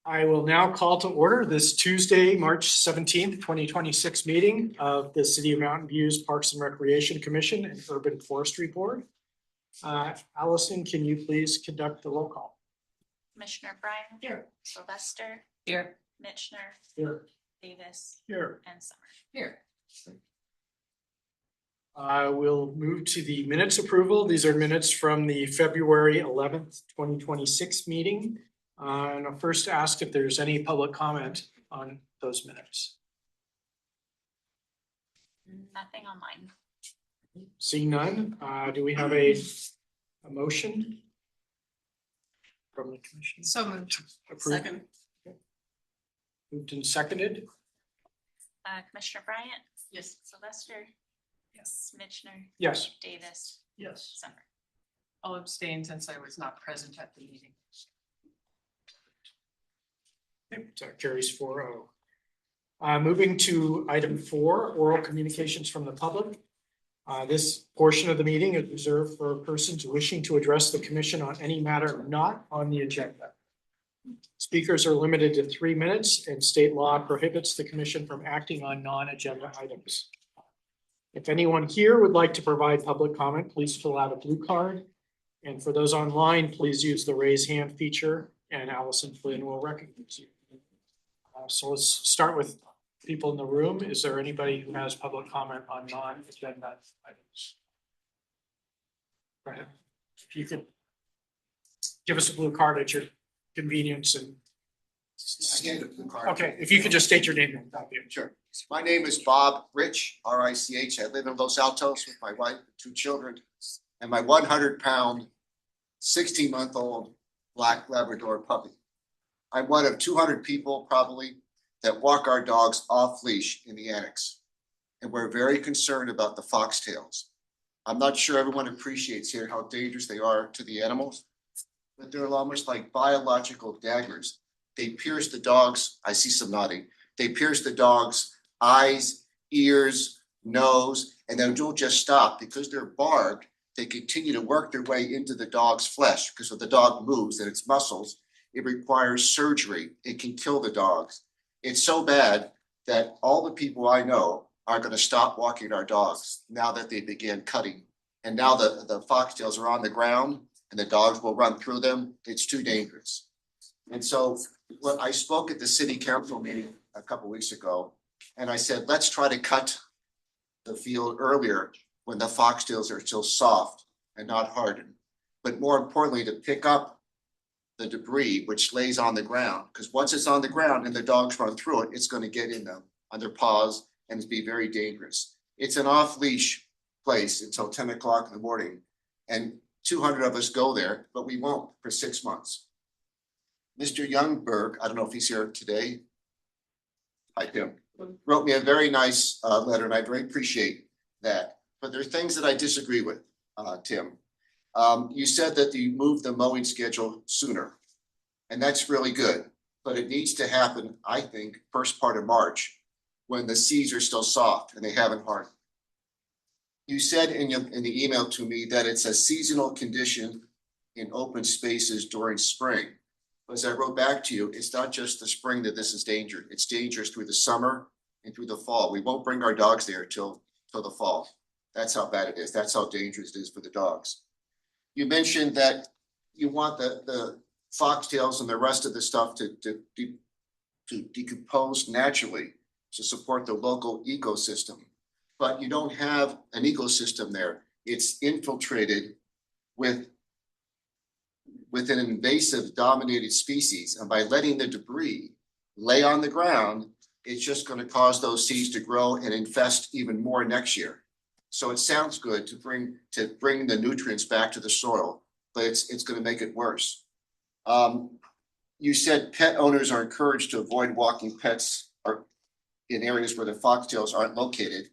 I will now call to order this Tuesday, March 17th, 2026 meeting of the City of Mountain View's Parks and Recreation Commission and Urban Forestry Board. Allison, can you please conduct the roll call? Commissioner Bryan. Here. Sylvester. Here. Mitchner. Here. Davis. Here. And Summer. Here. We'll move to the minutes approval. These are minutes from the February 11th, 2026 meeting. And I'll first ask if there's any public comment on those minutes. Nothing on mine. Seeing none, do we have a motion from the commission? So moved. Approved. Second. Moved and seconded. Commissioner Bryant. Yes. Sylvester. Yes. Mitchner. Yes. Davis. Yes. Summer. I'll abstain since I was not present at the meeting. So it carries 4-0. Moving to item 4, oral communications from the public. This portion of the meeting is reserved for persons wishing to address the commission on any matter not on the agenda. Speakers are limited to 3 minutes, and state law prohibits the commission from acting on non-agenda items. If anyone here would like to provide public comment, please fill out a blue card. And for those online, please use the raise hand feature and Allison Flynn will recognize you. So let's start with people in the room. Is there anybody who has public comment on non-agenda items? Go ahead. If you could give us a blue card at your convenience and. Okay, if you could just state your name and copy it. Sure. My name is Bob Rich, R-I-C-H. I live in Los Altos with my wife, 2 children, and my 100-pound, 16-month-old black Labrador puppy. I'm one of 200 people probably that walk our dogs off leash in the annex. And we're very concerned about the foxtails. I'm not sure everyone appreciates here how dangerous they are to the animals, but they're almost like biological daggers. They pierce the dogs. I see some nodding. They pierce the dog's eyes, ears, nose, and they don't just stop because they're barbed. They continue to work their way into the dog's flesh because if the dog moves and its muscles, it requires surgery. It can kill the dogs. It's so bad that all the people I know are going to stop walking our dogs now that they began cutting. And now the foxtails are on the ground and the dogs will run through them. It's too dangerous. And so when I spoke at the city council meeting a couple of weeks ago, and I said, let's try to cut the field earlier when the foxtails are still soft and not hardened. But more importantly, to pick up the debris which lays on the ground, because once it's on the ground and the dogs run through it, it's going to get in them on their paws and it's be very dangerous. It's an off-leash place until 10 o'clock in the morning, and 200 of us go there, but we won't for 6 months. Mr. Youngberg, I don't know if he's here today. Hi, Tim. Wrote me a very nice letter, and I very appreciate that. But there are things that I disagree with, Tim. You said that you moved the mowing schedule sooner, and that's really good. But it needs to happen, I think, first part of March, when the seeds are still soft and they haven't hardened. You said in the email to me that it's a seasonal condition in open spaces during spring. As I wrote back to you, it's not just the spring that this is dangerous. It's dangerous through the summer and through the fall. We won't bring our dogs there till the fall. That's how bad it is. That's how dangerous it is for the dogs. You mentioned that you want the foxtails and the rest of the stuff to decompose naturally to support the local ecosystem. But you don't have an ecosystem there. It's infiltrated with an invasive dominated species. And by letting the debris lay on the ground, it's just going to cause those seeds to grow and infest even more next year. So it sounds good to bring the nutrients back to the soil, but it's going to make it worse. You said pet owners are encouraged to avoid walking pets in areas where the foxtails aren't located,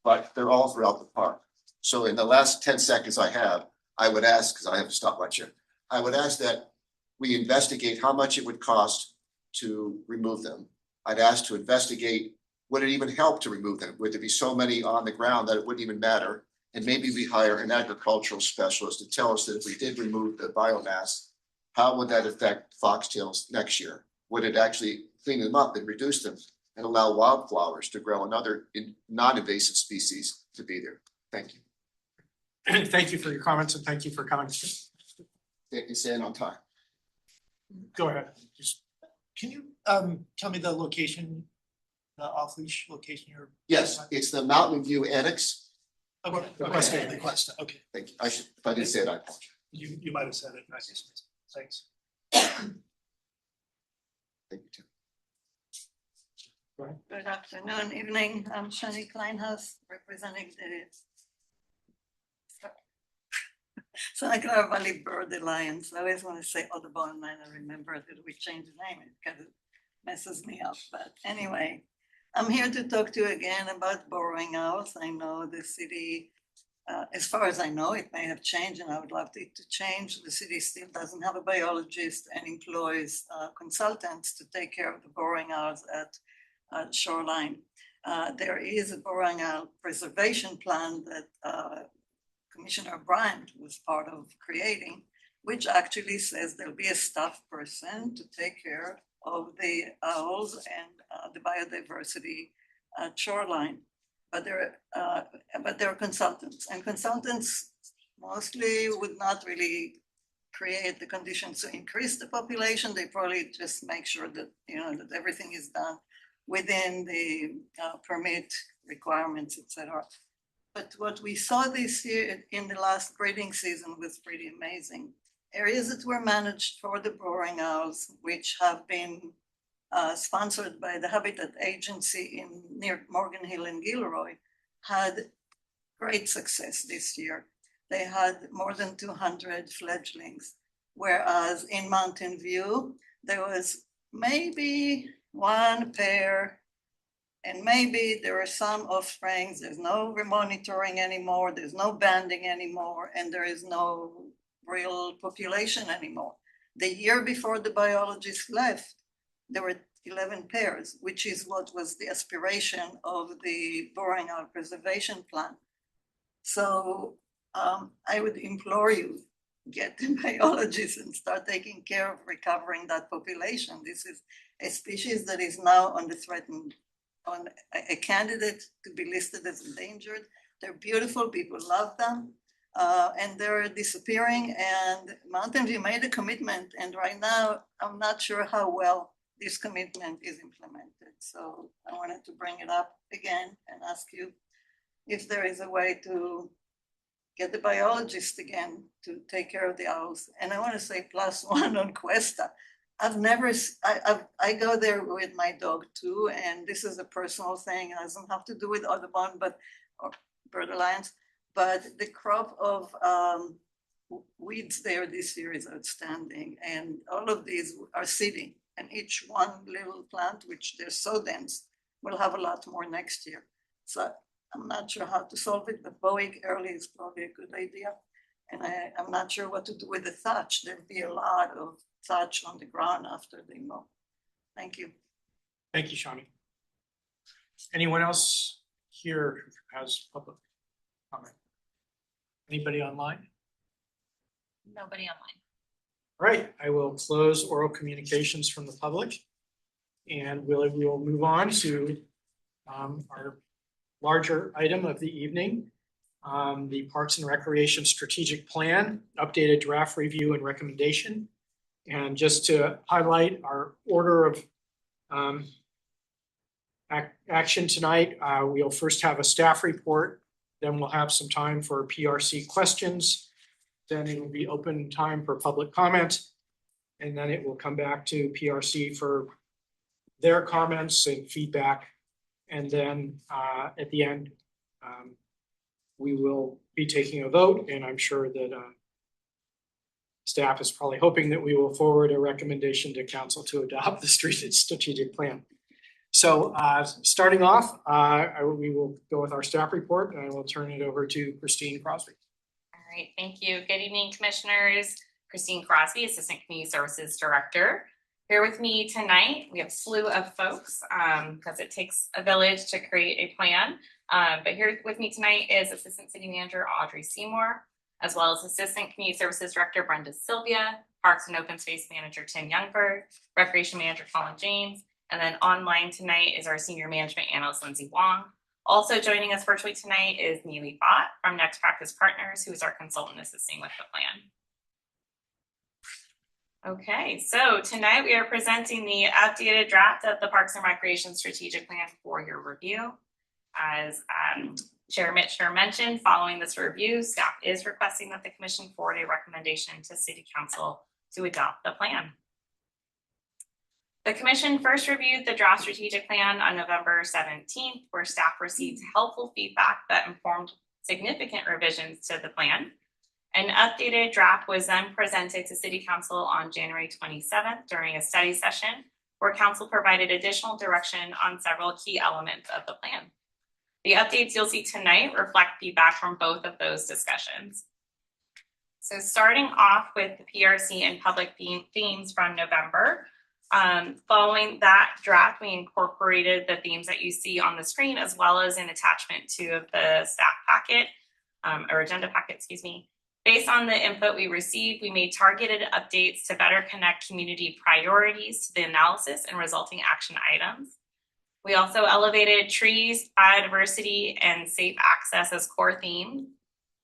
but they're all throughout the park. So in the last 10 seconds I have, I would ask, because I have a stopwatch here, I would ask that we investigate how much it would cost to remove them. I'd ask to investigate, would it even help to remove them? Would there be so many on the ground that it wouldn't even matter? And maybe we hire an agricultural specialist to tell us that if we did remove the biomass, how would that affect foxtails next year? would it actually clean them up and reduce them and allow wildflowers to grow and other non-invasive species to be there? Thank you. Thank you for your comments and thank you for coming. Thank you, Sam, on time. Go ahead. Just Can you tell me the location, the off-leash location you're? Yes, it's the Mountain View Annex. Okay, The okay, Questa. the Questa, okay. Thank you. I should, if I didn't say it, I apologize. You might have said it, I just, thanks. Thank you, Tim. Good afternoon, evening. I'm Shani Kleinhaus, representing the Santa Clara Valley Bird Alliance. I always want to say Audubon, and I remember that we changed the name. It kind of messes me up. But anyway, I'm here to talk to you again about borrowing owls. I know the city, as far as I know, it may have changed, and I would love it to change. The city still doesn't have a biologist and employs consultants to take care of the borrowing owls at Shoreline. There is a borrowing owl preservation plan that Commissioner Bryant was part of creating, which actually says there'll be a staff person to take care of the owls and the biodiversity at Shoreline. But there are consultants, and consultants mostly would not really create the conditions to increase the population. They probably just make sure that, that everything is done within the permit requirements, etc. But what we saw this year in the last breeding season was pretty amazing. Areas that were managed for the borrowing owls, which have been sponsored by the Habitat Agency near Morgan Hill and Gilroy, had great success this year. They had more than 200 fledglings, whereas in Mountain View, there was maybe one pair, and maybe there are some offsprings. There's no remonitoring anymore, there's no banding anymore, and there is no real population anymore. The year before the biologists left, there were 11 pairs, which is what was the aspiration of the borrowing owl preservation plan. So I would implore you, get the biologists and start taking care of recovering that population. This is a species that is now on the threatened, on a candidate to be listed as endangered. They're beautiful, people love them, and they're disappearing. And Mountain View made a commitment, and right now I'm not sure how well this commitment is implemented. So I wanted to bring it up again and ask you if there is a way to get the biologist again to take care of the owls. And I want to say +1 on Questa. I go there with my dog too, and this is a personal thing. It doesn't have to do with Audubon, or Bird Alliance, but the crop of weeds there this year is outstanding. And all of these are seeding, and each one little plant, which they're so dense, will have a lot more next year. So I'm not sure how to solve it, but mowing early is probably a good idea. And I'm not sure what to do with the thatch. There'd be a lot of thatch on the ground after they mow. Thank you. thank you, Shawnee. Anyone else here who has public comment? Anybody online? Nobody online. All right, I will close oral communications from the public. And we will move on to our larger item of the evening, the Parks and Recreation Strategic Plan, updated draft review and recommendation. And just to highlight our order of action tonight, we'll first have a staff report, then we'll have some time for PRC questions, then it will be open time for public comment, and then it will come back to PRC for their comments and feedback. And then at the end, we will be taking a vote, and I'm sure that staff is probably hoping that we will forward a recommendation to council to adopt the strategic plan. So starting off, we will go with our staff report, and I will turn it over to Christine Crosby. All right, thank you. Good evening, commissioners. Christine Crosby, Assistant Community Services Director. Here with me tonight, we have a slew of folks because it takes a village to create a plan. But here with me tonight is Assistant City Manager Audrey Seymour, as well as Assistant Community Services Director Brenda Sylvia, Parks and Open Space Manager Tim Youngberg, Recreation Manager Colin James, and then online tonight is our Senior Management Analyst Lindsay Wong. Also joining us virtually tonight is Neely Bott from Next Practice Partners, who is our consultant assisting with the plan. Okay, so tonight we are presenting the updated draft of the Parks and Recreation Strategic Plan for your review. As Chair Mitchell mentioned, following this review, staff is requesting that the Commission forward a recommendation to City Council to adopt the plan. The Commission first reviewed the draft strategic plan on November 17th, where staff received helpful feedback that informed significant revisions to the plan. An updated draft was then presented to City Council on January 27th during a study session, where Council provided additional direction on several key elements of the plan. The updates you'll see tonight reflect feedback from both of those discussions. So starting off with the PRC and public themes from November, following that draft, we incorporated the themes that you see on the screen as well as an attachment to the staff packet, or agenda packet, excuse me. Based on the input we received, we made targeted updates to better connect community priorities to the analysis and resulting action items. We also elevated trees, biodiversity, and safe access as core themes,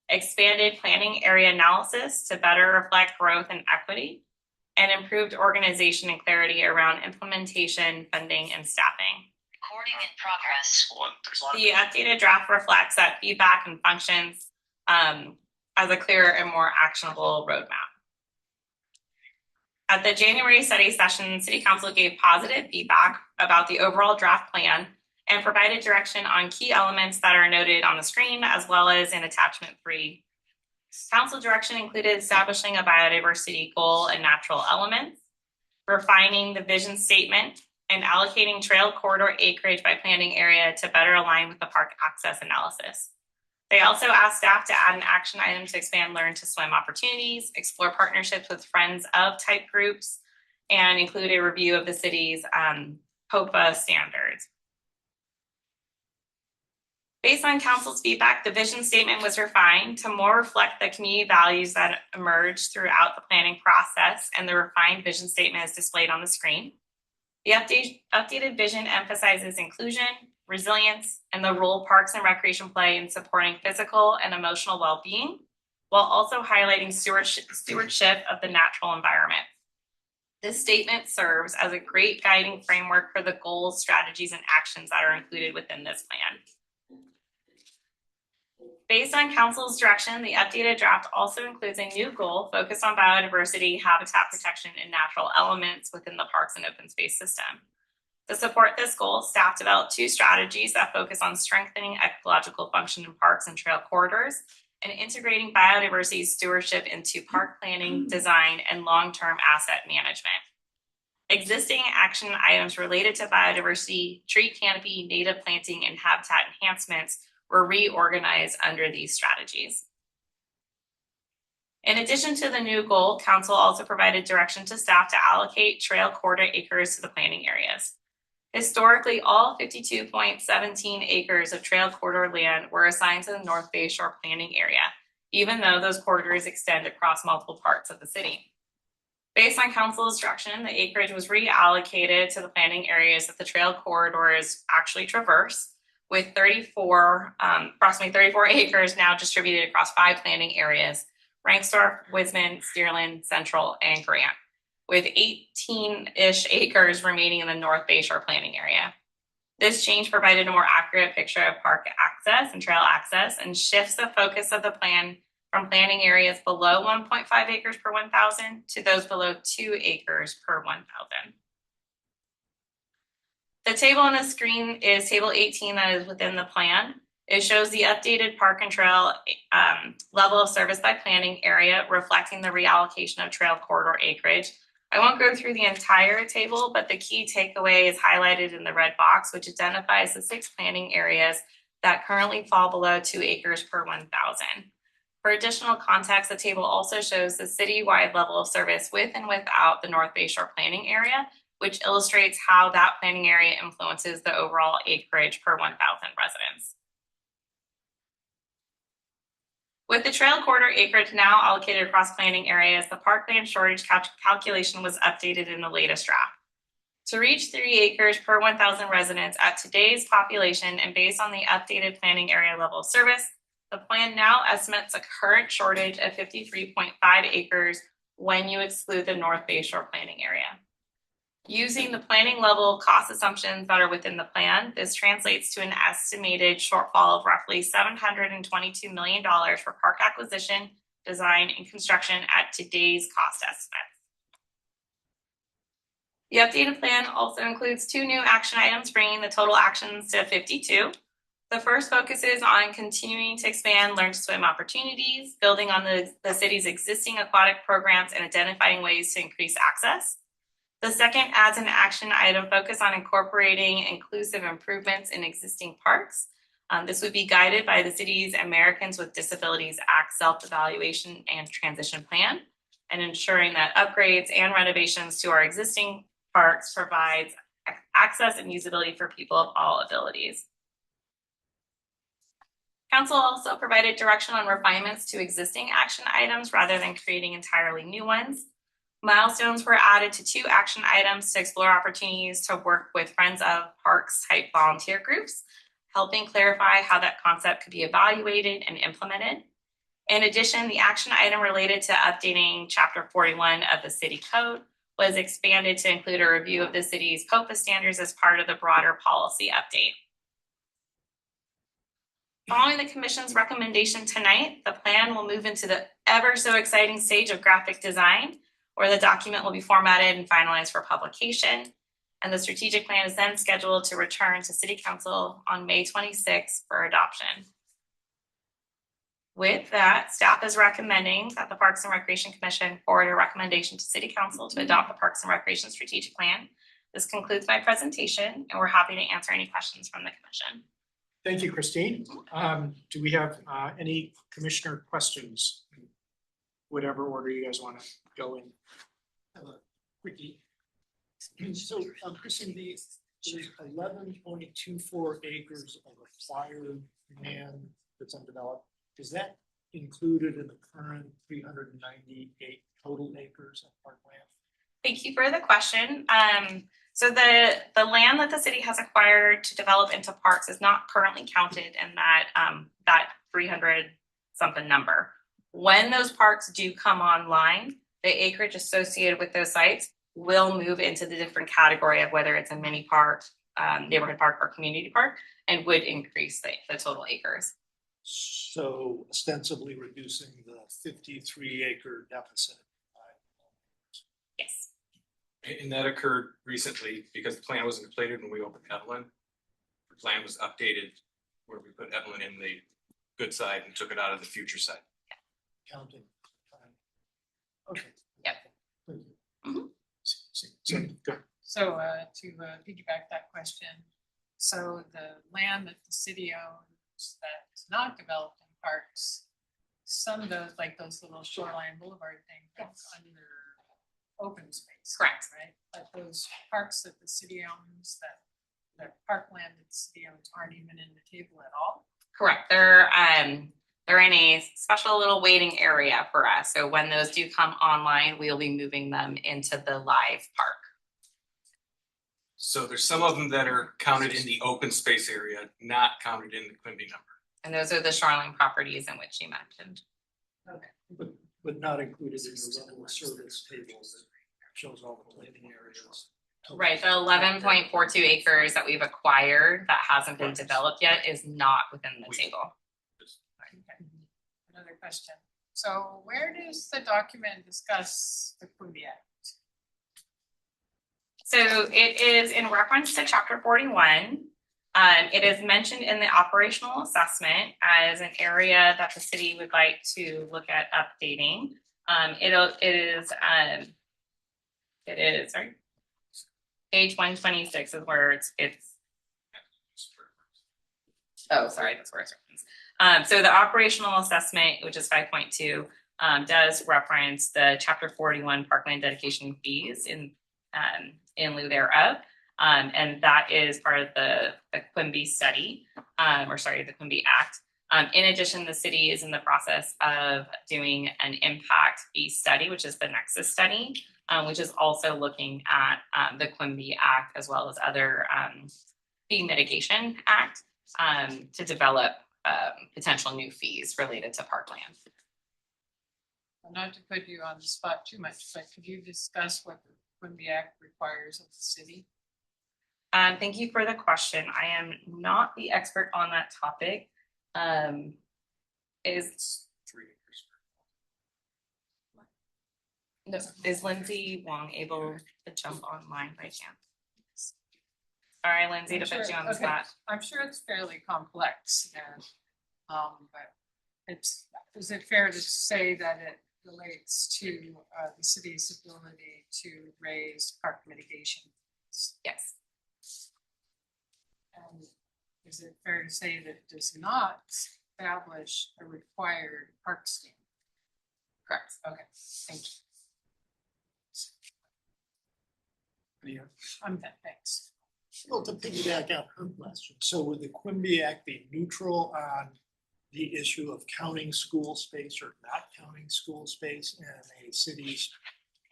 expanded planning area analysis to better reflect growth and equity, and improved organization and clarity around implementation, funding, and staffing. Recording in progress. The updated draft reflects that feedback and functions as a clearer and more actionable roadmap. At the January study session, City Council gave positive feedback about the overall draft plan and provided direction on key elements that are noted on the screen, as well as in attachment 3. Council direction included establishing a biodiversity goal and natural elements, refining the vision statement, and allocating trail corridor acreage by planning area to better align with the park access analysis. They also asked staff to add an action item to expand learn to swim opportunities, explore partnerships with friends of type groups, and include a review of the city's HOPA standards. Based on council's feedback, the vision statement was refined to more reflect the community values that emerged throughout the planning process, and the refined vision statement is displayed on the screen. The updated vision emphasizes inclusion, resilience, and the role parks and recreation play in supporting physical and emotional well-being, while also highlighting stewardship of the natural environment. This statement serves as a great guiding framework for the goals, strategies, and actions that are included within this plan. Based on council's direction, the updated draft also includes a new goal focused on biodiversity, habitat protection, and natural elements within the parks and open space system. To support this goal, staff developed 2 strategies that focus on strengthening ecological function in parks and trail corridors and integrating biodiversity stewardship into park planning, design, and long-term asset management. Existing action items related to biodiversity, tree canopy, native planting, and habitat enhancements were reorganized under these strategies. In addition to the new goal, council also provided direction to staff to allocate trail corridor acres to the planning areas. Historically, all 52.17 acres of trail corridor land were assigned to the North Bay Shore planning area, even though those corridors extend across multiple parts of the city. Based on council's direction, the acreage was reallocated to the planning areas that the trail corridors actually traverse, with approximately 34 acres now distributed across 5 planning areas: Ranksdorf, Wisman, Stearland, Central, and Grant, with 18-ish acres remaining in the North Bay Shore planning area. This change provided a more accurate picture of park access and trail access and shifts the focus of the plan from planning areas below 1.5 acres per 1,000 to those below 2 acres per 1,000. The table on the screen is table 18 that is within the plan. It shows the updated park and trail level of service by planning area, reflecting the reallocation of trail corridor acreage. I won't go through the entire table, but the key takeaway is highlighted in the red box, which identifies the 6 planning areas that currently fall below 2 acres per 1,000. For additional context, the table also shows the citywide level of service with and without the North Bay Shore planning area, which illustrates how that planning area influences the overall acreage per 1,000 residents. With the trail corridor acreage now allocated across planning areas, the parkland shortage calculation was updated in the latest draft. To reach 3 acres per 1,000 residents at today's population and based on the updated planning area level of service, the plan now estimates a current shortage of 53.5 acres when you exclude the North Bay Shore planning area. Using the planning level cost assumptions that are within the plan, this translates to an estimated shortfall of roughly $722 million for park acquisition, design, and construction at today's cost estimates. The updated plan also includes 2 new action items, bringing the total actions to 52. The first focuses on continuing to expand learn to swim opportunities, building on the city's existing aquatic programs and identifying ways to increase access. The second adds an action item focused on incorporating inclusive improvements in existing parks. This would be guided by the city's Americans with Disabilities Act self-evaluation and transition plan, and ensuring that upgrades and renovations to our existing parks provides access and usability for people of all abilities. Council also provided direction on refinements to existing action items rather than creating entirely new ones. Milestones were added to 2 action items to explore opportunities to work with Friends of Parks type volunteer groups, helping clarify how that concept could be evaluated and implemented. In addition, the action item related to updating Chapter 41 of the City Code was expanded to include a review of the city's COPA standards as part of the broader policy update. Following the Commission's recommendation tonight, the plan will move into the ever so exciting stage of graphic design, where the document will be formatted and finalized for publication. And the strategic plan is then scheduled to return to City Council on May 26th for adoption. With that, staff is recommending that the Parks and Recreation Commission forward a recommendation to City Council to adopt the Parks and Recreation Strategic Plan. This concludes my presentation, and we're happy to answer any questions from the Commission. Thank you, Christine. Do we have any commissioner questions? Whatever order you guys want to go in. Quickie. So, Christine, there's 11.24 acres of acquired land that's undeveloped. Is that included in the current 398 total acres of parkland? Thank you for the question. So the land that the city has acquired to develop into parks is not currently counted in that 300 something number. When those parks do come online, the acreage associated with those sites will move into the different category of whether it's a mini park, neighborhood park, or community park, and would increase the total acres. So ostensibly reducing the 53 acre deficit. Yes. And that occurred recently because the plan wasn't completed when we opened Evelyn. The plan was updated where we put Evelyn in the good side and took it out of the future side. Counting. Okay. Yep. Thank you. Go. So to piggyback that question, so the land that the city owns that is not developed in parks, some of those, like those little shoreline boulevard things, that's under open space. Correct. Right, but those parks that the city owns, that parkland that the city owns aren't even in the table at all. Correct. They're in a special little waiting area for us. So when those do come online, we'll be moving them into the live park. So there's some of them that are counted in the open space area, not counted in the Quimby number. And those are the shoreline properties in which you mentioned. Okay. But not included in the level of service table that shows all the planning areas. Right, the 11.42 acres that we've acquired that hasn't been developed yet is not within the table. Okay. Another question. So where does the document discuss the Quimby Act? So it is in reference to Chapter 41. It is mentioned in the operational assessment as an area that the city would like to look at updating. It is sorry. Page 126 is where it's oh, sorry, that's where it's referenced. So the operational assessment, which is 5.2, does reference the Chapter 41 parkland dedication fees in lieu thereof. And that is part of the Quimby study, the Quimby Act. In addition, the city is in the process of doing an impact fee study, which is the Nexus study, which is also looking at the Quimby Act as well as other fee mitigation act to develop potential new fees related to parkland. Not to put you on the spot too much, but could you discuss what the Quimby Act requires of the city? Thank you for the question. I am not the expert on that topic. Is 3 acres. no, is Lindsay Wong able to jump online by chance? All right, Lindsay, to put you on the Okay. spot. I'm sure it's fairly complex and, but is it fair to say that it relates to, the city's ability to raise park mitigation? Yes. And is it fair to say that it does not establish a required park stand? Correct. Okay, thank you. Yeah. I'm done, thanks. Well, to piggyback on her question, so would the Quimby Act be neutral on the issue of counting school space or not counting school space in a city's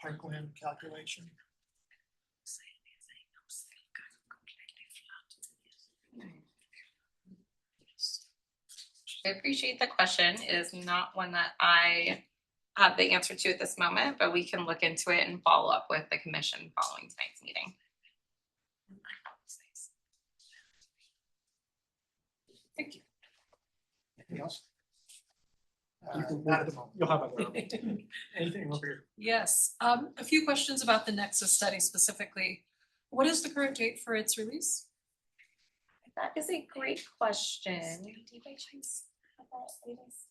parkland calculation? I appreciate the question. It is not one that I have the answer to at this moment, but we can look into it and follow up with the commission following tonight's meeting. Thank you. Anything else? Not at the moment. You'll have other. Anything over here? Yes, a few questions about the Nexus study specifically. What is the current date for its release? That is a great question. Do you by chance have that, ladies?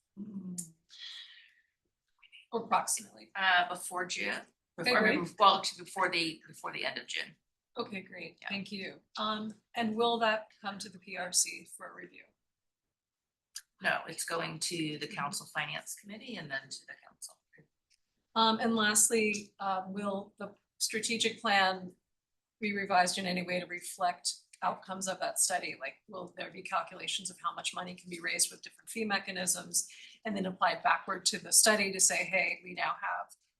Approximately. Before June. Okay, Or great. well, actually before the end of June. Okay, great, Yeah. thank you. And will that come to the PRC for a review? No, it's going to the council finance committee and then to the council. And lastly, will the strategic plan be revised in any way to reflect outcomes of that study? Like, will there be calculations of how much money can be raised with different fee mechanisms and then applied backward to the study to say, hey,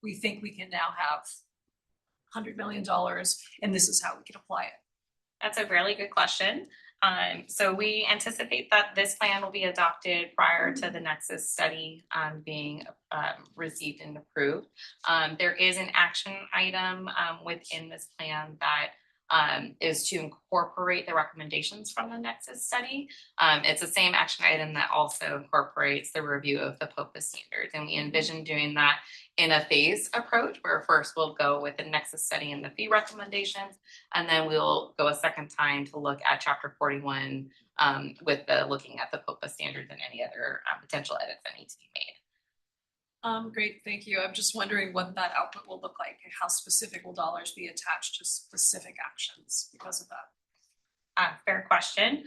we think we can now have $100 million and this is how we can apply it? That's a really good question. So we anticipate that this plan will be adopted prior to the Nexus study being received and approved. There is an action item within this plan that is to incorporate the recommendations from the Nexus study. It's the same action item that also incorporates the review of the POPA standards. And we envision doing that in a phased approach where first we'll go with the Nexus study and the fee recommendations, and then we'll go a second time to look at Chapter 41 with the looking at the POPA standards and any other potential edits that need to be made. Great, thank you. I'm just wondering what that output will look like. How specific will dollars be attached to specific actions because of that? Fair question.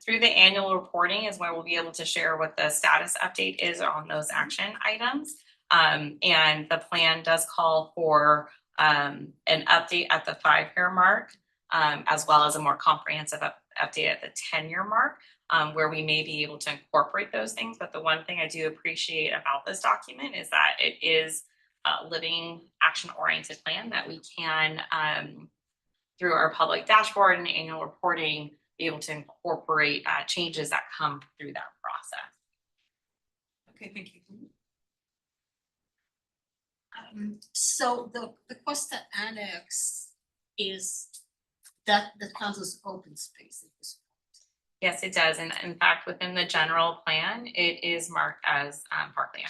Through the annual reporting is where we'll be able to share what the status update is on those action items. And the plan does call for an update at the 5-year mark, as well as a more comprehensive update at the 10-year mark, where we may be able to incorporate those things. But the one thing I do appreciate about this document is that it is a living action-oriented plan that we can, through our public dashboard and annual reporting, be able to incorporate changes that come through that process. Okay, thank you. So the Costa Annex is that counts as open space at this point. Yes, it does. And in fact, within the general plan, it is marked as parkland.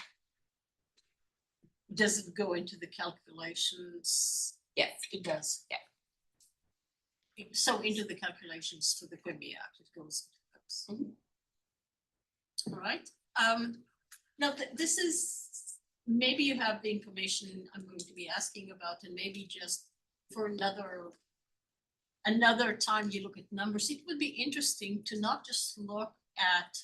Does it go into the calculations? Yes. It does. Yeah. So into the calculations for the Quimby Act, it goes into those. Mhm. All right. Now this is, maybe you have the information I'm going to be asking about, and maybe just for another time you look at numbers, it would be interesting to not just look at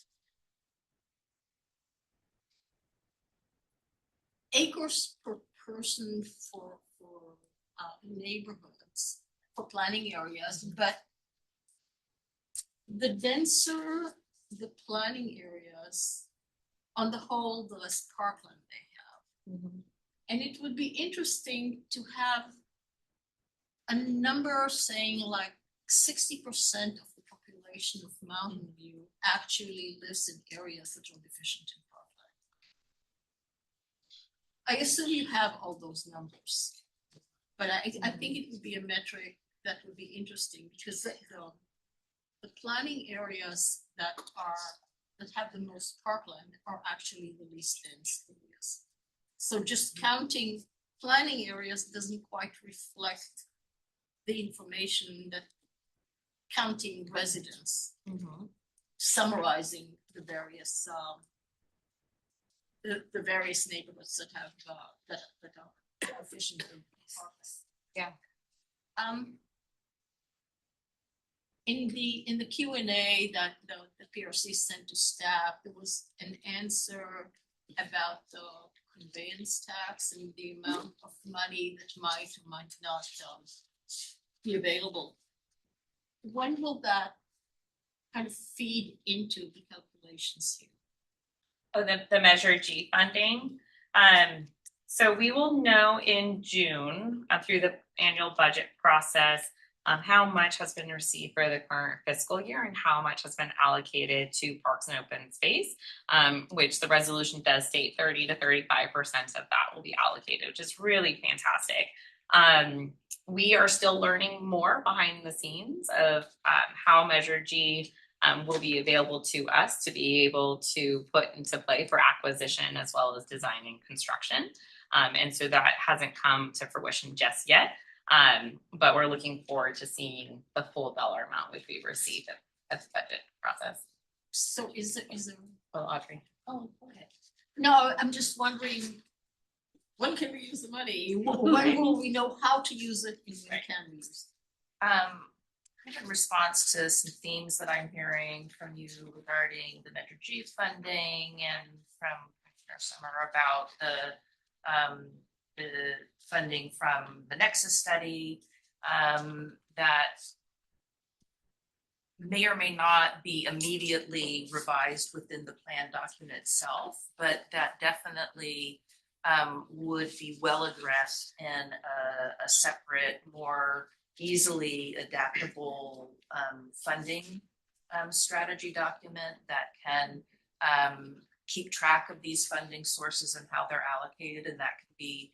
acres per person for neighborhoods, for planning areas, but the denser the planning areas, on the whole, the less parkland they have. And it would be interesting to have a number saying like 60% of the population of Mountain View actually lives in areas that are deficient in parkland. I assume you have all those numbers, but I think it would be a metric that would be interesting because the planning areas that have the most parkland are actually the least dense areas. So just counting planning areas doesn't quite reflect the information that counting residents, summarizing the various the various neighborhoods that have that are efficient in parkland. Yeah. In the Q&A that the PRC sent to staff, there was an answer about the conveyance tax and the amount of money that might or might not be available. When will that kind of feed into the calculations here? Oh, the Measure G funding. So we will know in June through the annual budget process how much has been received for the current fiscal year and how much has been allocated to parks and open space, which the resolution does state 30 to 35% of that will be allocated, which is really fantastic. We are still learning more behind the scenes of how Measure G will be available to us to be able to put into play for acquisition as well as design and construction. And so that hasn't come to fruition just yet. But we're looking forward to seeing the full dollar amount which we receive at the budget process. So is there? Well, Audrey. Oh, okay. No, I'm just wondering, when can we use the money? When will we know how to use it and when can we use it? In response to some themes that I'm hearing from you regarding the Measure G funding and from Commissioner Summer about the funding from the Nexus study that may or may not be immediately revised within the plan document itself, but that definitely would be well addressed in a separate, more easily adaptable funding strategy document that can keep track of these funding sources and how they're allocated, and that can be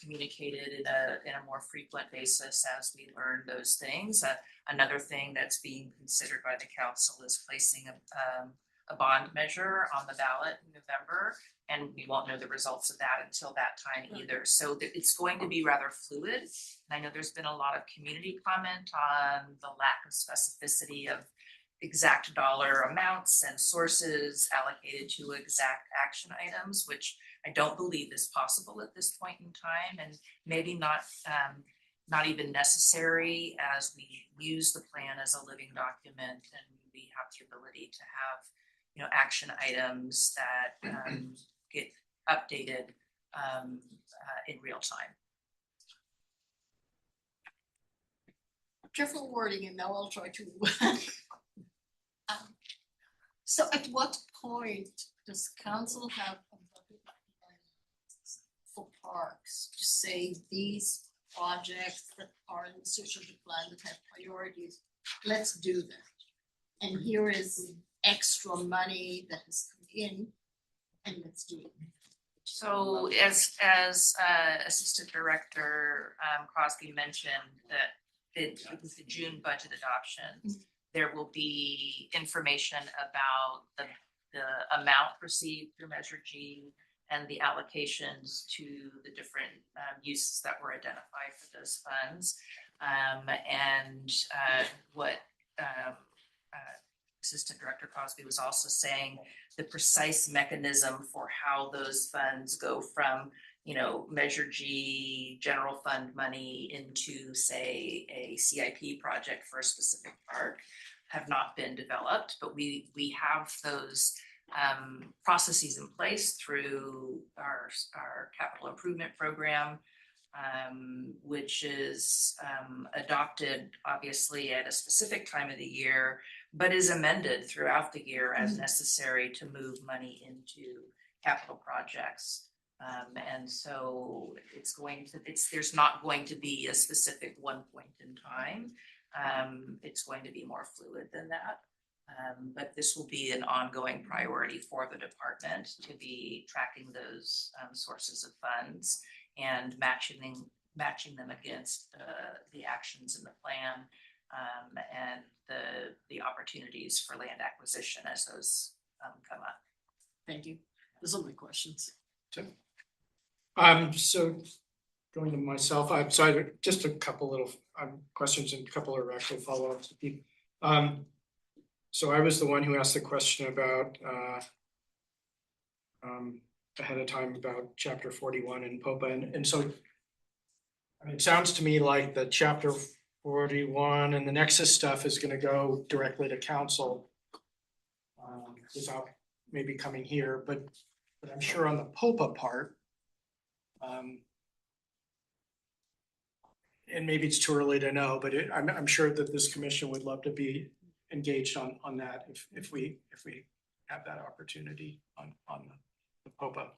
communicated in a more frequent basis as we learn those things. Another thing that's being considered by the council is placing a bond measure on the ballot in November, and we won't know the results of that until that time either. So it's going to be rather fluid. And I know there's been a lot of community comment on the lack of specificity of exact dollar amounts and sources allocated to exact action items, which I don't believe is possible at this point in time, and maybe not even necessary as we use the plan as a living document and we have the ability to have, action items that get updated in real time. Careful wording, and now I'll try to. So at what point does council have a budget for parks to say these projects that are in the strategic plan that have priorities, let's do that? And here is extra money that has come in, and let's do it. So as Assistant Director Crosby mentioned, that it was the June budget adoption. There will be information about the amount received through Measure G and the allocations to the different uses that were identified for those funds. And what Assistant Director Crosby was also saying, the precise mechanism for how those funds go from Measure G general fund money into, say, a CIP project for a specific park have not been developed, but we have those processes in place through our capital improvement program which is adopted obviously at a specific time of the year, but is amended throughout the year as necessary to move money into capital projects. And so there's not going to be a specific one point in time. It's going to be more fluid than that. But this will be an ongoing priority for the department to be tracking those sources of funds and matching them against the actions in the plan, and the opportunities for land acquisition as those come up. Thank you. Those are my questions. So going to myself, so I have just a couple little questions and a couple are actually follow-ups. So I was the one who asked the question about ahead of time about chapter 41 in POPA, and so I mean, it sounds to me like the chapter 41 and the Nexus stuff is going to go directly to council without maybe coming here, but I'm sure on the POPA part, and maybe it's too early to know, but I'm sure that this commission would love to be engaged on that if we have that opportunity on the POPA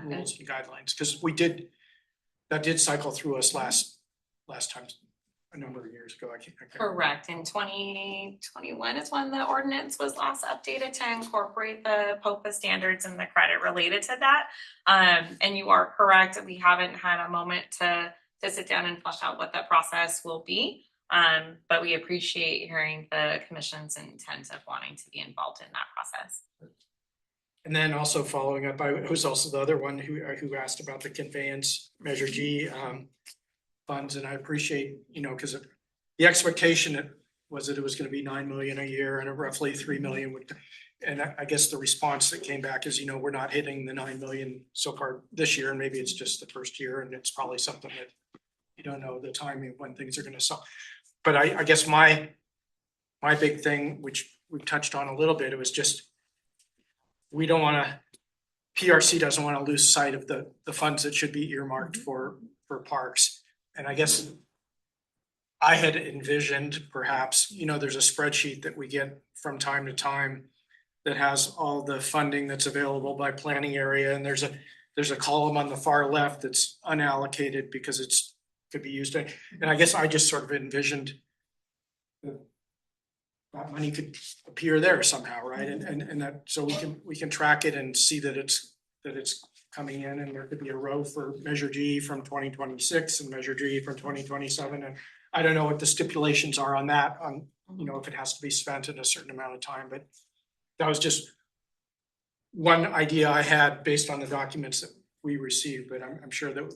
rules and guidelines, because that did cycle through us last time a number of years ago. I can't Correct. In 2021 is when the ordinance was last updated to incorporate the POPA standards and the credit related to that. And you are correct. We haven't had a moment to sit down and flesh out what that process will be. But we appreciate hearing the commission's intent of wanting to be involved in that process. And then also following up, I was also the other one who asked about the conveyance Measure G funds, and I appreciate, because the expectation was that it was going to be 9 million a year and roughly 3 million would, and I guess the response that came back is, we're not hitting the 9 million so far this year, and maybe it's just the first year, and it's probably something that you don't know the timing when things are going to sell. But I guess my big thing, which we've touched on a little bit, it was just PRC doesn't want to lose sight of the funds that should be earmarked for parks. And I guess I had envisioned perhaps, there's a spreadsheet that we get from time to time that has all the funding that's available by planning area. And there's a column on the far left that's unallocated because could be used. And I guess I just sort of envisioned that money could appear there somehow, right? And that, so we can track it and see that it's coming in, and there could be a row for Measure G from 2026 and Measure G from 2027. And I don't know what the stipulations are on that, if it has to be spent in a certain amount of time, but that was just one idea I had based on the documents that we received, but I'm sure that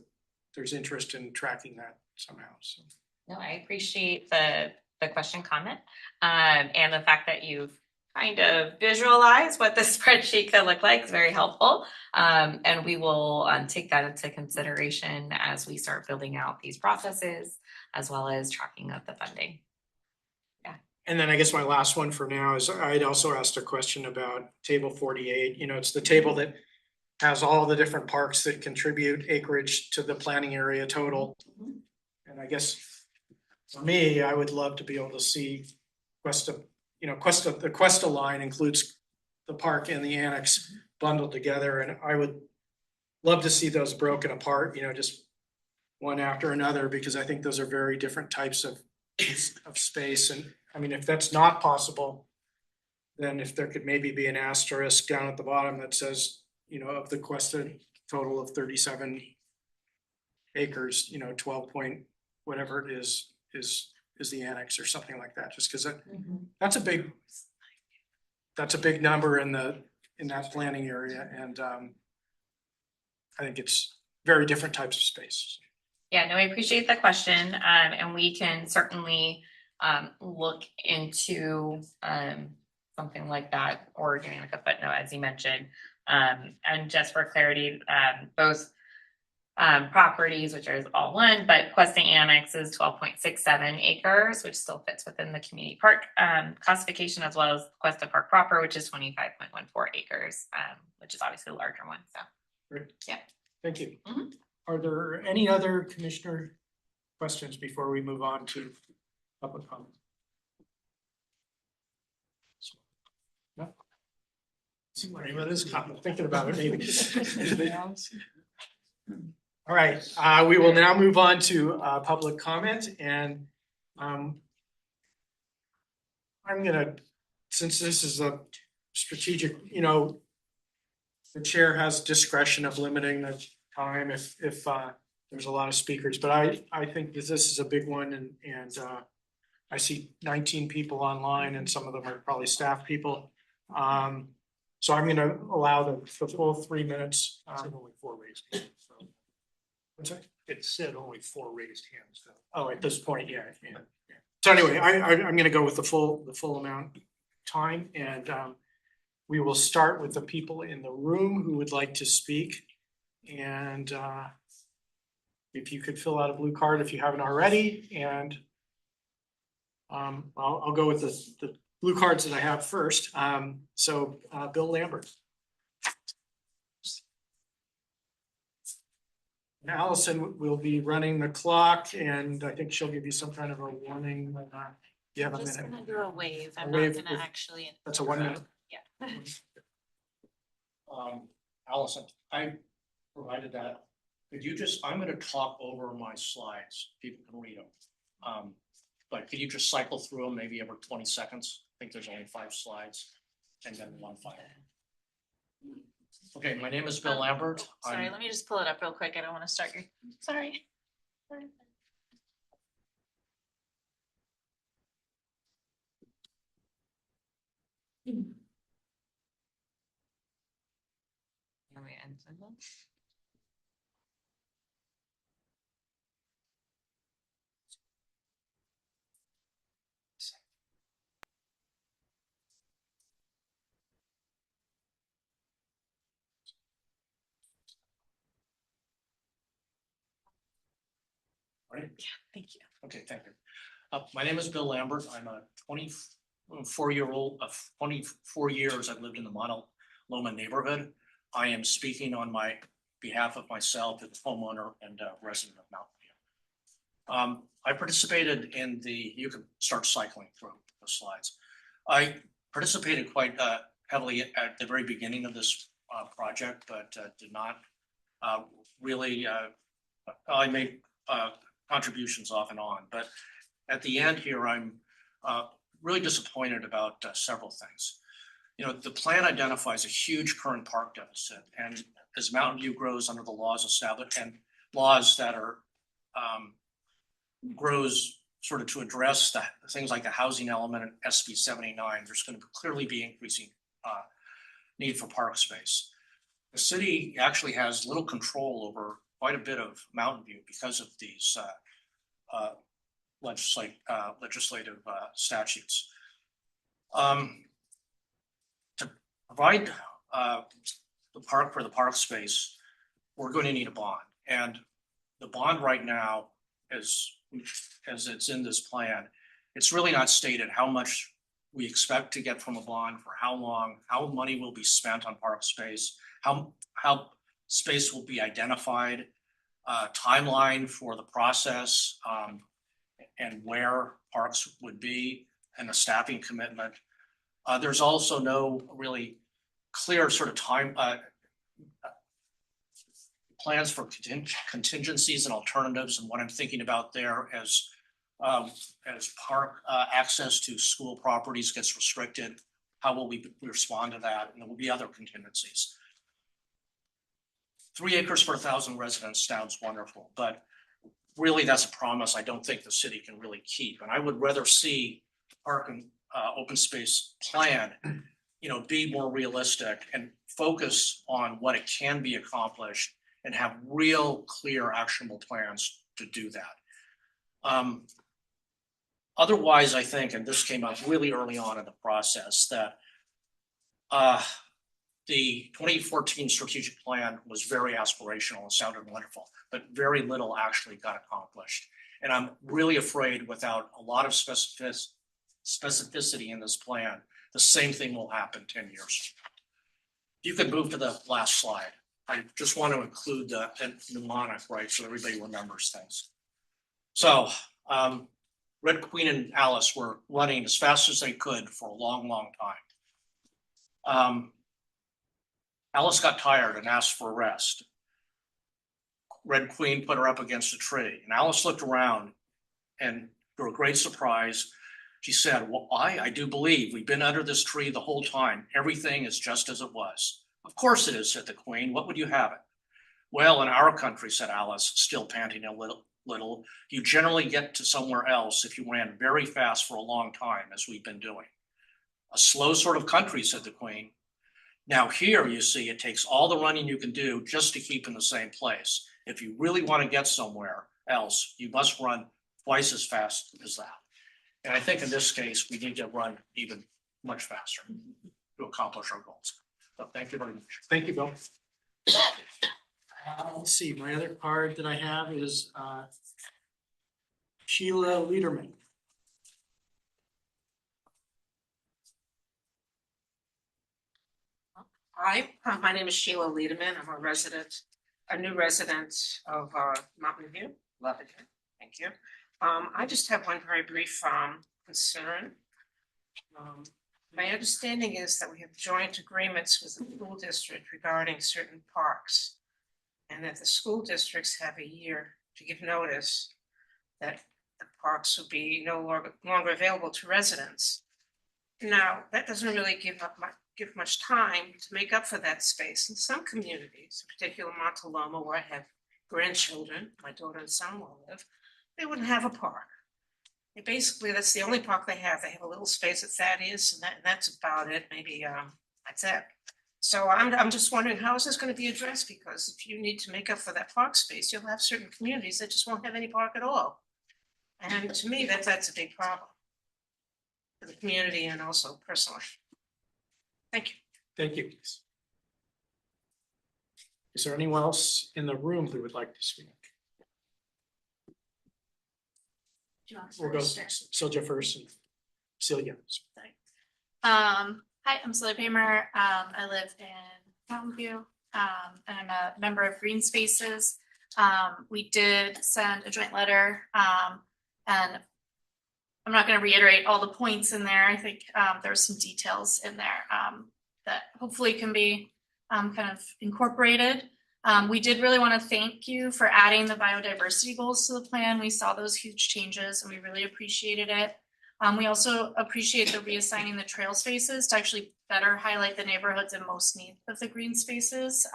there's interest in tracking that somehow, so. No, I appreciate the question comment, and the fact that you've kind of visualized what the spreadsheet could look like is very helpful. And we will take that into consideration as we start building out these processes, as well as tracking of the funding. Yeah. And then I guess my last one for now is I'd also asked a question about table 48. It's the table that has all the different parks that contribute acreage to the planning area total. And I guess for me, I would love to be able to see the Cuesta line includes the park and the annex bundled together. And I would love to see those broken apart, just one after another, because I think those are very different types of space. And I mean, if that's not possible, then if there could maybe be an asterisk down at the bottom that says, of the Cuesta total of 37 acres, 12 point, whatever it is the annex or something like that, just because that's a big number in that planning area. And I think it's very different types of space. Yeah, no, I appreciate the question. And we can certainly look into something like that, or doing like a footnote, as you mentioned. And just for clarity, both properties, which is all one, but Cuesta Annex is 12.67 acres, which still fits within the community park classification, as well as Cuesta Park proper, which is 25.14 acres, which is obviously a larger one. So, Great. Yeah. Thank you. Are there any other commissioner questions before we move on to public comment? No? Anyone is thinking about it, maybe. All right, we will now move on to public comment, and I'm gonna, since this is a strategic, the chair has discretion of limiting the time if there's a lot of speakers, but I think that this is a big one, and I see 19 people online, and some of them are probably staff people. So I'm gonna allow the full 3 minutes. Said only 4 raised hands, so. What's that? It said only 4 raised hands, so. Oh, at this point, yeah. So anyway, I'm gonna go with the full amount of time, and we will start with the people in the room who would like to speak. And if you could fill out a blue card if you haven't already, and I'll go with the blue cards that I have first. So Bill Lambert. And Allison will be running the clock, and I think she'll give you some kind of a warning when you have a Just minute. gonna do a wave. I'm A not wave gonna with- actually. That's a 1 minute. Yeah. Allison, I provided that. Could you just, I'm gonna talk over my slides, people can read them. But could you just cycle through them maybe every 20 seconds? I think there's only 5 slides and then 1 file. Okay, my name is Bill Lambert. Sorry, I'm- let me just pull it up real quick. I don't wanna start your, sorry. Let me enter this. Ready? Thank you. Okay, thank you. My name is Bill Lambert. I'm a 24-year-old, of 24 years I've lived in the Loma neighborhood. I am speaking on my behalf of myself as homeowner and resident of Mountain View. I participated in you can start cycling through the slides. I participated quite heavily at the very beginning of this project, but did not really, I made contributions off and on, but at the end here, I'm really disappointed about several things. The plan identifies a huge current park deficit, and as Mountain View grows under the laws established and laws that are grows sort of to address the things like the housing element in SB 79, there's going to clearly be increasing need for park space. The city actually has little control over quite a bit of Mountain View because of these legislative statutes. To provide the park for the park space, we're going to need a bond. And the bond right now, as it's in this plan, it's really not stated how much we expect to get from a bond, for how long, how money will be spent on park space, how space will be identified, timeline for the process, and where parks would be, and a staffing commitment. There's also no really clear sort of time plans for contingencies and alternatives, and what I'm thinking about there as park access to school properties gets restricted, how will we respond to that? And there will be other contingencies. 3 acres for 1,000 residents sounds wonderful, but really that's a promise I don't think the city can really keep. And I would rather see park and open space plan, be more realistic and focus on what it can be accomplished and have real clear actionable plans to do that. Otherwise, I think, and this came up really early on in the process, that the 2014 strategic plan was very aspirational and sounded wonderful, but very little actually got accomplished. And I'm really afraid without a lot of specificity in this plan, the same thing will happen 10 years. If you could move to the last slide. I just want to include the mnemonic, right, so everybody remembers things. So, Red Queen and Alice were running as fast as they could for a long, long time. Alice got tired and asked for a rest. Red Queen put her up against a tree, and Alice looked around, and to her great surprise, she said, well, I do believe we've been under this tree the whole time. Everything is just as it was. Of course it is, said the Queen. What would you have it? Well, in our country, said Alice, still panting a little, you generally get to somewhere else if you ran very fast for a long time, as we've been doing. A slow sort of country, said the Queen. Now here, you see, it takes all the running you can do just to keep in the same place. If you really want to get somewhere else, you must run twice as fast as that. And I think in this case, we need to run even much faster to accomplish our goals. So thank you very much. Thank you, Bill. Let's see, my other card that I have is Sheila Liederman. Hi, my name is Sheila Liederman. I'm a new resident of Mountain View. Love it here. Thank you. I just have one very brief concern. My understanding is that we have joint agreements with the school district regarding certain parks, and that the school districts have a year to give notice that the parks will be no longer available to residents. Now, that doesn't really give much time to make up for that space. In some communities, in particular Montaloma, where I have grandchildren, my daughter and son will live, they wouldn't have a park. Basically, that's the only park they have. They have a little space at Thaddeus, and that's about it. Maybe that's it. So I'm just wondering, how is this going to be addressed? Because if you need to make up for that park space, you'll have certain communities that just won't have any park at all. And to me, that's a big problem for the community and also personally. Thank you. Thank you. Is there anyone else in the room who would like to speak? We'll go Silja first and Celia. Hi, I'm Celia Paymer. I live in Mountain View, and I'm a member of Green Spaces. We did send a joint letter, and I'm not going to reiterate all the points in there. I think there are some details in there that hopefully can be kind of incorporated. We did really want to thank you for adding the biodiversity goals to the plan. We saw those huge changes and we really appreciated it. We also appreciate the reassigning the trail spaces to actually better highlight the neighborhoods in most need of the green spaces,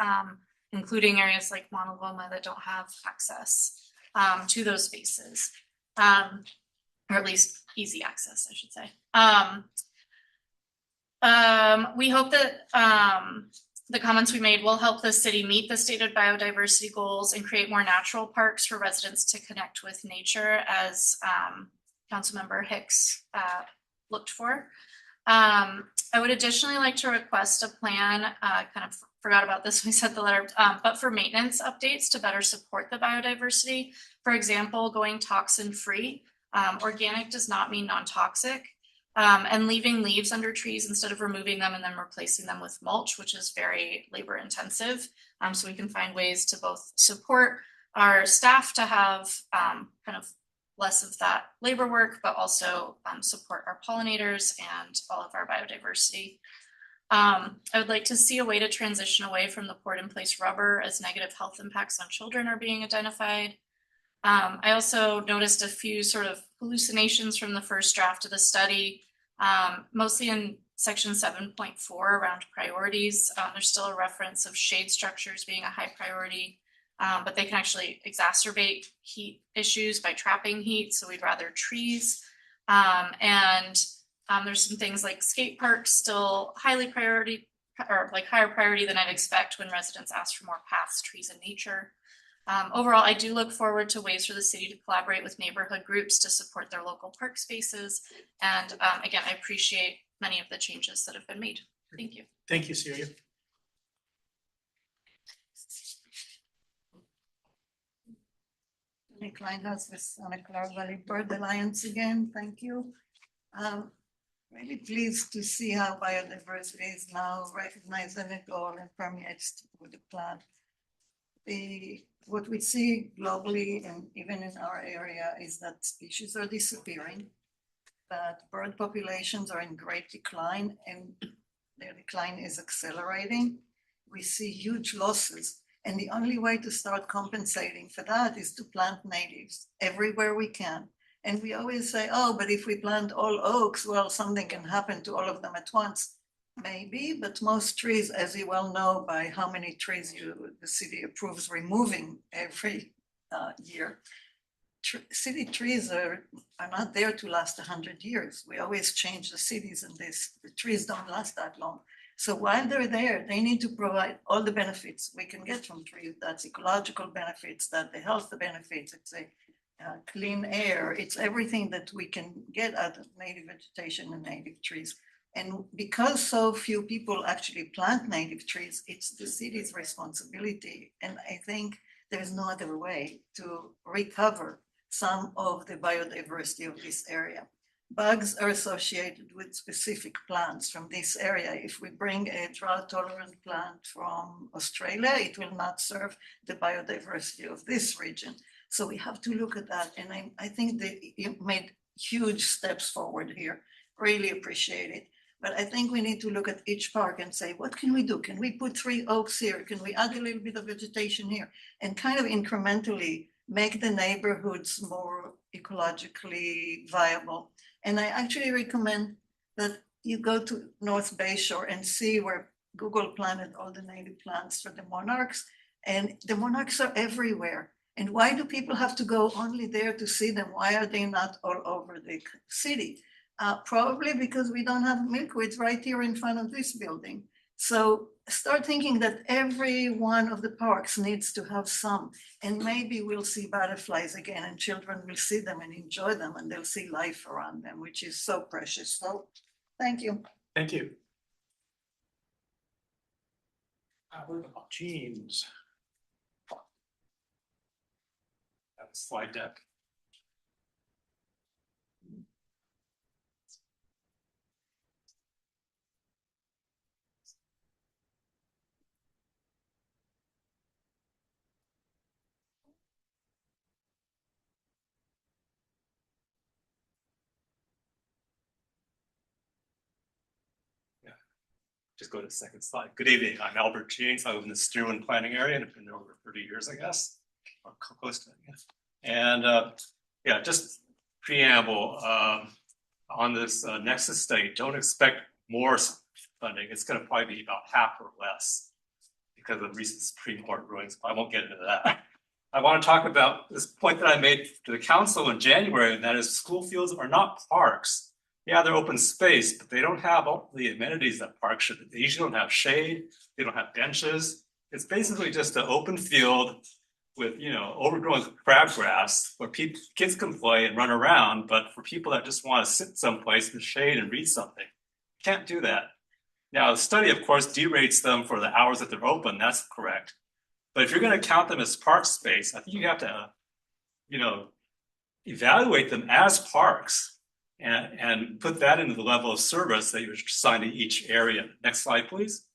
including areas like Montaloma that don't have access to those spaces, or at least easy access, I should say. We hope that the comments we made will help the city meet the stated biodiversity goals and create more natural parks for residents to connect with nature, as Councilmember Hicks looked for. I would additionally like to request a plan, kind of forgot about this when we sent the letter, but for maintenance updates to better support the biodiversity. For example, going toxin free. Organic does not mean non-toxic. And leaving leaves under trees instead of removing them and then replacing them with mulch, which is very labor intensive. So we can find ways to both support our staff to have kind of less of that labor work, but also support our pollinators and all of our biodiversity. I would like to see a way to transition away from the poured in place rubber, as negative health impacts on children are being identified. I also noticed a few sort of hallucinations from the first draft of the study, mostly in section 7.4 around priorities. There's still a reference of shade structures being a high priority, but they can actually exacerbate heat issues by trapping heat. So we'd rather trees. And there's some things like skate parks still highly priority, or like higher priority than I'd expect when residents ask for more paths, trees, and nature. Overall, I do look forward to ways for the city to collaborate with neighborhood groups to support their local park spaces. And again, I appreciate many of the changes that have been made. Thank you. Thank you, Celia. Klein has this on a Cloud Valley Bird Alliance again. Thank you. really pleased to see how biodiversity is now recognized as a goal and permeates with the plan. What we see globally and even in our area is that species are disappearing, that bird populations are in great decline and their decline is accelerating. We see huge losses, and the only way to start compensating for that is to plant natives everywhere we can. And we always say, oh, but if we plant all oaks, well, something can happen to all of them at once. Maybe, but most trees, as you well know by how many trees the city approves removing every year. City trees are not there to last 100 years. We always change the cities and the trees don't last that long. So while they're there, they need to provide all the benefits we can get from trees. That's ecological benefits, that the health benefits, it's a clean air, it's everything that we can get out of native vegetation and native trees. And because so few people actually plant native trees, it's the city's responsibility. And I think there's no other way to recover some of the biodiversity of this area. Bugs are associated with specific plants from this area. If we bring a drought tolerant plant from Australia, it will not serve the biodiversity of this region. So we have to look at that. And I think that you made huge steps forward here. Really appreciate it. But I think we need to look at each park and say, what can we do? Can we put 3 oaks here? Can we add a little bit of vegetation here? And kind of incrementally make the neighborhoods more ecologically viable. And I actually recommend that you go to North Bayshore and see where Google planted all the native plants for the monarchs. And the monarchs are everywhere. And why do people have to go only there to see them? Why are they not all over the city? Probably because we don't have milkweeds right here in front of this building. So start thinking that every one of the parks needs to have some, and maybe we'll see butterflies again and children will see them and enjoy them and they'll see life around them, which is so precious. So thank you. Thank you. James. That slide deck. Just go to the second slide. Good evening. I'm Albert James. I live in the Stearman planning area and have been there over 30 years, I guess, or close to it. Yes. And yeah, just preamble on this Nexus study. Don't expect more funding. It's going to probably be about half or less because of recent Supreme Court rulings. But I won't get into that. I want to talk about this point that I made to the council in January, and that is school fields are not parks. Yeah, they're open space, but they don't have all the amenities that parks should. They usually don't have shade. They don't have benches. It's basically just an open field with, you know, overgrown crabgrass where kids can play and run around. But for people that just want to sit someplace in the shade and read something, you can't do that. Now, the study, of course, derates them for the hours that they're open. That's correct. But if you're going to count them as park space, I think you have to, you know, evaluate them as parks. And put that into the level of service that you're assigned to each area. Next slide, please.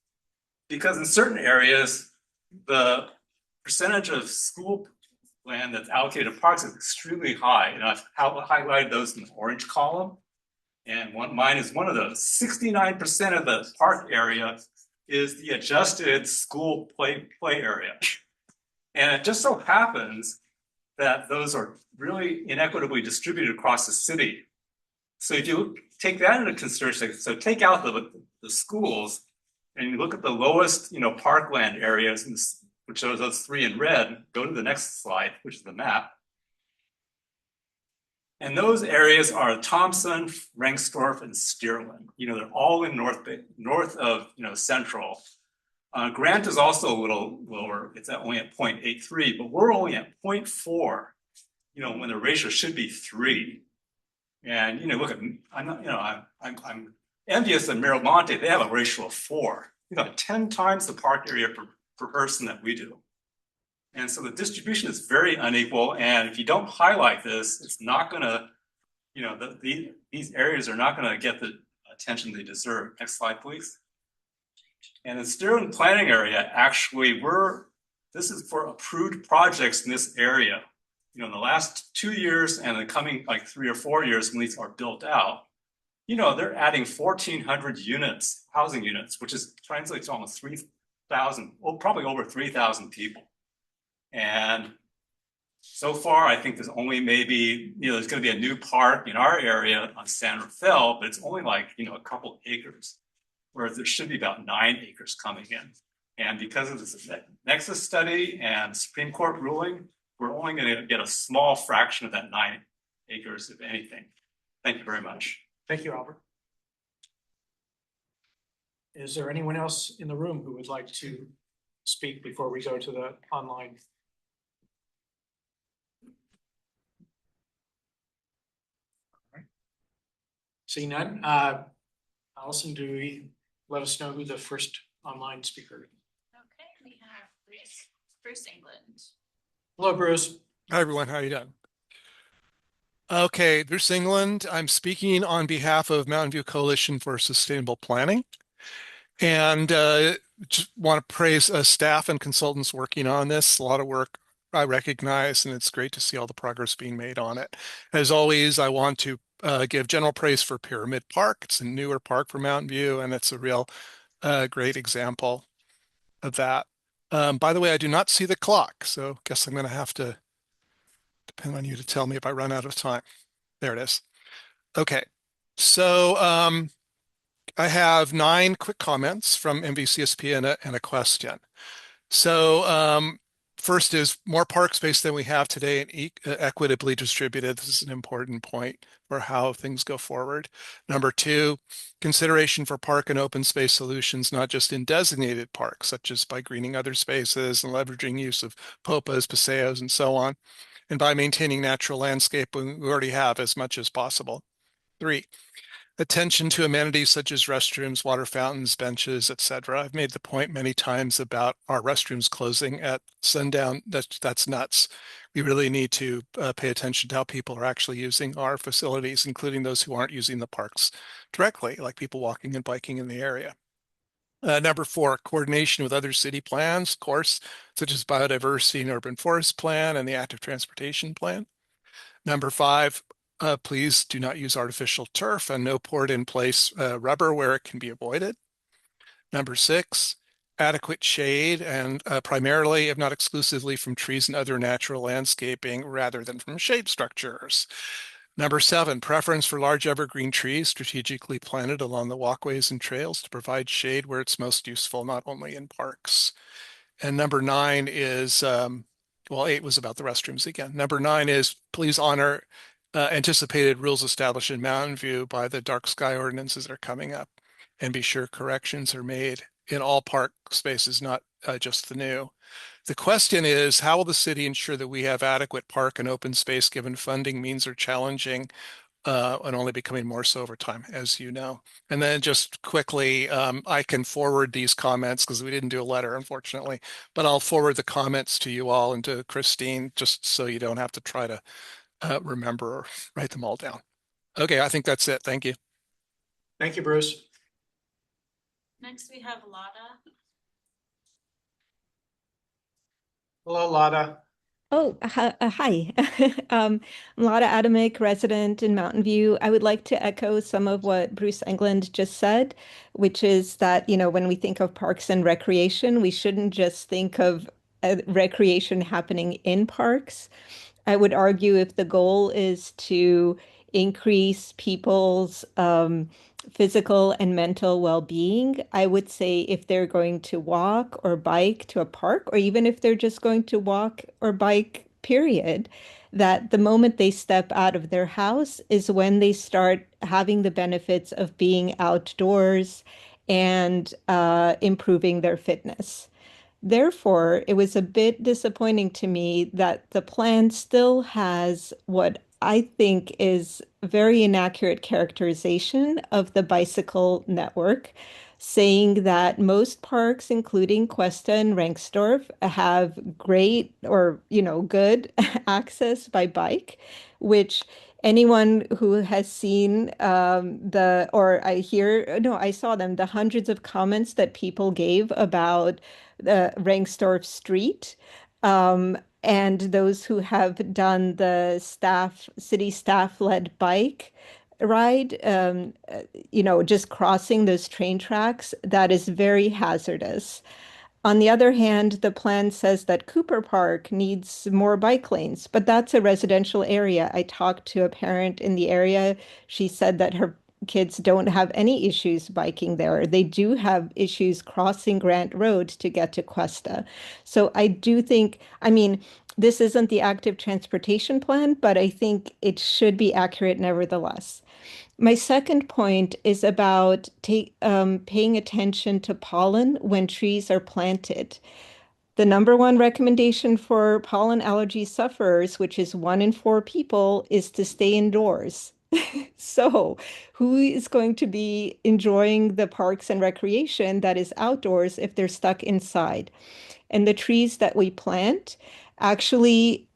Because in certain areas, the percentage of school land that's allocated to parks is extremely high. And I've highlighted those in the orange column. And mine is one of those. 69% of the park area is the adjusted school play area. And it just so happens that those are really inequitably distributed across the city. So if you take that into consideration, so take out the schools and you look at the lowest, you know, parkland areas, which are those 3 in red, go to the next slide, which is the map. And those areas are Thompson, Rengstorff, and Stearman. You know, they're all in north of, you know, Central. Grant is also a little lower. It's only at 0.83, but we're only at 0.4, you know, when the ratio should be 3. And, you know, look at, I'm envious of Miramonte. They have a ratio of 4, you know, 10 times the park area per person that we do. And so the distribution is very unequal. And if you don't highlight this, it's not going to, you know, these areas are not going to get the attention they deserve. Next slide, please. And the Sterling planning area, actually, this is for approved projects in this area. You know, in the last 2 years and the coming like 3 or 4 years when these are built out, you know, they're adding 1,400 units, housing units, which is translates to almost 3,000, well, probably over 3,000 people. And so far, I think there's only maybe, you know, there's going to be a new park in our area on San Rafael, but it's only like, you know, a couple acres, whereas there should be about 9 acres coming in. And because of this Nexus study and Supreme Court ruling, we're only going to get a small fraction of that 9 acres, if anything. Thank you very much. Thank you, Albert. Is there anyone else in the room who would like to speak before we go to the online? Seeing none, Allison, let us know who the first online speaker is? Okay, we have Bruce England. Hello, Bruce. Hi, everyone. How are you doing? Okay, Bruce England. I'm speaking on behalf of Mountain View Coalition for Sustainable Planning. And just want to praise staff and consultants working on this. A lot of work I recognize, and it's great to see all the progress being made on it. As always, I want to give general praise for Pyramid Park. It's a newer park for Mountain View, and it's a real great example of that. By the way, I do not see the clock, so guess I'm going to have to depend on you to tell me if I run out of time. There it is. Okay, so I have 9 quick comments from MVCSP and a question. So first is more park space than we have today and equitably distributed. This is an important point for how things go forward. Number 2, consideration for park and open space solutions, not just in designated parks, such as by greening other spaces and leveraging use of POPAs, paseos, and so on, and by maintaining natural landscape we already have as much as possible. 3, attention to amenities such as restrooms, water fountains, benches, etc. I've made the point many times about our restrooms closing at sundown. That's nuts. We really need to pay attention to how people are actually using our facilities, including those who aren't using the parks directly, like people walking and biking in the area. Number 4, coordination with other city plans, of course, such as biodiversity and urban forest plan and the active transportation plan. Number 5, please do not use artificial turf and no poured in place rubber where it can be avoided. Number 6, adequate shade and primarily, if not exclusively, from trees and other natural landscaping rather than from shade structures. Number 7, preference for large evergreen trees strategically planted along the walkways and trails to provide shade where it's most useful, not only in parks. And number 9 is, well, 8 was about the restrooms again. Number 9 is please honor anticipated rules established in Mountain View by the dark sky ordinances that are coming up, and be sure corrections are made in all park spaces, not just the new. The question is, how will the city ensure that we have adequate park and open space given funding means are challenging and only becoming more so over time, as you know? And then just quickly, I can forward these comments because we didn't do a letter, unfortunately, but I'll forward the comments to you all and to Christine, just so you don't have to try to remember or write them all down. Okay, I think that's it. Thank you. Thank you, Bruce. Next, we have Lada. Hello, Lada. Oh, hi. I'm Lotta Adamick, resident in Mountain View. I would like to echo some of what Bruce England just said, which is that, when we think of parks and recreation, we shouldn't just think of recreation happening in parks. I would argue if the goal is to increase people's physical and mental well-being, I would say if they're going to walk or bike to a park, or even if they're just going to walk or bike, period, that the moment they step out of their house is when they start having the benefits of being outdoors and improving their fitness. Therefore, it was a bit disappointing to me that the plan still has what I think is very inaccurate characterization of the bicycle network, saying that most parks, including Cuesta and Renksdorf, have great or, good access by bike, which anyone who has seen I saw them, the hundreds of comments that people gave about the Rengstorff Street, and those who have done the city staff-led bike ride, just crossing those train tracks, that is very hazardous. On the other hand, the plan says that Cooper Park needs more bike lanes, but that's a residential area. I talked to a parent in the area. She said that her kids don't have any issues biking there. They do have issues crossing Grant Road to get to Cuesta. So I do think, I mean, this isn't the active transportation plan, but I think it should be accurate nevertheless. My second point is about paying attention to pollen when trees are planted. The number one recommendation for pollen allergy sufferers, which is 1 in 4 people, is to stay indoors. So, who is going to be enjoying the parks and recreation that is outdoors if they're stuck inside? And the trees that we plant actually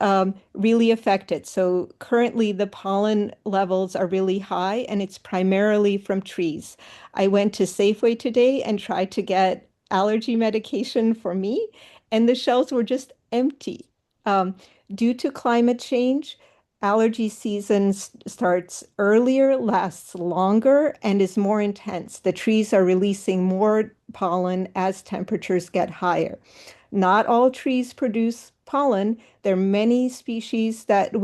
really affect it. So currently the pollen levels are really high and it's primarily from trees. I went to Safeway today and tried to get allergy medication for me, and the shelves were just empty. Um, Due to climate change, allergy season starts earlier, lasts longer, and is more intense. The trees are releasing more pollen as temperatures get higher. Not all trees produce pollen. There are many species that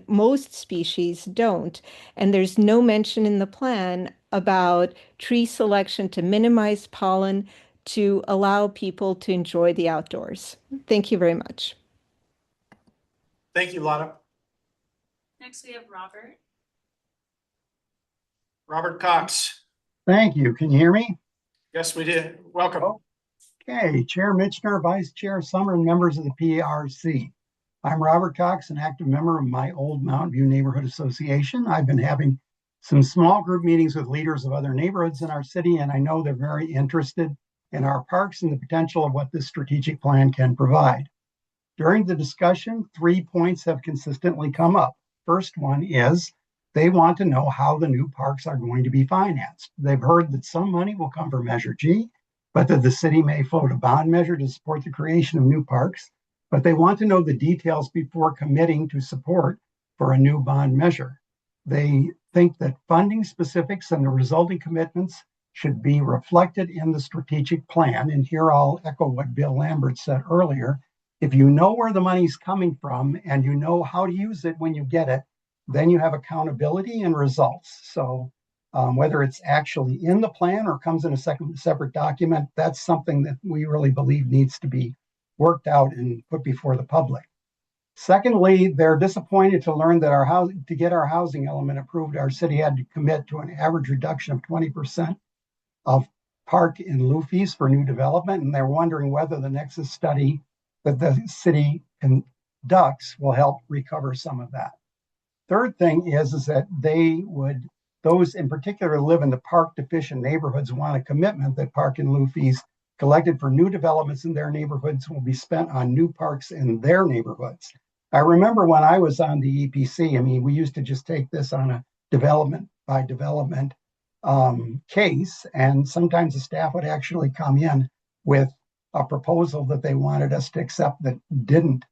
most species don't. And there's no mention in the plan about tree selection to minimize pollen to allow people to enjoy the outdoors. Thank you very much. Thank you, Lotta. Next, we have Robert. Robert Cox. Thank you. Can you hear me? Yes, we did. Welcome. Okay, Chair Mitchner, Vice Chair Summer, and members of the PRC. I'm Robert Cox, an active member of my old Mountain View Neighborhood Association. I've been having some small group meetings with leaders of other neighborhoods in our city, and I know they're very interested in our parks and the potential of what this strategic plan can provide. During the discussion, 3 points have consistently come up. First one is they want to know how the new parks are going to be financed. They've heard that some money will come from Measure G, but that the city may float a bond measure to support the creation of new parks. But they want to know the details before committing to support for a new bond measure. They think that funding specifics and the resulting commitments should be reflected in the strategic plan. And here I'll echo what Bill Lambert said earlier. If you know where the money's coming from and you know how to use it when you get it, then you have accountability and results. So whether it's actually in the plan or comes in a separate document, that's something that we really believe needs to be worked out and put before the public. Secondly, they're disappointed to learn that to get our housing element approved, our city had to commit to an average reduction of 20% of park in lieu fees for new development, and they're wondering whether the Nexus study that the city conducts will help recover some of that. Third thing is that those in particular who live in the park deficient neighborhoods want a commitment that park in lieu fees collected for new developments in their neighborhoods will be spent on new parks in their neighborhoods. I remember when I was on the EPC, we used to just take this on a development by development case, and sometimes the staff would actually come in with a proposal that they wanted us to accept that didn't,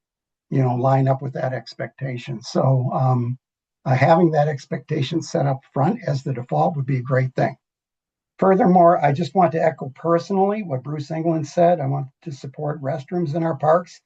line up with that expectation. So having that expectation set up front as the default would be a great thing. Furthermore, I just want to echo personally what Bruce England said. I want to support restrooms in our parks,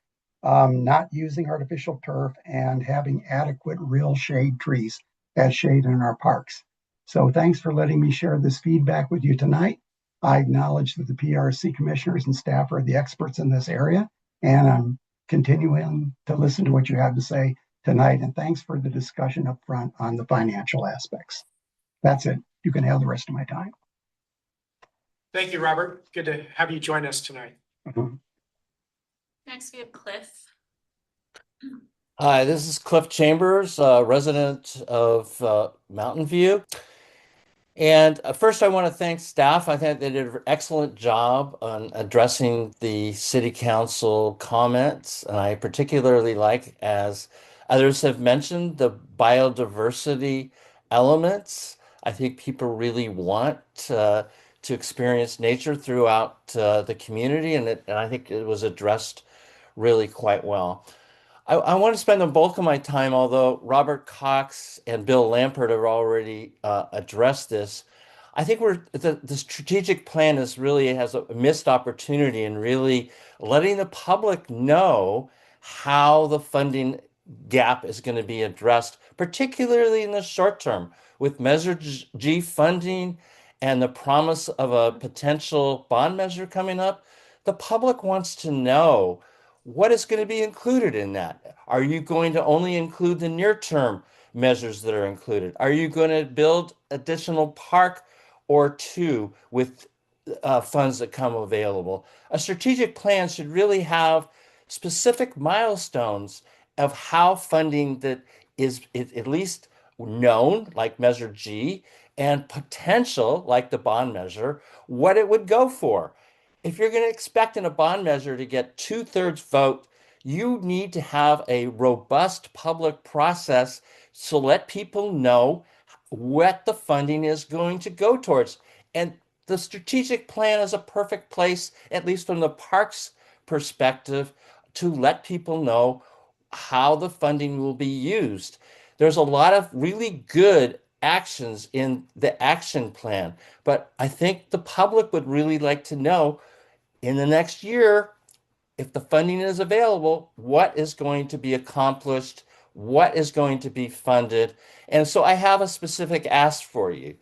not using artificial turf, and having adequate real shade trees as shade in our parks. So thanks for letting me share this feedback with you tonight. I acknowledge that the PRC commissioners and staff are the experts in this area, and I'm continuing to listen to what you have to say tonight. And thanks for the discussion up front on the financial aspects. That's it. You can have the rest of my time. Thank you, Robert. Good to have you join us tonight. Next, we have Cliff. Hi, this is Cliff Chambers, resident of Mountain View. And first, I want to thank staff. I think they did an excellent job on addressing the city council comments. And I particularly like as Others have mentioned the biodiversity elements. I think people really want to experience nature throughout the community, and I think it was addressed really quite well. I want to spend the bulk of my time, although Robert Cox and Bill Lampert have already addressed this. I think the strategic plan is really has a missed opportunity in really letting the public know how the funding gap is going to be addressed, particularly in the short term, with Measure G funding and the promise of a potential bond measure coming up. The public wants to know what is going to be included in that. Are you going to only include the near-term measures that are included? Are you going to build additional park or two with funds that come available? A strategic plan should really have specific milestones of how funding that is at least known, like Measure G, and potential, like the bond measure, what it would go for. If you're going to expect in a bond measure to get 2/3 vote, you need to have a robust public process to let people know what the funding is going to go towards. And the strategic plan is a perfect place, at least from the parks perspective, to let people know how the funding will be used. There's a lot of really good actions in the action plan, but I think the public would really like to know in the next year, if the funding is available, what is going to be accomplished, what is going to be funded. And so I have a specific ask for you.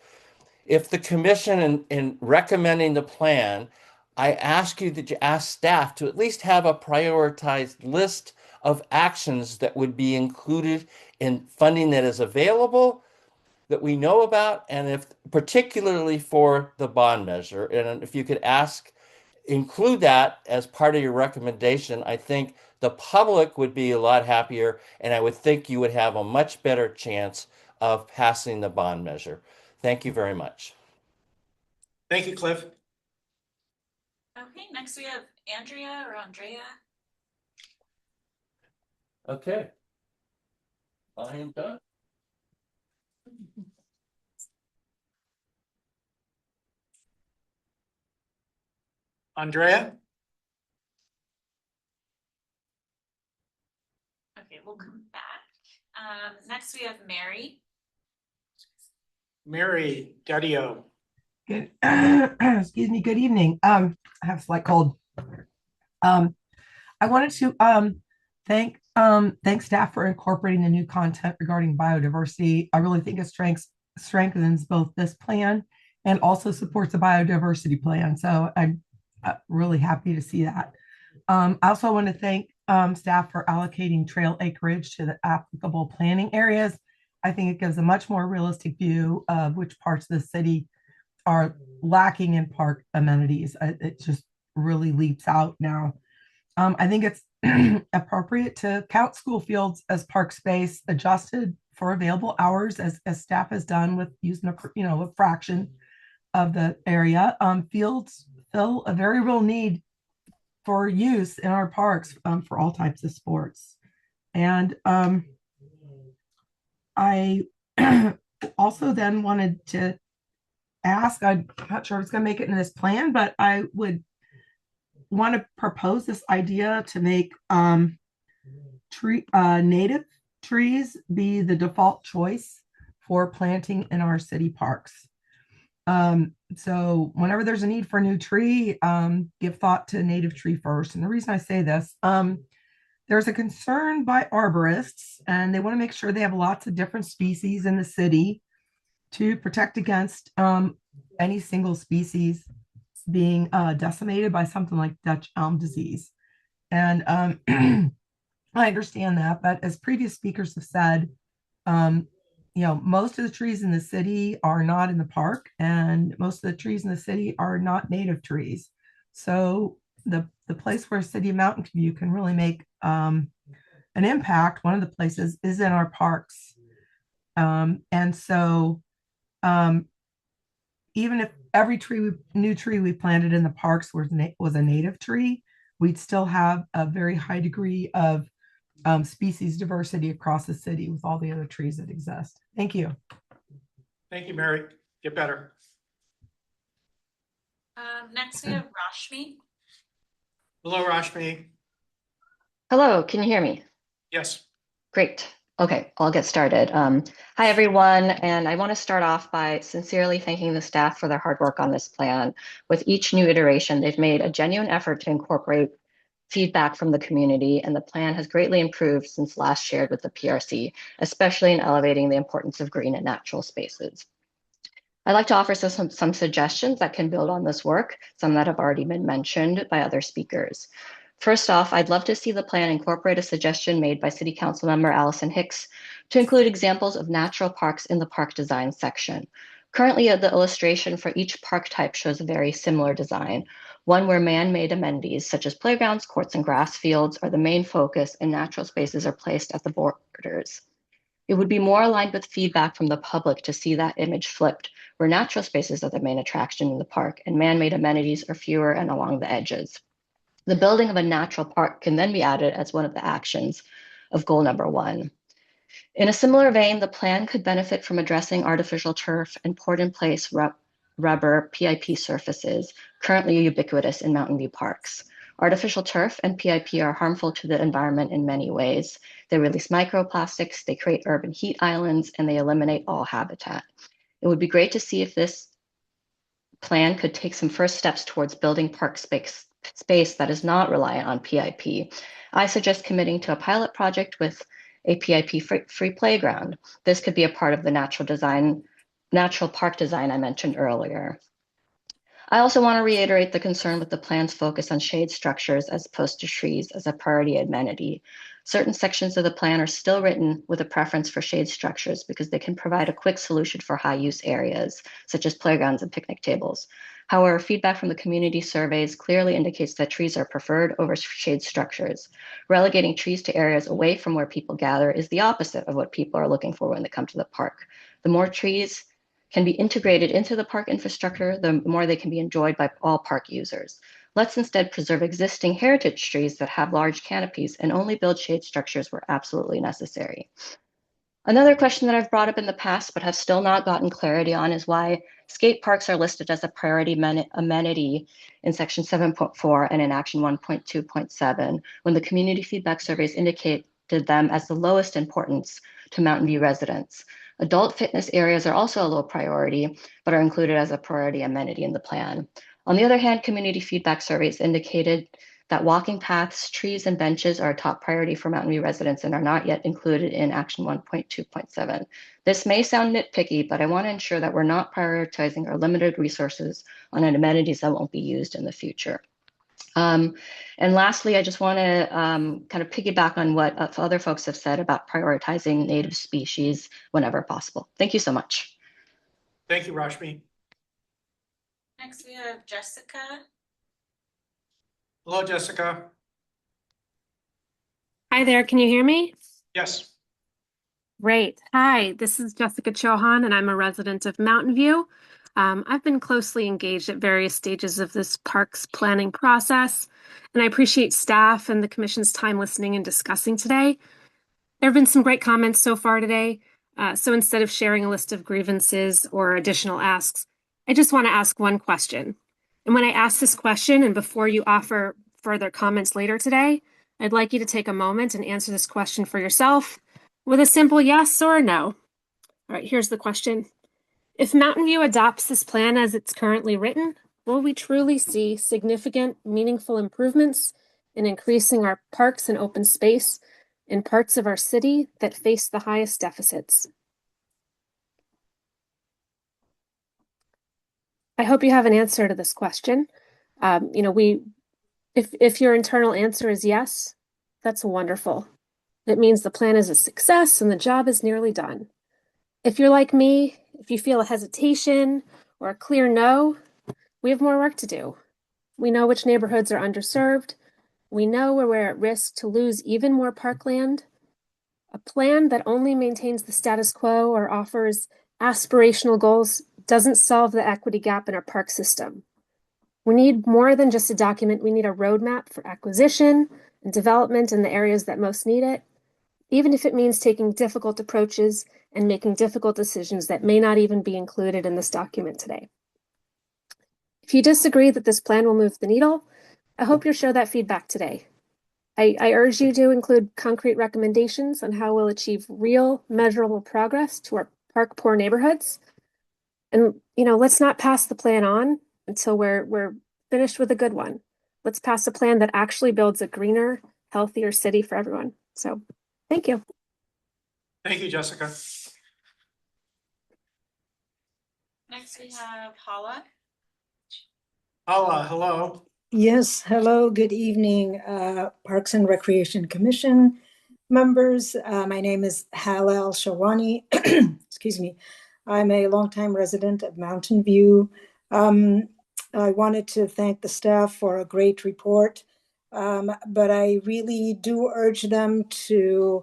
If the commission in recommending the plan, I ask you that you ask staff to at least have a prioritized list of actions that would be included in funding that is available, that we know about, and if particularly for the bond measure. And if you could include that as part of your recommendation, I think the public would be a lot happier, and I would think you would have a much better chance of passing the bond measure. Thank you very much. Thank you, Cliff. Okay, next we have Andrea or Andrea. Okay. I am done. Andrea? Okay, we'll come back. Next we have Mary. Mary Daddio. Good, excuse me, good evening. I have a slight cold. I wanted to thank staff for incorporating the new content regarding biodiversity. I really think it strengthens both this plan and also supports the biodiversity plan. So I'm really happy to see that. I also want to thank staff for allocating trail acreage to the applicable planning areas. I think it gives a much more realistic view of which parts of the city are lacking in park amenities. It just really leaps out now. I think it's appropriate to count school fields as park space adjusted for available hours, as staff has done with using a fraction of the area. Fields fill a very real need for use in our parks for all types of sports. And I also then wanted to ask, I'm not sure if it's going to make it in this plan, but I would want to propose this idea to make native trees be the default choice for planting in our city parks. So whenever there's a need for a new tree, give thought to native tree first. And the reason I say this, there's a concern by arborists, and they want to make sure they have lots of different species in the city to protect against any single species being decimated by something like Dutch elm disease. And I understand that, but as previous speakers have said, most of the trees in the city are not in the park, and most of the trees in the city are not native trees. So the place where City of Mountain View can really make an impact, one of the places is in our parks. And so even if every new tree we planted in the parks was a native tree, we'd still have a very high degree of species diversity across the city with all the other trees that exist. Thank you. Thank you, Mary. Get better. Next we have Rashmi. Hello, Rashmi. Hello, can you hear me? Yes. Great. Okay, I'll get started. Hi, everyone, and I want to start off by sincerely thanking the staff for their hard work on this plan. With each new iteration, they've made a genuine effort to incorporate feedback from the community, and the plan has greatly improved since last shared with the PRC, especially in elevating the importance of green and natural spaces. I'd like to offer some suggestions that can build on this work, some that have already been mentioned by other speakers. First off, I'd love to see the plan incorporate a suggestion made by City Council member Allison Hicks to include examples of natural parks in the park design section. Currently, the illustration for each park type shows a very similar design, one where man-made amenities such as playgrounds, courts, and grass fields are the main focus and natural spaces are placed at the borders. It would be more aligned with feedback from the public to see that image flipped, where natural spaces are the main attraction in the park and man-made amenities are fewer and along the edges. The building of a natural park can then be added as one of the actions of goal number 1. In a similar vein, the plan could benefit from addressing artificial turf and poured-in-place rubber PIP surfaces, currently ubiquitous in Mountain View parks. Artificial turf and PIP are harmful to the environment in many ways. They release microplastics, they create urban heat islands, and they eliminate all habitat. It would be great to see if this plan could take some first steps towards building park space that is not reliant on PIP. I suggest committing to a pilot project with a PIP-free playground. This could be a part of the natural park design I mentioned earlier. I also want to reiterate the concern with the plan's focus on shade structures as opposed to trees as a priority amenity. Certain sections of the plan are still written with a preference for shade structures because they can provide a quick solution for high-use areas, such as playgrounds and picnic tables. However, feedback from the community surveys clearly indicates that trees are preferred over shade structures. Relegating trees to areas away from where people gather is the opposite of what people are looking for when they come to the park. The more trees can be integrated into the park infrastructure, the more they can be enjoyed by all park users. Let's instead preserve existing heritage trees that have large canopies and only build shade structures where absolutely necessary. Another question that I've brought up in the past but have still not gotten clarity on is why skate parks are listed as a priority amenity in section 7.4 and in action 1.2.7 when the community feedback surveys indicated them as the lowest importance to Mountain View residents. Adult fitness areas are also a low priority, but are included as a priority amenity in the plan. On the other hand, community feedback surveys indicated that walking paths, trees, and benches are a top priority for Mountain View residents and are not yet included in Action 1.2.7. This may sound nitpicky, but I want to ensure that we're not prioritizing our limited resources on amenities that won't be used in the future. And lastly, I just want to kind of piggyback on what other folks have said about prioritizing native species whenever possible. Thank you so much. Thank you, Rashmi. Next we have Jessica. Hello, Jessica. Hi there, can you hear me? Yes. Great. Hi, this is Jessica Chauhan, and I'm a resident of Mountain View. I've been closely engaged at various stages of this parks planning process, and I appreciate staff and the commission's time listening and discussing today. There have been some great comments so far today, so instead of sharing a list of grievances or additional asks, I just want to ask one question. And when I ask this question, and before you offer further comments later today, I'd like you to take a moment and answer this question for yourself with a simple yes or no. All right, here's the question. If Mountain View adopts this plan as it's currently written, will we truly see significant, meaningful improvements in increasing our parks and open space in parts of our city that face the highest deficits? I hope you have an answer to this question. If your internal answer is yes, that's wonderful. It means the plan is a success and the job is nearly done. If you're like me, if you feel a hesitation or a clear no, we have more work to do. We know which neighborhoods are underserved. We know where we're at risk to lose even more parkland. A plan that only maintains the status quo or offers aspirational goals doesn't solve the equity gap in our park system. We need more than just a document. We need a roadmap for acquisition and development in the areas that most need it. even if it means taking difficult approaches and making difficult decisions that may not even be included in this document today. If you disagree that this plan will move the needle, I hope you'll share that feedback today. I urge you to include concrete recommendations on how we'll achieve real, measurable progress to our park poor neighborhoods. And, let's not pass the plan on until we're finished with a good one. Let's pass a plan that actually builds a greener, healthier city for everyone. So, thank you. Thank you, Jessica. Next we have Hala. Hala, hello. Yes, hello, good evening, Parks and Recreation Commission members. My name is Hala Al-Shawani. Excuse me. I'm a longtime resident of Mountain View. I wanted to thank the staff for a great report, but I really do urge them to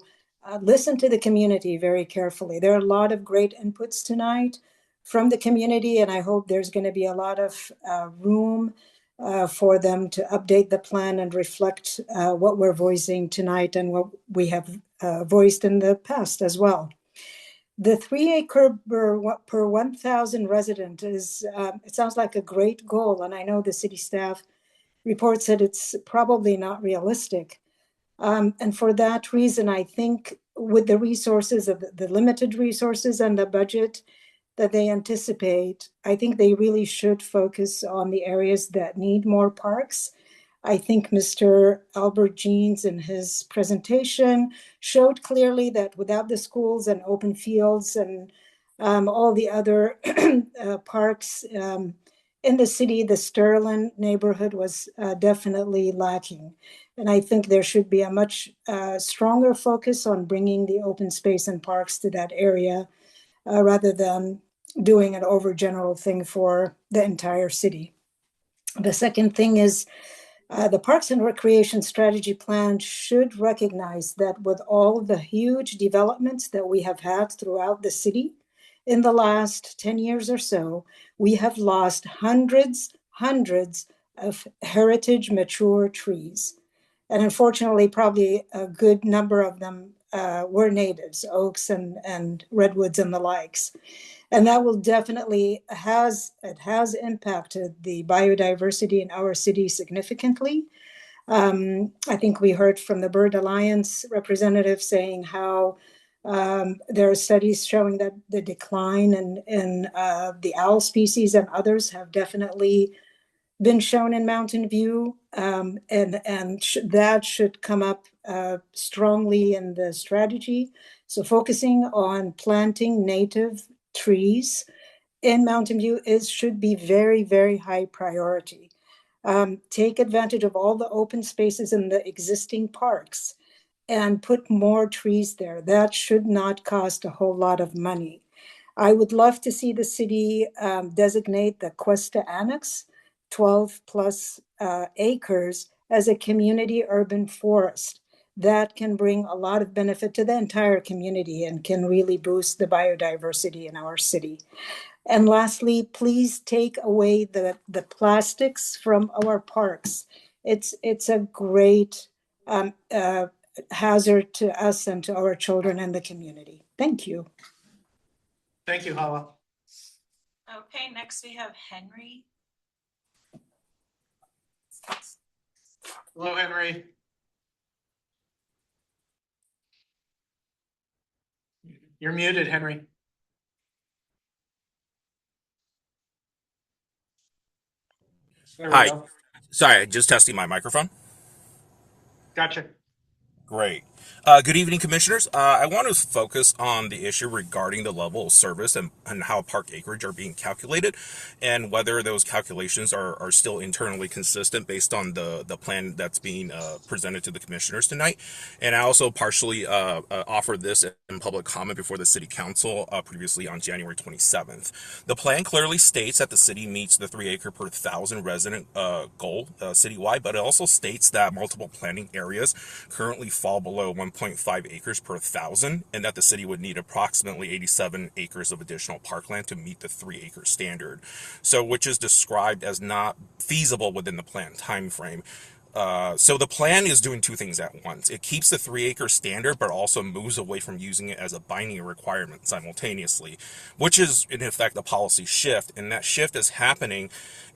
listen to the community very carefully. There are a lot of great inputs tonight from the community, and I hope there's going to be a lot of room for them to update the plan and reflect what we're voicing tonight and what we have voiced in the past as well. The 3 acre per 1,000 resident is, it sounds like a great goal, and I know the city staff reports that it's probably not realistic. And for that reason, I think with the resources of the limited resources and the budget that they anticipate, I think they really should focus on the areas that need more parks. I think Mr. Albert Jeans in his presentation showed clearly that without the schools and open fields and all the other parks in the city, the Sterling neighborhood was definitely lacking. And I think there should be a much stronger focus on bringing the open space and parks to that area rather than doing an overgeneral thing for the entire city. The second thing is the Parks and Recreation Strategy Plan should recognize that with all the huge developments that we have had throughout the city in the last 10 years or so, we have lost hundreds of heritage mature trees. And unfortunately, probably a good number of them were natives, oaks and redwoods and the likes. And that will definitely has impacted the biodiversity in our city significantly. I think we heard from the Bird Alliance representative saying how there are studies showing that the decline in the owl species and others have definitely been shown in Mountain View, and that should come up strongly in the strategy. So focusing on planting native trees in Mountain View should be very, very high priority. Take advantage of all the open spaces in the existing parks and put more trees there. That should not cost a whole lot of money. I would love to see the city designate the Cuesta Annex, 12 plus acres, as a community urban forest. That can bring a lot of benefit to the entire community and can really boost the biodiversity in our city. And lastly, please take away the plastics from our parks. It's a great hazard to us and to our children and the community. Thank you. Thank you, Hala. Okay, next we have Henry. Hello, Henry. You're muted, Henry. Hi. Sorry, just testing my microphone. Gotcha. Great. Good evening, commissioners. I want to focus on the issue regarding the level of service and how park acreage are being calculated and whether those calculations are still internally consistent based on the plan that's being presented to the commissioners tonight. And I also partially offered this in public comment before the city council previously on January 27th. The plan clearly states that the city meets the 3 acre per 1,000 resident goal citywide, but it also states that multiple planning areas currently fall below 1.5 acres per 1,000, and that the city would need approximately 87 acres of additional parkland to meet the 3 acre standard. So, which is described as not feasible within the planned time frame. So the plan is doing two things at once. It keeps the 3 acre standard, but also moves away from using it as a binding requirement simultaneously, which is in effect a policy shift. And that shift is happening.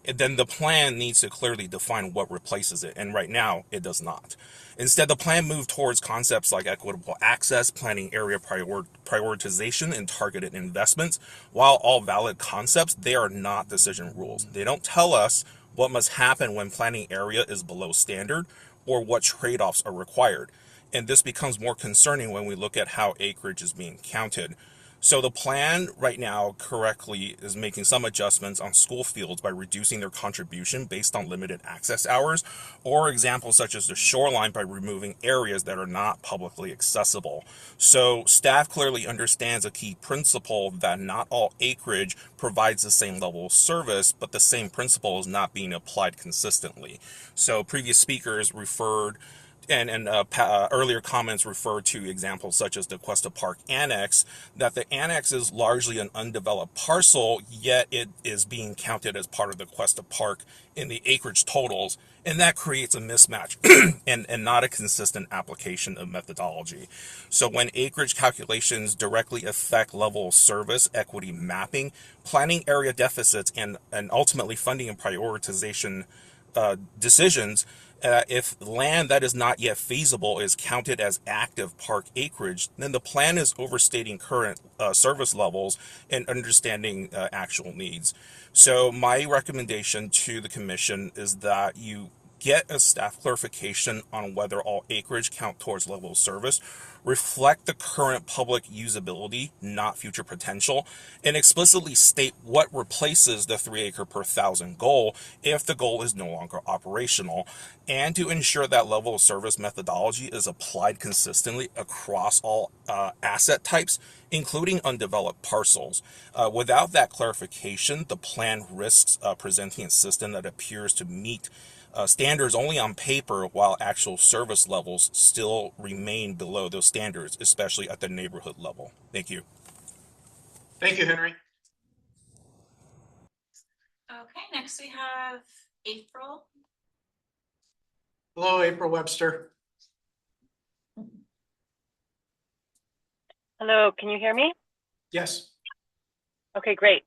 And then the plan needs to clearly define what replaces it. And right now it does not. Instead, the plan moved towards concepts like equitable access, planning area prioritization, and targeted investments. While all valid concepts, they are not decision rules. They don't tell us what must happen when planning area is below standard or what trade-offs are required. And this becomes more concerning when we look at how acreage is being counted. So the plan right now correctly is making some adjustments on school fields by reducing their contribution based on limited access hours, or examples such as the shoreline by removing areas that are not publicly accessible. So staff clearly understands a key principle that not all acreage provides the same level of service, but the same principle is not being applied consistently. So previous speakers referred and earlier comments referred to examples such as the Cuesta Park Annex, that the annex is largely an undeveloped parcel, yet it is being counted as part of the Cuesta Park in the acreage totals, and that creates a mismatch and not a consistent application of methodology. So when acreage calculations directly affect level of service equity mapping, planning area deficits, and ultimately funding and prioritization decisions, if land that is not yet feasible is counted as active park acreage, then the plan is overstating current service levels and understanding actual needs. So my recommendation to the commission is that you get a staff clarification on whether all acreage count towards level of service, reflect the current public usability, not future potential, and explicitly state what replaces the 3 acre per thousand goal if the goal is no longer operational, and to ensure that level of service methodology is applied consistently across all asset types, including undeveloped parcels. Without that clarification, the plan risks presenting a system that appears to meet standards only on paper, while actual service levels still remain below those standards, especially at the neighborhood level. Thank you. Thank you, Henry. Okay, next we have April. Hello, April Webster. Hello, can you hear me? Yes. Okay, great.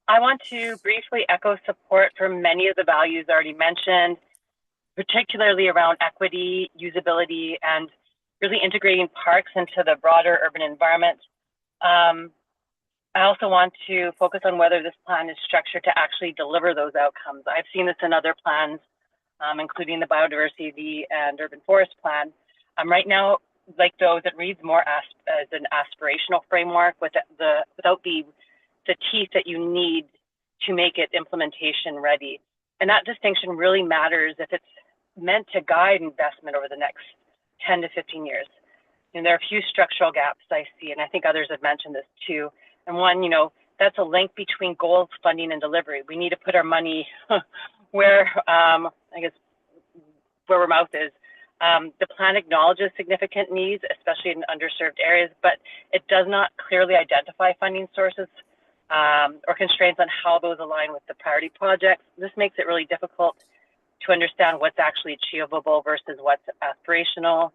I want to briefly echo support for many of the values already mentioned, particularly around equity, usability, and really integrating parks into the broader urban environment. I also want to focus on whether this plan is structured to actually deliver those outcomes. I've seen this in other plans, including the biodiversity and urban forest plan. Right now, like those, it reads more as an aspirational framework without the teeth that you need to make it implementation ready. And that distinction really matters if it's meant to guide investment over the next 10 to 15 years. And there are a few structural gaps I see, and I think others have mentioned this too. And one, that's a link between goals, funding, and delivery. We need to put our money where, where our mouth is. The plan acknowledges significant needs, especially in underserved areas, but it does not clearly identify funding sources or constraints on how those align with the priority projects. This makes it really difficult to understand what's actually achievable versus what's aspirational.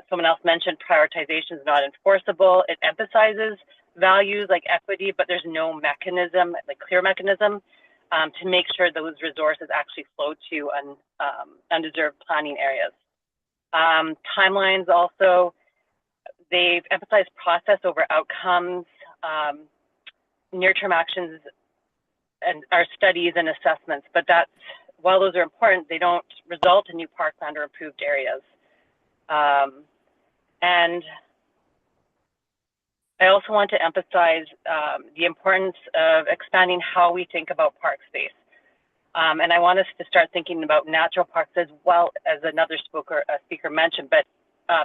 Someone else mentioned prioritization is not enforceable. It emphasizes values like equity, but there's no mechanism, like clear mechanism, to make sure those resources actually flow to undeserved planning areas. Timelines also, they've emphasized process over outcomes. Near-term actions and our studies and assessments, but while those are important, they don't result in new parkland or improved areas. And I also want to emphasize the importance of expanding how we think about park space. And I want us to start thinking about natural parks as well, as another speaker mentioned, but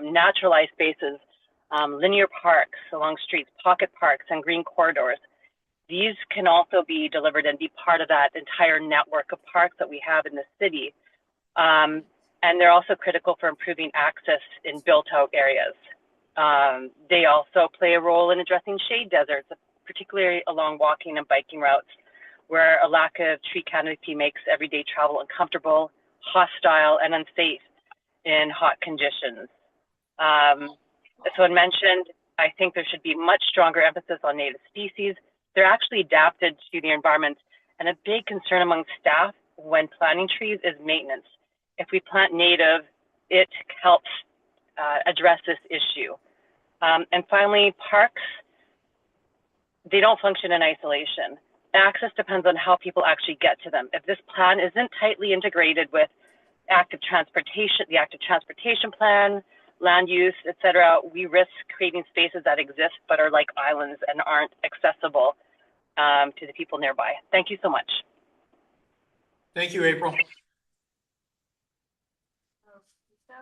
naturalized spaces, linear parks along streets, pocket parks, and green corridors. These can also be delivered and be part of that entire network of parks that we have in the city. And they're also critical for improving access in built-out areas. They also play a role in addressing shade deserts, particularly along walking and biking routes, where a lack of tree canopy makes everyday travel uncomfortable, hostile, and unsafe in hot conditions. So as mentioned, I think there should be much stronger emphasis on native species. They're actually adapted to the environment, and a big concern among staff when planting trees is maintenance. If we plant native, it helps address this issue. And finally, parks, they don't function in isolation. Access depends on how people actually get to them. If this plan isn't tightly integrated with active transportation, the active transportation plan, land use, etc., we risk creating spaces that exist but are like islands and aren't accessible to the people nearby. Thank you so much. Thank you, April. So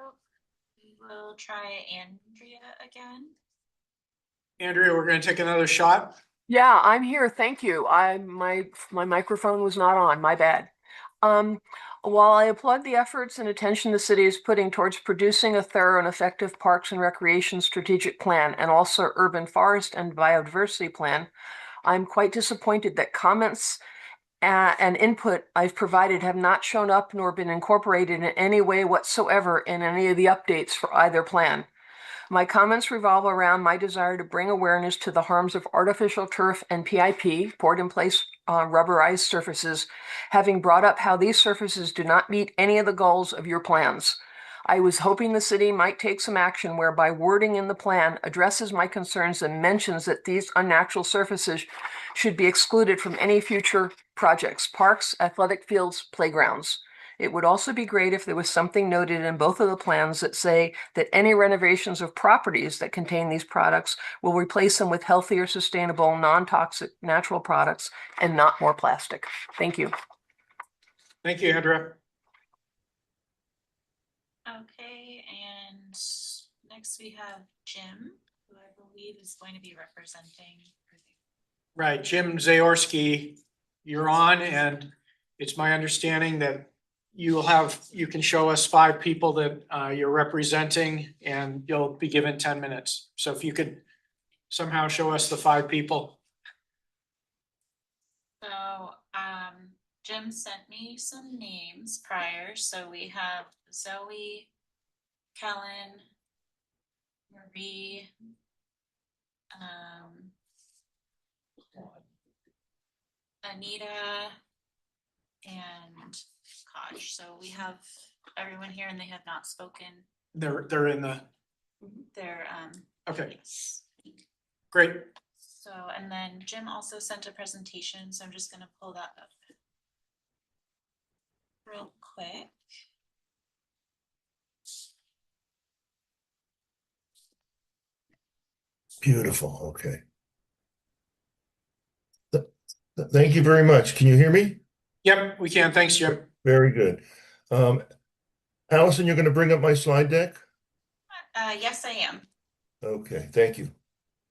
we will try Andrea again. Andrea, we're going to take another shot. Yeah, I'm here. Thank you. My microphone was not on. My bad. While I applaud the efforts and attention the city is putting towards producing a thorough and effective parks and recreation strategic plan and also urban forest and biodiversity plan, I'm quite disappointed that comments and input I've provided have not shown up nor been incorporated in any way whatsoever in any of the updates for either plan. My comments revolve around my desire to bring awareness to the harms of artificial turf and PIP, poured in place rubberized surfaces, having brought up how these surfaces do not meet any of the goals of your plans. I was hoping the city might take some action whereby wording in the plan addresses my concerns and mentions that these unnatural surfaces should be excluded from any future projects, parks, athletic fields, playgrounds. It would also be great if there was something noted in both of the plans that say that any renovations of properties that contain these products will replace them with healthier, sustainable, non-toxic natural products and not more plastic. Thank you. Thank you, Andrea. Okay, and next we have Jim, who I believe is going to be representing. Right, Jim Zaorski, you're on, and it's my understanding that you can show us 5 people that you're representing, and you'll be given 10 minutes. So if you could somehow show us the 5 people. So Jim sent me some names prior. So we have Zoe, Kellen, Marie, Anita, and Kosh. So we have everyone here, and they have not spoken. They're in the. They're Okay. Great. So, and then Jim also sent a presentation, so I'm just going to pull that up real quick. Beautiful. Okay. Thank you very much. Can you hear me? Yep, we can. Thanks, Jim. Very good. Allison, you're going to bring up my slide deck? Yes, I am. Okay, thank you.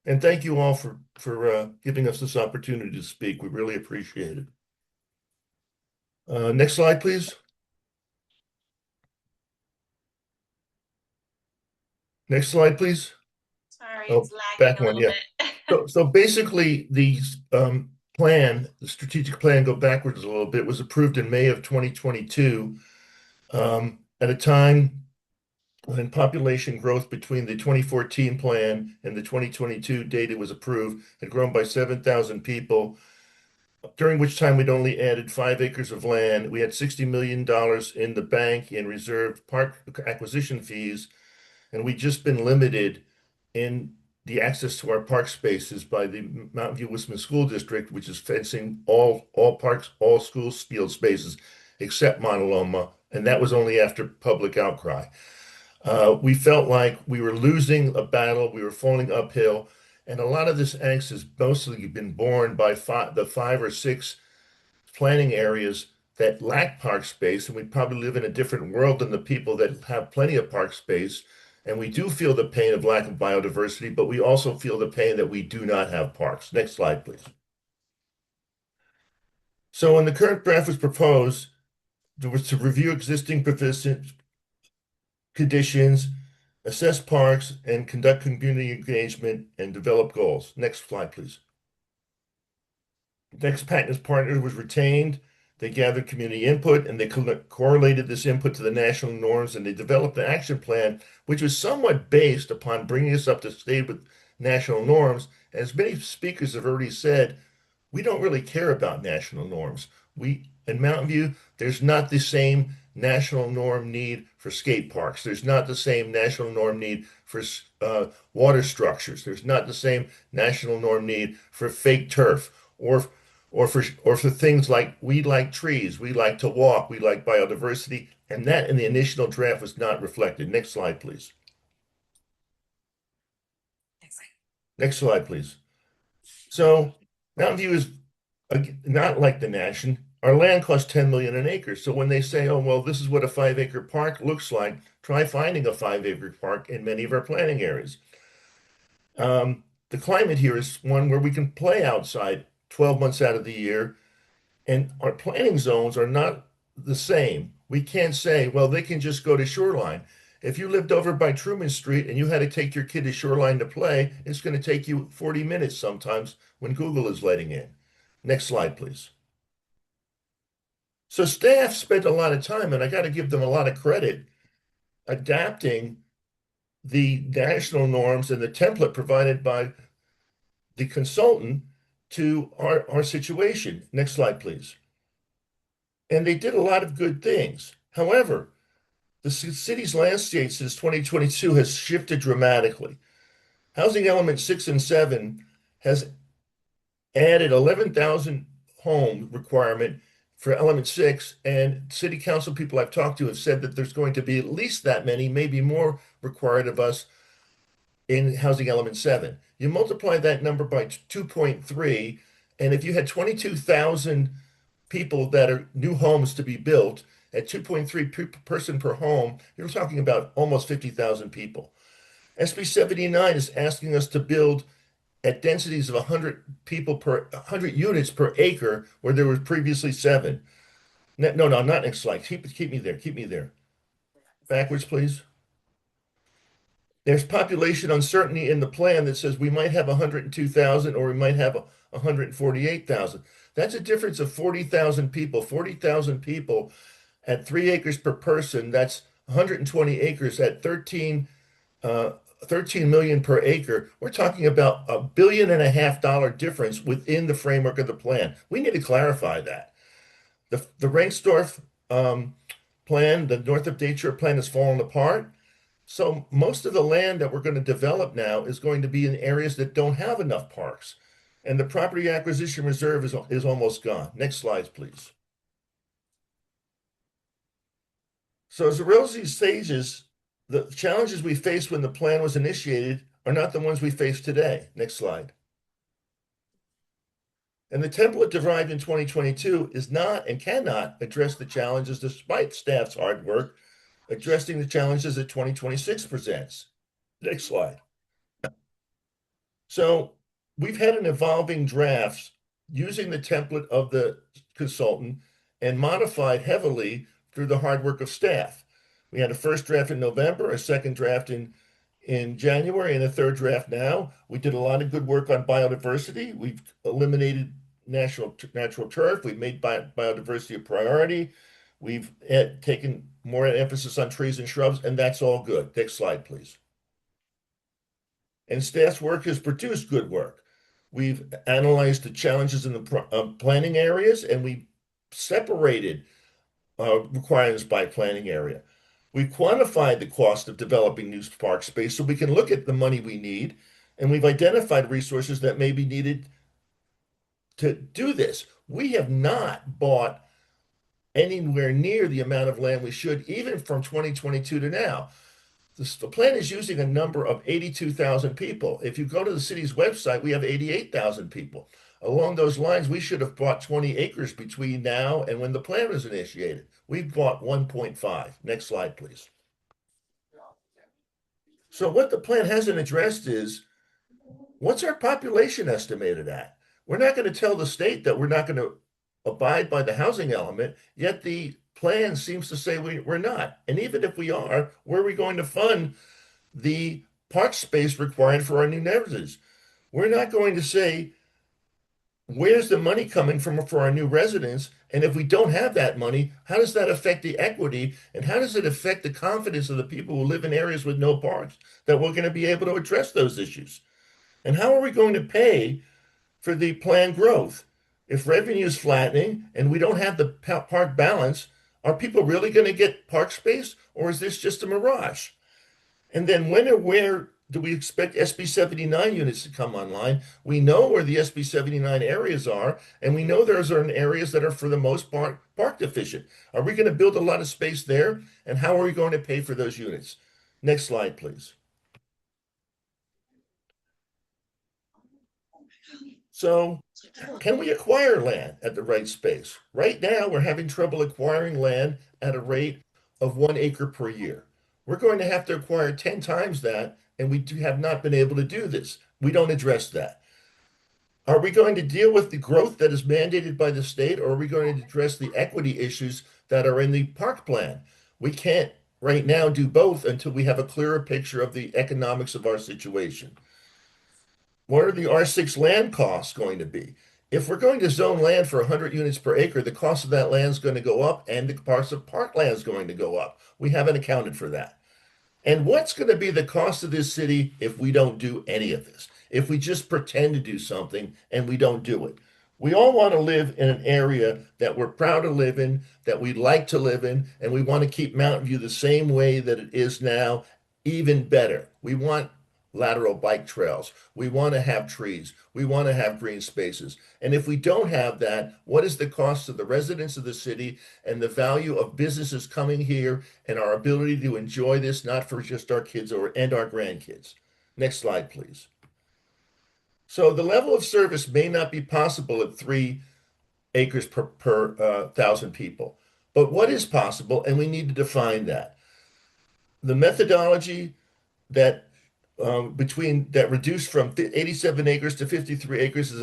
And thank you all for giving us this opportunity to speak. We really appreciate it. Next slide, please. Next slide, please. Sorry, Oh, it's lagging back a one, little yeah. bit. So basically, the strategic plan, go backwards a little bit, was approved in May of 2022 at a time when population growth between the 2014 plan and the 2022 data was approved had grown by 7,000 people, during which time we'd only added 5 acres of land. We had $60 million in the bank in reserved park acquisition fees, and we'd just been limited in the access to our park spaces by the Mountain View Wisman School District, which is fencing all parks, all school field spaces, except Montaloma, and that was only after public outcry. We felt like we were losing a battle, we were falling uphill, and a lot of this angst has mostly been borne by the 5 or 6 planning areas that lack park space, and we probably live in a different world than the people that have plenty of park space. And we do feel the pain of lack of biodiversity, but we also feel the pain that we do not have parks. Next slide, please. So when the current draft was proposed, there was to review existing conditions, assess parks, and conduct community engagement and develop goals. Next slide, please. Next partner was retained. They gathered community input and they correlated this input to the national norms, and they developed an action plan which was somewhat based upon bringing us up to state with national norms. As many speakers have already said, we don't really care about national norms. We in Mountain View, there's not the same national norm need for skate parks. There's not the same national norm need for water structures. There's not the same national norm need for fake turf or for things like we like trees, we like to walk, we like biodiversity, and that in the initial draft was not reflected. Next slide, please. Next slide, please. So Mountain View is not like the Nation. Our land costs 10 million an acre. So when they say, oh, well, this is what a 5-acre park looks like, try finding a 5-acre park in many of our planning areas. The climate here is one where we can play outside 12 months out of the year, and our planning zones are not the same. We can't say, well, they can just go to Shoreline. If you lived over by Truman Street and you had to take your kid to Shoreline to play, it's going to take you 40 minutes sometimes when Google is letting in. Next slide, please. So staff spent a lot of time, and I got to give them a lot of credit, adapting the national norms and the template provided by the consultant to our situation. Next slide, please. And they did a lot of good things. However, the city's landscape since 2022 has shifted dramatically. Housing element 6 and 7 has added 11,000 home requirement for element 6, and city council people I've talked to have said that there's going to be at least that many, maybe more, required of us in housing element 7. You multiply that number by 2.3, and if you had 22,000 people that are new homes to be built at 2.3 person per home, you're talking about almost 50,000 people. SB 79 is asking us to build at densities of 100 people per 100 units per acre, where there was previously 7. No, not next slide. Keep me there. Keep me there. Backwards, please. There's population uncertainty in the plan that says we might have 102,000 or we might have 148,000. That's a difference of 40,000 people. 40,000 people at 3 acres per person. That's 120 acres at 13 million per acre. We're talking about $1.5 billion difference within the framework of the plan. We need to clarify that. The Rengstorff plan, the North of Dayshore plan, has fallen apart. So most of the land that we're going to develop now is going to be in areas that don't have enough parks. And the property acquisition reserve is almost gone. Next slides, please. So as the rosy stages, the challenges we faced when the plan was initiated are not the ones we face today. Next slide. And the template derived in 2022 is not and cannot address the challenges despite staff's hard work addressing the challenges that 2026 presents. Next slide. So we've had an evolving drafts using the template of the consultant and modified heavily through the hard work of staff. We had a first draft in November, a second draft in January, and a third draft now. We did a lot of good work on biodiversity. We've eliminated natural turf. We've made biodiversity a priority. We've taken more emphasis on trees and shrubs, and that's all good. Next slide, please. And staff's work has produced good work. We've analyzed the challenges in the planning areas, and we separated requirements by planning area. We quantified the cost of developing new park space so we can look at the money we need, and we've identified resources that may be needed to do this. We have not bought anywhere near the amount of land we should, even from 2022 to now. The plan is using a number of 82,000 people. If you go to the city's website, we have 88,000 people. Along those lines, we should have bought 20 acres between now and when the plan was initiated. We've bought 1.5. Next slide, please. So what the plan hasn't addressed is, what's our population estimated at? We're not going to tell the state that we're not going to abide by the housing element, yet the plan seems to say we're not. And even if we are, where are we going to fund the park space required for our new neighborhoods? We're not going to say where's the money coming from for our new residents? And if we don't have that money, how does that affect the equity? And how does it affect the confidence of the people who live in areas with no parks that we're going to be able to address those issues? And how are we going to pay for the planned growth? If revenue is flattening and we don't have the park balance, are people really going to get park space, or is this just a mirage? And then when or where do we expect SB 79 units to come online? We know where the SB 79 areas are, and we know those are in areas that are for the most part park deficient. Are we going to build a lot of space there? And how are we going to pay for those units? Next slide, please. So, can we acquire land at the right space? Right now, we're having trouble acquiring land at a rate of 1 acre per year. We're going to have to acquire 10 times that, and we have not been able to do this. We don't address that. Are we going to deal with the growth that is mandated by the state, or are we going to address the equity issues that are in the park plan? We can't right now do both until we have a clearer picture of the economics of our situation. What are the R6 land costs going to be? If we're going to zone land for 100 units per acre, the cost of that land is going to go up and the parts of parkland is going to go up. We haven't accounted for that. And what's going to be the cost of this city if we don't do any of this? If we just pretend to do something and we don't do it? We all want to live in an area that we're proud to live in, that we like to live in, and we want to keep Mountain View the same way that it is now, even better. We want lateral bike trails. We want to have trees. We want to have green spaces. And if we don't have that, what is the cost to the residents of the city and the value of businesses coming here and our ability to enjoy this, not for just our kids and our grandkids? Next slide, please. So the level of service may not be possible at 3 acres per 1,000 people. But what is possible, and we need to define that. The methodology that reduced from 87 acres to 53 acres is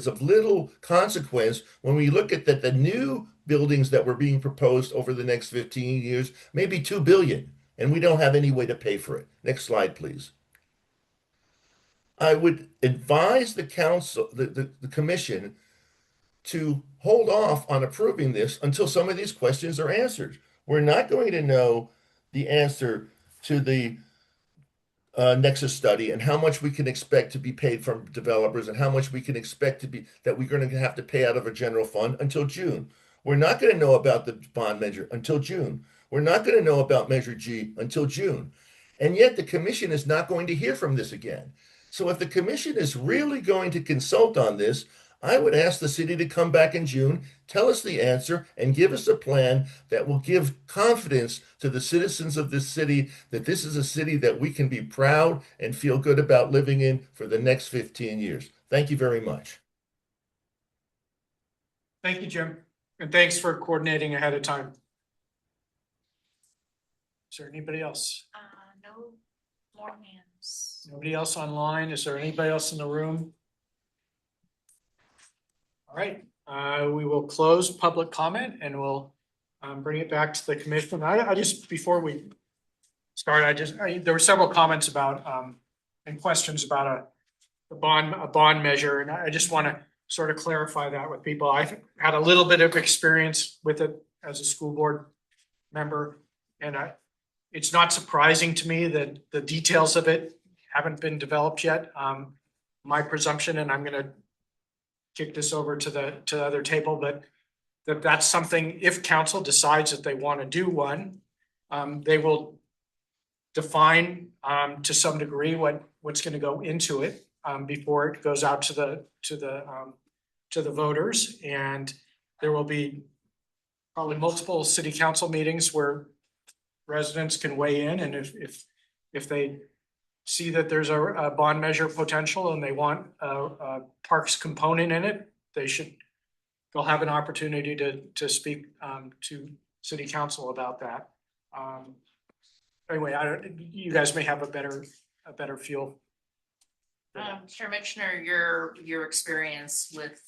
of little consequence when we look at that the new buildings that were being proposed over the next 15 years may be 2 billion, and we don't have any way to pay for it. Next slide, please. I would advise the council, the commission, to hold off on approving this until some of these questions are answered. We're not going to know the answer to the Nexus study and how much we can expect to be paid from developers and how much we can expect that we're going to have to pay out of a general fund until June. We're not going to know about the bond measure until June. We're not going to know about Measure G until June. And yet the commission is not going to hear from this again. So if the commission is really going to consult on this, I would ask the city to come back in June, tell us the answer, and give us a plan that will give confidence to the citizens of this city that this is a city that we can be proud and feel good about living in for the next 15 years. Thank you very much. Thank you, Jim. And thanks for coordinating ahead of time. Is there anybody else? No more hands. Nobody else online? Is there anybody else in the room? All right, we will close public comment and we'll bring it back to the commission. I just, before we start, there were several comments about and questions about a bond measure, and I just want to sort of clarify that with people. I've had a little bit of experience with it as a school board member, and it's not surprising to me that the details of it haven't been developed yet. My presumption, and I'm going to kick this over to the other table, but that's something, if council decides that they want to do one, they will define to some degree what's going to go into it before it goes out to the voters. And there will be probably multiple city council meetings where residents can weigh in, and if they see that there's a bond measure potential and they want a parks component in it, they'll have an opportunity to speak to city council about that. Anyway, you guys may have a better feel. Commissioner, your experience with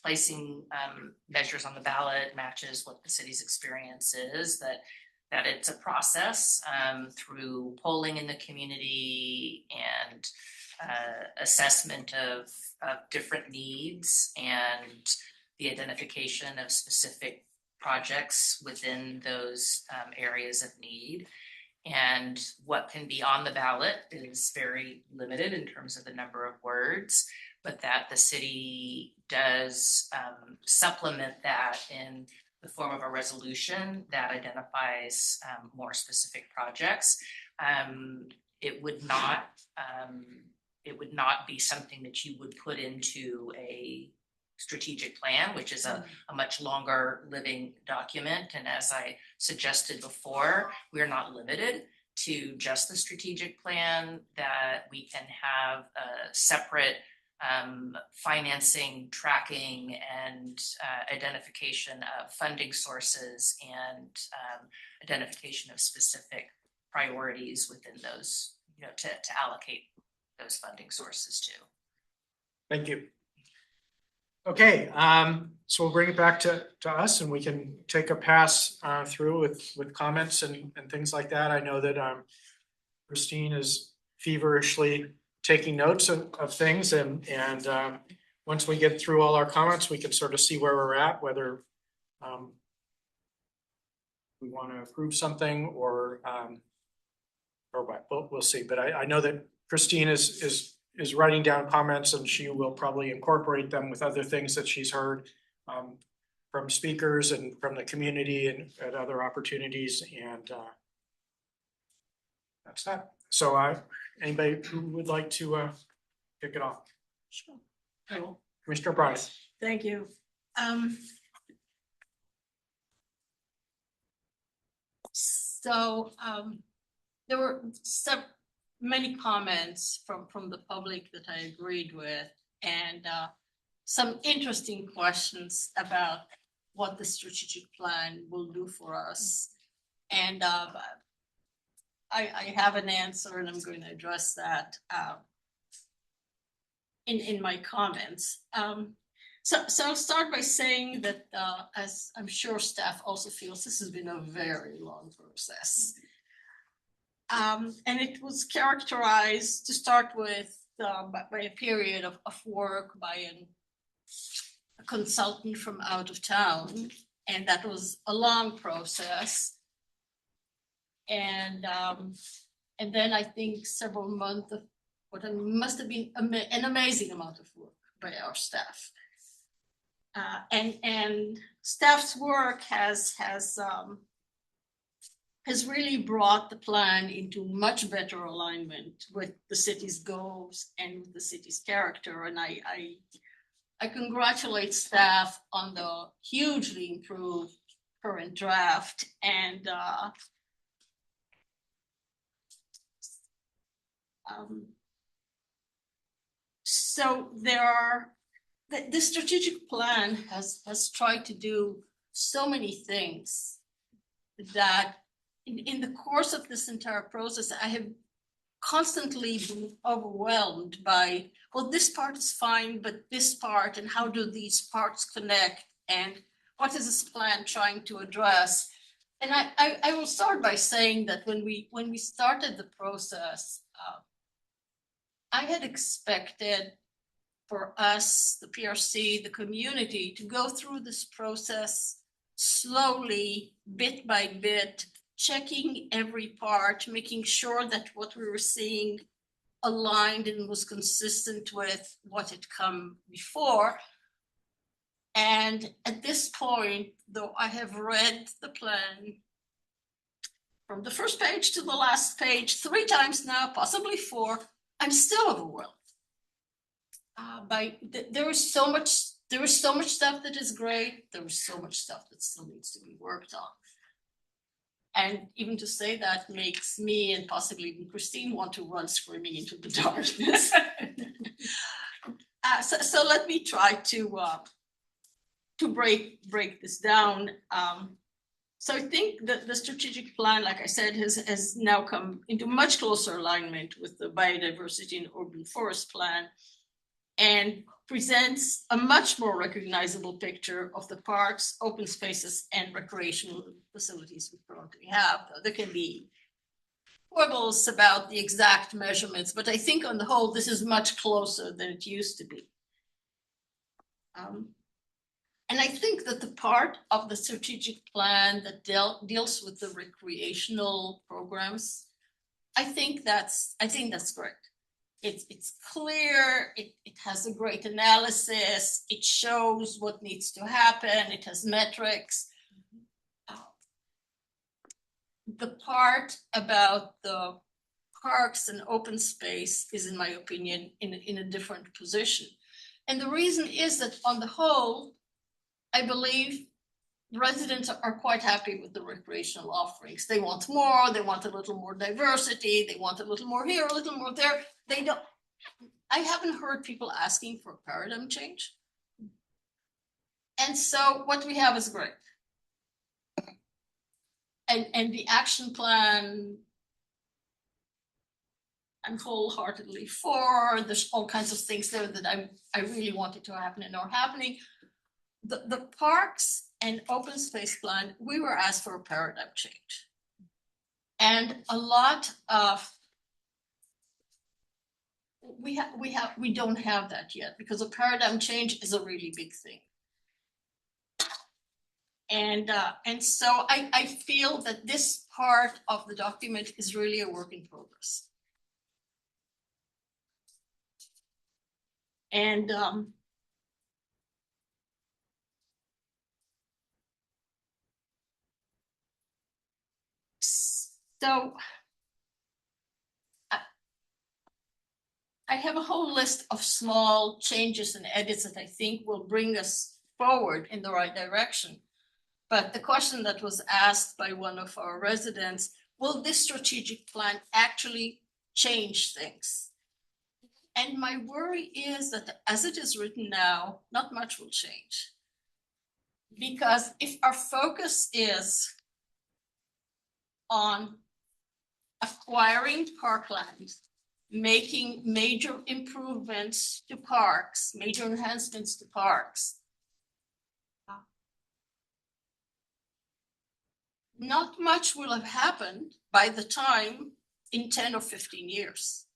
placing measures on the ballot matches what the city's experience is, that it's a process through polling in the community and assessment of different needs and the identification of specific projects within those areas of need. And what can be on the ballot is very limited in terms of the number of words, but that the city does supplement that in the form of a resolution that identifies more specific projects. It would not be something that you would put into a strategic plan, which is a much longer living document. And as I suggested before, we're not limited to just the strategic plan, that we can have a separate financing, tracking, and identification of funding sources, and identification of specific priorities within those, to allocate those funding sources to. Thank you. Okay, so we'll bring it back to us, and we can take a pass through with comments and things like that. I know that Christine is feverishly taking notes of things, and once we get through all our comments, we can sort of see where we're at, whether we want to approve something or what. We'll see. But I know that Christine is writing down comments, and she will probably incorporate them with other things that she's heard from speakers and from the community and at other opportunities. And that's that. So anybody who would like to kick it off? Sure. Cool. Commissioner Bryan. Thank you. There were many comments from the public that I agreed with, and some interesting questions about what the strategic plan will do for us. And I have an answer, and I'm going to address that in my comments. So I'll start by saying that, as I'm sure staff also feels, this has been a very long process. And it was characterized, to start with, by a period of work by a consultant from out of town, and that was a long process. And then I think several months of what must have been an amazing amount of work by our staff. And staff's work has really brought the plan into much better alignment with the city's goals and with the city's character. And I congratulate staff on the hugely improved current draft. And so the strategic plan has tried to do so many things that in the course of this entire process, I have constantly been overwhelmed by, well, this part is fine, but this part, and how do these parts connect, and what is this plan trying to address? And I will start by saying that when we started the process, I had expected for us, the PRC, the community, to go through this process slowly, bit by bit, checking every part, making sure that what we were seeing aligned and was consistent with what had come before. And at this point, though I have read the plan from the first page to the last page 3 times now, possibly 4, I'm still overwhelmed. There was so much stuff that is great. There was so much stuff that still needs to be worked on. And even to say that makes me, and possibly even Christine, want to run screaming into the darkness. So let me try to break this down. So I think that the strategic plan, like I said, has now come into much closer alignment with the biodiversity and urban forest plan, and presents a much more recognizable picture of the parks, open spaces, and recreational facilities we currently have. There can be quibbles about the exact measurements, but I think on the whole, this is much closer than it used to be. And I think that the part of the strategic plan that deals with the recreational programs, I think that's great. It's clear, it has a great analysis, it shows what needs to happen, it has metrics. The part about the parks and open space is, in my opinion, in a different position. And the reason is that on the whole, I believe residents are quite happy with the recreational offerings. They want more, they want a little more diversity, they want a little more here, a little more there. I haven't heard people asking for a paradigm change. And so what we have is great. And the action plan, I'm wholeheartedly for. There's all kinds of things there that I really wanted to happen and are happening. The parks and open space plan, we were asked for a paradigm change. And a lot of, we don't have that yet, because a paradigm change is a really big thing. And so I feel that this part of the document is really a work in progress. And so I have a whole list of small changes and edits that I think will bring us forward in the right direction. But the question that was asked by one of our residents, will this strategic plan actually change things? And my worry is that as it is written now, not much will change. Because if our focus is on acquiring parkland, making major improvements to parks, major enhancements to parks, not much will have happened by the time in 10 or 15 years.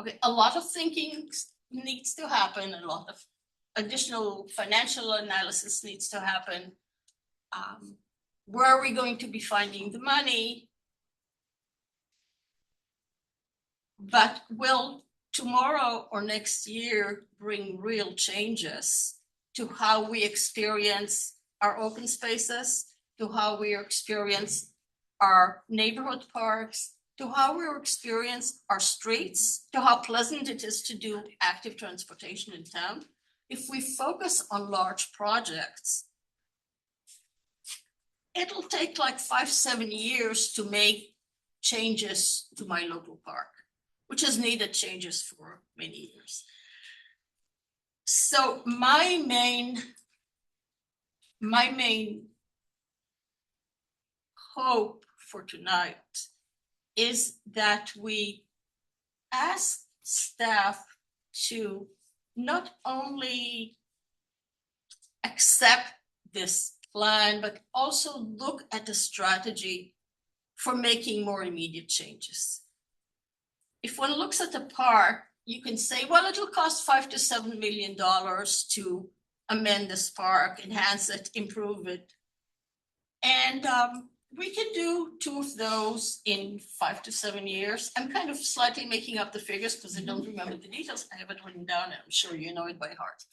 Okay, a lot of thinking needs to happen, a lot of additional financial analysis needs to happen. Where are we going to be finding the money? But will tomorrow or next year bring real changes to how we experience our open spaces, to how we experience our neighborhood parks, to how we experience our streets, to how pleasant it is to do active transportation in town? If we focus on large projects, it'll take like 5-7 years to make changes to my local park, which has needed changes for many years. So my main hope for tonight is that we ask staff to not only accept this plan, but also look at the strategy for making more immediate changes. If one looks at the park, you can say, well, it'll cost $5 to $7 million to amend this park, enhance it, improve it. And we can do 2 of those in 5 to 7 years. I'm kind of slightly making up the figures because I don't remember the details. I have it written down and I'm sure you know it by heart.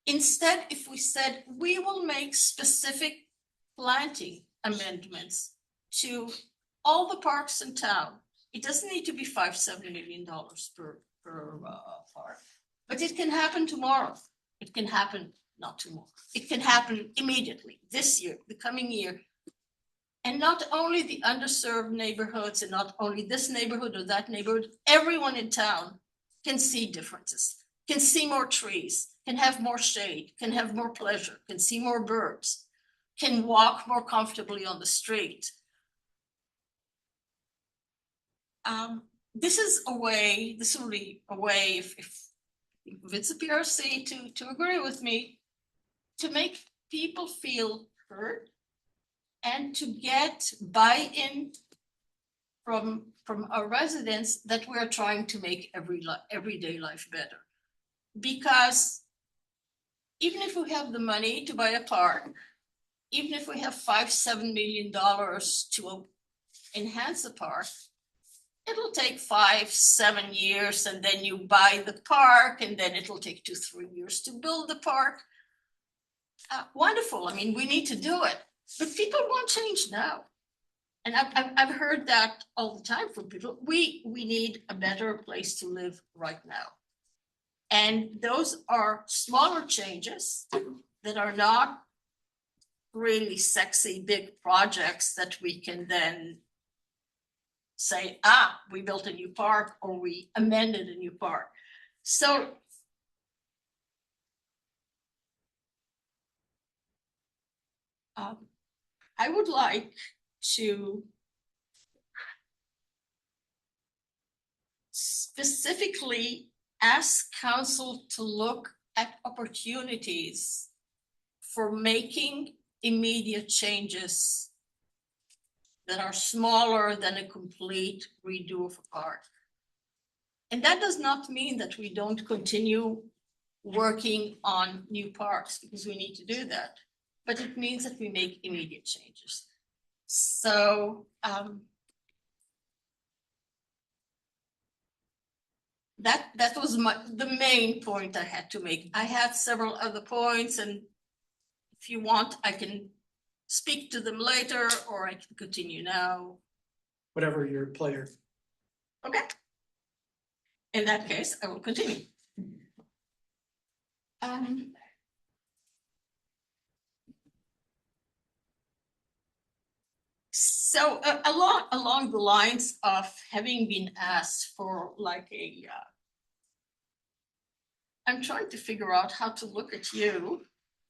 Instead, if we said we will make specific planting amendments to all the parks in town, it doesn't need to be $5-7 million per park, but it can happen tomorrow. It can happen not tomorrow. It can happen immediately, this year, the coming year. And not only the underserved neighborhoods and not only this neighborhood or that neighborhood, everyone in town can see differences, can see more trees, can have more shade, can have more pleasure, can see more birds, can walk more comfortably on the street. This will be a way, if it's a PRC to agree with me, to make people feel heard and to get buy-in from our residents that we're trying to make everyday life better. Because even if we have the money to buy a park, even if we have $5-7 million to enhance the park, it'll take 5-7 years, and then you buy the park, and then it'll take 2-3 years to build the park. Wonderful. I mean, we need to do it, but people want change now. And I've heard that all the time from people. We need a better place to live right now. And those are smaller changes that are not really sexy big projects that we can then say, we built a new park or we amended a new park. So I would like to specifically ask council to look at opportunities for making immediate changes that are smaller than a complete redo of a park. And that does not mean that we don't continue working on new parks, because we need to do that, but it means that we make immediate changes. So that was the main point I had to make. I had several other points, and if you want, I can speak to them later, or I can continue now. Whatever your pleasure. Okay. In that case, I will continue. So along the lines of having been asked for like I'm trying to figure out how to look at you,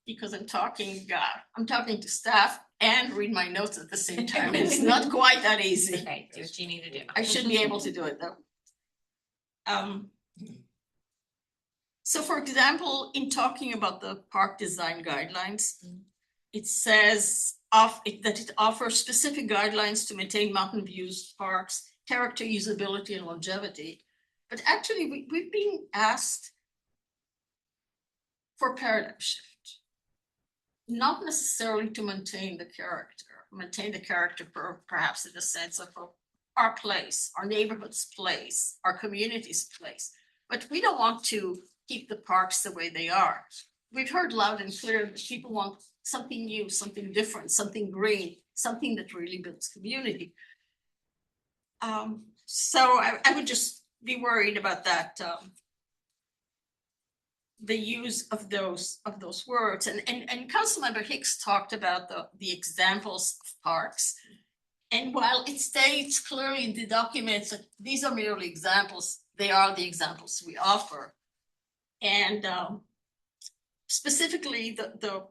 because I'm talking to staff and read my notes at the same time. It's not quite that easy. Okay, do what you need to do. I should be able to do it though. So for example, in talking about the park design guidelines, it says that it offers specific guidelines to maintain Mountain View's parks, character, usability, and longevity. But actually, we've been asked for paradigm shift, not necessarily to maintain the character perhaps in the sense of our place, our neighborhood's place, our community's place. But we don't want to keep the parks the way they are. We've heard loud and clear that people want something new, something different, something green, something that really builds community. So I would just be worried about that, the use of those words. And Councilmember Hicks talked about the examples of parks. And while it states clearly in the documents that these are merely examples, they are the examples we offer. And specifically, the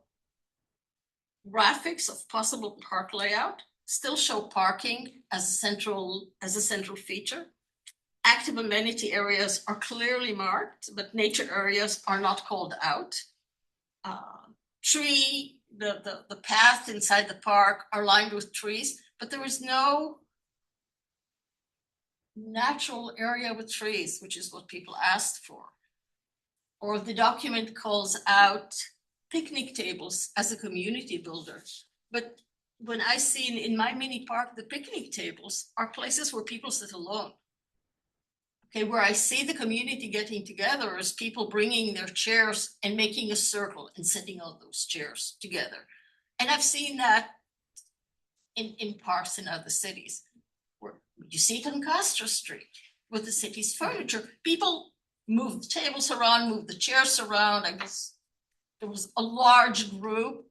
graphics of possible park layout still show parking as a central feature. Active amenity areas are clearly marked, but nature areas are not called out. The path inside the park are lined with trees, but there is no natural area with trees, which is what people asked for. Or the document calls out picnic tables as a community builder. But when I see in my mini park, the picnic tables are places where people sit alone. Okay, where I see the community getting together is people bringing their chairs and making a circle and sitting on those chairs together. And I've seen that in parks in other cities. Where you see it on Castro Street with the city's furniture. People move the tables around, move the chairs around. I guess there was a large group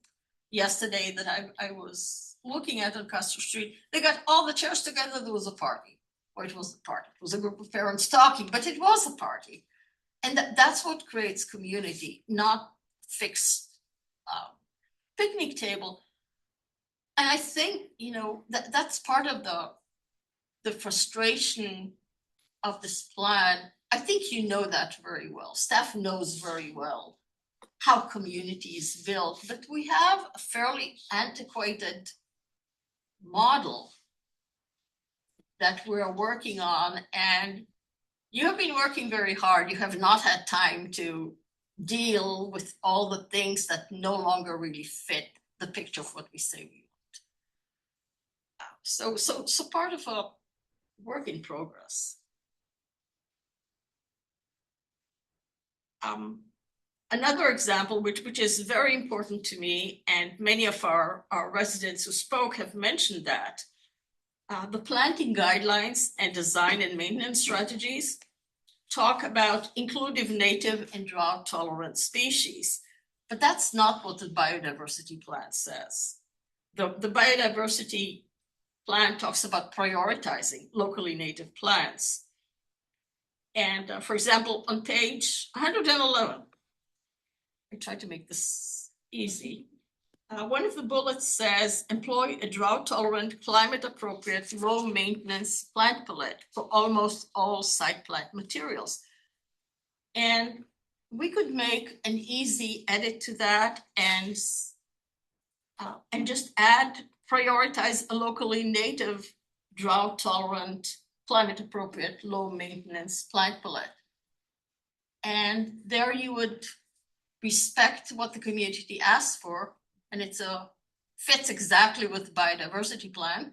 yesterday that I was looking at on Castro Street. They got all the chairs together. There was a party. Or it was a party. It was a group of parents talking, but it was a party. And that's what creates community, not fixed picnic table. And I think, that's part of the frustration of this plan. I think you know that very well. Staff knows very well how community is built, but we have a fairly antiquated model that we're working on, and you have been working very hard. You have not had time to deal with all the things that no longer really fit the picture of what we say we want. So part of a work in progress. Another example, which is very important to me, and many of our residents who spoke have mentioned that, the planting guidelines and design and maintenance strategies talk about inclusive native and drought tolerant species, but that's not what the biodiversity plan says. The biodiversity plan talks about prioritizing locally native plants. And for example, on page 111, I tried to make this easy. One of the bullets says, employ a drought-tolerant, climate-appropriate, low-maintenance plant palette for almost all site plant materials. And we could make an easy edit to that and just add, prioritize a locally native, drought-tolerant, climate-appropriate, low-maintenance plant palette. And there you would respect what the community asks for, and it's fits exactly with the biodiversity plan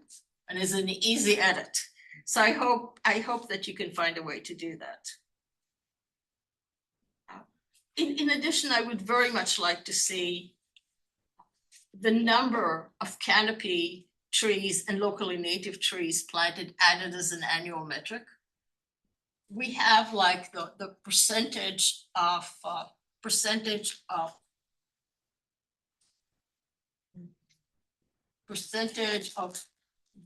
and is an easy edit. So I hope that you can find a way to do that. In addition, I would very much like to see the number of canopy trees and locally native trees planted added as an annual metric. We have like the percentage of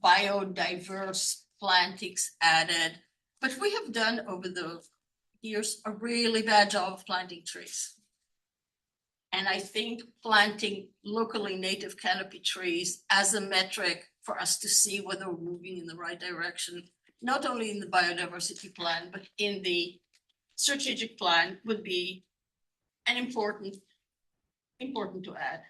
biodiverse plantings added, but we have done over the years a really bad job of planting trees. And I think planting locally native canopy trees as a metric for us to see whether we're moving in the right direction, not only in the biodiversity plan, but in the strategic plan would be an important to add.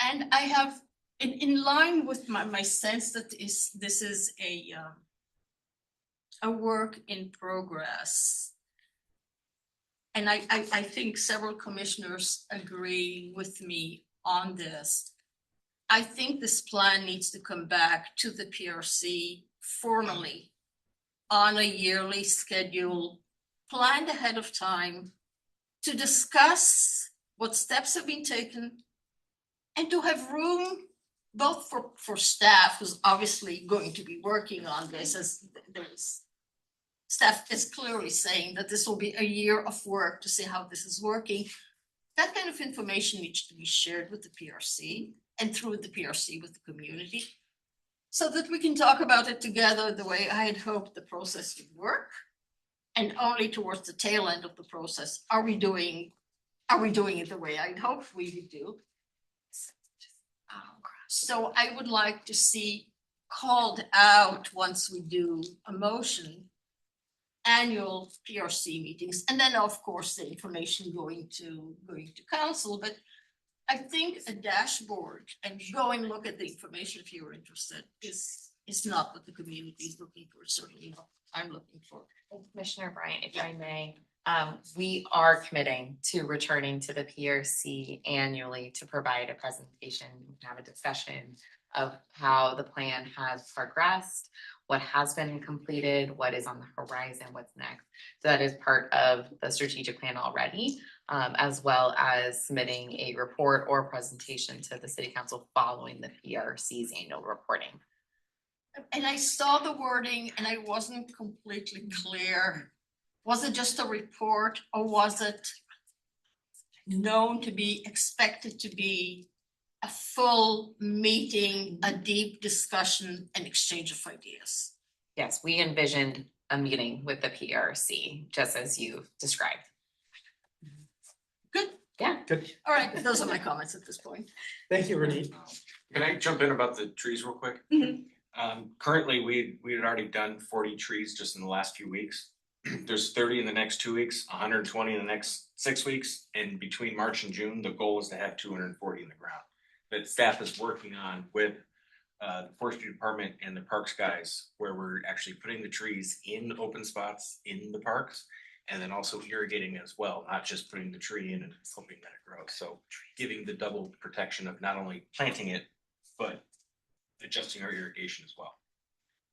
And I have, in line with my sense that this is a work in progress. And I think several commissioners agree with me on this. I think this plan needs to come back to the PRC formally on a yearly schedule, planned ahead of time, to discuss what steps have been taken and to have room both for staff, who's obviously going to be working on this, as there's staff is clearly saying that this will be a year of work to see how this is working. That kind of information needs to be shared with the PRC and through the PRC with the community, so that we can talk about it together the way I had hoped the process would work. And only towards the tail end of the process are we doing it the way I'd hoped we would do. So I would like to see called out, once we do a motion, annual PRC meetings, and then of course the information going to council. But I think a dashboard and go and look at the information if you're interested is not what the community is looking for. Certainly not what I'm looking for. Commissioner Bryant, if I may, we are committing to returning to the PRC annually to provide a presentation, have a discussion of how the plan has progressed, what has been completed, what is on the horizon, what's next. So that is part of the strategic plan already, as well as submitting a report or presentation to the City Council following the PRC's annual reporting. And I saw the wording and I wasn't completely clear. Was it just a report, or was it known to be expected to be a full meeting, a deep discussion and exchange of ideas? Yes, we envisioned a meeting with the PRC, just as you described. Good. Yeah. Good. All right, those are my comments at this point. Thank you, Renee. Can I jump in about the trees real quick? Mhm. Currently, we had already done 40 trees just in the last few weeks. there's 30 in the next 2 weeks, 120 in the next 6 weeks, and between March and June, the goal is to have 240 in the ground. That staff is working on with the forestry department and the parks guys, where we're actually putting the trees in open spots in the parks, and then also irrigating as well, not just putting the tree in and hoping that it grows. So giving the double protection of not only planting it, but adjusting our irrigation as well.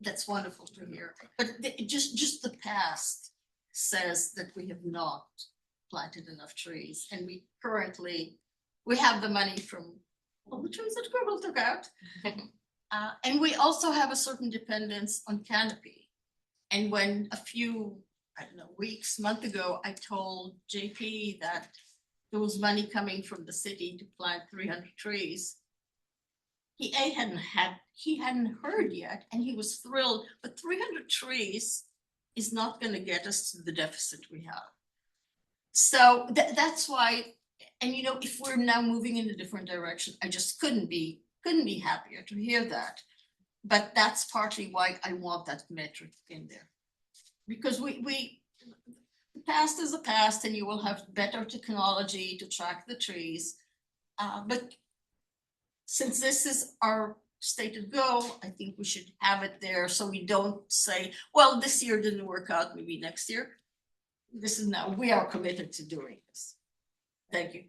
That's wonderful to hear. But just the past says that we have not planted enough trees, and we have the money from all the trees that Google took out. And we also have a certain dependence on canopy. And when a few, I don't know, month ago, I told JP that there was money coming from the city to plant 300 trees, he hadn't heard yet, and he was thrilled. But 300 trees is not going to get us to the deficit we have. So that's why, and if we're now moving in a different direction, I just couldn't be happier to hear that. But that's partly why I want that metric in there, because the past is the past, and you will have better technology to track the trees. But since this is our stated goal, I think we should have it there so we don't say, well, this year didn't work out, maybe next year. We are committed to doing this. Thank you.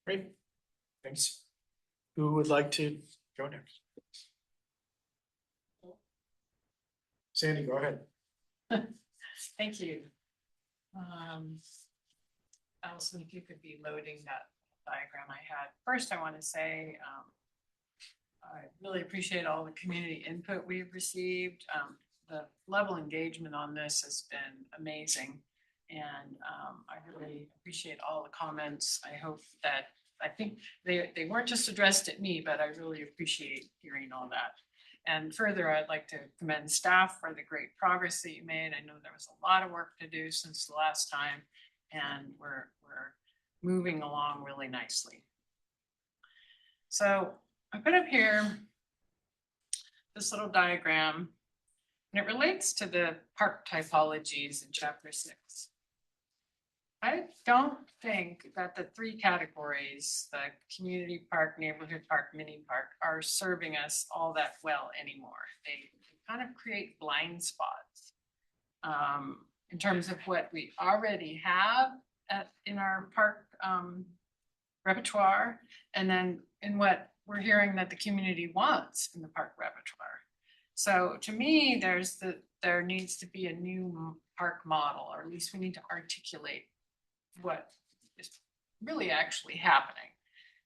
Great, thanks. Who would like to go next? Sandy, go ahead. Thank you. Allison, if you could be loading that diagram I had. First, I want to say I really appreciate all the community input we've received. The level of engagement on this has been amazing. And I really appreciate all the comments. I think they weren't just addressed at me, but I really appreciate hearing all that. And further, I'd like to commend staff for the great progress that you made. I know there was a lot of work to do since the last time, and we're moving along really nicely. So I put up here this little diagram, and it relates to the park typologies in chapter 6. I don't think that the three categories, the community park, neighborhood park, mini park, are serving us all that well anymore. They kind of create blind spots in terms of what we already have in our park repertoire, and then in what we're hearing that the community wants in the park repertoire. So to me, there needs to be a new park model, or at least we need to articulate what is really actually happening.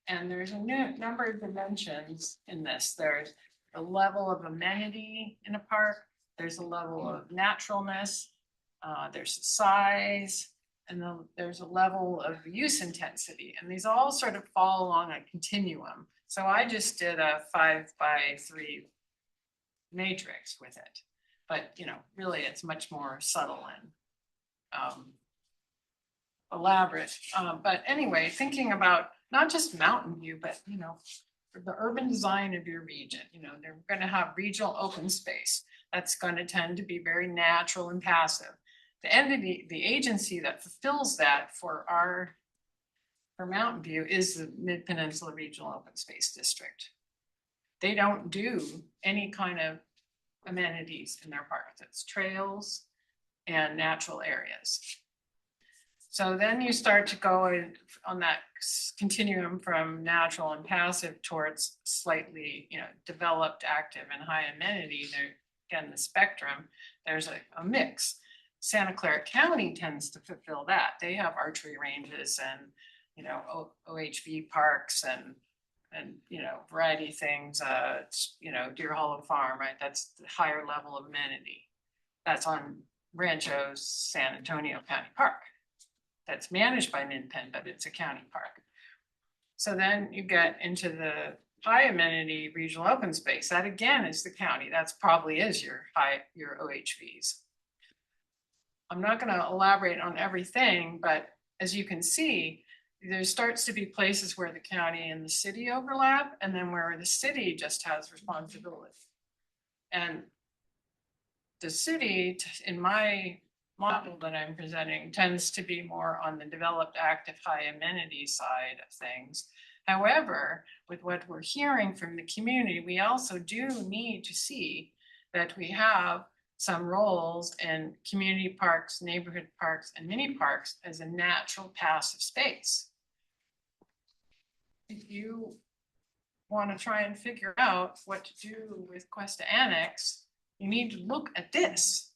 And there's a number of dimensions in this. There's a level of amenity in a park, there's a level of naturalness, there's size, and then there's a level of use intensity. And these all sort of fall along a continuum. So I just did a 5x3 matrix with it. But really it's much more subtle and elaborate. But anyway, thinking about not just Mountain View, but for the urban design of your region, they're going to have regional open space. That's going to tend to be very natural and passive. The entity, the agency that fulfills that for Mountain View is the Mid-Peninsula Regional Open Space District. They don't do any kind of amenities in their parks. It's trails and natural areas. So then you start to go on that continuum from natural and passive towards slightly, developed, active, and high amenity. There, again, the spectrum, there's a mix. Santa Clara County tends to fulfill that. They have archery ranges and, OHV parks and variety of things. Deer Hollow Farm, right? That's the higher level of amenity. That's on Rancho's San Antonio County Park. That's managed by MinPen, but it's a county park. So then you get into the high amenity regional open space. That again is the county. That's probably is your OHVs. I'm not going to elaborate on everything, but as you can see, there starts to be places where the county and the city overlap, and then where the city just has responsibility. And the city, in my model that I'm presenting, tends to be more on the developed, active, high amenity side of things. However, with what we're hearing from the community, we also do need to see that we have some roles in community parks, neighborhood parks, and mini parks as a natural passive space. If you want to try and figure out what to do with Cuesta Annex, you need to look at this,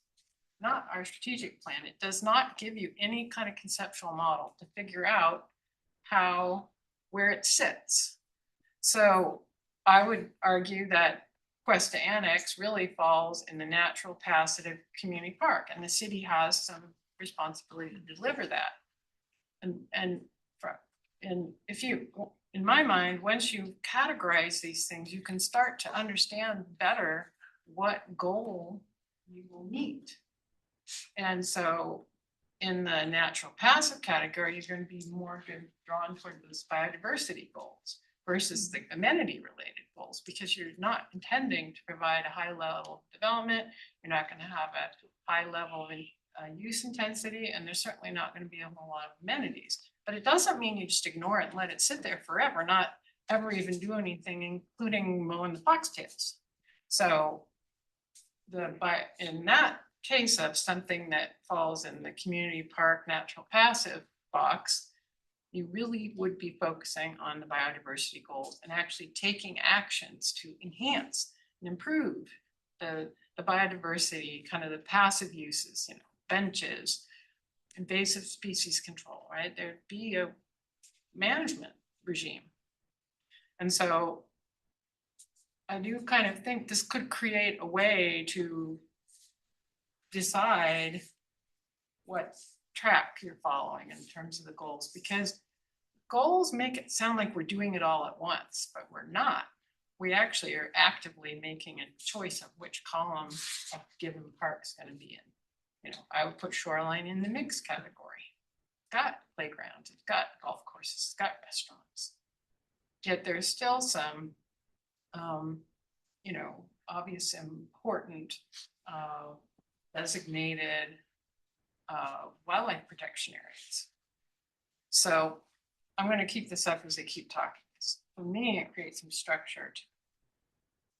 not our strategic plan. It does not give you any kind of conceptual model to figure out where it sits. So I would argue that Cuesta Annex really falls in the natural passive community park, and the city has some responsibility to deliver that. And if you, in my mind, once you categorize these things, you can start to understand better what goal you will meet. And so in the natural passive category, you're going to be more drawn toward those biodiversity goals versus the amenity related goals, because you're not intending to provide a high level of development. You're not going to have a high level of use intensity, and there's certainly not going to be a whole lot of amenities. But it doesn't mean you just ignore it and let it sit there forever, not ever even do anything, including mowing the foxtails. So in that case of something that falls in the community park natural passive box, you really would be focusing on the biodiversity goals and actually taking actions to enhance and improve the biodiversity, kind of the passive uses, benches, invasive species control, right? There'd be a management regime. And so I do kind of think this could create a way to decide what track you're following in terms of the goals, because goals make it sound like we're doing it all at once, but we're not. We actually are actively making a choice of which column a given park's going to be in. I would put shoreline in the mixed category. It's got playgrounds, it's got golf courses, it's got restaurants. Yet there's still some, obvious important designated wildlife protection areas. So I'm going to keep this up as I keep talking. For me, it creates some structure.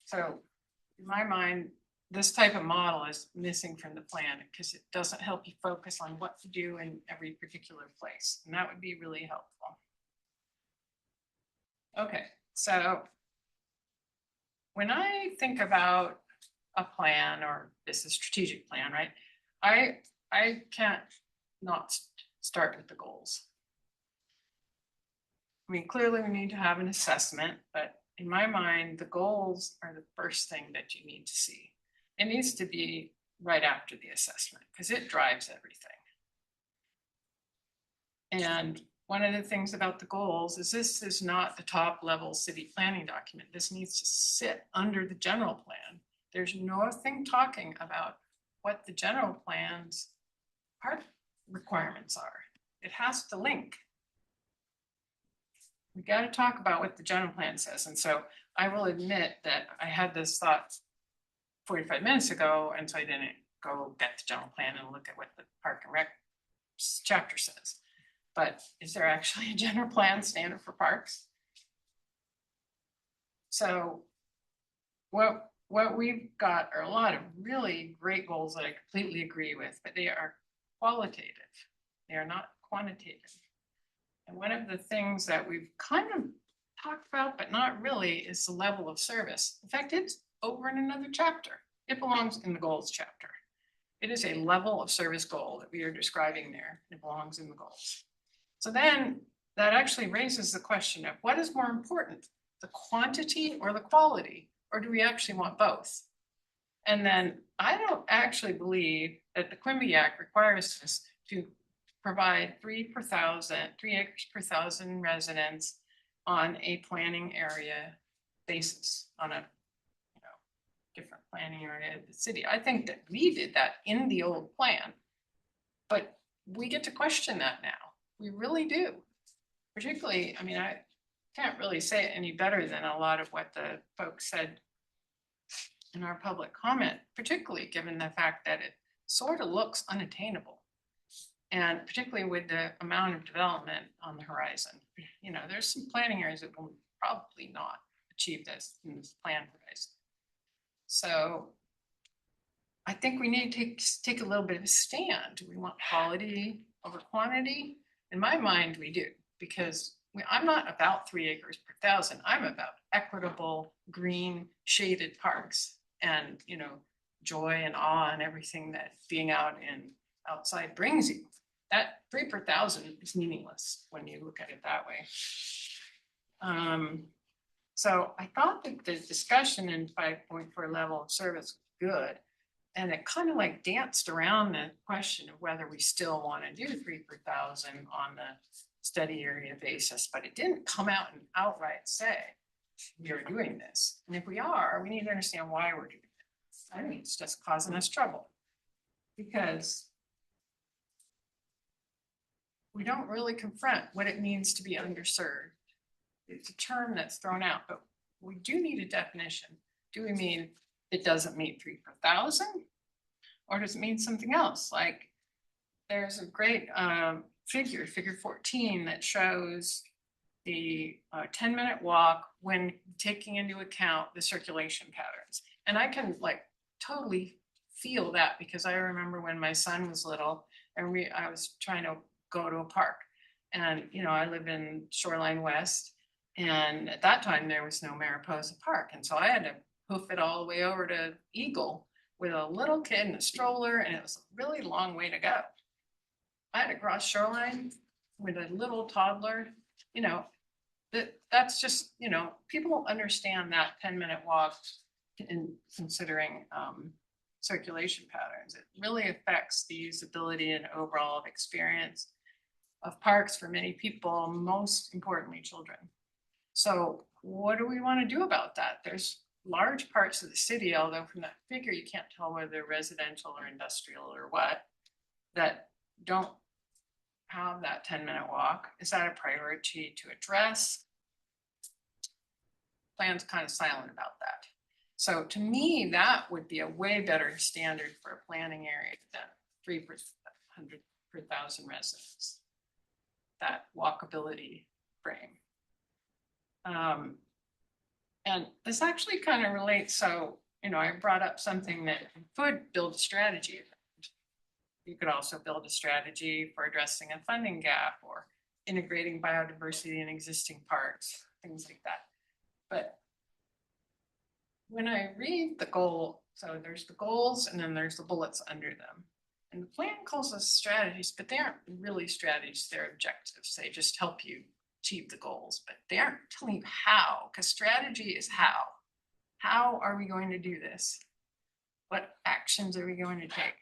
So in my mind, this type of model is missing from the plan because it doesn't help you focus on what to do in every particular place. And that would be really helpful. Okay, so when I think about a plan, or this is strategic plan, right? I can't not start with the goals. I mean, clearly we need to have an assessment, but in my mind, the goals are the first thing that you need to see. It needs to be right after the assessment because it drives everything. And one of the things about the goals is this is not the top level city planning document. This needs to sit under the general plan. There's nothing talking about what the general plan's part requirements are. It has to link. We got to talk about what the general plan says. And so I will admit that I had this thought 45 minutes ago, and so I didn't go get the general plan and look at what the Park and Rec chapter says. But is there actually a general plan standard for parks? So what we've got are a lot of really great goals that I completely agree with, but they are qualitative. They are not quantitative. And one of the things that we've kind of talked about, but not really, is the level of service. In fact, it's over in another chapter. It belongs in the goals chapter. It is a level of service goal that we are describing there. It belongs in the goals. So then that actually raises the question of what is more important, the quantity or the quality, or do we actually want both? And then I don't actually believe that the Quimby Act requires us to provide 3 acres per thousand residents on a planning area basis, on a different planning area of the city. I think that we did that in the old plan, but we get to question that now. We really do. Particularly, I mean, I can't really say it any better than a lot of what the folks said in our public comment, particularly given the fact that it sort of looks unattainable. And particularly with the amount of development on the horizon, you know, there's some planning areas that will probably not achieve this in this plan horizon. So I think we need to take a little bit of a stand. Do we want quality over quantity? In my mind, we do, because I'm not about 3 acres per thousand. I'm about equitable, green, shaded parks and, you know, joy and awe and everything that being outside brings you. That 3 per thousand is meaningless when you look at it that way. So I thought that the discussion in 5.4 level of service was good. And it kind of like danced around the question of whether we still want to do 3 per thousand on the study area basis, but it didn't come out and outright say we are doing this. And if we are, we need to understand why we're doing it. I think it's just causing us trouble because we don't really confront what it means to be underserved. It's a term that's thrown out, but we do need a definition. Do we mean it doesn't meet 3 per thousand? Or does it mean something else? Like there's a great figure 14, that shows the 10-minute walk when taking into account the circulation patterns. And I can like totally feel that because I remember when my son was little and I was trying to go to a park. And, you know, I live in Shoreline West. And at that time, there was no Mariposa Park. And so I had to hoof it all the way over to Eagle with a little kid in a stroller. And it was a really long way to go. I had to cross Shoreline with a little toddler. You know, that's just, you know, people understand that 10-minute walk in considering circulation patterns. It really affects the usability and overall experience of parks for many people, most importantly, children. So what do we want to do about that? There's large parts of the city, although from that figure, you can't tell whether they're residential or industrial or what, that don't have that 10-minute walk. Is that a priority to address? Plan's kind of silent about that. So to me, that would be a way better standard for a planning area than 3 per 100 per thousand residents. That walkability frame. And this actually kind of relates. So, you know, I brought up something that you could build a strategy. You could also build a strategy for addressing a funding gap or integrating biodiversity in existing parks, things like that. But when I read the goal, so there's the goals and then there's the bullets under them. And the plan calls us strategies, but they aren't really strategies, they're objectives. They just help you achieve the goals, but they aren't telling you how, because strategy is how. How are we going to do this? What actions are we going to take?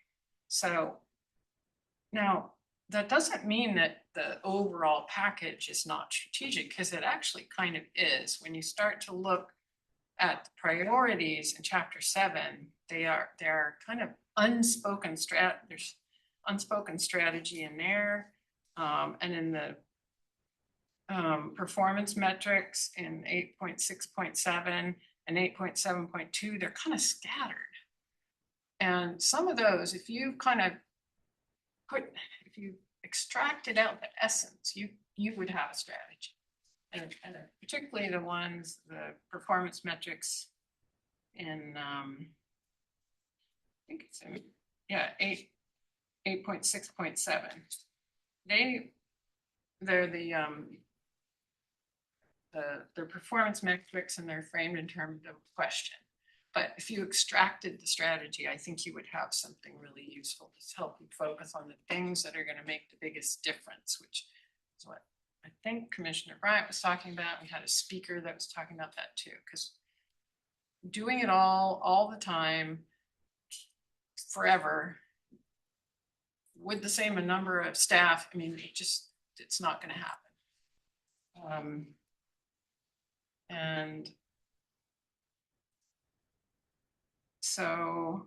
So now that doesn't mean that the overall package is not strategic, because it actually kind of is. When you start to look at the priorities in chapter 7, there are kind of unspoken there's unspoken strategy in there, and in the performance metrics in 8.6.7 and 8.7.2, they're kind of scattered. And some of those, if you kind of if you extracted out the essence, you would have a strategy. And particularly the ones, the performance metrics in, I think it's in, 8.6.7. They're the performance metrics, and they're framed in terms of question. But if you extracted the strategy, I think you would have something really useful to help you focus on the things that are going to make the biggest difference, which is what I think Commissioner Bryant was talking about. We had a speaker that was talking about that too, because doing it all the time, forever, with the same number of staff, I mean, it's not going to happen. And so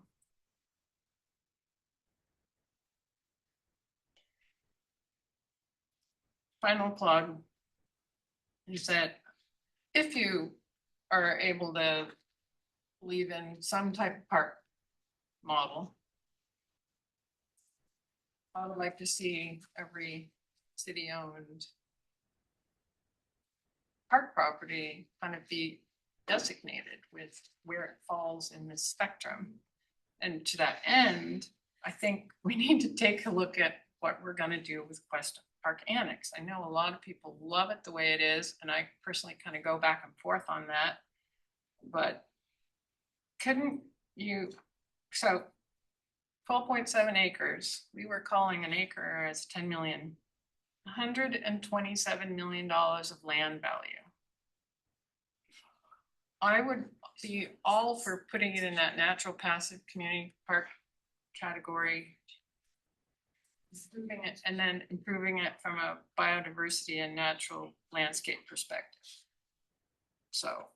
final plug is that if you are able to believe in some type of park model. I would like to see every city-owned park property kind of be designated with where it falls in this spectrum. And to that end, I think we need to take a look at what we're gonna do with Quest Park Annex. I know a lot of people love it the way it is, and I personally kind of go back and forth on that. But couldn't you, so 12.7 acres, we were calling an acre as 10 million, $127 million of land value. I would be all for putting it in that natural passive community park category, improving it, and then improving it from a biodiversity and natural landscape perspective. So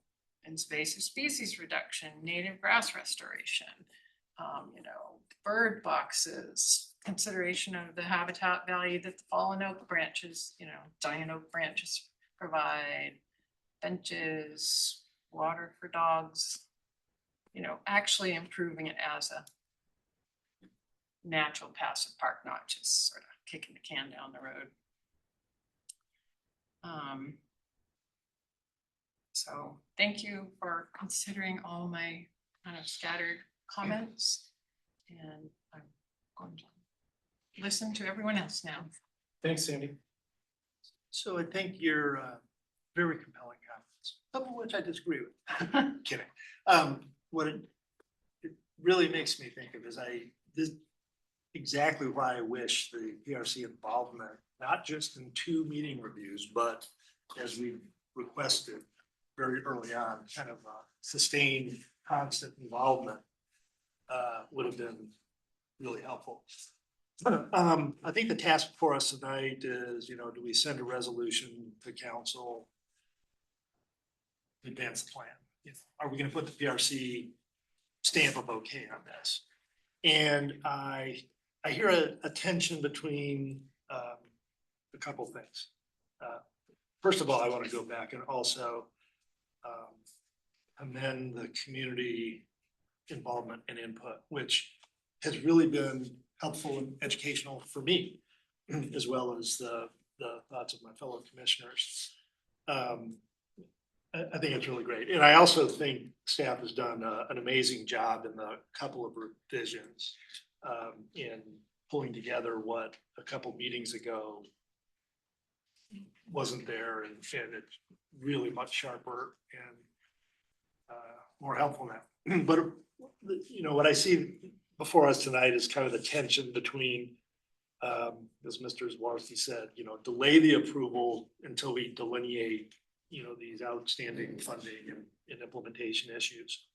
invasive species reduction, native grass restoration, bird boxes, consideration of the habitat value that the fallen oak branches, giant oak branches provide, benches, water for dogs, actually improving it as a natural passive park, not just sort of kicking the can down the road. So thank you for considering all my kind of scattered comments, and I'm going to listen to everyone else now. Thanks, Sandy. So I think you're very compelling comments, some of which I disagree with. Kidding. What it really makes me think of is this exactly why I wish the PRC involvement, not just in 2 meeting reviews, but as we requested very early on, kind of sustained, constant involvement would have been really helpful. I think the task for us tonight is, do we send a resolution to council to advance the plan? Are we going to put the PRC stamp of okay on this? And I hear a tension between a couple things. First of all, I want to go back and also amend the community involvement and input, which has really been helpful and educational for me, as well as the thoughts of my fellow commissioners. I think it's really great. And I also think staff has done an amazing job in the couple of revisions in pulling together what a couple meetings ago wasn't there, and it's really much sharper and more helpful now. But what I see before us tonight is kind of the tension between, as Mr. Zwarski said, delay the approval until we delineate, these outstanding funding and implementation issues.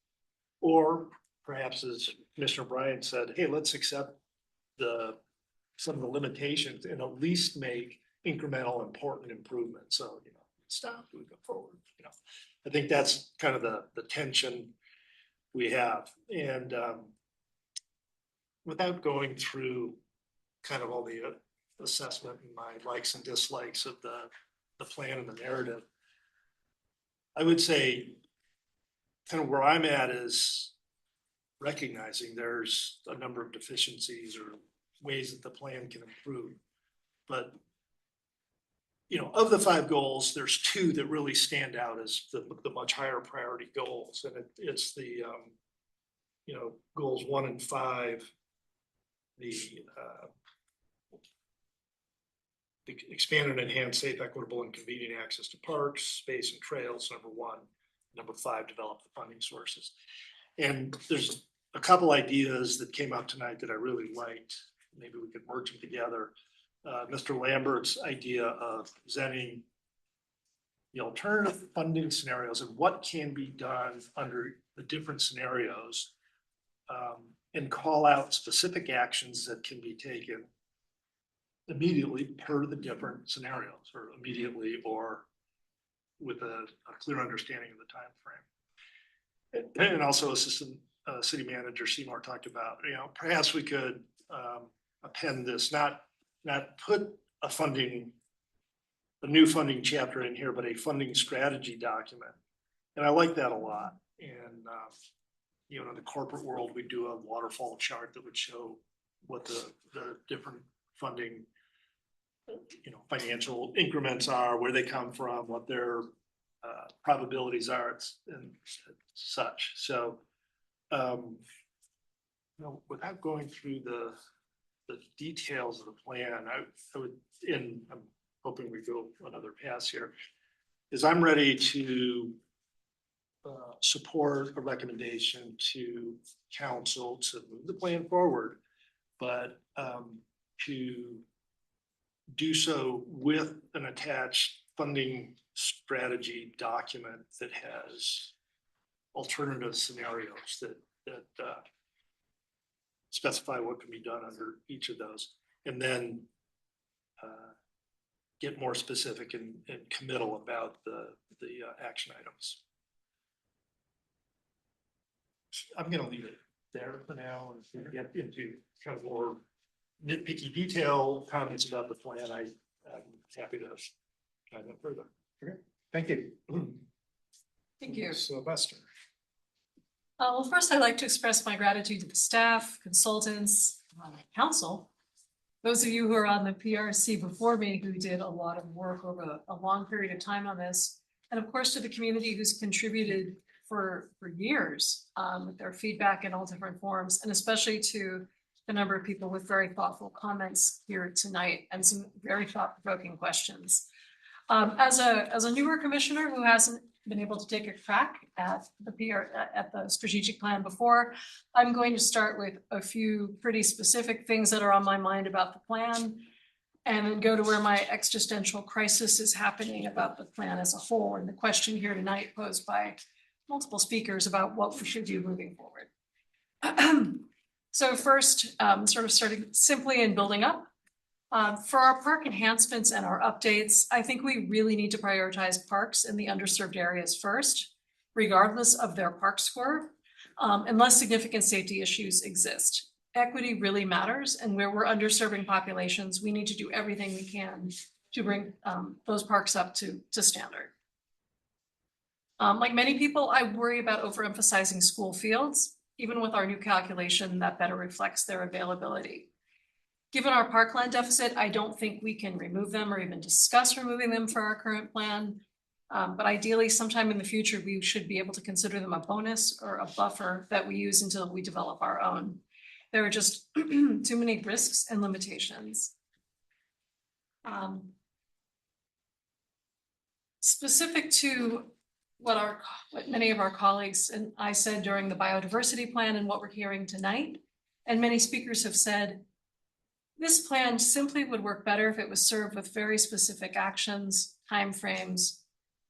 Or perhaps, as Commissioner Bryant said, hey, let's accept some of the limitations and at least make incremental important improvements. So, stop, we go forward. I think that's kind of the tension we have. And without going through kind of all the assessment and my likes and dislikes of the plan and the narrative, I would say kind of where I'm at is recognizing there's a number of deficiencies or ways that the plan can improve. But, of the 5 goals, there's 2 that really stand out as the much higher priority goals. And it's the, goals 1 and 5, the expand and enhance safe, equitable, and convenient access to parks, space, and trails, number 1. Number 5, develop the funding sources. And there's a couple ideas that came up tonight that I really liked. Maybe we could merge them together. Mr. Lambert's idea of presenting the alternative funding scenarios and what can be done under the different scenarios, and call out specific actions that can be taken immediately per the different scenarios, or immediately, or with a clear understanding of the time frame. And also Assistant City Manager Seymour talked about, perhaps we could append this, not put a new funding chapter in here, but a funding strategy document. And I like that a lot. And you know, in the corporate world, we do a waterfall chart that would show what the different funding, you know, financial increments are, where they come from, what their probabilities are, and such. So, you know, without going through the details of the plan, I would, and I'm hoping we go another pass here, is I'm ready to support a recommendation to council to move the plan forward, but to do so with an attached funding strategy document that has alternative scenarios that specify what can be done under each of those, and then get more specific and committal about the action items. I'm going to leave it there for now, and if we get into kind of more nitpicky detail comments about the plan, I'm happy to dive in further. Okay, thank you. Thank you. Sylvester. Well, first I'd like to express my gratitude to the staff, consultants, council, those of you who are on the PRC before me who did a lot of work over a long period of time on this, and of course to the community who's contributed for years with their feedback in all different forms, and especially to the number of people with very thoughtful comments here tonight and some very thought-provoking questions. As a newer commissioner who hasn't been able to take a crack at the strategic plan before, I'm going to start with a few pretty specific things that are on my mind about the plan, and then go to where my existential crisis is happening about the plan as a whole, and the question here tonight posed by multiple speakers about what we should do moving forward. So first, sort of starting simply and building up. For our park enhancements and our updates, I think we really need to prioritize parks in the underserved areas first, regardless of their park score, unless significant safety issues exist. Equity really matters, and where we're underserving populations, we need to do everything we can to bring those parks up to standard. Like many people, I worry about overemphasizing school fields, even with our new calculation that better reflects their availability. Given our parkland deficit, I don't think we can remove them or even discuss removing them for our current plan. But ideally, sometime in the future, we should be able to consider them a bonus or a buffer that we use until we develop our own. There are just too many risks and limitations. Specific to what many of our colleagues and I said during the biodiversity plan and what we're hearing tonight, and many speakers have said, this plan simply would work better if it was served with very specific actions, timeframes,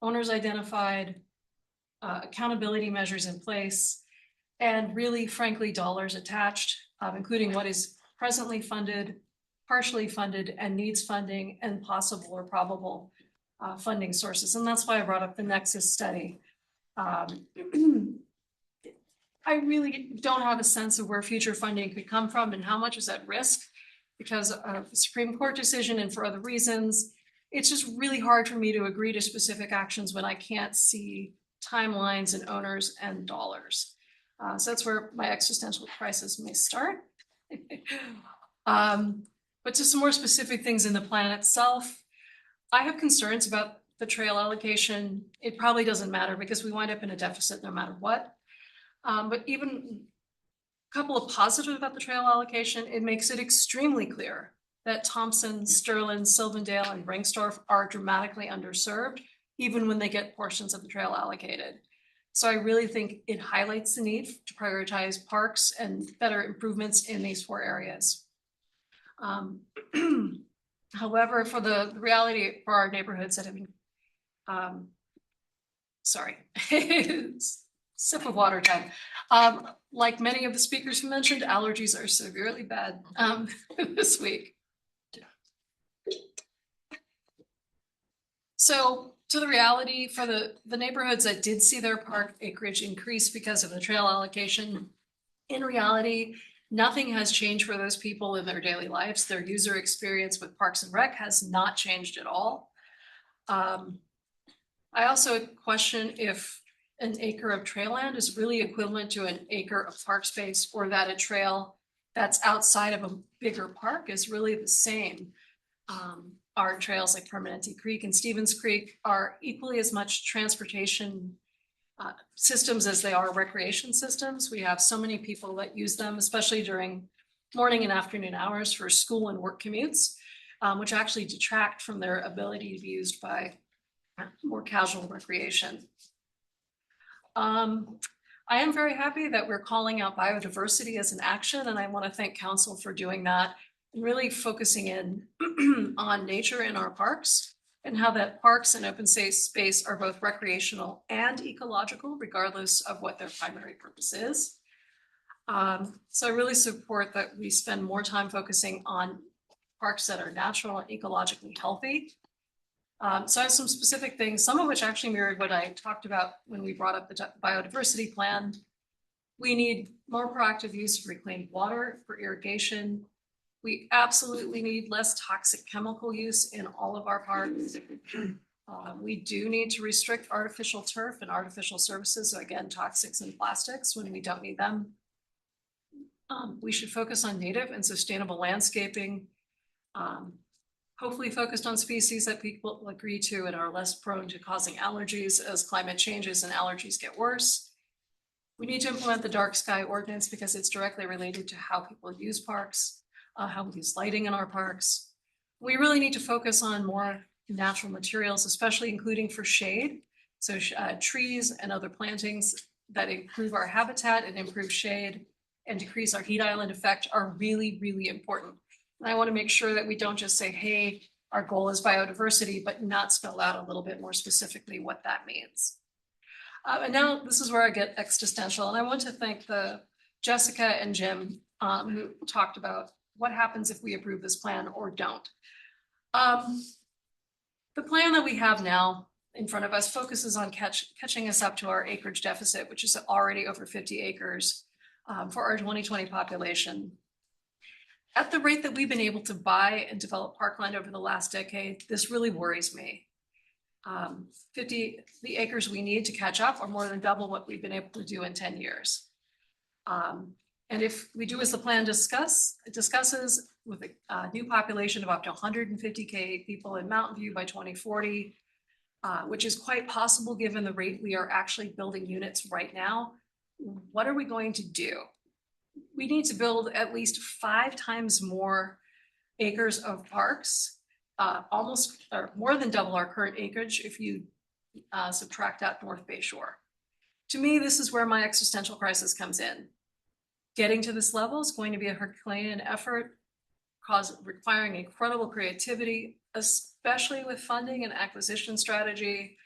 owners identified, accountability measures in place, and really, frankly, dollars attached, including what is presently funded, partially funded, and needs funding, and possible or probable funding sources. And that's why I brought up the Nexus study. I really don't have a sense of where future funding could come from and how much is at risk because of the Supreme Court decision and for other reasons. It's just really hard for me to agree to specific actions when I can't see timelines and owners and dollars. So that's where my existential crisis may start. But to some more specific things in the plan itself, I have concerns about the trail allocation. It probably doesn't matter because we wind up in a deficit no matter what. But even a couple of positives about the trail allocation, it makes it extremely clear that Thompson, Sterling, Sylvandale, and Bringstorf are dramatically underserved, even when they get portions of the trail allocated. So I really think it highlights the need to prioritize parks and better improvements in these four areas. However, for the reality for our neighborhoods that have been, sorry, sip of water time. Like many of the speakers who mentioned, allergies are severely bad this week. So to the reality for the neighborhoods that did see their park acreage increase because of the trail allocation, in reality, nothing has changed for those people in their daily lives. Their user experience with Parks and Rec has not changed at all. I also question if an acre of trail land is really equivalent to an acre of park space, or that a trail that's outside of a bigger park is really the same. Our trails like Permanente Creek and Stevens Creek are equally as much transportation systems as they are recreation systems. We have so many people that use them, especially during morning and afternoon hours for school and work commutes, which actually detract from their ability to be used by more casual recreation. I am very happy that we're calling out biodiversity as an action, and I want to thank council for doing that and really focusing in on nature in our parks and how that parks and open space are both recreational and ecological, regardless of what their primary purpose is. So I really support that we spend more time focusing on parks that are natural and ecologically healthy. So I have some specific things, some of which actually mirrored what I talked about when we brought up the biodiversity plan. We need more proactive use of reclaimed water for irrigation. We absolutely need less toxic chemical use in all of our parks. We do need to restrict artificial turf and artificial surfaces, so again, toxics and plastics when we don't need them. We should focus on native and sustainable landscaping. Hopefully focused on species that people agree to and are less prone to causing allergies as climate changes and allergies get worse. We need to implement the dark sky ordinance because it's directly related to how people use parks, how we use lighting in our parks. We really need to focus on more natural materials, especially including for shade. So trees and other plantings that improve our habitat and improve shade and decrease our heat island effect are really, really important. And I want to make sure that we don't just say, hey, our goal is biodiversity, but not spell out a little bit more specifically what that means. And now this is where I get existential. And I want to thank Jessica and Jim who talked about what happens if we approve this plan or don't. The plan that we have now in front of us focuses on catching us up to our acreage deficit, which is already over 50 acres for our 2020 population. At the rate that we've been able to buy and develop parkland over the last decade, this really worries me. The acres we need to catch up are more than double what we've been able to do in 10 years. And if we do as the plan discusses with a new population of up to 150K people in Mountain View by 2040, which is quite possible given the rate we are actually building units right now, what are we going to do? We need to build at least 5 times more acres of parks, almost or more than double our current acreage if you subtract out North Bay Shore. To me, this is where my existential crisis comes in. Getting to this level is going to be a Herculean effort, requiring incredible creativity, especially with funding and acquisition strategy,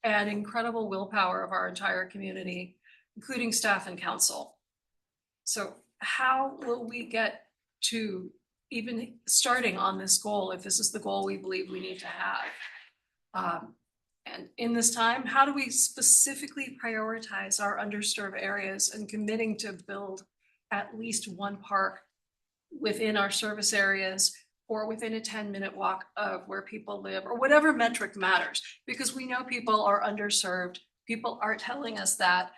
and incredible willpower of our entire community, including staff and council. So how will we get to even starting on this goal if this is the goal we believe we need to have? And in this time, how do we specifically prioritize our underserved areas and committing to build at least one park within our service areas or within a 10-minute walk of where people live, or whatever metric matters, because we know people are underserved. People are telling us that,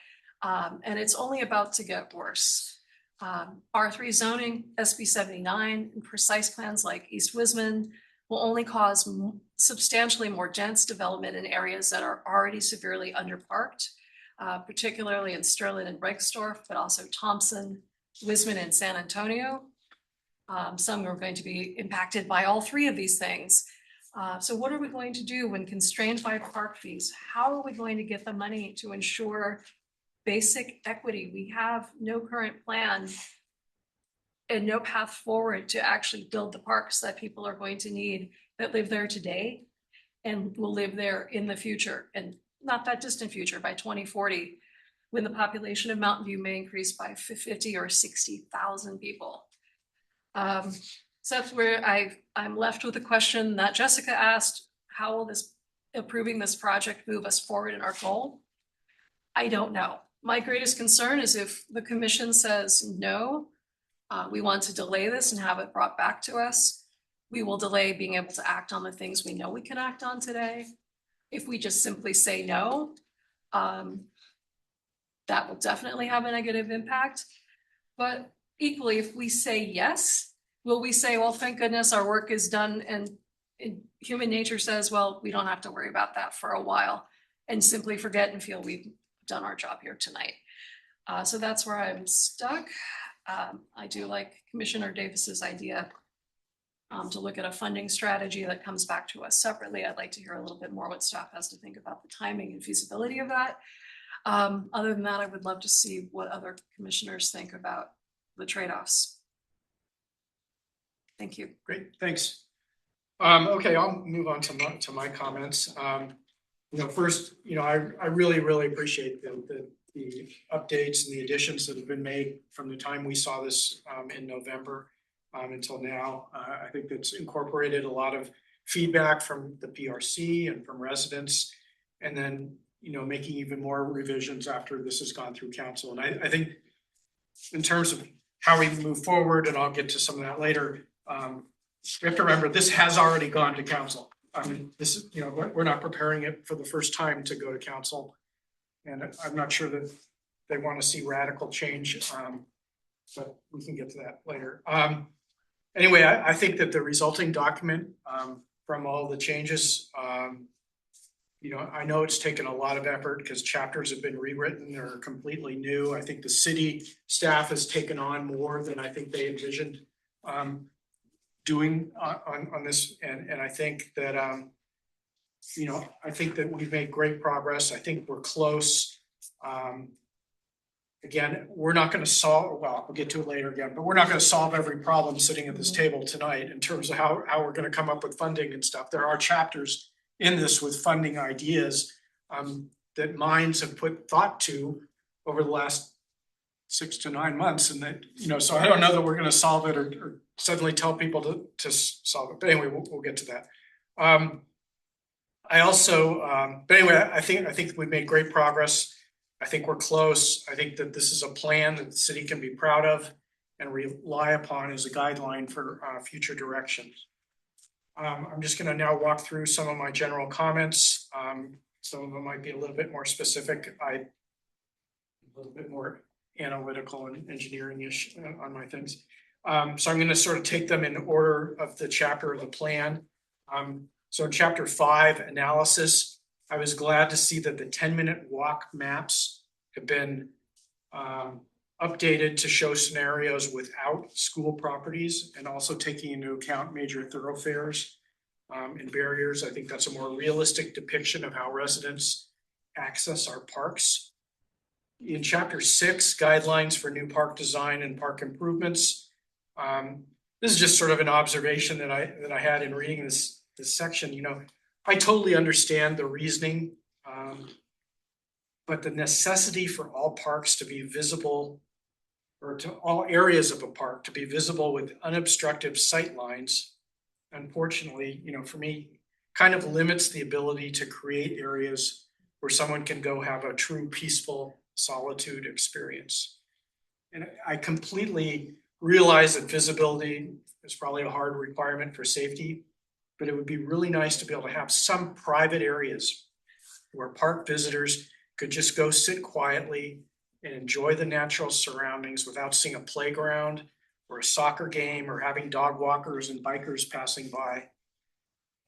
and it's only about to get worse. R3 zoning, SB 79, and precise plans like East Wisman will only cause substantially more dense development in areas that are already severely underparked, particularly in Sterling and Rexdorf, but also Thompson, Wisman, and San Antonio. Some are going to be impacted by all 3 of these things. So what are we going to do when constrained by park fees? How are we going to get the money to ensure basic equity? We have no current plan and no path forward to actually build the parks that people are going to need that live there today and will live there in the future, and not that distant future, by 2040, when the population of Mountain View may increase by 50 or 60,000 people. So that's where I'm left with a question that Jessica asked: how will approving this project move us forward in our goal? I don't know. My greatest concern is if the commission says no, we want to delay this and have it brought back to us, we will delay being able to act on the things we know we can act on today. If we just simply say no, that will definitely have a negative impact. But equally, if we say yes, will we say, well, thank goodness our work is done, and human nature says, well, we don't have to worry about that for a while, and simply forget and feel we've done our job here tonight. So that's where I'm stuck. I do like Commissioner Davis's idea to look at a funding strategy that comes back to us separately. I'd like to hear a little bit more what staff has to think about the timing and feasibility of that. Other than that, I would love to see what other commissioners think about the trade-offs. Thank you. Great, thanks. Okay, I'll move on to my comments. First, I really appreciate the updates and the additions that have been made from the time we saw this in November until now. I think that's incorporated a lot of feedback from the PRC and from residents, and then making even more revisions after this has gone through council. And I think in terms of how we move forward, and I'll get to some of that later, we have to remember this has already gone to council. I mean, this is, we're not preparing it for the first time to go to council. And I'm not sure that they want to see radical change, but we can get to that later. Anyway, I think that the resulting document from all the changes, I know it's taken a lot of effort because chapters have been rewritten, they're completely new. I think the city staff has taken on more than I think they envisioned doing on this. And I think that, I think that we've made great progress. I think we're close. Again, we're not going to solve, well, we'll get to it later again, but we're not going to solve every problem sitting at this table tonight in terms of how we're going to come up with funding and stuff. There are chapters in this with funding ideas that minds have put thought to over the last 6 to 9 months. And that, so I don't know that we're going to solve it or suddenly tell people to solve it. But anyway, we'll get to that. I think we've made great progress. I think we're close. I think that this is a plan that the city can be proud of and rely upon as a guideline for future directions. I'm just going to now walk through some of my general comments. Some of them might be a little bit more specific. A little bit more analytical and engineering-ish on my things. So I'm going to sort of take them in order of the chapter of the plan. So in chapter 5, analysis, I was glad to see that the 10-minute walk maps have been updated to show scenarios without school properties and also taking into account major thoroughfares and barriers. I think that's a more realistic depiction of how residents access our parks. In chapter 6, guidelines for new park design and park improvements. This is just sort of an observation that I had in reading this section. I totally understand the reasoning, but the necessity for all parks to be visible, or to all areas of a park to be visible with unobstructed sight lines, unfortunately, for me, kind of limits the ability to create areas where someone can go have a true peaceful solitude experience. And I completely realize that visibility is probably a hard requirement for safety, but it would be really nice to be able to have some private areas where park visitors could just go sit quietly and enjoy the natural surroundings without seeing a playground or a soccer game or having dog walkers and bikers passing by.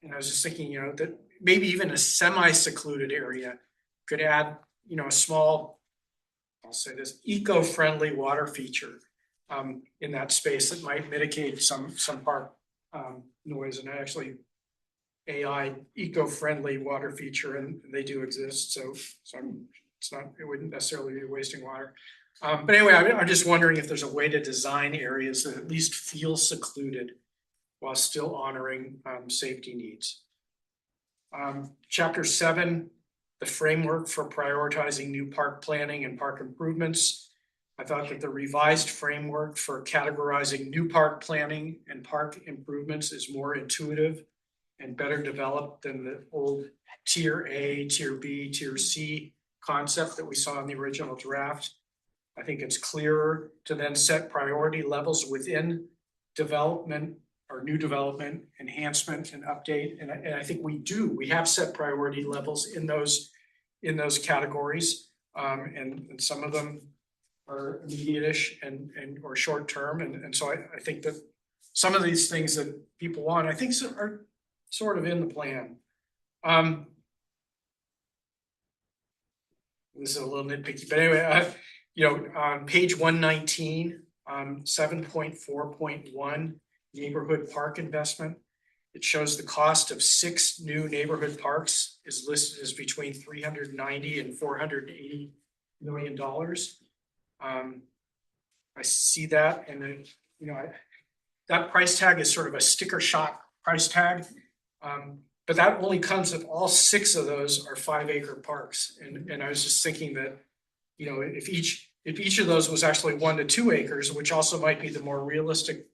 And I was just thinking, that maybe even a semi-secluded area could add, a small, I'll say this, eco-friendly water feature in that space that might mitigate some park noise. And actually AI eco-friendly water feature, and they do exist. So it wouldn't necessarily be wasting water. But anyway, I'm just wondering if there's a way to design areas that at least feel secluded while still honoring safety needs. Chapter 7, the framework for prioritizing new park planning and park improvements. I thought that the revised framework for categorizing new park planning and park improvements is more intuitive and better developed than the old tier A, tier B, tier C concept that we saw in the original draft. I think it's clearer to then set priority levels within development or new development, enhancement and update. And I think we have set priority levels in those categories. And some of them are immediate-ish and or short-term. And so I think that some of these things that people want, I think are sort of in the plan. This is a little nitpicky, but anyway, on page 119, 7.4.1, neighborhood park investment. It shows the cost of 6 new neighborhood parks is listed as between $390 and $480 million. I see that, and then, that price tag is sort of a sticker shock price tag. But that only comes if all 6 of those are 5-acre parks. And I was just thinking that, if each of those was actually 1 to 2 acres, which also might be the more realistic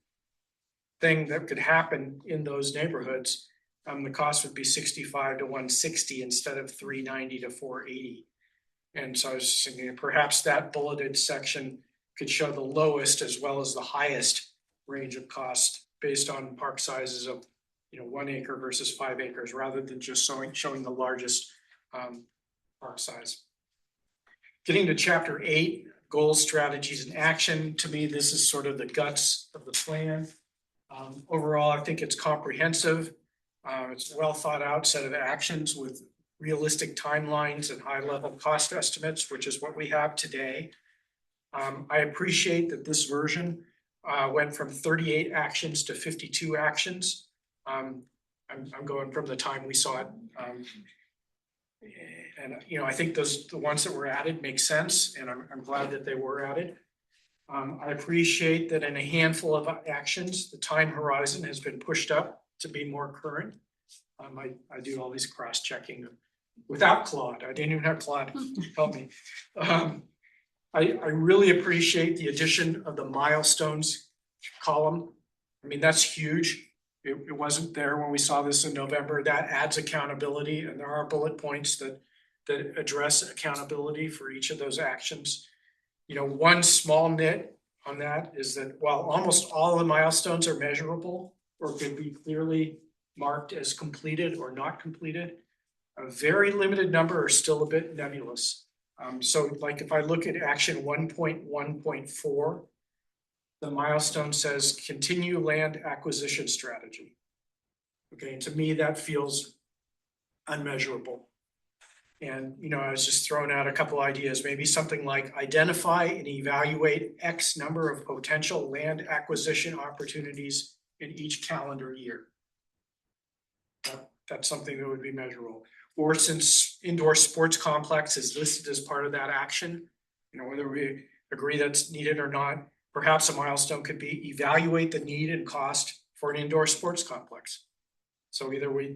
thing that could happen in those neighborhoods, the cost would be 65 to 160 instead of 390 to 480. And so I was just thinking perhaps that bulleted section could show the lowest as well as the highest range of cost based on park sizes of 1 acre versus 5 acres, rather than just showing the largest park size. Getting to chapter 8, goals, strategies, and action. To me, this is sort of the guts of the plan. Overall, I think it's comprehensive. It's a well thought out set of actions with realistic timelines and high level cost estimates, which is what we have today. I appreciate that this version went from 38 actions to 52 actions. I'm going from the time we saw it. I think the ones that were added make sense, and I'm glad that they were added. I appreciate that in a handful of actions, the time horizon has been pushed up to be more current. I do all these cross-checking without Claude. I didn't even have Claude help me. I really appreciate the addition of the milestones column. I mean, that's huge. It wasn't there when we saw this in November. That adds accountability, and there are bullet points that address accountability for each of those actions. One small nit on that is that while almost all the milestones are measurable or could be clearly marked as completed or not completed, a very limited number are still a bit nebulous. So like if I look at action 1.1.4, the milestone says continue land acquisition strategy. Okay, to me, that feels unmeasurable. And, I was just throwing out a couple ideas, maybe something like identify and evaluate X number of potential land acquisition opportunities in each calendar year. That's something that would be measurable. Or since indoor sports complex is listed as part of that action, whether we agree that's needed or not, perhaps a milestone could be evaluate the need and cost for an indoor sports complex. So either we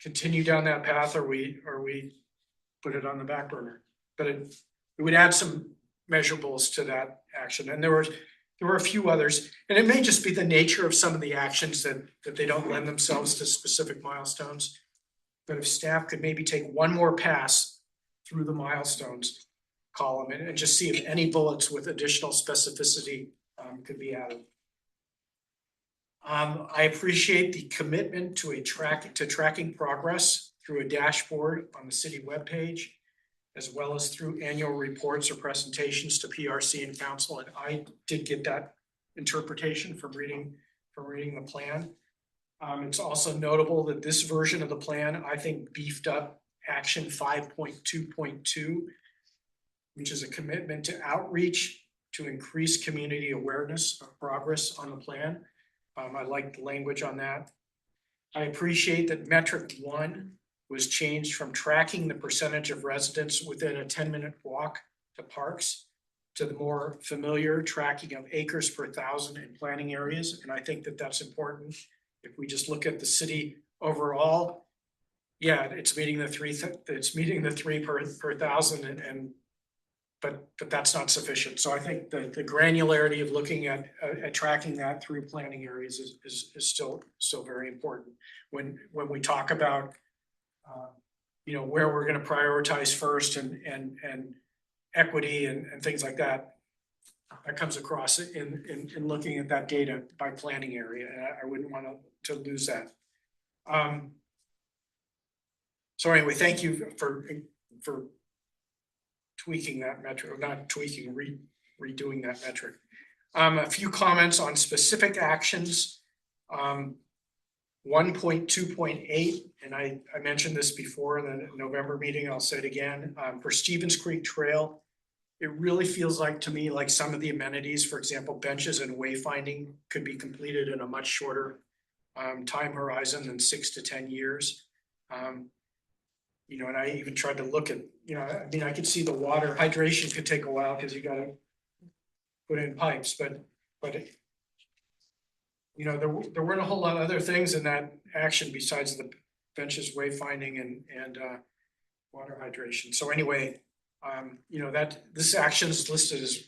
continue down that path or we put it on the back burner. But it would add some measurables to that action. And there were a few others, and it may just be the nature of some of the actions that they don't lend themselves to specific milestones. But if staff could maybe take one more pass through the milestones column and just see if any bullets with additional specificity could be added. I appreciate the commitment to tracking progress through a dashboard on the city webpage, as well as through annual reports or presentations to PRC and council. And I did get that interpretation from reading the plan. It's also notable that this version of the plan, I think, beefed up action 5.2.2, which is a commitment to outreach to increase community awareness of progress on the plan. I like the language on that. I appreciate that metric 1 was changed from tracking the percentage of residents within a 10-minute walk to parks to the more familiar tracking of acres per thousand in planning areas. And I think that that's important. If we just look at the city overall, yeah, it's meeting the 3 per thousand, but that's not sufficient. So I think the granularity of looking at tracking that through planning areas is still very important. When we talk about where we're going to prioritize first and equity and things like that, that comes across in looking at that data by planning area. And I wouldn't want to lose that. So anyway, thank you for tweaking that metric, or not tweaking, redoing that metric. A few comments on specific actions. 1.2.8, and I mentioned this before in the November meeting, I'll say it again, for Stevens Creek Trail, it really feels like to me like some of the amenities, for example, benches and wayfinding could be completed in a much shorter time horizon than 6 to 10 years. You know, and I even tried to look at, you know, I mean, I could see the water hydration could take a while because you got to put in pipes, but you know, there weren't a whole lot of other things in that action besides the benches, wayfinding, and water hydration. So anyway, you know, that this action is listed as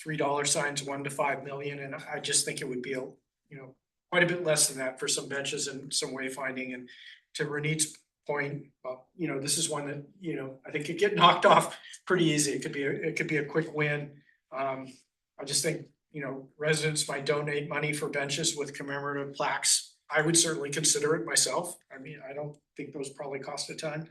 $3 signs, 1 to 5 million, and I just think it would be you know, quite a bit less than that for some benches and some wayfinding. And to Renit's point, you know, this is one that, you know, I think could get knocked off pretty easy. It could be a quick win. I just think, you know, residents might donate money for benches with commemorative plaques. I would certainly consider it myself. I mean, I don't think those probably cost a ton.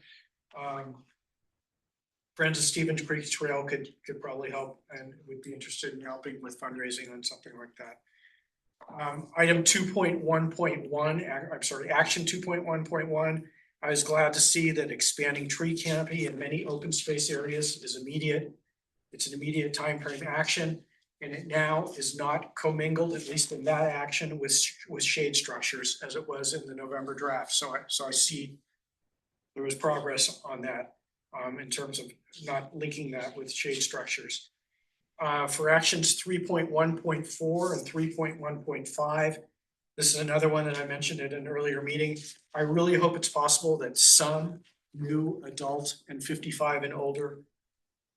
Friends of Stevens Creek Trail could probably help and would be interested in helping with fundraising on something like that. Item 2.1.1, I'm sorry, action 2.1.1. I was glad to see that expanding tree canopy in many open space areas is immediate. It's an immediate timeframe action, and it now is not commingled, at least in that action, with shade structures as it was in the November draft. So I see there was progress on that in terms of not linking that with shade structures. For actions 3.1.4 and 3.1.5, this is another one that I mentioned at an earlier meeting. I really hope it's possible that some new adult and 55 and older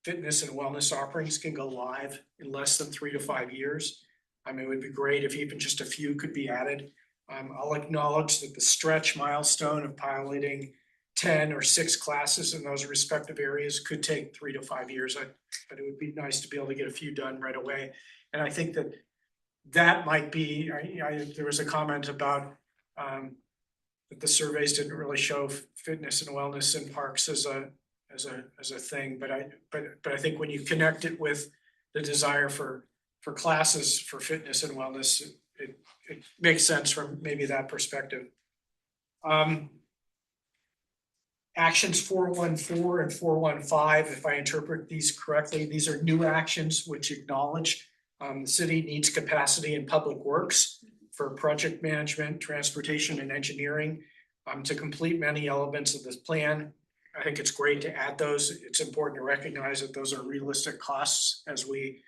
fitness and wellness offerings can go live in less than 3 to 5 years. I mean, it would be great if even just a few could be added. I'll acknowledge that the stretch milestone of piloting 10 or 6 classes in those respective areas could take 3 to 5 years, but it would be nice to be able to get a few done right away. And I think that might be, there was a comment about that the surveys didn't really show fitness and wellness in parks as a thing, but I think when you connect it with the desire for classes for fitness and wellness, it makes sense from maybe that perspective. Actions 4.1.4 and 4.1.5, if I interpret these correctly, these are new actions which acknowledge the city needs capacity in public works for project management, transportation, and engineering to complete many elements of this plan. I think it's great to add those. It's important to recognize that those are realistic costs as we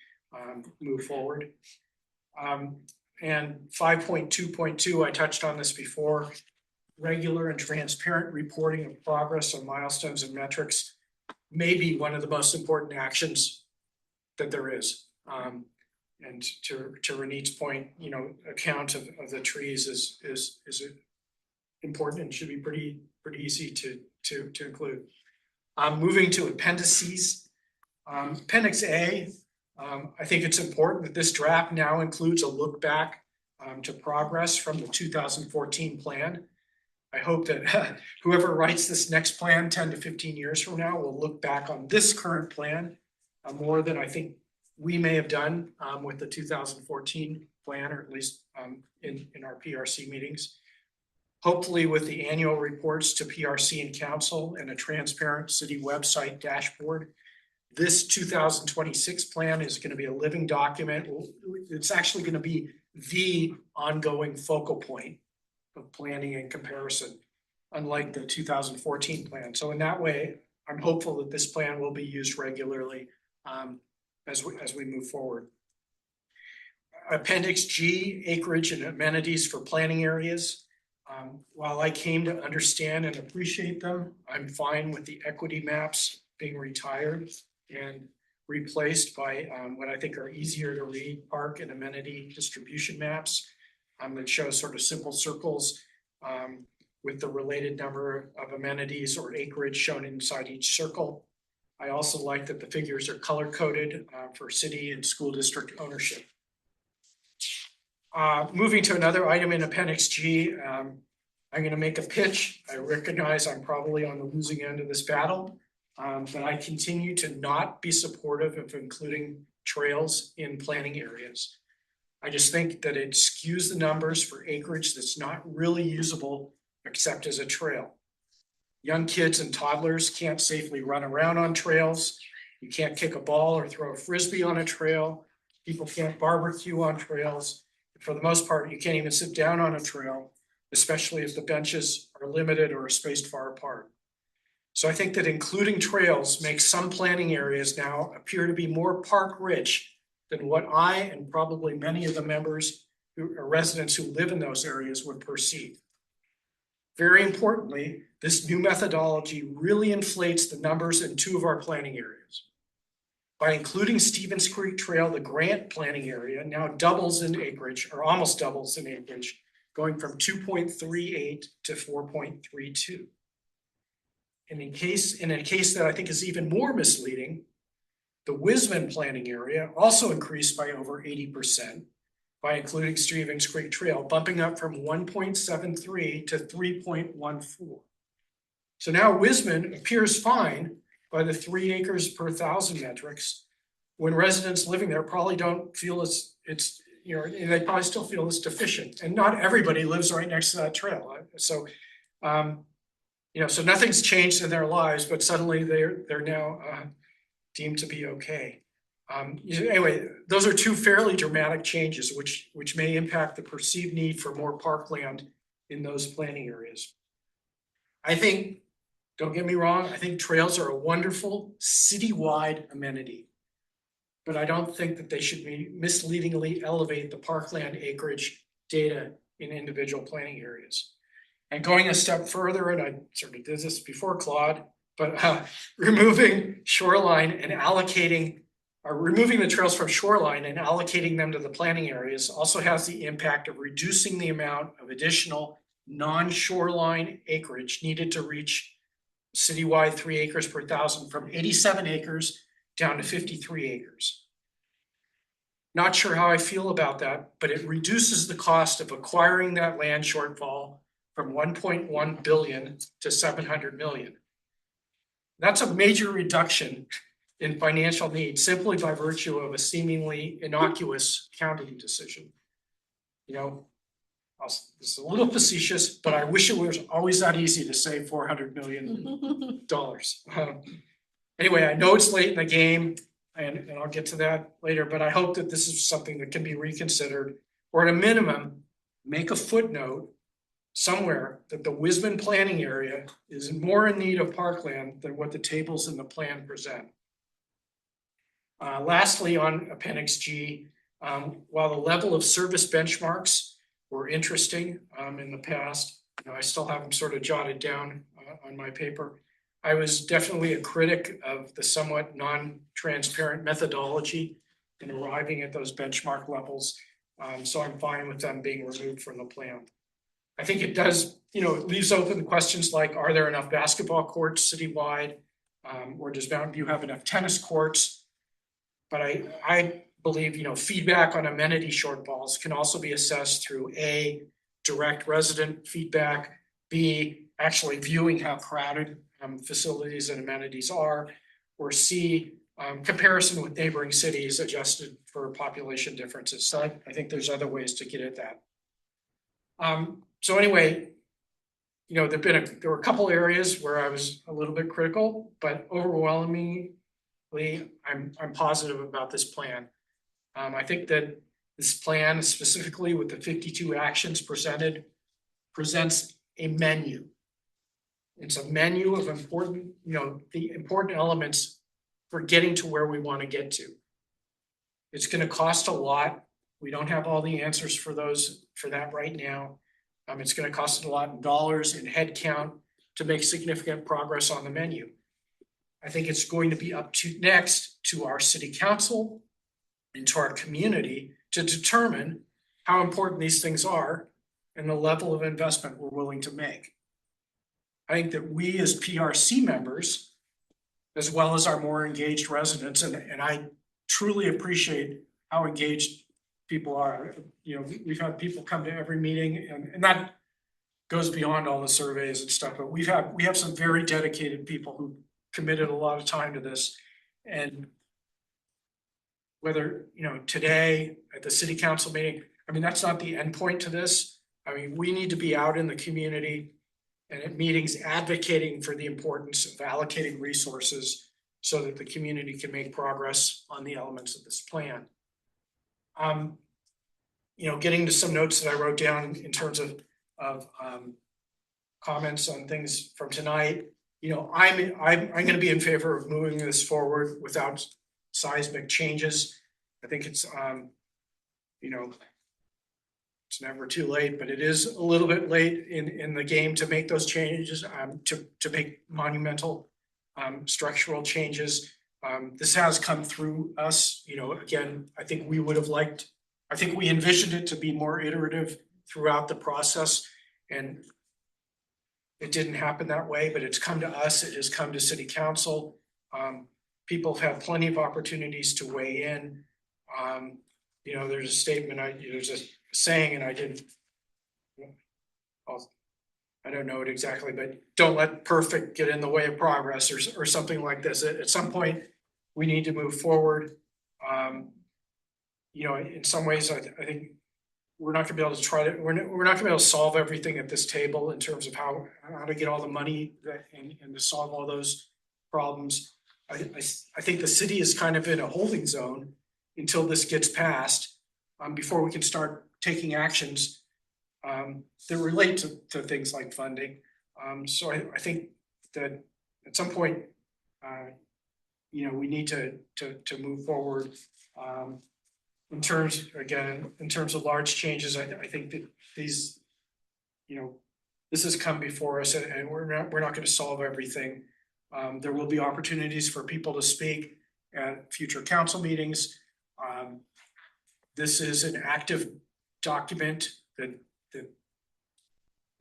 move forward. And 5.2.2, I touched on this before. Regular and transparent reporting of progress on milestones and metrics may be one of the most important actions that there is. And to Renit's point, you know, account of the trees is important and should be pretty easy to include. Moving to appendices. Appendix A, I think it's important that this draft now includes a look back to progress from the 2014 plan. I hope that whoever writes this next plan 10 to 15 years from now will look back on this current plan more than I think we may have done with the 2014 plan, or at least in our PRC meetings. Hopefully with the annual reports to PRC and council and a transparent city website dashboard, this 2026 plan is going to be a living document. It's actually going to be the ongoing focal point of planning and comparison, unlike the 2014 plan. So in that way, I'm hopeful that this plan will be used regularly as we move forward. Appendix G, acreage and amenities for planning areas. While I came to understand and appreciate them, I'm fine with the equity maps being retired and replaced by what I think are easier to read park and amenity distribution maps that show sort of simple circles with the related number of amenities or acreage shown inside each circle. I also like that the figures are color coded for city and school district ownership. Moving to another item in Appendix G, I'm going to make a pitch. I recognize I'm probably on the losing end of this battle, But I continue to not be supportive of including trails in planning areas. I just think that it skews the numbers for acreage that's not really usable except as a trail. Young kids and toddlers can't safely run around on trails. You can't kick a ball or throw a frisbee on a trail. People can't barbecue on trails. For the most part, you can't even sit down on a trail, especially if the benches are limited or are spaced far apart. So I think that including trails makes some planning areas now appear to be more park rich than what I and probably many of the members or residents who live in those areas would perceive. Very importantly, this new methodology really inflates the numbers in two of our planning areas. By including Stevens Creek Trail, the grant planning area now doubles in acreage, or almost doubles in acreage, going from 2.38 to 4.32. And in a case that I think is even more misleading, the Wisman planning area also increased by over 80% by including Stevens Creek Trail, bumping up from 1.73 to 3.14. So now Wisman appears fine by the 3 acres per 1,000 metrics, when residents living there probably don't feel it's they probably still feel it's deficient, and not everybody lives right next to that trail. So so nothing's changed in their lives, but suddenly they're now deemed to be okay. Anyway, those are two fairly dramatic changes, which may impact the perceived need for more parkland in those planning areas. I think, don't get me wrong, I think trails are a wonderful citywide amenity, but I don't think that they should be misleadingly elevate the parkland acreage data in individual planning areas. And going a step further, and I sort of did this before, Claude, but removing shoreline and allocating, or removing the trails from shoreline and allocating them to the planning areas also has the impact of reducing the amount of additional non-shoreline acreage needed to reach citywide 3 acres per 1,000 from 87 acres down to 53 acres. Not sure how I feel about that, but it reduces the cost of acquiring that land shortfall from 1.1 billion to 700 million. That's a major reduction in financial need simply by virtue of a seemingly innocuous accounting decision. It's a little facetious, but I wish it was always that easy to save $400 million. Anyway, I know it's late in the game, and I'll get to that later, but I hope that this is something that can be reconsidered, or at a minimum, make a footnote somewhere that the Wisman planning area is more in need of parkland than what the tables in the plan present. Lastly, on Appendix G, while the level of service benchmarks were interesting in the past, I still have them sort of jotted down on my paper. I was definitely a critic of the somewhat non-transparent methodology in arriving at those benchmark levels. So I'm fine with them being removed from the plan. I think it does, it leaves open questions like, are there enough basketball courts citywide? Or does Mountain View have enough tennis courts? But I believe, feedback on amenity shortfalls can also be assessed through A, direct resident feedback, B, actually viewing how crowded facilities and amenities are, or C, comparison with neighboring cities adjusted for population differences. So I think there's other ways to get at that. So anyway, there were a couple areas where I was a little bit critical, but overwhelmingly, I'm positive about this plan. I think that this plan, specifically with the 52 actions presented, presents a menu. It's a menu of important, the important elements for getting to where we want to get to. It's going to cost a lot. We don't have all the answers for that right now. It's going to cost a lot in dollars and head count to make significant progress on the menu. I think it's going to be up to next to our city council and to our community to determine how important these things are and the level of investment we're willing to make. I think that we as PRC members, as well as our more engaged residents, and I truly appreciate how engaged people are. We've had people come to every meeting, and that goes beyond all the surveys and stuff, but we have some very dedicated people who committed a lot of time to this. And whether, today at the city council meeting, I mean, that's not the end point to this. I mean, we need to be out in the community and at meetings advocating for the importance of allocating resources so that the community can make progress on the elements of this plan. Getting to some notes that I wrote down in terms of comments on things from tonight. I'm going to be in favor of moving this forward without seismic changes. I think it's it's never too late, but it is a little bit late in the game to make those changes, to make monumental structural changes. This has come through us, again, I think we envisioned it to be more iterative throughout the process, and it didn't happen that way, but it's come to us, it has come to city council. People have had plenty of opportunities to weigh in. There's a statement, there's a saying, and I don't know it exactly, but don't let perfect get in the way of progress, or something like this. At some point, we need to move forward. In some ways, I think we're not gonna be able to we're not gonna be able to solve everything at this table in terms of how to get all the money and to solve all those problems. I think the city is kind of in a holding zone until this gets passed, before we can start taking actions that relate to things like funding. So I think that at some point, we need to move forward. In terms of large changes, I think that these, this has come before us, and we're not going to solve everything. There will be opportunities for people to speak at future council meetings. This is an active document that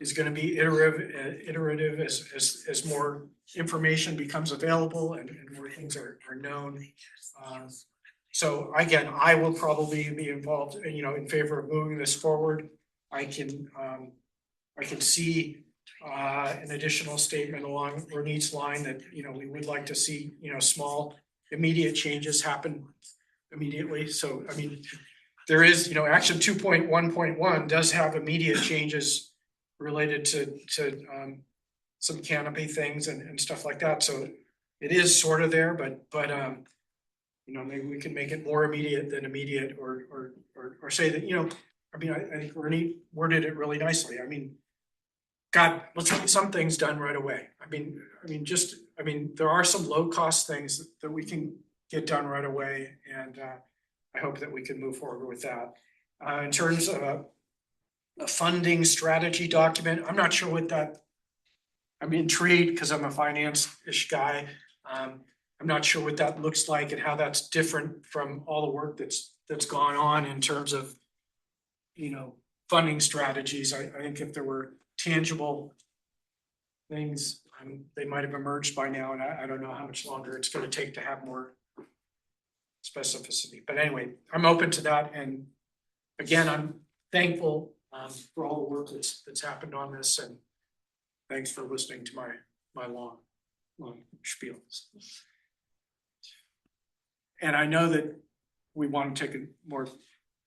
is going to be iterative as more information becomes available and more things are known. So again, I will probably be involved, in favor of moving this forward. I can see an additional statement along Ronit's line that, we would like to see, small immediate changes happen immediately. So, I mean, there is, action 2.1.1 does have immediate changes related to some canopy things and stuff like that. So it is sort of there, but maybe we can make it more immediate than immediate, or say that, I think Ronit worded it really nicely. I mean, God, let's get some things done right away. I mean, there are some low cost things that we can get done right away, and I hope that we can move forward with that. In terms of a funding strategy document, I'm not sure what that. I'm intrigued because I'm a finance-ish guy. I'm not sure what that looks like and how that's different from all the work that's gone on in terms of, funding strategies. I think if there were tangible things, they might have emerged by now, and I don't know how much longer it's going to take to have more specificity. But anyway, I'm open to that, and again, I'm thankful for all the work that's happened on this, and thanks for listening to my long spiel. And I know that we want to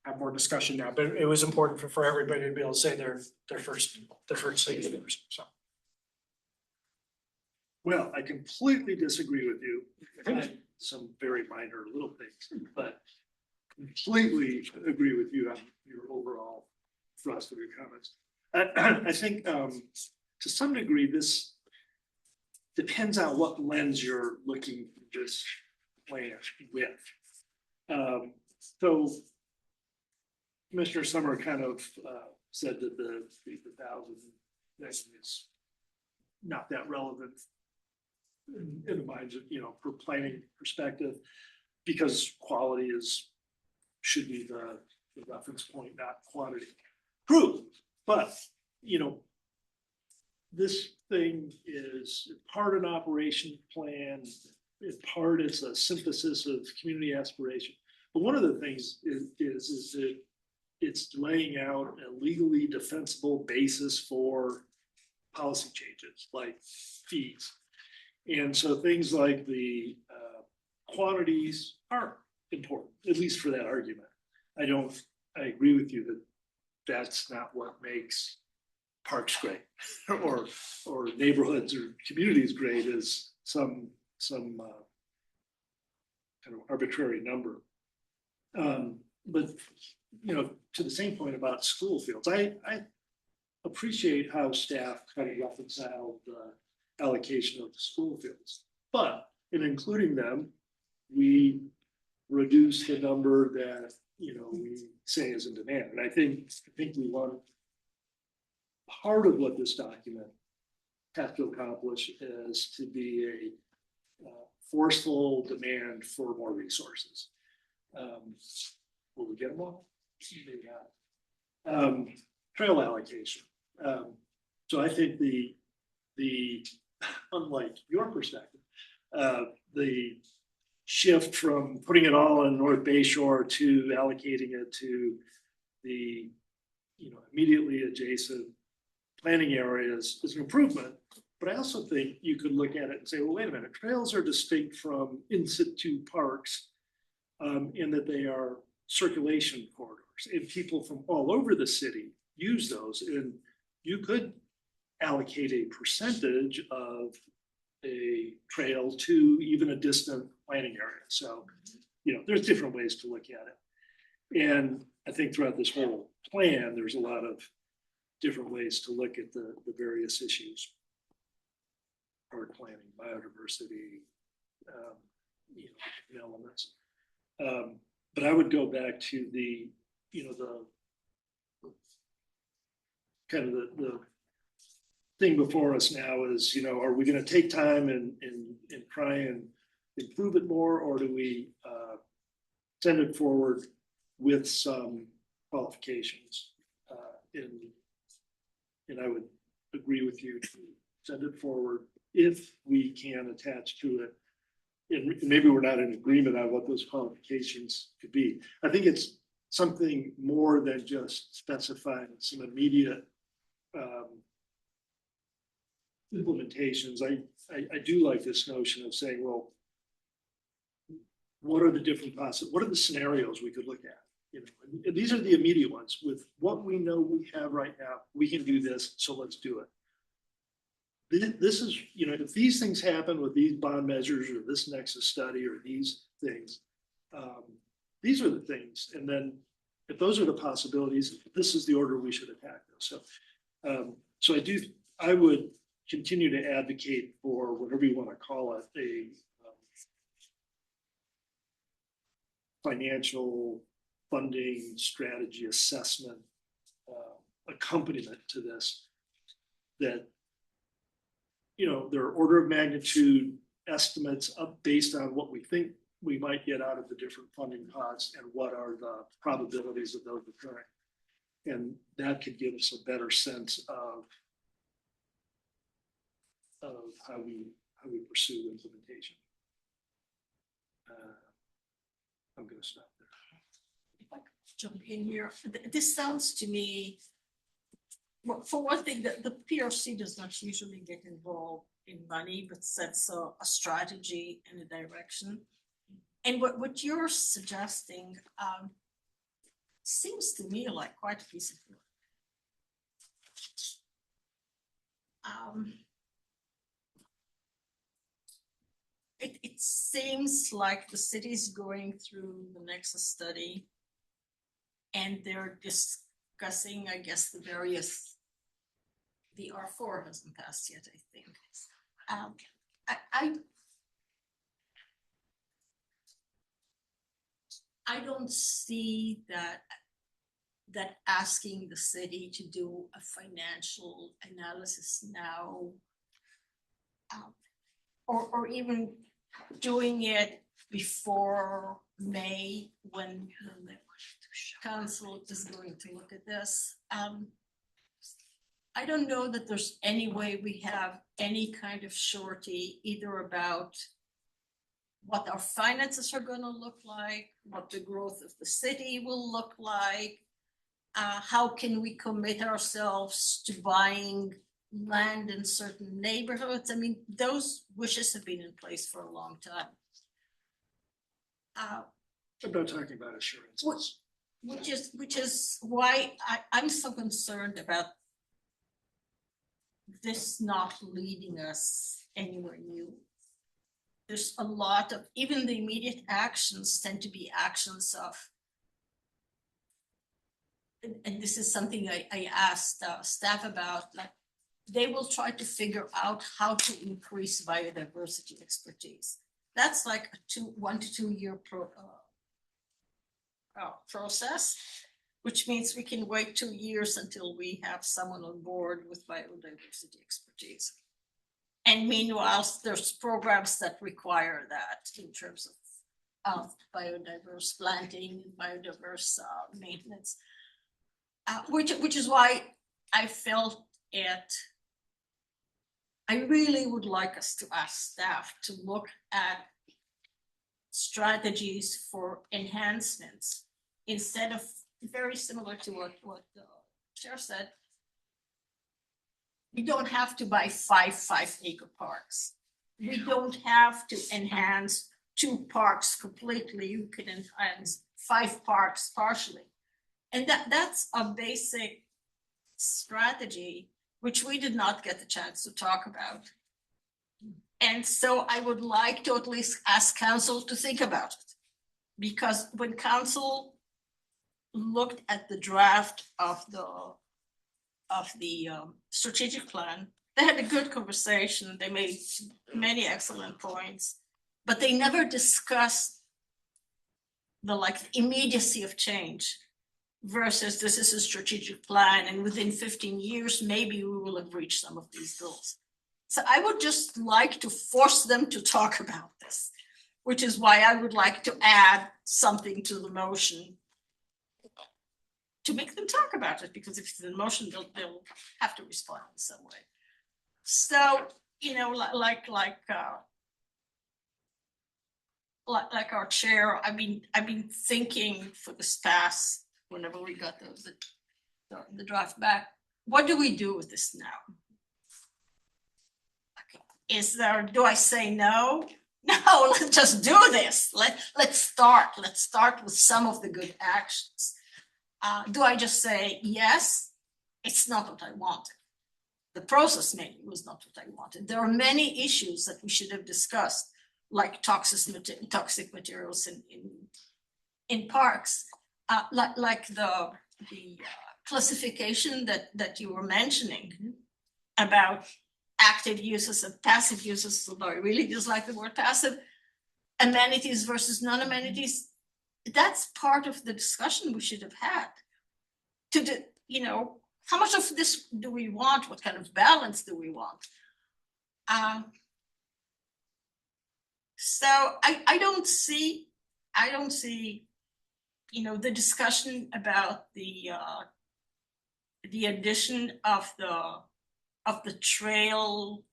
have more discussion now, but it was important for everybody to be able to say their first thing. So. Well, I completely disagree with you. Some very minor little things, but completely agree with you on your overall thrust of your comments. I think to some degree this depends on what lens you're looking at this plan with. So Commissioner Summer kind of said that the 1,000 is not that relevant in the minds of, for planning perspective, because quality should be the reference point, not quantity. True, but this thing is part an operation plan, in part it's a synthesis of community aspiration. But one of the things is that it's laying out a legally defensible basis for policy changes like fees. And so things like the quantities are important, at least for that argument. I agree with you that that's not what makes parks great or neighborhoods or communities great is some kind of arbitrary number. But to the same point about school fields, I appreciate how staff kind of reconciled the allocation of the school fields, but in including them, we reduce the number that we say is in demand. And I think we want part of what this document has to accomplish is to be a forceful demand for more resources. Will we get them all? Maybe not. Trail allocation. So I think the unlike your perspective, the shift from putting it all on North Bay Shore to allocating it to the immediately adjacent planning areas is an improvement. But I also think you could look at it and say, well, wait a minute, trails are distinct from in situ parks in that they are circulation corridors, and people from all over the city use those. And you could allocate a percentage of a trail to even a distant planning area. So, there's different ways to look at it. And I think throughout this whole plan, there's a lot of different ways to look at the various issues. Park planning, biodiversity, elements. But I would go back to the kind of the thing before us now is, are we going to take time and try and improve it more, or do we send it forward with some qualifications? And I would agree with you to send it forward if we can attach to it. And maybe we're not in agreement on what those qualifications could be. I think it's something more than just specifying some immediate implementations. I do like this notion of saying, well, what are the different what are the scenarios we could look at? And these are the immediate ones. With what we know we have right now, we can do this, so let's do it. This is, if these things happen with these bond measures or this nexus study or these things, these are the things. And then if those are the possibilities, this is the order we should attack those. So I would continue to advocate for whatever you want to call it, a financial funding strategy assessment accompaniment to this, that there are order of magnitude estimates up based on what we think we might get out of the different funding pots and what are the probabilities of those occurring. And that could give us a better sense of how we pursue implementation. I'm going to stop there. If I could jump in here, this sounds to me, well, for one thing, the PRC does not usually get involved in money, but sets a strategy and a direction. And what you're suggesting seems to me like quite a piece of work. It seems like the city's going through the Nexus study and they're discussing, I guess, the R4 hasn't passed yet, I think. I don't see that asking the city to do a financial analysis now, or even doing it before May when the council is going to look at this. I don't know that there's any way we have any kind of surety either about what our finances are going to look like, what the growth of the city will look like, how can we commit ourselves to buying land in certain neighborhoods. I mean, those wishes have been in place for a long time. I'm not talking about assurances. Which is why I'm so concerned about this not leading us anywhere new. There's a lot of, even the immediate actions tend to be actions of, and this is something I asked staff about, like, they will try to figure out how to increase biodiversity expertise. That's like a 1 to 2 year process, which means we can wait 2 years until we have someone on board with biodiversity expertise. And meanwhile, there's programs that require that in terms of biodiverse planting, biodiverse maintenance, which is why I felt I really would like us to ask staff to look at strategies for enhancements instead of, very similar to what the chair said, we don't have to buy five 5-acre parks. We don't have to enhance 2 parks completely. You can enhance 5 parks partially. And that's a basic strategy, which we did not get the chance to talk about. And so I would like to at least ask council to think about it. Because when council looked at the draft of the strategic plan, they had a good conversation. They made many excellent points, but they never discussed the immediacy of change versus this is a strategic plan, and within 15 years, maybe we will have reached some of these goals. So I would just like to force them to talk about this, which is why I would like to add something to the motion to make them talk about it, because if it's in motion, they'll have to respond in some way. So, like our chair, I've been thinking for this past, whenever we got the draft back, what do we do with this now? Okay. Do I say no? No, let's just do this. Let's start with some of the good actions. Do I just say, yes, it's not what I wanted. The process maybe was not what I wanted. There are many issues that we should have discussed, like toxic materials in parks, like the classification that you were mentioning about active uses and passive uses, although I really dislike the word passive, amenities versus non-amenities. That's part of the discussion we should have had. How much of this do we want? What kind of balance do we want? So I don't see, the discussion about the addition of the trail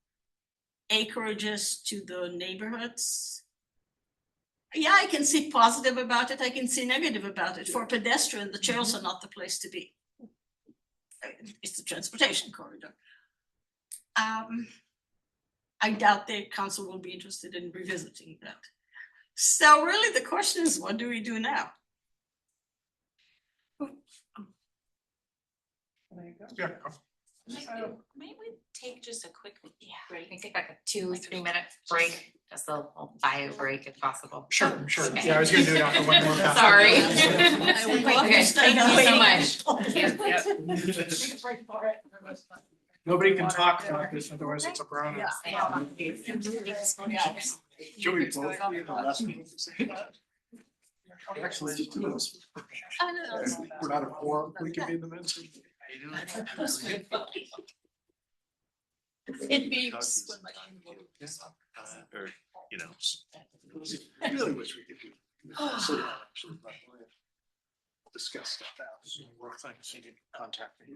acreages to the neighborhoods. Yeah, I can see positive about it. I can see negative about it. For pedestrian, the trails are not the place to be. It's the transportation corridor. I doubt the council will be interested in revisiting that. So really the question is, what do we do now? Yeah. May we take just a quick break? We take like a 2-3 minute break, just a little bio break if possible. Sure. Okay. Yeah, I was gonna do it after one more. Sorry. Okay, Thank you so much. Nobody can talk about this, otherwise it's a brown. Should we both be in the last meeting? Actually, it's two of us. We're not a quorum, we can be in the minutes. It beeps. Or, I really wish we could do. Sit down, actually, but we'll discuss stuff out. Work things, you can contact me.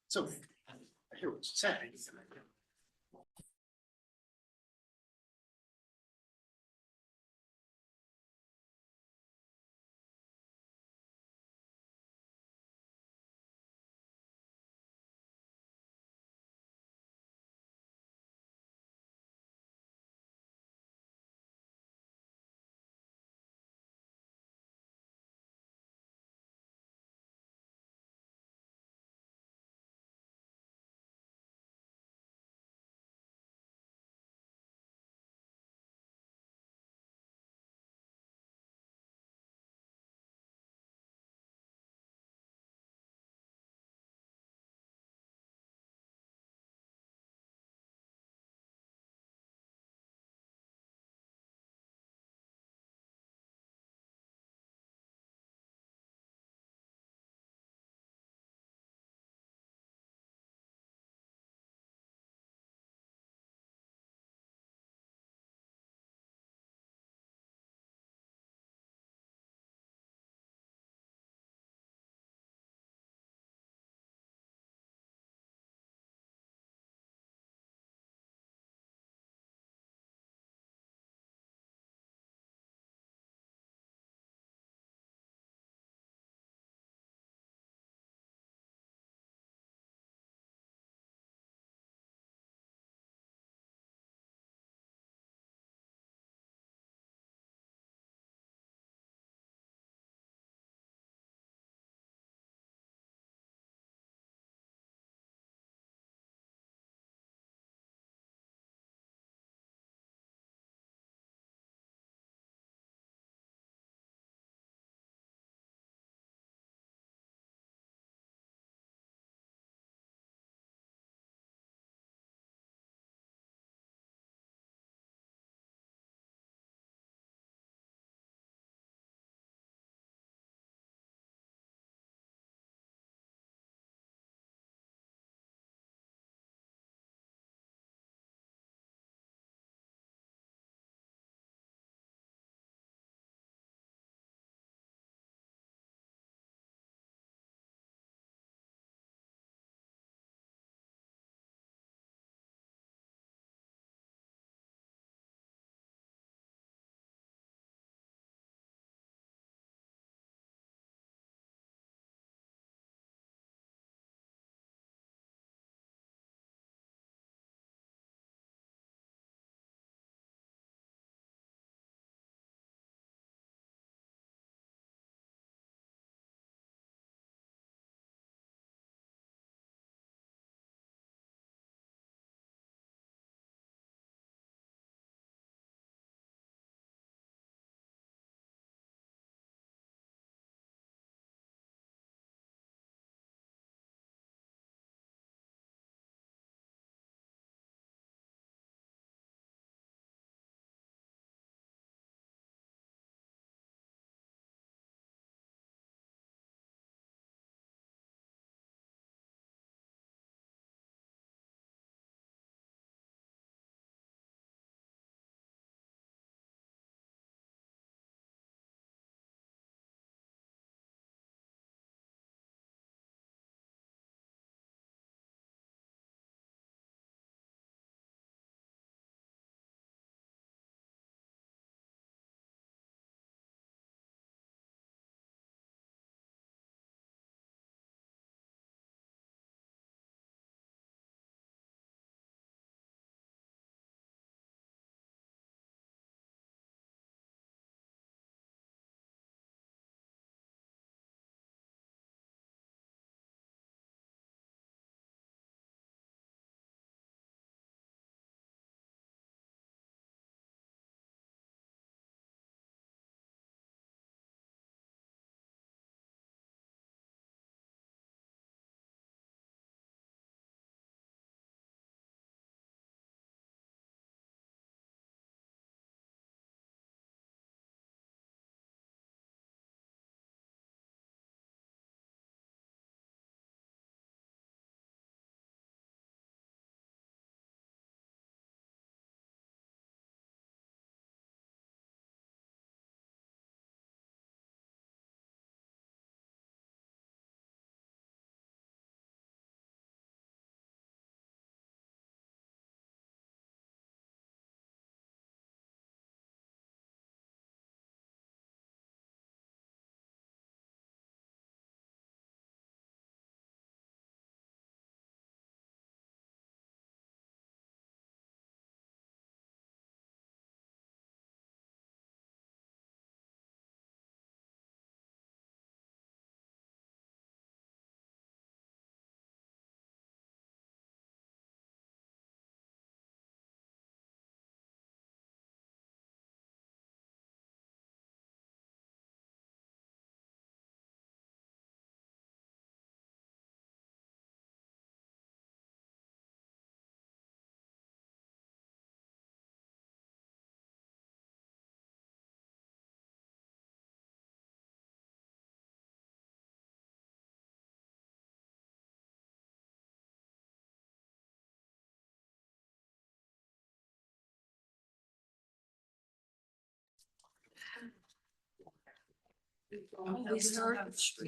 So, I hear what you're saying.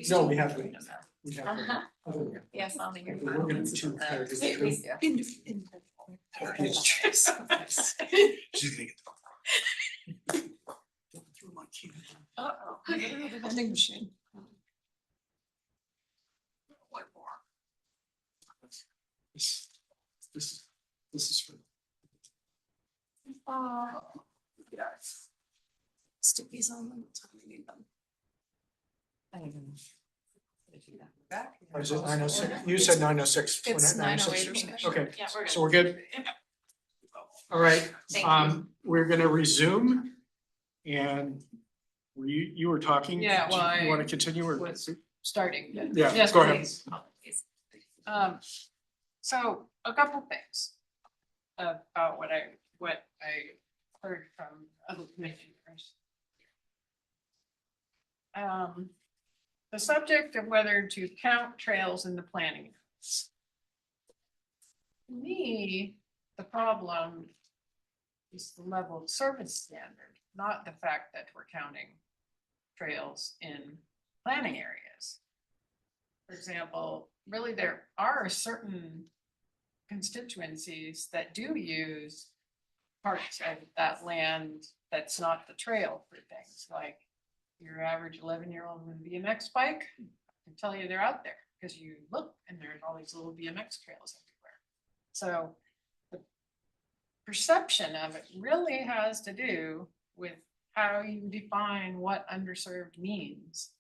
No, we haven't. We haven't. Yes, I'll be here. We're gonna do two characters. Please do. She's gonna get through my key. Uh-oh, I gotta go to the vending machine. One more. This is for. Yes. Stickies on them, that's how we need them. Or is it 906? You said 906. It's 908 or 906. something. Okay, Yeah, we're good. so we're good. All right, Thank we're gonna resume. And you were talking? Yeah, well, You I want to continue or? was starting. but Yeah, yes, go ahead. please. So a couple things about what I heard from other commissioners. The subject of whether to count trails in the planning. To me, the problem is the level of service standard, not the fact that we're counting trails in planning areas. For example, really there are certain constituencies that do use parts of that land that's not the trail for things like your average 11-year-old with a BMX bike. I can tell you they're out there because you look and there's all these little BMX trails everywhere. So the perception of it really has to do with how you define what underserved means.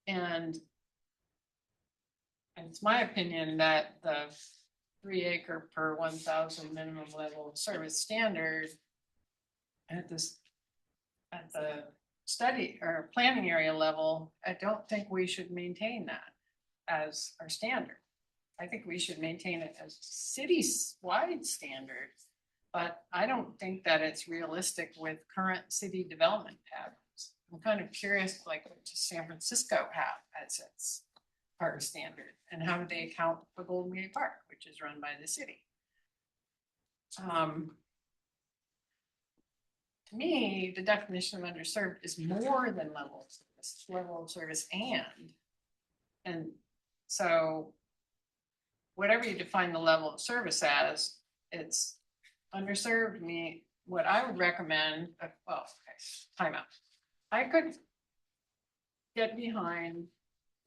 And it's my opinion that the 3 acre per 1,000 minimum level of service standard at the study or planning area level, I don't think we should maintain that as our standard. I think we should maintain it as city-wide standard, but I don't think that it's realistic with current city development patterns. I'm kind of curious, like, what does San Francisco have as its park standard, and how do they account for Golden Gate Park, which is run by the city? To me, the definition of underserved is more than level of service, it's level of service and so whatever you define the level of service as, it's underserved. Me, what I would recommend, well, okay, time out. I could get behind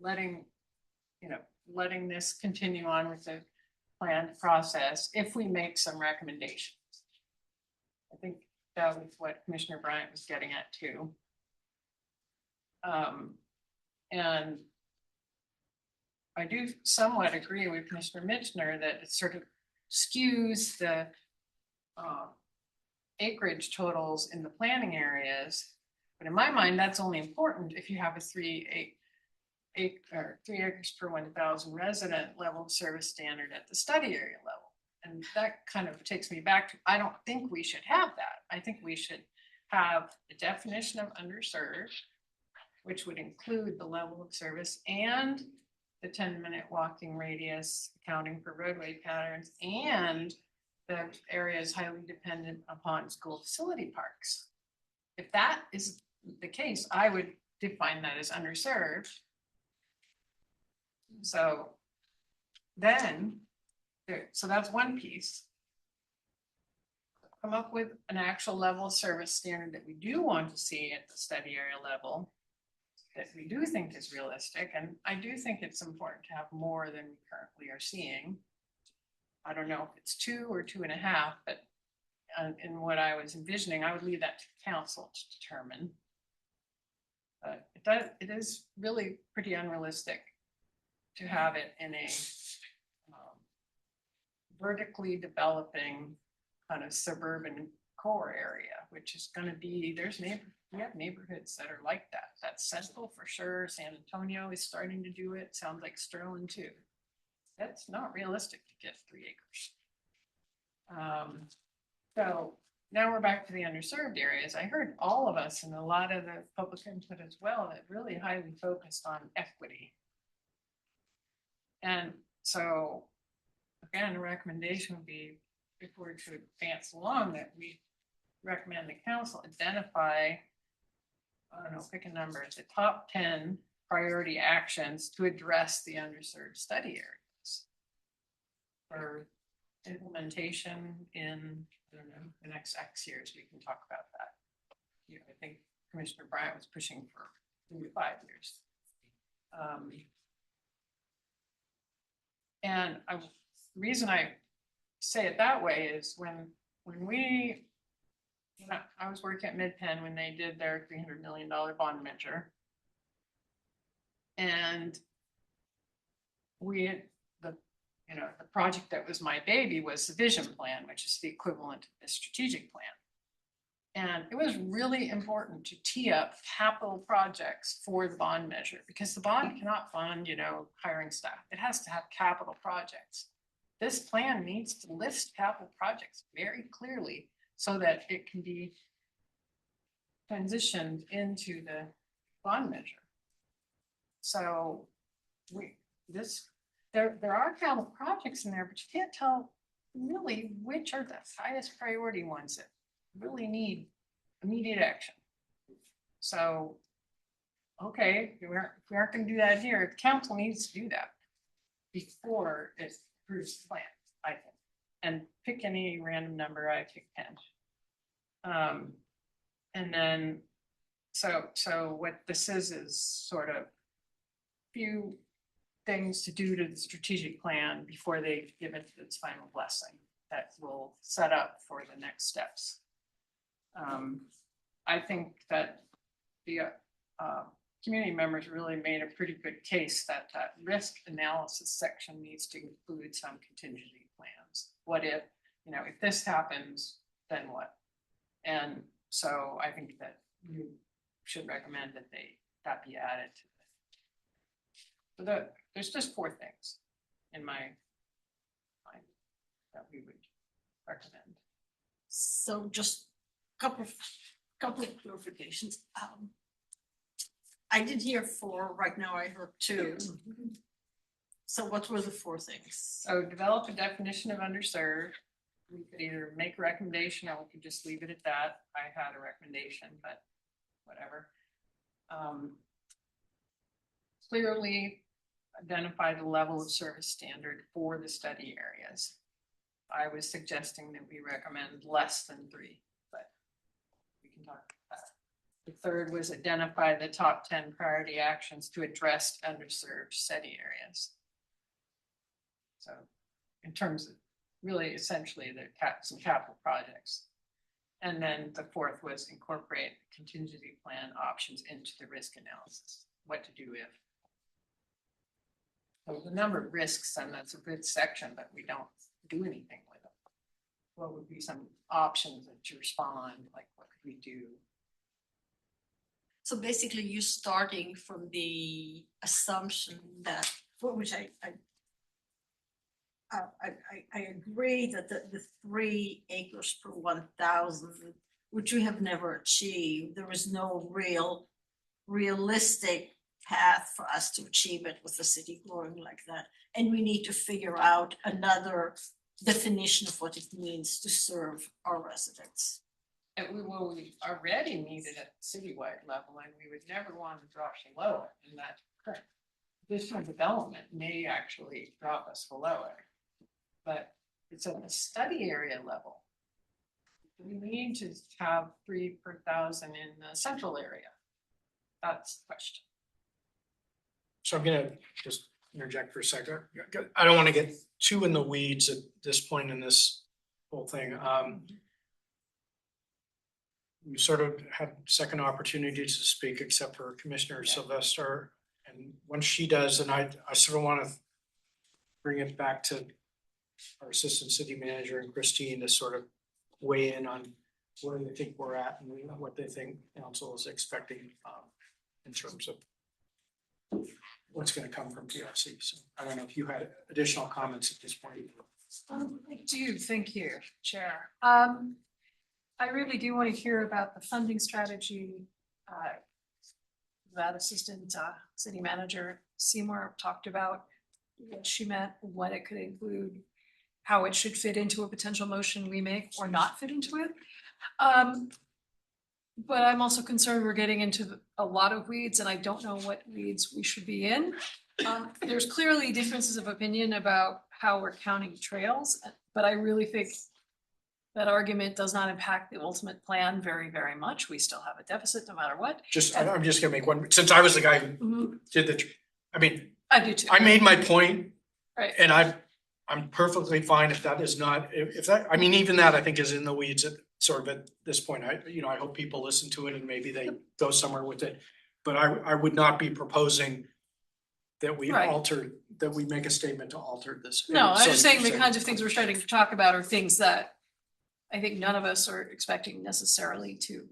letting this continue on with the planned process if we make some recommendations. I think that was what Commissioner Bryant was getting at too. And I do somewhat agree with Commissioner Mitchner that it sort of skews the acreage totals in the planning areas. But in my mind, that's only important if you have a 3 acres per 1,000 resident level of service standard at the study area level. And that kind of takes me back to, I don't think we should have that. I think we should have the definition of underserved, which would include the level of service and the 10-minute walking radius, accounting for roadway patterns, and the areas highly dependent upon school facility parks. If that is the case, I would define that as underserved. So then, so that's one piece. Come up with an actual level of service standard that we do want to see at the study area level, that we do think is realistic. And I do think it's important to have more than we currently are seeing. I don't know if it's 2 or 2.5, but in what I was envisioning, I would leave that to council to determine. It is really pretty unrealistic to have it in a vertically developing kind of suburban core area, which is going to be, we have neighborhoods that are like that. That's Central for sure. San Antonio is starting to do it. Sounds like Sterling too. That's not realistic to get 3 acres. So now we're back to the underserved areas. I heard all of us and a lot of the public input as well that really highly focused on equity. And so again, a recommendation would be, if we're to advance along, that we recommend the council identify I don't know, pick a number, the top 10 priority actions to address the underserved study areas for implementation in, I don't know, the next X years. We can talk about that. Yeah, I think Commissioner Bryant was pushing for 3 to 5 years. And the reason I say it that way is when we, you know, I was working at MidPenn when they did their $300 million bond measure. And the project that was my baby was the vision plan, which is the equivalent of the strategic plan. And it was really important to tee up capital projects for the bond measure, because the bond cannot fund, hiring staff. It has to have capital projects. This plan needs to list capital projects very clearly so that it can be transitioned into the bond measure. So there are capital projects in there, but you can't tell really which are the highest priority ones that really need immediate action. So, okay, if we aren't going to do that here, the council needs to do that before it approves the plan, I think. And pick any random number. I pick 10. And then, so what this is sort of few things to do to the strategic plan before they give it its final blessing that will set up for the next steps. I think that the community members really made a pretty good case that that risk analysis section needs to include some contingency plans. What if this happens, then what? And so I think that you should recommend that that be added to it. There's just 4 things in my mind that we would recommend. So just couple of clarifications. I did hear 4. Right now I heard 2. So what were the 4 things? So develop a definition of underserved. We could either make a recommendation or we could just leave it at that. I had a recommendation, but whatever. Clearly identify the level of service standard for the study areas. I was suggesting that we recommend less than 3, but we can talk about that. The third was identify the top 10 priority actions to address underserved study areas. So in terms of really essentially some capital projects. And then the 4th was incorporate contingency plan options into the risk analysis. What to do if. So the number of risks, and that's a good section, but we don't do anything with them. What would be some options that you respond, like what could we do? So basically you're starting from the assumption that, for which I agree that the 3 acres per 1,000, which we have never achieved, there is no realistic path for us to achieve it with the city growing like that. And we need to figure out another definition of what it means to serve our residents. And we already need it at the citywide level, and we would never want to drop below it. And that current additional development may actually drop us below it. But it's at the study area level. We need to have 3 per 1,000 in the central area. That's the question. So I'm gonna just interject for a second. I don't want to get too in the weeds at this point in this whole thing. You sort of had second opportunities to speak, except for Commissioner Sylvester. And once she does, and I sort of want to bring it back to our Assistant City Manager and Christine to sort of weigh in on where they think we're at and what they think council is expecting in terms of what's going to come from PRC. So I don't know if you had additional comments at this point. I do, thank you, Chair. I really do want to hear about the funding strategy that Assistant City Manager Seymour talked about, what she meant, what it could include, how it should fit into a potential motion we make or not fit into it. But I'm also concerned we're getting into a lot of weeds and I don't know what weeds we should be in. There's clearly differences of opinion about how we're counting trails, but I really think that argument does not impact the ultimate plan very, very much. We still have a deficit no matter what. I'm just gonna make one, since I was the guy who Mhm. did I mean, I do too. I made my point. Right. And I'm perfectly fine if that is not, if that, I mean, even that I think is in the weeds at sort of at this point. I hope people listen to it and maybe they go somewhere with it. But I would not be proposing that we Right. that we make a statement to alter this. No, I'm just saying the 70%. kinds of things we're starting to talk about are things that I think none of us are expecting necessarily to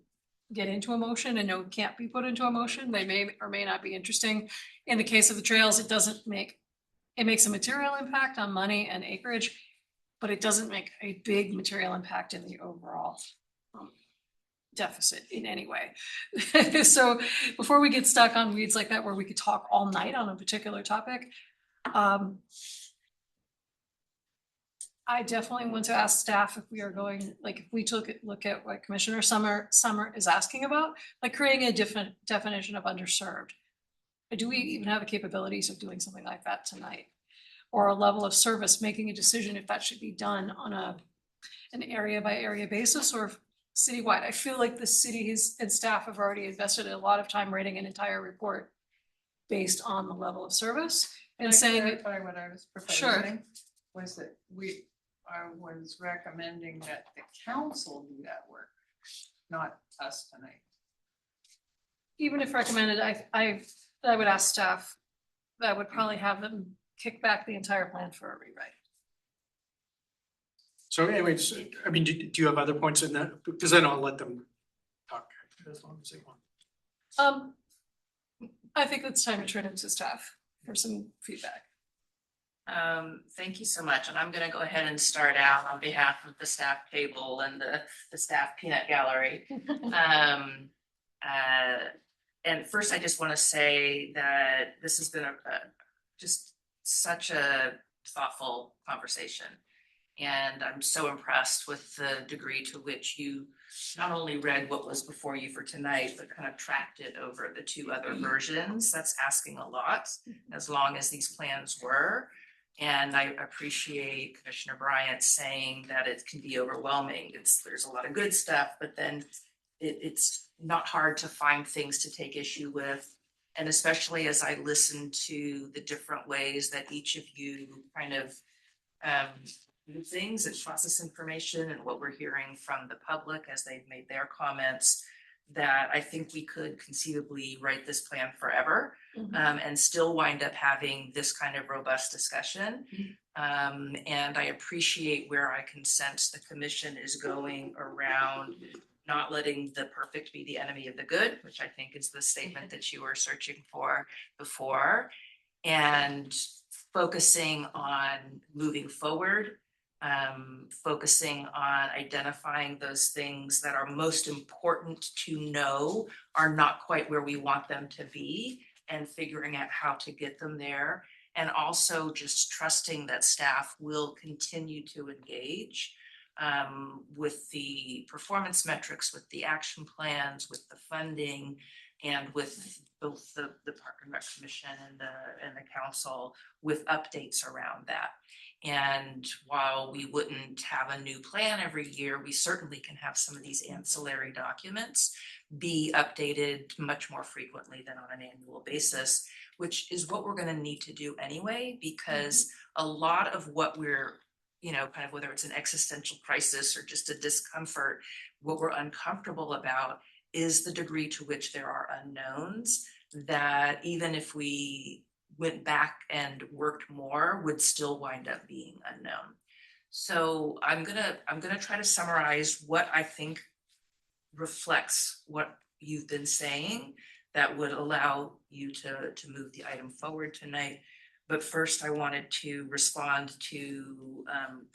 get into a motion and no, can't be put into a motion. They may or may not be interesting. In the case of the trails, it makes a material impact on money and acreage, but it doesn't make a big material impact in the overall deficit in any way. So before we get stuck on weeds like that, where we could talk all night on a particular topic, I definitely want to ask staff if we are going, like, if we look at what Commissioner Summer is asking about, like creating a different definition of underserved. Do we even have the capabilities of doing something like that tonight? Or a level of service, making a decision if that should be done on an area by area basis or citywide. I feel like the cities and staff have already invested a lot of time writing an entire report based on the level of service and saying. Clarify what I was proposing was that I was recommending that the council do that work, not us tonight. Even if recommended, I would ask staff, that would probably have them kick back the entire plan for a rewrite. So anyways, I mean, do you have other points in that? Because then I'll let them talk as long as they want. I think it's time to turn it to staff for some feedback. Thank you so much. And I'm gonna go ahead and start out on behalf of the staff table and the staff peanut gallery. And first, I just want to say that this has been just such a thoughtful conversation. And I'm so impressed with the degree to which you not only read what was before you for tonight, but kind of tracked it over the two other versions. That's asking a lot, as long as these plans were. And I appreciate Commissioner Bryant saying that it can be overwhelming. There's a lot of good stuff, but then it's not hard to find things to take issue with. And especially as I listen to the different ways that each of you kind of do things and process information and what we're hearing from the public as they've made their comments, that I think we could conceivably write this plan forever and still wind up having this kind of robust discussion. And I appreciate where I can sense the commission is going around not letting the perfect be the enemy of the good, which I think is the statement that you were searching for before, and focusing on moving forward, focusing on identifying those things that are most important to know are not quite where we want them to be, and figuring out how to get them there. And also just trusting that staff will continue to engage with the performance metrics, with the action plans, with the funding, and with both the Park and Rec Commission and the council with updates around that. And while we wouldn't have a new plan every year, we certainly can have some of these ancillary documents be updated much more frequently than on an annual basis, which is what we're going to need to do anyway, because a lot of what we're, kind of whether it's an existential crisis or just a discomfort, what we're uncomfortable about is the degree to which there are unknowns that even if we went back and worked more would still wind up being unknown. So I'm gonna try to summarize what I think reflects what you've been saying that would allow you to move the item forward tonight. But first, I wanted to respond to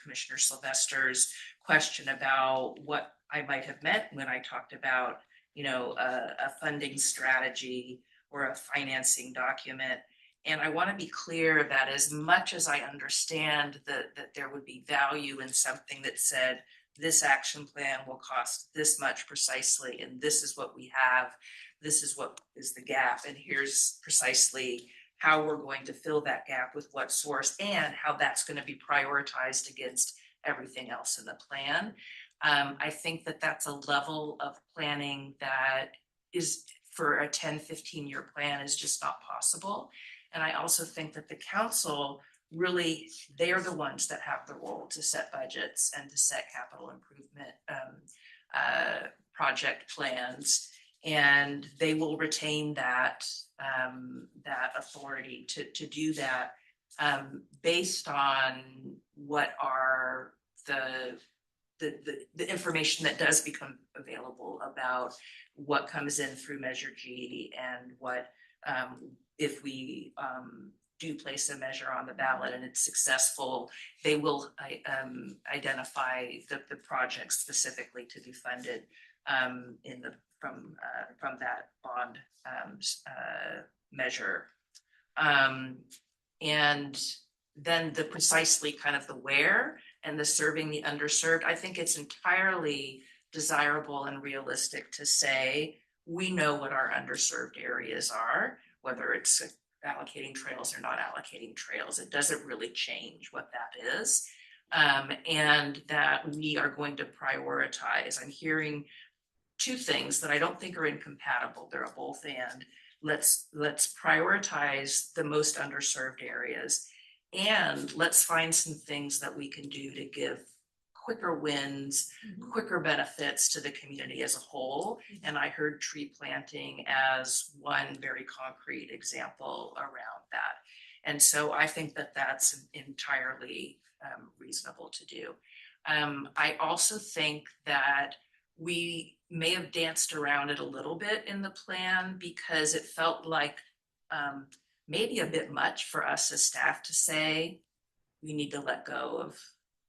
Commissioner Sylvester's question about what I might have meant when I talked about, a funding strategy or a financing document. And I want to be clear that as much as I understand that there would be value in something that said, this action plan will cost this much precisely, and this is what we have. This is what is the gap, and here's precisely how we're going to fill that gap with what source and how that's going to be prioritized against everything else in the plan. I think that that's a level of planning that is for a 10-15 year plan is just not possible. And I also think that the council really, they are the ones that have the role to set budgets and to set capital improvement project plans. And they will retain that authority to do that based on what are the information that does become available about what comes in through Measure G and what if we do place a measure on the ballot and it's successful, they will identify the projects specifically to be funded from that bond measure. And then the precisely kind of the where and the serving the underserved, I think it's entirely desirable and realistic to say, we know what our underserved areas are, whether it's allocating trails or not allocating trails. It doesn't really change what that is. And that we are going to prioritize. I'm hearing two things that I don't think are incompatible. They're a both and. Let's prioritize the most underserved areas, and let's find some things that we can do to give quicker wins, quicker benefits to the community as a whole. And I heard tree planting as one very concrete example around that. And so I think that that's entirely reasonable to do. I also think that we may have danced around it a little bit in the plan because it felt like maybe a bit much for us as staff to say we need to let go of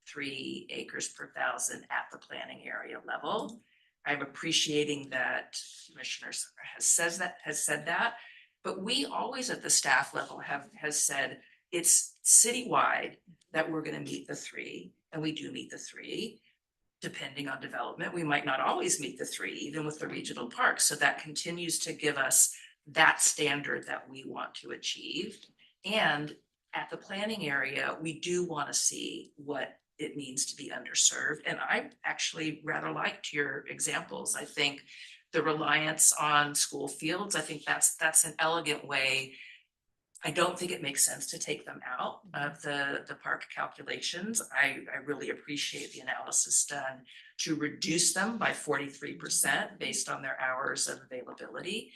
3 acres per thousand at the planning area level. I'm appreciating that Commissioner has said that, but we always at the staff level has said it's citywide that we're going to meet the 3, and we do meet the 3. Depending on development, we might not always meet the 3, even with the regional parks. So that continues to give us that standard that we want to achieve. And at the planning area, we do want to see what it means to be underserved. And I actually rather liked your examples. I think the reliance on school fields, I think that's an elegant way. I don't think it makes sense to take them out of the park calculations. I really appreciate the analysis done to reduce them by 43% based on their hours of availability.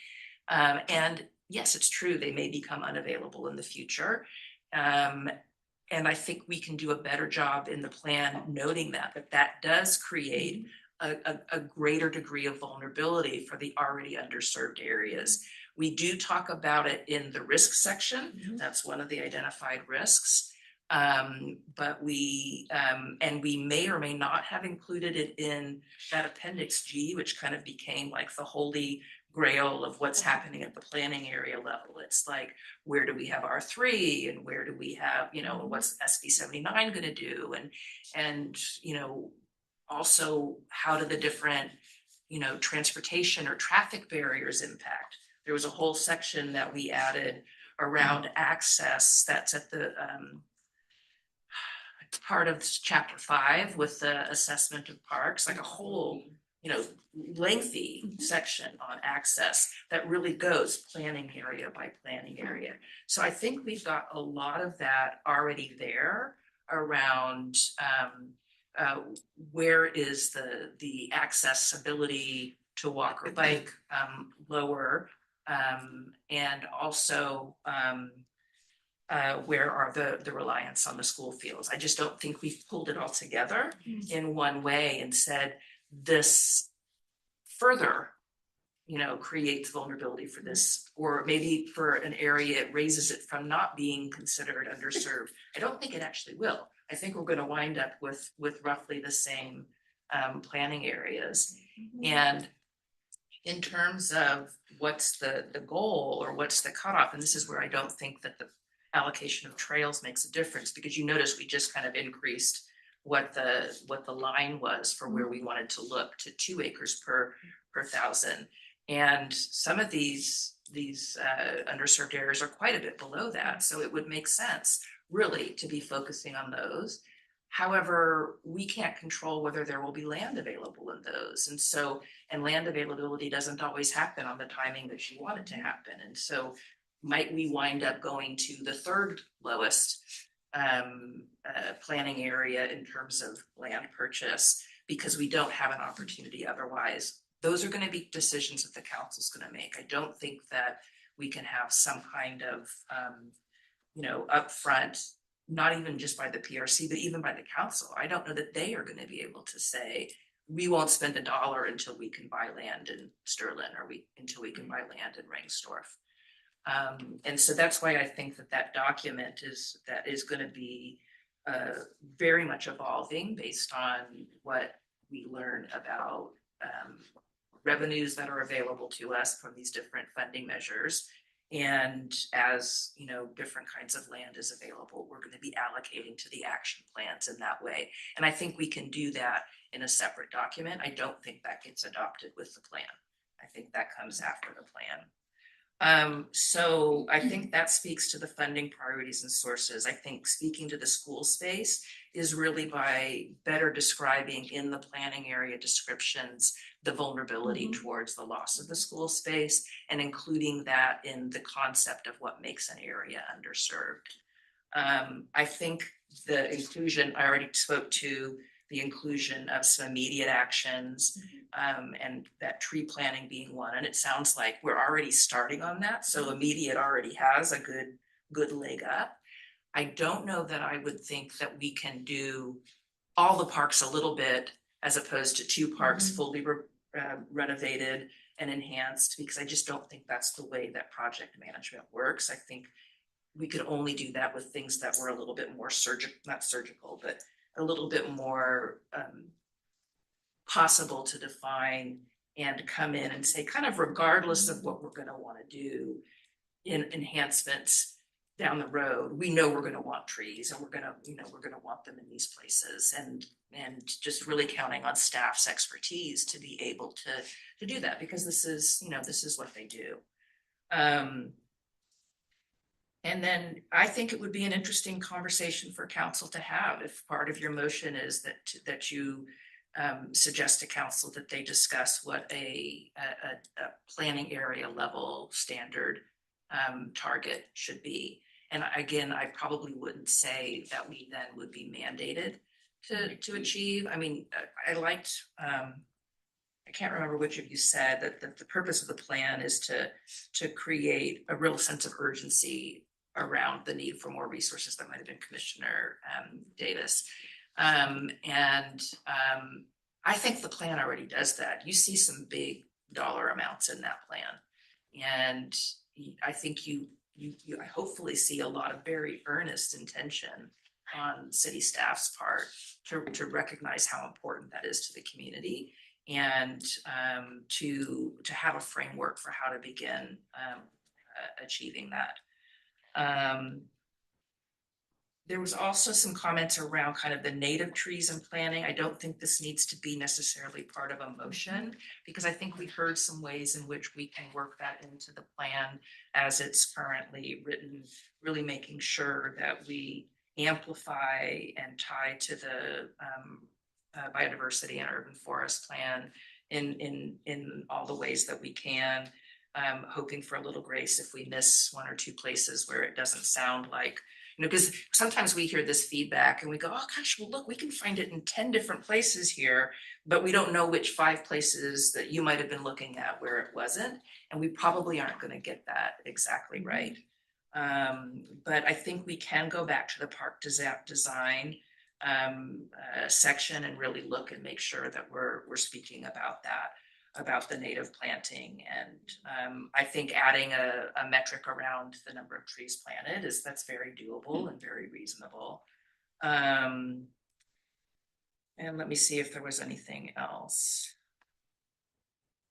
And yes, it's true, they may become unavailable in the future. And I think we can do a better job in the plan noting that does create a greater degree of vulnerability for the already underserved areas. We do talk about it in the risk section. That's one of the identified risks. But we may or may not have included it in that Appendix G, which kind of became like the holy grail of what's happening at the planning area level. It's like, where do we have R3 and where do we have, what's SB 79 going to do? And also how do the different, transportation or traffic barriers impact? There was a whole section that we added around access that's at the part of chapter 5 with the assessment of parks, like a whole, lengthy section on access that really goes planning area by planning area. So I think we've got a lot of that already there around where is the accessibility to walk or bike lower. And also where are the reliance on the school fields. I just don't think we've pulled it all together in one way and said this further, creates vulnerability for this, or maybe for an area it raises it from not being considered underserved. I don't think it actually will. I think we're going to wind up with roughly the same planning areas. And in terms of what's the goal or what's the cutoff, and this is where I don't think that the allocation of trails makes a difference, because you notice we just kind of increased what the line was for where we wanted to look to 2 acres per thousand. And some of these underserved areas are quite a bit below that. So it would make sense really to be focusing on those. However, we can't control whether there will be land available in those. And land availability doesn't always happen on the timing that you want it to happen. And so might we wind up going to the 3rd lowest planning area in terms of land purchase because we don't have an opportunity otherwise? Those are going to be decisions that the council's going to make. I don't think that we can have some kind of, upfront, not even just by the PRC, but even by the council. I don't know that they are going to be able to say, we won't spend $1 until we can buy land in Sterling or until we can buy land in Rangsdorf. And so that's why I think that document is going to be very much evolving based on what we learn about revenues that are available to us from these different funding measures. And as different kinds of land is available, we're going to be allocating to the action plans in that way. And I think we can do that in a separate document. I don't think that gets adopted with the plan. I think that comes after the plan. So I think that speaks to the funding priorities and sources. I think speaking to the school space is really by better describing in the planning area descriptions the vulnerability towards the loss of the school space and including that in the concept of what makes an area underserved. I think the inclusion, I already spoke to the inclusion of some immediate actions and that tree planting being one. And it sounds like we're already starting on that. So immediate already has a good leg up. I don't know that I would think that we can do all the parks a little bit as opposed to 2 parks fully renovated and enhanced, because I just don't think that's the way that project management works. I think we could only do that with things that were a little bit more not surgical, but a little bit more possible to define and come in and say, kind of regardless of what we're going to want to do in enhancements down the road, we know we're going to want trees and we're going to want them in these places, and just really counting on staff's expertise to be able to do that, because this is what they do. And then I think it would be an interesting conversation for council to have if part of your motion is that you suggest to council that they discuss what a planning area level standard target should be. And again, I probably wouldn't say that we then would be mandated to achieve. I mean, I liked, I can't remember which of you said that the purpose of the plan is to create a real sense of urgency around the need for more resources. That might have been Commissioner Davis. I think the plan already does that. You see some big dollar amounts in that plan. And I think you hopefully see a lot of very earnest intention on city staff's part to recognize how important that is to the community, and to have a framework for how to begin achieving that. There was also some comments around kind of the native trees and planting. I don't think this needs to be necessarily part of a motion, because I think we heard some ways in which we can work that into the plan as it's currently written, really making sure that we amplify and tie to the biodiversity and urban forest plan in all the ways that we can. Hoping for a little grace if we miss 1 or 2 places where it doesn't sound like, because sometimes we hear this feedback and we go, oh gosh, well look, we can find it in 10 different places here, but we don't know which 5 places that you might have been looking at where it wasn't. And we probably aren't going to get that exactly right. But I think we can go back to the park design section and really look and make sure that we're speaking about that, about the native planting. And I think adding a metric around the number of trees planted that's very doable and very reasonable. And let me see if there was anything else.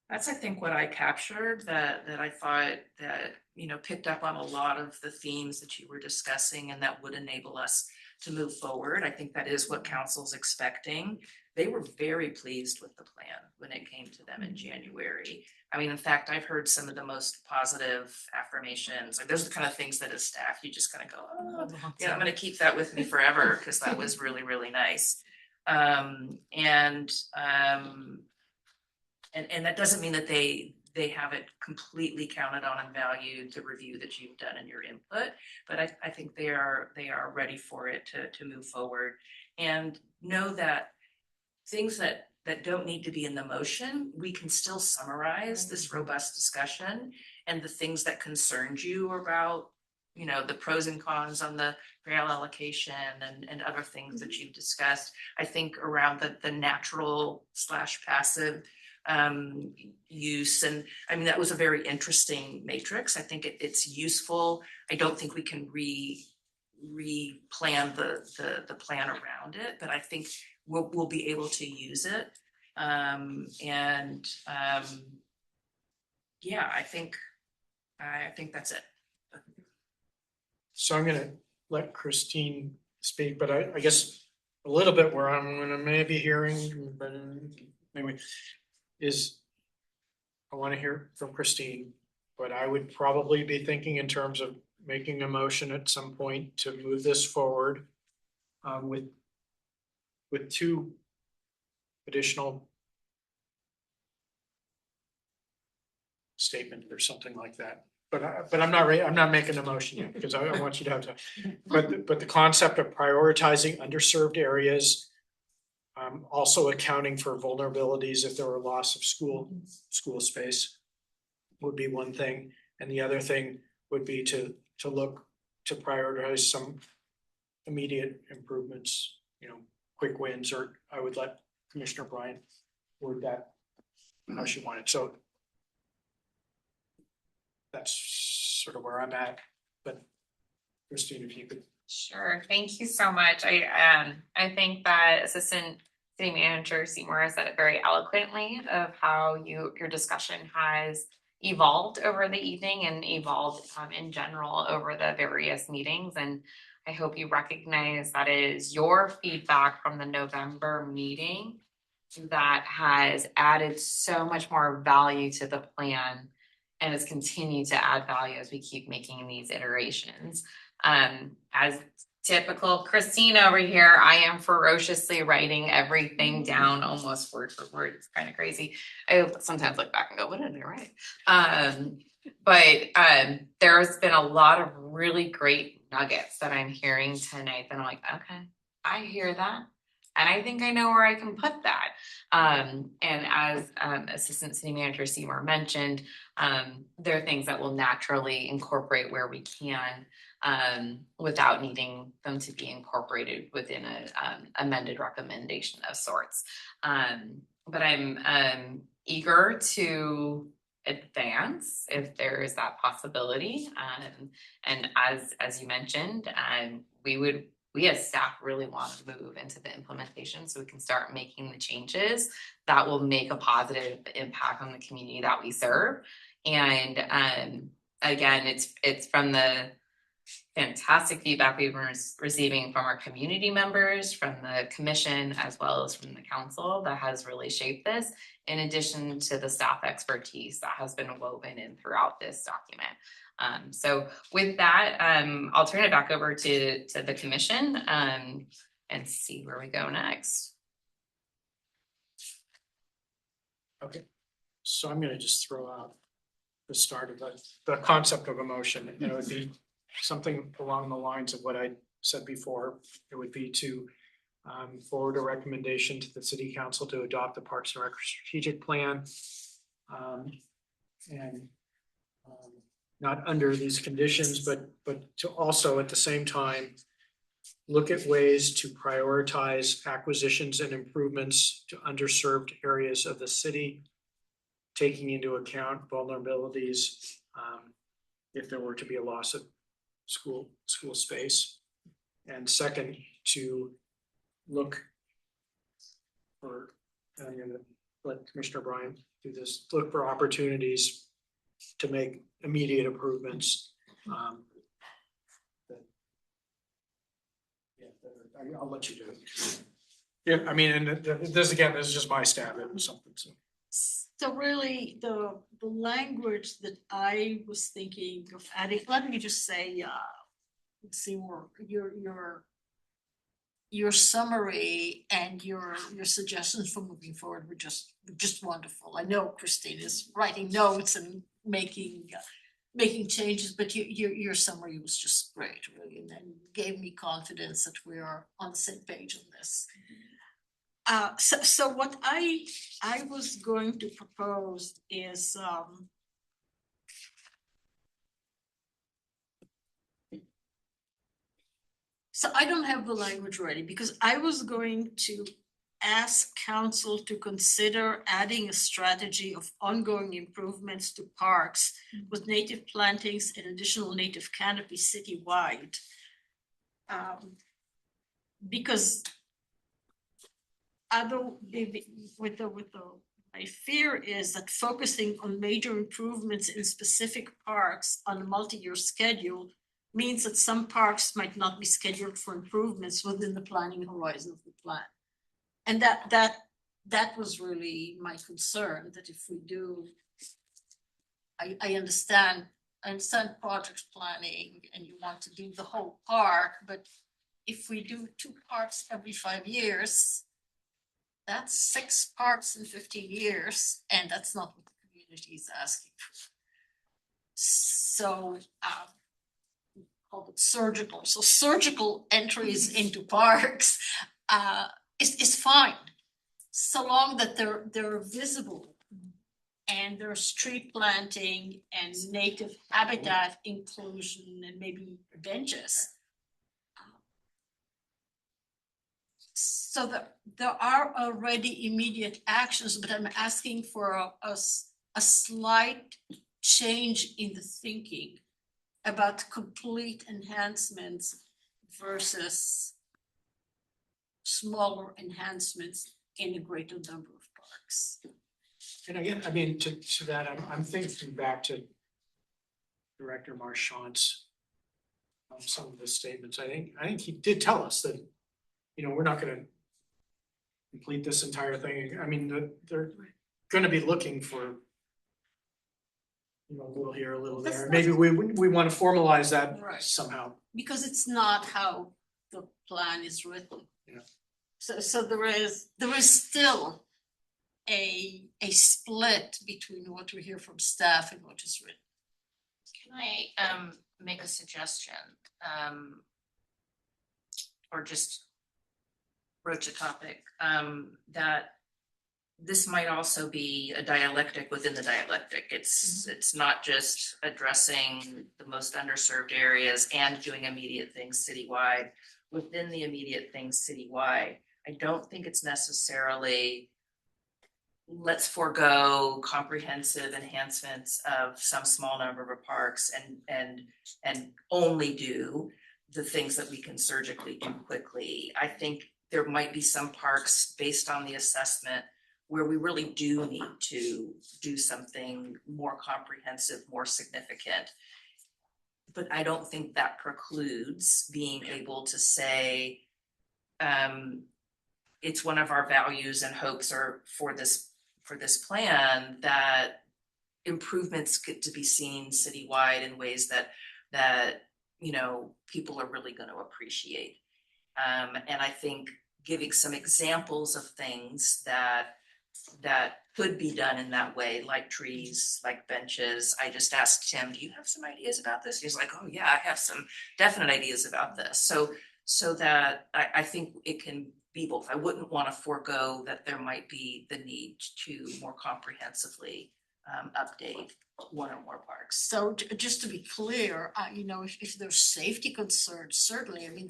That's, I think, what I captured that I thought that, picked up on a lot of the themes that you were discussing, and that would enable us move forward. I think that is what council's expecting. They were very pleased with the plan when it came to them in January. I mean, in fact, I've heard some of the most positive affirmations. Like, those are the kind of things that as staff, you just kind of go, oh, yeah, I'm gonna keep that with me forever, because that was really, really nice. And that doesn't mean that they haven't completely counted on and valued the review that you've done in your input, but I think they are ready for it to move forward, and know that things that don't need to be in the motion, we can still summarize this robust discussion, and the things that concerned you about, you know, the pros and cons on the rail allocation and other things that you've discussed. I think around the natural / passive use, and I mean, that was a very interesting matrix. I think it's useful. I don't think we can re-plan the plan around it, but I think we'll be able to use it. Yeah, I think that's it. So I'm gonna let Christine speak, but I guess a little bit where I'm gonna maybe hearing, but anyway, is I want to hear from Christine, but I would probably be thinking in terms of making a motion at some point to move this forward with 2 additional statement or something like that. But I'm not ready. I'm not making a motion yet, because I want you to have to. But the concept of prioritizing underserved areas, also accounting for vulnerabilities if there were loss of school space, would be one thing, and the other thing would be to look to prioritize some immediate improvements, you know, quick wins, or I would let Commissioner Bryant word that how she wanted. So that's sort of where I'm at. But Christine, if you could. Sure, thank you so much. I think that Assistant City Manager Seymour said it very eloquently of how your discussion has evolved over the evening and evolved in general over the various meetings. And I hope you recognize that it is your feedback from the November meeting that has added so much more value to the plan and has continued to add value as we keep making these iterations. As typical Christine over here, I am ferociously writing everything down almost word for word. It's kind of crazy. I sometimes look back and go, what did I write? But there's been a lot of really great nuggets that I'm hearing tonight that I'm like, okay, I hear that. And I think I know where I can put that. And as Assistant City Manager Seymour mentioned, there are things that will naturally incorporate where we can without needing them to be incorporated within an amended recommendation of sorts. But I'm eager to advance if there is that possibility. And as you mentioned, we as staff really want to move into the implementation so we can start making the changes that will make a positive impact on the community that we serve. And again, it's from the fantastic feedback we've been receiving from our community members, from the commission, as well as from the council that has really shaped this, in addition to the staff expertise that has been woven in throughout this document. So with that, I'll turn it back over to the commission and see where we go next. Okay, so I'm gonna just throw out the start of the concept of emotion, and it would be something along the lines of what I said before. It would be to forward a recommendation to the city council to adopt the Parks and Rec strategic plan, and not under these conditions, but to also at the same time look at ways to prioritize acquisitions and improvements to underserved areas of the city, taking into account vulnerabilities if there were to be a loss of school space. And second, to look for, I'm gonna let Commissioner Bryan do this, look for opportunities to make immediate improvements. I'll let you do it. Yeah, I mean, and this again, this is just my stab at something, so. So really, the language that I was thinking of adding, let me just say, let's see more, your summary and your suggestions for moving forward were just wonderful. I know Christine is writing notes and making changes, but your summary was just great, really, and then gave me confidence that we are on the same page on this. So what I was going to propose is so I don't have the language ready because I was going to ask council to consider adding a strategy of ongoing improvements to parks with native plantings and additional native canopy citywide. Because my fear is that focusing on major improvements in specific parks on a multi-year schedule means that some parks might not be scheduled for improvements within the planning horizon of the plan. And that was really my concern, that if we do, I understand project planning and you want to do the whole park, but if we do 2 parks every 5 years, that's 6 parks in 15 years, and that's not what the community is asking for. So, called it surgical. So surgical entries into parks is fine, so long that they're visible and there's tree planting and native habitat inclusion and maybe benches. So there are already immediate actions, but I'm asking for a slight change in the thinking about complete enhancements versus smaller enhancements in a greater number of parks. And again, I mean, to that, I'm thinking back to Director Marchand's some of the statements. I think he did tell us that, you know, we're not gonna complete this entire thing. I mean, they're gonna be looking for, you know, a little here, a little there. Maybe we want to formalize that somehow. Because it's not how the plan is written. Yeah. So there is still a split between what we hear from staff and what is written. Can I make a suggestion? Or just broach a topic that this might also be a dialectic within the dialectic. It's not just addressing the most underserved areas and doing immediate things citywide. Within the immediate things citywide, I don't think it's necessarily let's forego comprehensive enhancements of some small number of parks and only do the things that we can surgically do quickly. I think there might be some parks based on the assessment where we really do need to do something more comprehensive, more significant. But I don't think that precludes being able to say, it's one of our values and hopes are for this plan that improvements get to be seen citywide in ways that you know people are really going to appreciate. And I think giving some examples of things that could be done in that way, like trees, like benches. I just asked Tim, do you have some ideas about this? He's like, oh yeah, I have some definite ideas about this. So that I think it can be both. I wouldn't want to forego that there might be the need to more comprehensively update one or more parks. So just to be clear, you know, if there's safety concerns, certainly, I mean,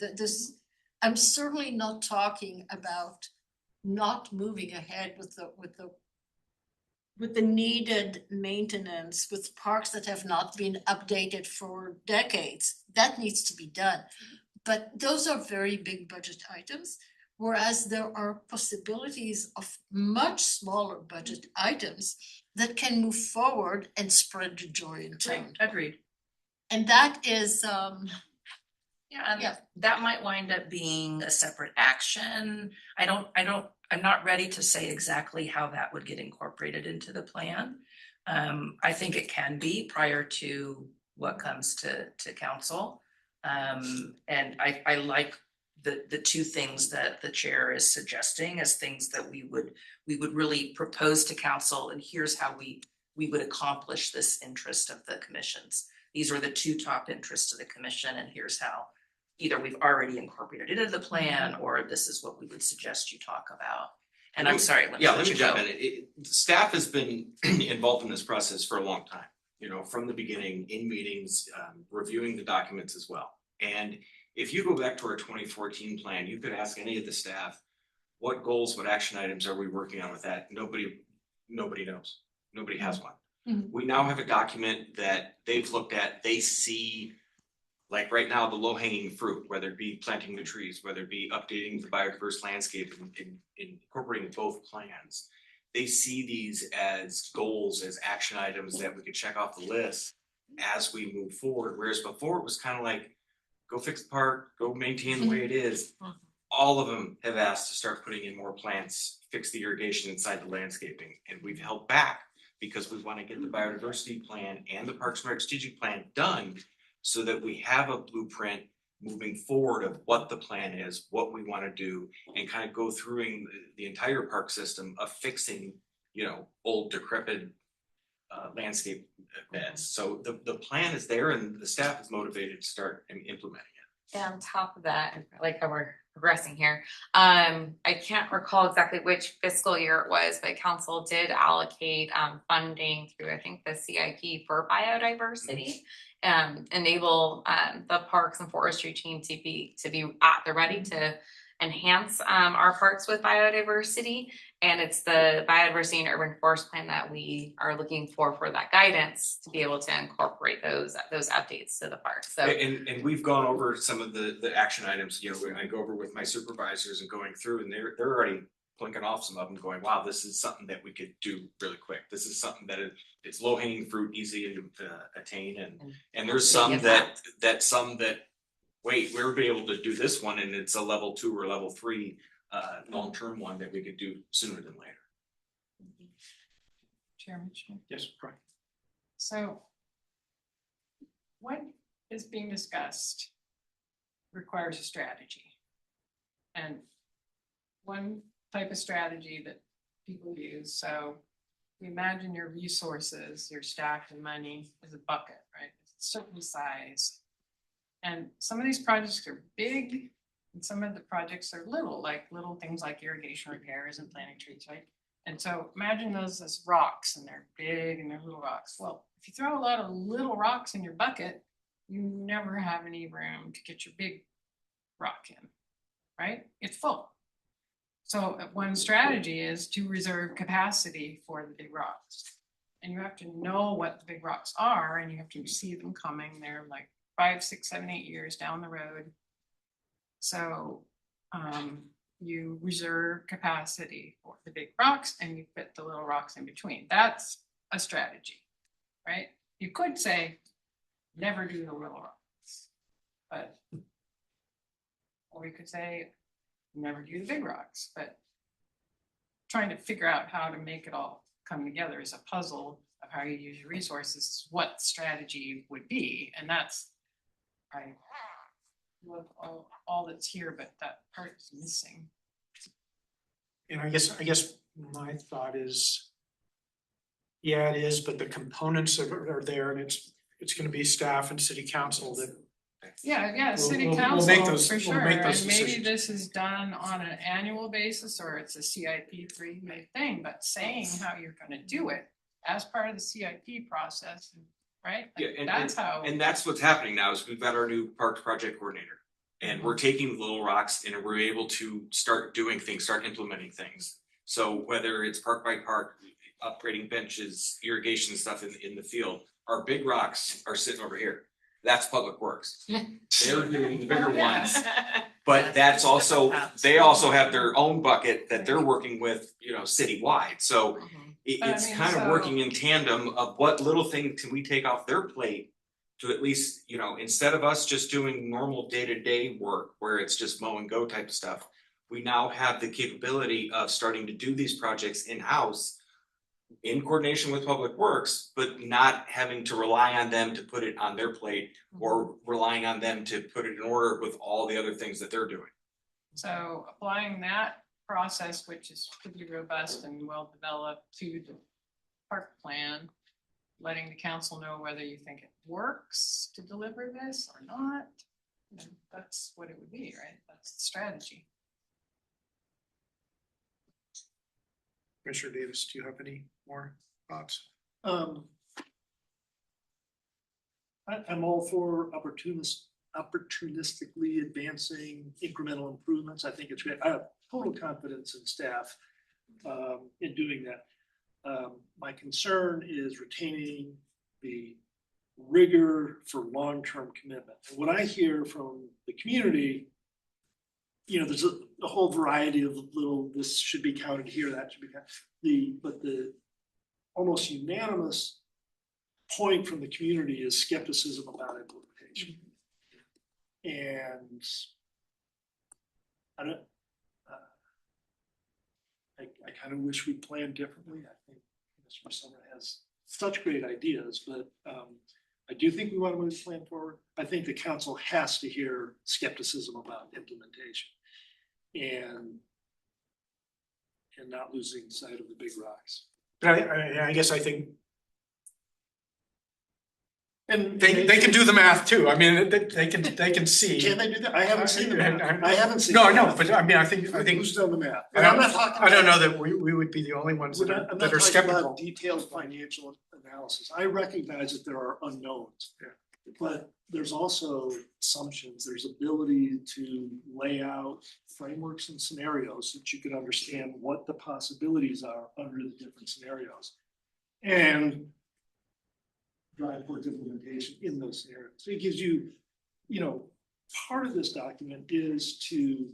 I'm certainly not talking about not moving ahead with the needed maintenance with parks that have not been updated for decades. That needs to be done. But those are very big budget items, whereas there are possibilities of much smaller budget items that can move forward and spread the joy in town. Agreed. And that is, Yeah, Yeah. and that might wind up being a separate action. I'm not ready to say exactly how that would get incorporated into the plan. I think it can be prior to what comes to council. And I like the two things that the chair is suggesting as things that we would really propose to council, and here's how we would accomplish this interest of the commissions. These are the two top interests of the commission, and here's how either we've already incorporated it into the plan, or this is what we would suggest you talk about. And I'm sorry, let me jump in. Staff has been involved in this process for a long time, you know, from the beginning, in meetings, reviewing the documents as well. And if you go back to our 2014 plan, you could ask any of the staff, what goals, what action items are we working on with that? Nobody knows. Nobody has one. Mhm. We now have a document that they've looked at. They see, like right now, the low hanging fruit, whether it be planting new trees, whether it be updating the biodiverse landscape and incorporating both plans. They see these as goals, as action items that we could check off the list as we move forward. Whereas before it was kind of like, go fix the park, go maintain the way it is. All of them have asked to start putting in more plants, fix the irrigation inside the landscaping, and we've held back because we want to get the biodiversity plan and the Parks and Rec strategic plan done so that we have a blueprint moving forward of what the plan is, what we want to do, and kind of go through the entire park system of fixing, you know, old decrepit landscape beds. So the plan is there and the staff is motivated to start implementing it. And on top of that, and I like how we're progressing here. I can't recall exactly which fiscal year it was, but council did allocate funding through, I think, the CIP for biodiversity. Enable the Parks and Forestry team to be at the ready to enhance our parks with biodiversity. And it's the biodiversity and urban forest plan that we are looking for that guidance to be able to incorporate those updates to the park. So and we've gone over some of the action items. You know, I go over with my supervisors and going through, and they're already blinking off some of them, going, "Wow, this is something that we could do really quick. This is something that it's low hanging fruit, easy to attain." And there's some that wait, we're be able to do this one, and it's a level 2 or level 3 long-term one that we could do sooner than later. Chairman Schmidt. Yes, correct. So what is being discussed requires a strategy. And one type of strategy that people use, so imagine your resources, your staff and money as a bucket, right? It's a certain size. And some of these projects are big and some of the projects are little, like little things like irrigation repairs and planting trees, right? And so imagine those as rocks, and they're big and they're little rocks. Well, if you throw a lot of little rocks in your bucket, you never have any room to get your big rock in, right? It's full. So one strategy is to reserve capacity for the big rocks. And you have to know what the big rocks are, and you have to see them coming. They're like 5, 6, 7, 8 years down the road. So you reserve capacity for the big rocks and you fit the little rocks in between. That's a strategy, right? You could say, never do the little rocks, but, or you could say, never do the big rocks, but trying to figure out how to make it all come together is a puzzle of how you use your resources, what strategy would be. And that's, I love all that's here, but that part is missing. And I guess my thought is, yeah, it is, but the components are there, and it's gonna be staff and city council that. Yeah, city we'll council make those- for we'll sure, make those and maybe decisions. this is done on an annual basis or it's a CIP 3 thing, but saying how you're gonna do it as part of the CIP process, right? Like, Yeah, that's how. and that's what's happening now is we've got our new parks project coordinator. And we're taking Little Rocks and we're able to start doing things, start implementing things. So whether it's park by park, upgrading benches, irrigation stuff in the field, our big rocks are sitting over here. That's Public Works. They're doing the bigger ones, but that's also, they also have their own bucket that they're working with, you know, citywide. So it's kind of working in tandem of what little thing can we take off their plate to at least, instead of us just doing normal day-to-day work where it's just mow and go type of stuff, we now have the capability of starting to do these projects in-house in coordination with Public Works, but not having to rely on them to put it on their plate or relying on them to put it in order with all the other things that they're doing. So applying that process, which is pretty robust and well developed, to the park plan, letting the council know whether you think it works to deliver this or not. And that's what it would be, right? That's the strategy. Commissioner Davis, do you have any more thoughts? I'm all for opportunistically advancing incremental improvements. I think it's great. I have total confidence in staff in doing that. My concern is retaining the rigor for long-term commitment. And what I hear from the community, there's a whole variety of little, this should be counted here, that should be counted. But the almost unanimous point from the community is skepticism about implementation. And I kind of wish we planned differently. I think Mr. Summer has such great ideas, but I do think we want to move the plan forward. I think the council has to hear skepticism about implementation and not losing sight of the big rocks. I guess I think. And they can do the math too. I mean, they can see. Can they do that? I haven't seen the math. I haven't seen. No, I know, but I mean, I think. Who's done the math? And I'm not talking. I don't know that we would be the only ones that are skeptical. Detailed financial analysis. I recognize that there are unknowns, but there's also assumptions. There's ability to lay out frameworks and scenarios so that you can understand what the possibilities are under the different scenarios, and drive towards implementation in those scenarios. So it gives you, part of this document is to,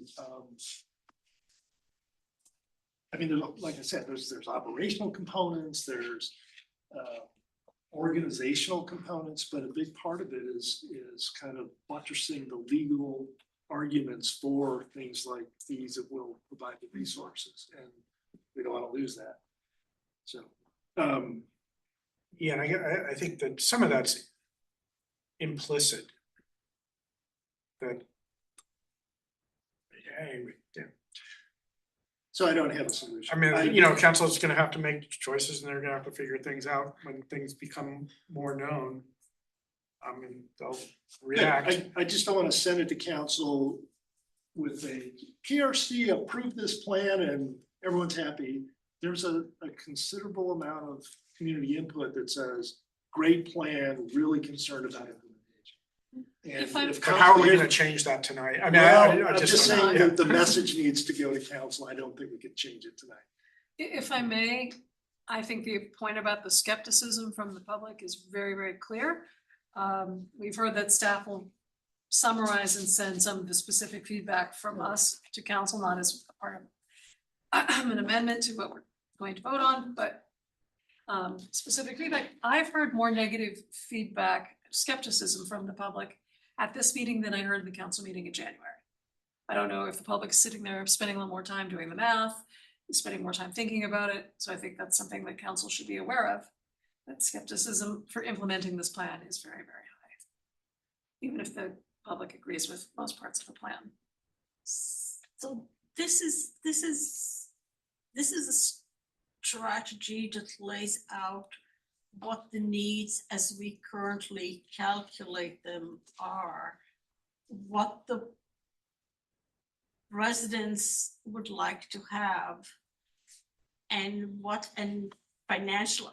like I said, there's operational components, there's organizational components, but a big part of it is kind of buttressing the legal arguments for things like fees that will provide the resources, and we don't want to lose that. So, yeah, and I think that some of that's implicit. That, yeah. So I don't have a solution. I mean, council is going to have to make choices, and they're going to have to figure things out when things become more known. I mean, they'll react. I just don't want to send it to council with a PRC approved this plan and everyone's happy. There's a considerable amount of community input that says, great plan, really concerned about implementation. And how are we going to change that tonight? I mean, I'm just saying that the message needs to go to council. I don't think we could change it tonight. If I may, I think the point about the skepticism from the public is very, very clear. We've heard that staff will summarize and send some of the specific feedback from us to council, not as a part of an amendment to what we're going to vote on, but specific feedback. I've heard more negative feedback, skepticism from the public at this meeting than I heard in the council meeting in January. I don't know if the public's sitting there spending a little more time doing the math, spending more time thinking about it. So I think that's something that council should be aware of. That skepticism for implementing this plan is very, very high, even if the public agrees with most parts of the plan. So this is a strategy that lays out what the needs as we currently calculate them are, what the residents would like to have, and what financial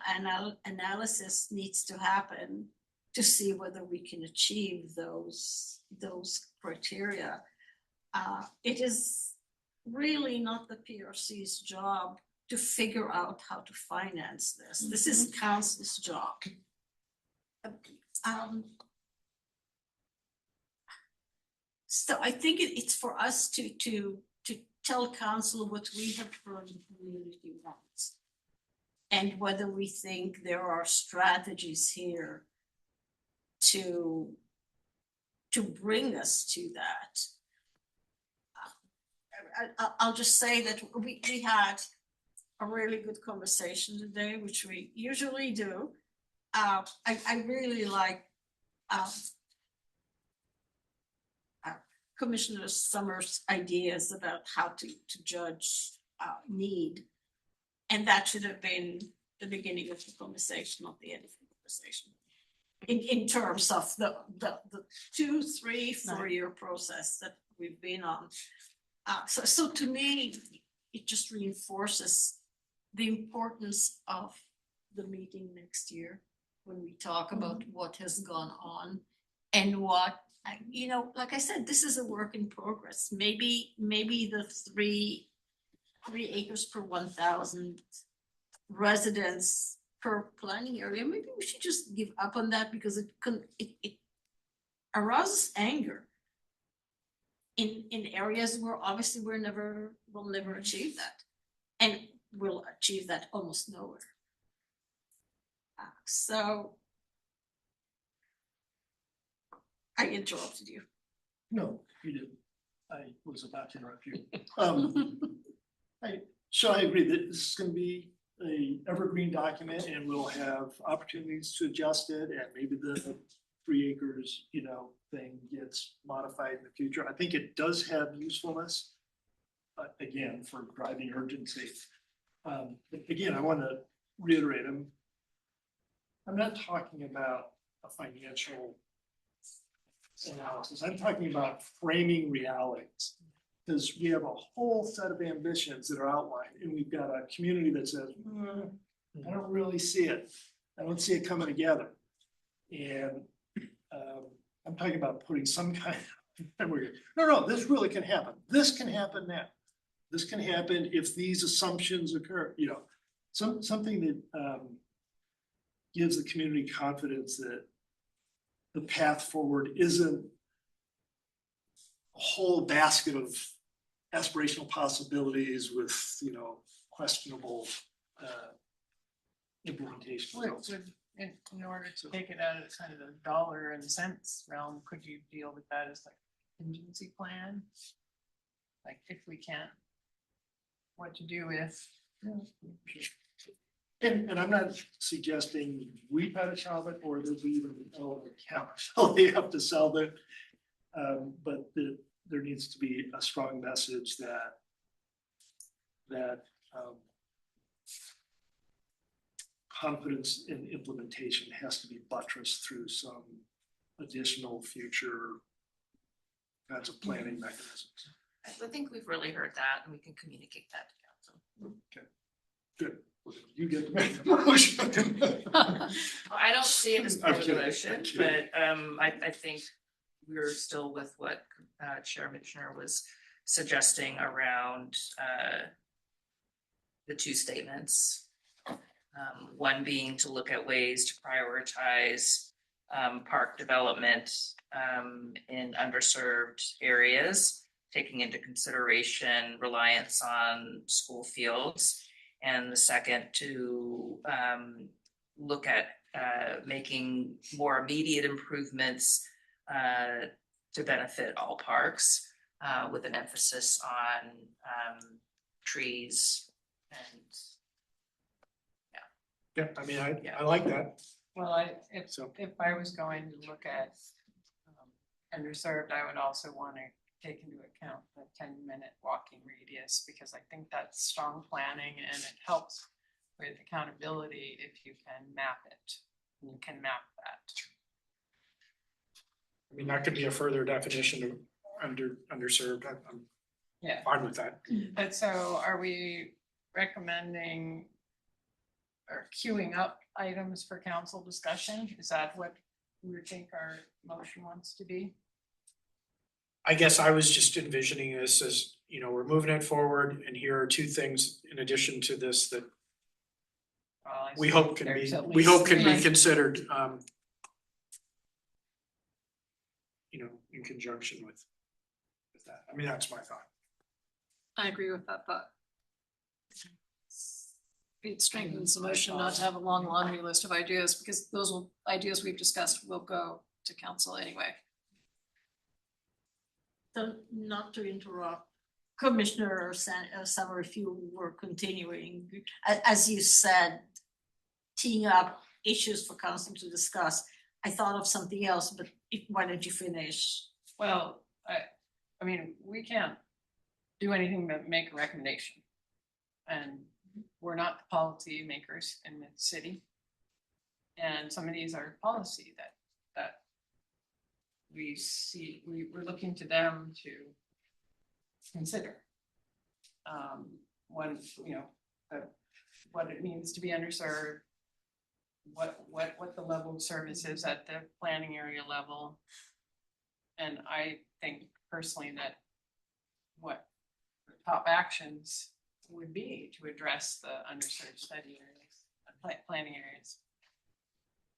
analysis needs to happen to see whether we can achieve those criteria. It is really not the PRC's job to figure out how to finance this. This is council's job. So I think it's for us to tell council what we have heard the community wants, and whether we think there are strategies here to bring us to that. I'll just say that we had a really good conversation today, which we usually do. I really like Commissioner Summers' ideas about how to judge need. And that should have been the beginning of the conversation, not the end of the conversation. In terms of the 2, 3, 4-year process that we've been on. So to me, it just reinforces the importance of the meeting next year when we talk about what has gone on and what, you know, like I said, this is a work in progress. Maybe the 3 acres per 1,000 residents per planning area, maybe we should just give up on that because it arouses anger in areas where obviously we'll never achieve that, and we'll achieve that almost nowhere. So I interrupted you. No, you didn't. I was about to interrupt you. I agree that this is going to be a evergreen document, and we'll have opportunities to adjust it, and maybe the 3 acres, you know, thing gets modified in the future. I think it does have usefulness, again, for driving urgency. Again, I want to reiterate, I'm not talking about a financial analysis. I'm talking about framing realities, because we have a whole set of ambitions that are outlined, and we've got a community that says, I don't really see it. I don't see it coming together. And I'm talking about putting some kind of, no, this really can happen. This can happen now. This can happen if these assumptions occur, you know, something that gives the community confidence that the path forward isn't a whole basket of aspirational possibilities with, you know, questionable implementation. In order to take it out of kind of the dollar and cents realm, could you deal with that as like a contingency plan? Like if we can't, what to do if? And I'm not suggesting we try to solve it or that we even know how they have to solve it. But there needs to be a strong message that confidence in implementation has to be buttressed through some additional future kinds of planning mechanisms. I think we've really heard that, and we can communicate that to council. Okay, good. You get to make the motion. I don't see it as part of the kidding, motion, but I think we're still with what Chair Mitchner was suggesting around the 2 statements. One being to look at ways to prioritize park development in underserved areas, taking into consideration reliance on school fields. And the second, to look at making more immediate improvements to benefit all parks, with an emphasis on trees and Yeah, I mean, I like that. Well, if I was going to look at underserved, I would also want to take into account the 10-minute walking radius, because I think that's strong planning and it helps with accountability if you can map it. And you can map that. I mean, that could be a further definition of underserved. I'm fine with that. But so are we recommending or queuing up items for council discussion? Is that what we think our motion wants to be? I guess I was just envisioning this as, you know, we're moving it forward, and here are 2 things in addition to this that we hope can be considered, you know, in conjunction with that. I mean, that's my thought. I agree with that thought. It strengthens the motion not to have a long laundry list of ideas, because those ideas we've discussed will go to council anyway. So not to interrupt, Commissioner Summer, if you were continuing, as you said, teeing up issues for council to discuss, I thought of something else, but why don't you finish? Well, I mean, we can't do anything but make a recommendation. And we're not the policy makers in the city. And some of these are policy that we see, we're looking to them to consider. When, you know, what it means to be underserved, what the level of service is at the planning area level. And I think personally that what the top actions would be to address the underserved study areas, planning areas.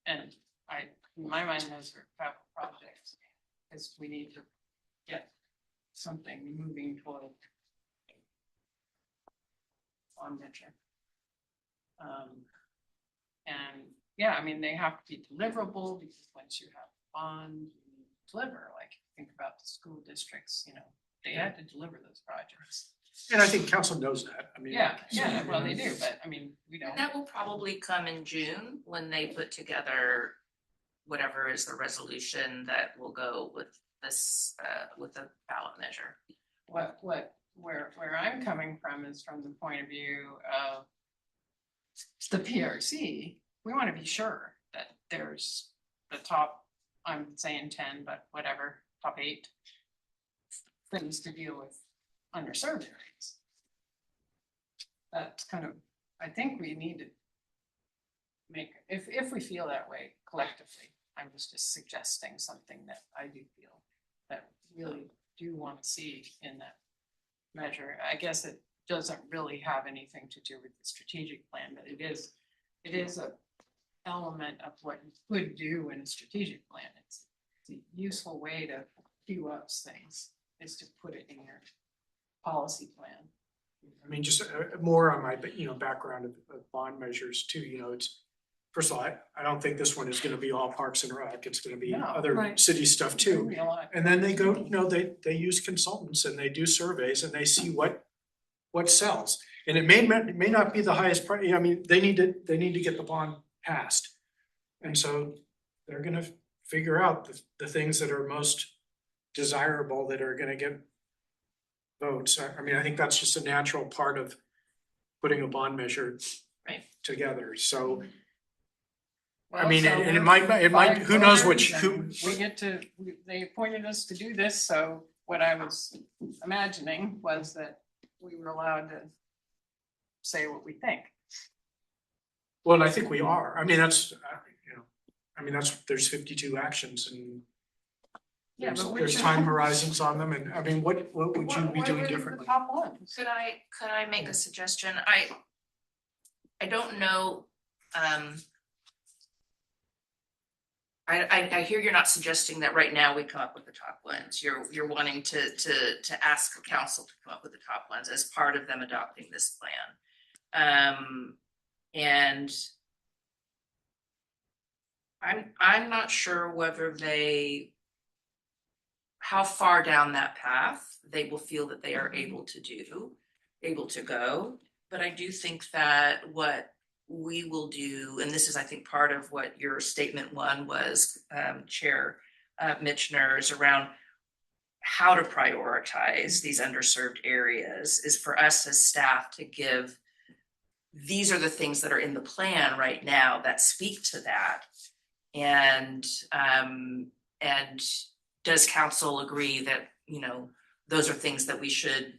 And in my mind, those are capital projects, because we need to get something moving toward on measure. And yeah, I mean, they have to be deliverable, because once you have bond, you need to deliver. Like, think about the school districts, you know, they had to deliver those projects. And I think council knows that. I mean. Yeah, well, they do, but I mean, we don't. And that will probably come in June when they put together whatever is the resolution that will go with this, with the ballot measure. Where I'm coming from is from the point of view of the PRC. We want to be sure that there's the top, I'm saying 10, but whatever, top 8 things to deal with underserved areas. That's kind of, I think we need to make, if we feel that way collectively, I was just suggesting something that I do feel that really do want to see in that measure. I guess it doesn't really have anything to do with the strategic plan, but it is a element of what you could do in a strategic plan. It's a useful way to queue up things, is to put it in your policy plan. I mean, just more on my, background of bond measures too, it's, first of all, I don't think this one is gonna be all Parks and Rec, it's gonna be other right. city stuff too. And then they go, they use consultants and they do surveys and they see what sells. And it may not be the highest price, I mean, they need to get the bond passed. And so they're gonna figure out the things that are most desirable that are gonna get votes. I mean, I think that's just a natural part of putting a bond measure together, so. I mean, so and it we're might, who knows what, voters, and they appointed us to do this, so what I was imagining was that we were allowed to say what we think. well, I think we are, I mean, that's, there's 52 actions and Yeah, but there's time horizons on them, and I mean, what would you be doing differently? Top ones. Could I make a suggestion? I don't know, I hear you're not suggesting that right now we come up with the top ones. You're wanting to ask the council to come up with the top ones as part of them adopting this plan. And I'm not sure whether how far down that path they will feel that they are able to go. But I do think that what we will do, and this is, I think, part of what your statement one was, Chair Mitchner, is around how to prioritize these underserved areas, is for us as staff to give, these are the things that are in the plan right now that speak to that. And does council agree that, those are things that we should,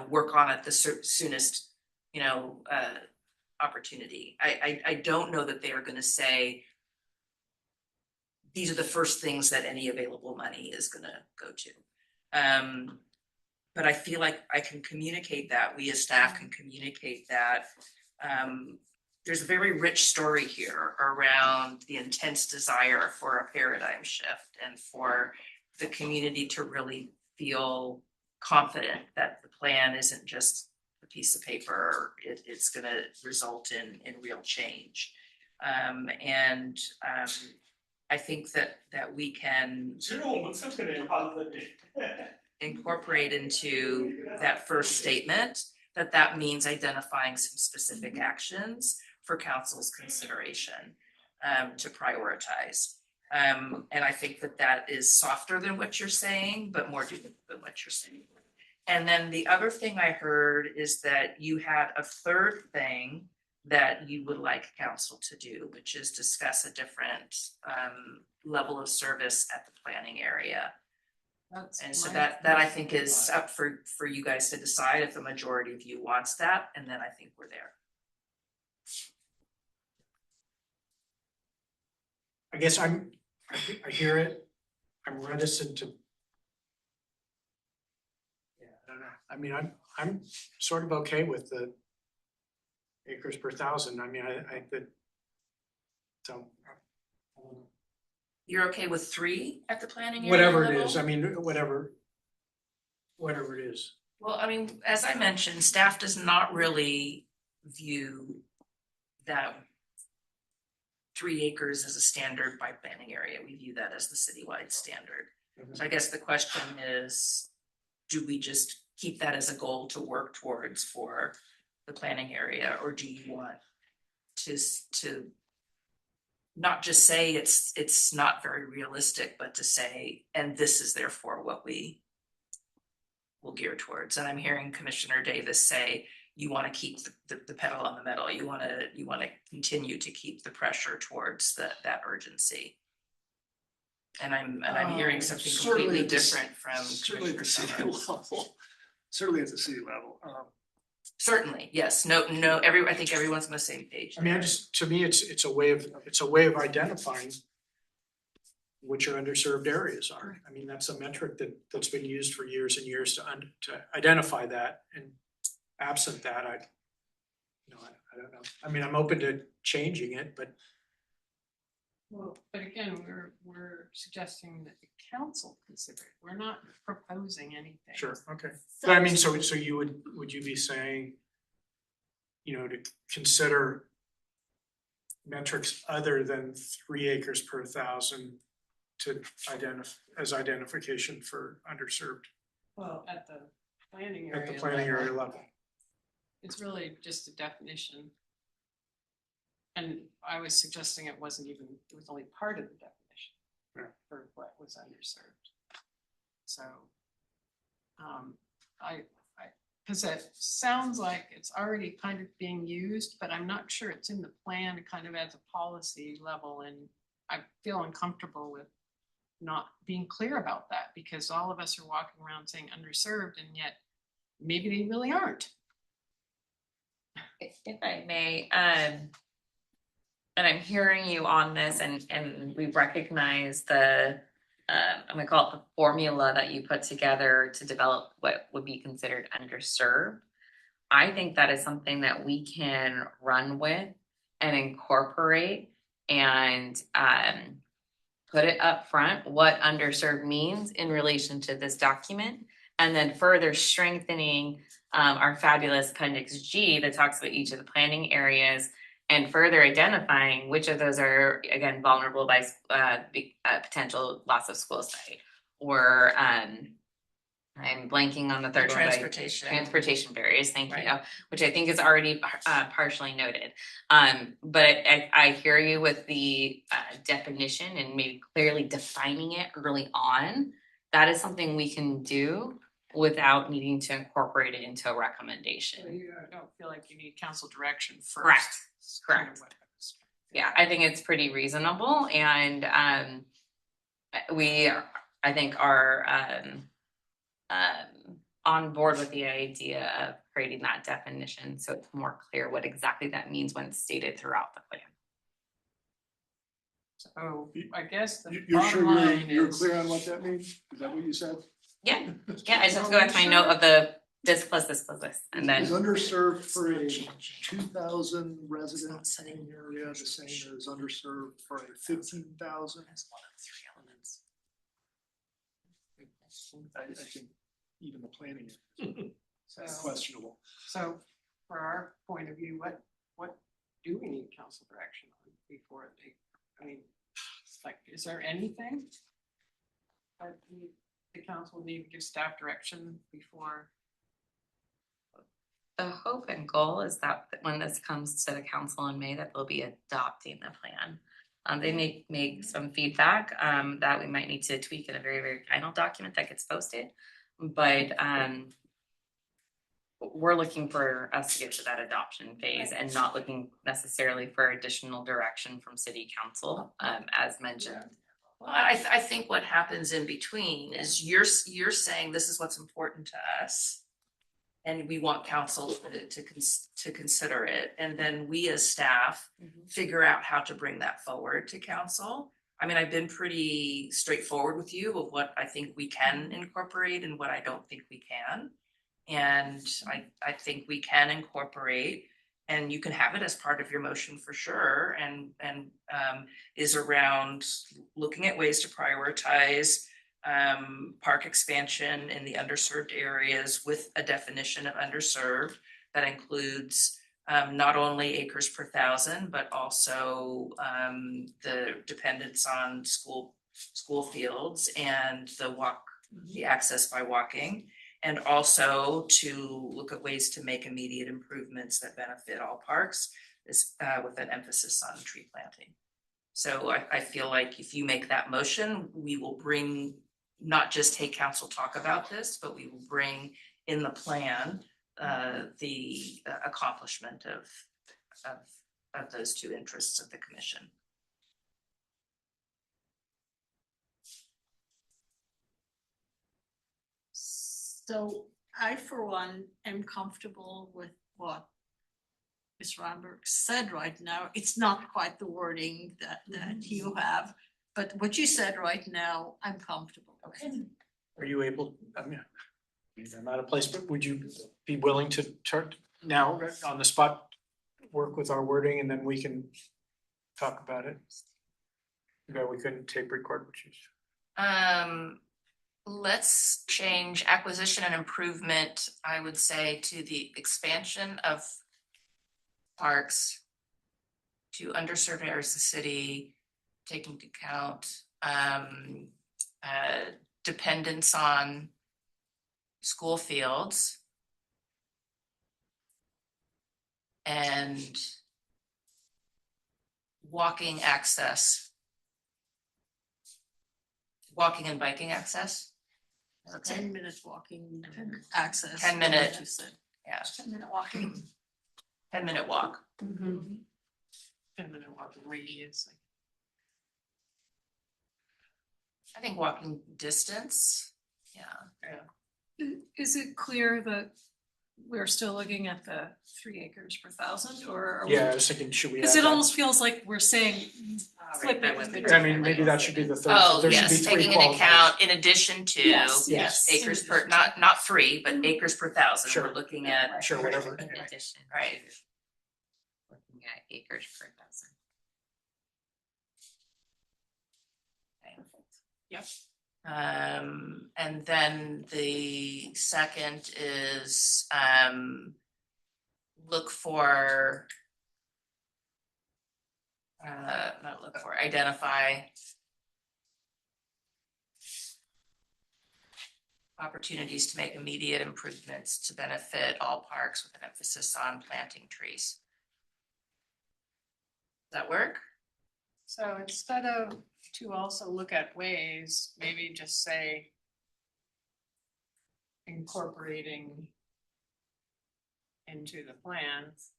work on at the soonest, opportunity? I don't know that they are going to say these are the first things that any available money is going to go to. But I feel like I can communicate that. We as staff can communicate that. There's a very rich story here around the intense desire for a paradigm shift and for the community to really feel confident that the plan isn't just a piece of paper. It's going to result in real change. I think that we can incorporate into that first statement that means identifying some specific actions for council's consideration to prioritize. And I think that is softer than what you're saying, but more doable than what you're saying. And then the other thing I heard is that you had a third thing that you would like council to do, which is discuss a different level of service at the planning area. And so that I think is up for you guys to decide if the majority of you wants that, and then I think we're there. I guess I hear it. I'm reticent to. Yeah, I don't know. I mean, I'm sort of okay with the acres per thousand. I mean, I could. So. You're okay with 3 at the planning area Whatever it level? is, I mean, whatever it is. Well, I mean, as I mentioned, staff does not really view that 3 acres as a standard by planning area. We view that as the citywide standard. So I guess the question is, do we just keep that as a goal to work towards for the planning area, or do you want to not just say it's not very realistic, but to say, and this is therefore what we will gear towards? And I'm hearing Commissioner Davis say you want to keep the pedal on the metal. You want to continue to keep the pressure towards that urgency. And I'm hearing something completely different from certainly at the city Summers. level. Certainly at the city level. Certainly, yes. No. I think everyone's on the same page. I mean, to me, it's a way of identifying which are underserved areas are. I mean, that's a metric that's been used for years and years to identify that. And absent that, I don't know. I mean, I'm open to changing it, but. Well, but again, we're suggesting that the council consider it. We're not proposing anything. Sure, okay. But I mean, so you would you be saying, to consider metrics other than 3 acres per thousand to identification for underserved Well, at the planning at area. the planning area level? It's really just a definition. And I was suggesting it was only part of the definition for what was underserved. So, because it sounds like it's already kind of being used, but I'm not sure it's in the plan kind of as a policy level. And I feel uncomfortable with not being clear about that, because all of us are walking around saying underserved, and yet maybe they really aren't. If I may, and I'm hearing you on this, and we recognize the, I'm gonna call it the formula that you put together to develop what would be considered underserved. I think that is something that we can run with and incorporate and put it up front, what underserved means in relation to this document, and then further strengthening our fabulous Appendix G that talks about each of the planning areas, and further identifying which of those are, again, vulnerable by potential loss of school site, or I'm blanking on the third one. Transportation barriers, thank you, which I think is already partially noted. But I hear you with the definition and maybe clearly defining it early on. That is something we can do without needing to incorporate it into a recommendation. I don't feel like you need council direction first. Correct. Yeah, I think it's pretty reasonable, and we, I think, are on board with the idea of creating that definition so it's more clear what exactly that means when it's stated throughout the plan. So I guess the You're bottom sure line you're is, clear on what that means? Is that what you said? Yeah, I just have to go back to my note of the this plus this plus this, and then Is underserved for a 2,000 resident area the same as underserved for a 15,000? I think even the planning is questionable. So for our point of view, what do we need council direction on before they, I mean, it's like, is there anything that the council need to give staff direction before? The hope and goal is that when this comes to the council in May, that they'll be adopting the plan. They may make some feedback that we might need to tweak in a very, very final document that gets posted. But we're looking for us to get to that adoption phase and not looking necessarily for additional direction from city council, as mentioned. Well, I think what happens in between is you're saying this is what's important to us. And we want council to consider it, and then we as staff figure out how to bring that forward to council. I mean, I've been pretty straightforward with you of what I think we can incorporate and what I don't think we can. And I think we can incorporate, and you can have it as part of your motion for sure, and is around looking at ways to prioritize park expansion in the underserved areas with a definition of underserved that includes not only acres per thousand, but also the dependence on school fields and the access by walking, and also to look at ways to make immediate improvements that benefit all parks, with an emphasis on tree planting. So I feel like if you make that motion, we will bring, not just take council talk about this, but we will bring in the plan the accomplishment of those two interests of the commission. So I, for one, am comfortable with what Ms. Romberg said right now. It's not quite the wording that you have, but what you said right now, I'm comfortable with. Are you able, I mean, I'm out of place, but would you be willing to start now on the spot, work with our wording, and then we can talk about it? Okay, we couldn't tape record, which is. Let's change acquisition and improvement, I would say, to the expansion of parks to underserved areas of the city, taking into account dependence on school fields and walking and biking access. 10 minutes walking access. 10 minute, you said. yeah. 10-minute walking. 10-minute walk. 10-minute walking radius. I think walking distance, yeah. Is it clear that we're still looking at the 3 acres per thousand, or? Yeah, I was thinking, should we? Because it almost feels like we're saying, flip it with the. I mean, maybe that should be the third. Oh, There should be yes, 3 taking into qualifiers. account, in addition to, Yes. acres per, not 3, but acres per thousand, Sure. we're looking at. Sure, whatever. In addition. Right. Looking at acres per thousand. Yep. And then the second is identify opportunities to make immediate improvements to benefit all parks with an emphasis on planting trees. Does that work? So instead of to also look at ways, maybe just say incorporating into the plans.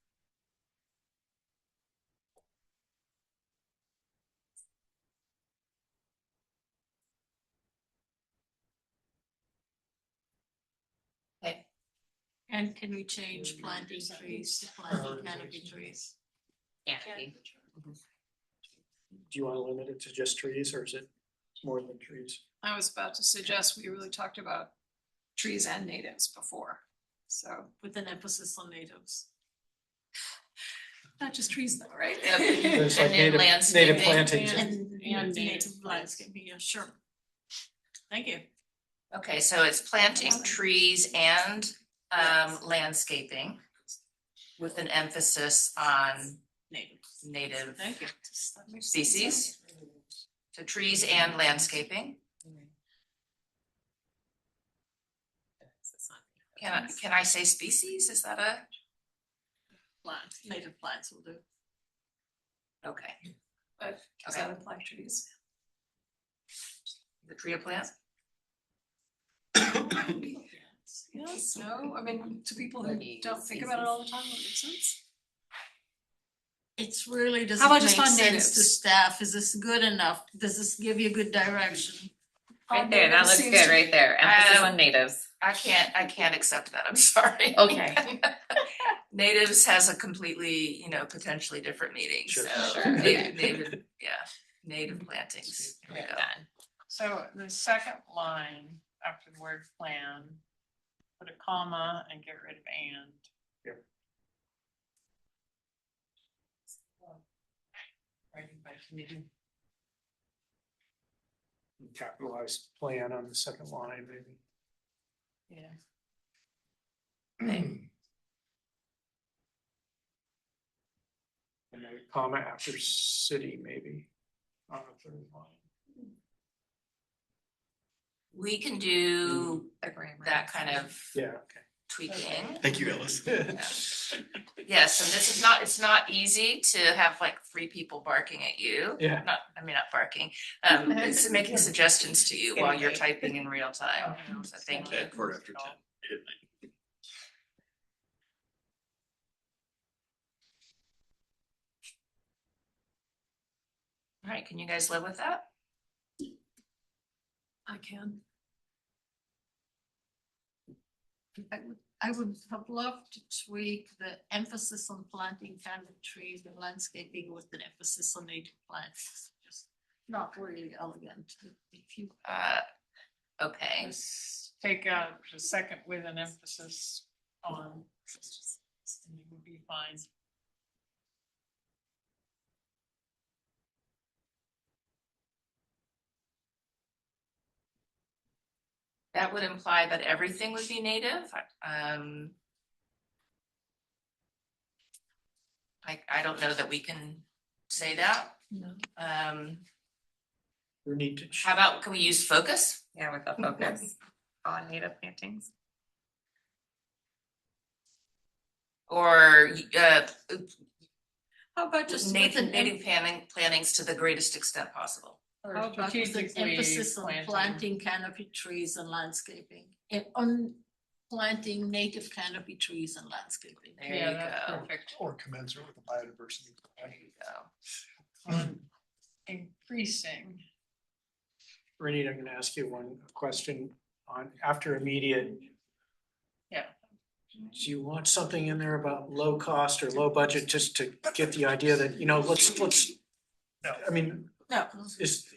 Okay. And can we change planting trees to planting canopy trees? Canopy. Do you want to limit it to just trees, or is it more than trees? I was about to suggest we really talked about trees and natives before, so. With an emphasis on natives. Not just trees though, right? It's like And then native plantings. And native landscaping, yeah, sure. Thank you. Okay, so it's planting trees and landscaping with an emphasis on Native. native Thank you. species. So trees and landscaping. Can I say species? Is that a? Plants, native plants will do. Okay. But does that imply trees? The tree of plant? Yes, no, I mean, to people who don't think about it all the time, it makes sense. It's really doesn't How about make just on sense to natives? staff. Is this good enough? Does this give you good direction? Right there, that looks good right there. Emphasis on natives. I can't accept that. I'm sorry. Okay. Natives has a completely, potentially different meaning. Sure. So Sure. native, native plantings. Here we go. So the second line after the word plan, put a comma and get rid of and. Yep. Writing by committee. Capitalized plan on the second line, maybe. Yeah. And then a comma after city, maybe, on the third line. We can do that kind of Yeah, okay. tweaking. Thank you, Ellis. Yes, and it's not easy to have like 3 people barking at you. Yeah. Not barking. It's making suggestions to you while you're typing in real time. So thank you. At 10:15. All right, can you guys live with that? I can. I would have loved to tweak the emphasis on planting kind of trees and landscaping with an emphasis on native plants. Just not really elegant. If you Okay. Just take out the second with an emphasis on, and you would be fine. That would imply that everything would be native. I don't know that we can say that. No. We need to. How about, can we use focus? Yeah, with the focus on native plantings. Or How about just with native an native plantings to the greatest extent possible. Or How about with an strategically emphasis on planting canopy trees and landscaping, and on planting native canopy trees and landscaping. There Yeah, you that's go. perfect. Or commensurate with the biodiversity. There you go. Increasing. Renita, I'm gonna ask you one question on after immediate. Yeah. Do you want something in there about low cost or low budget, just to get the idea that, let's, I mean, No.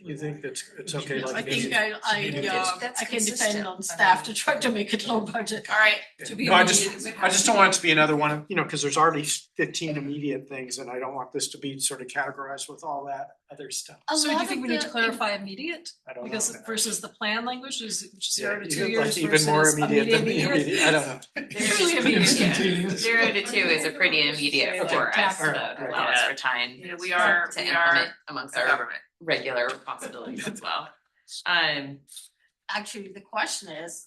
you think that it's okay like I it is? think That's I can depend consistent. on staff to try to make it low budget. All right. To be No, I just immediate. don't want it to be another one, because there's already 15 immediate things, and I don't want this to be sort of categorized with all that other stuff. So do you think we need to clarify immediate? I don't know. Because versus the plan language is which is Yeah, 0 to 2 even years even more versus immediate than the immediate. immediate, I don't know. Usually immediate. 0 to 2 is a pretty immediate Okay. for us, so All right, to right. allow us for time Yeah, we are to implement amongst a our government. regular responsibilities as well. Actually, the question is,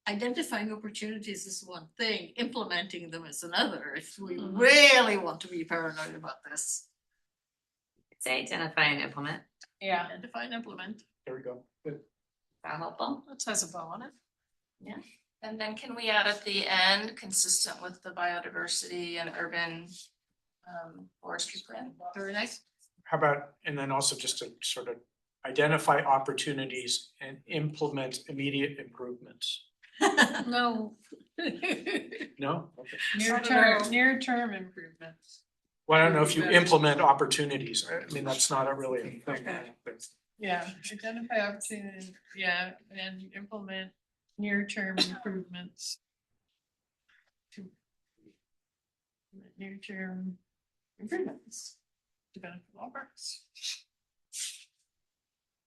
identifying opportunities is one thing, implementing them is another, if we really want to be paranoid about this. Say identify and implement. Yeah. Identify and implement. There we go. Good. That helpful? That has a bow on it. Yeah. And then can we add at the end, consistent with the biodiversity and urban forestry plan? Very nice. How about, and then also just to sort of identify opportunities and implement immediate improvements. No. No? Okay. Near term improvements. Well, I don't know if you implement opportunities. I mean, that's not a really a thing. Yeah, identify opportunities, yeah, and implement near term improvements. Near term improvements to benefit all parts.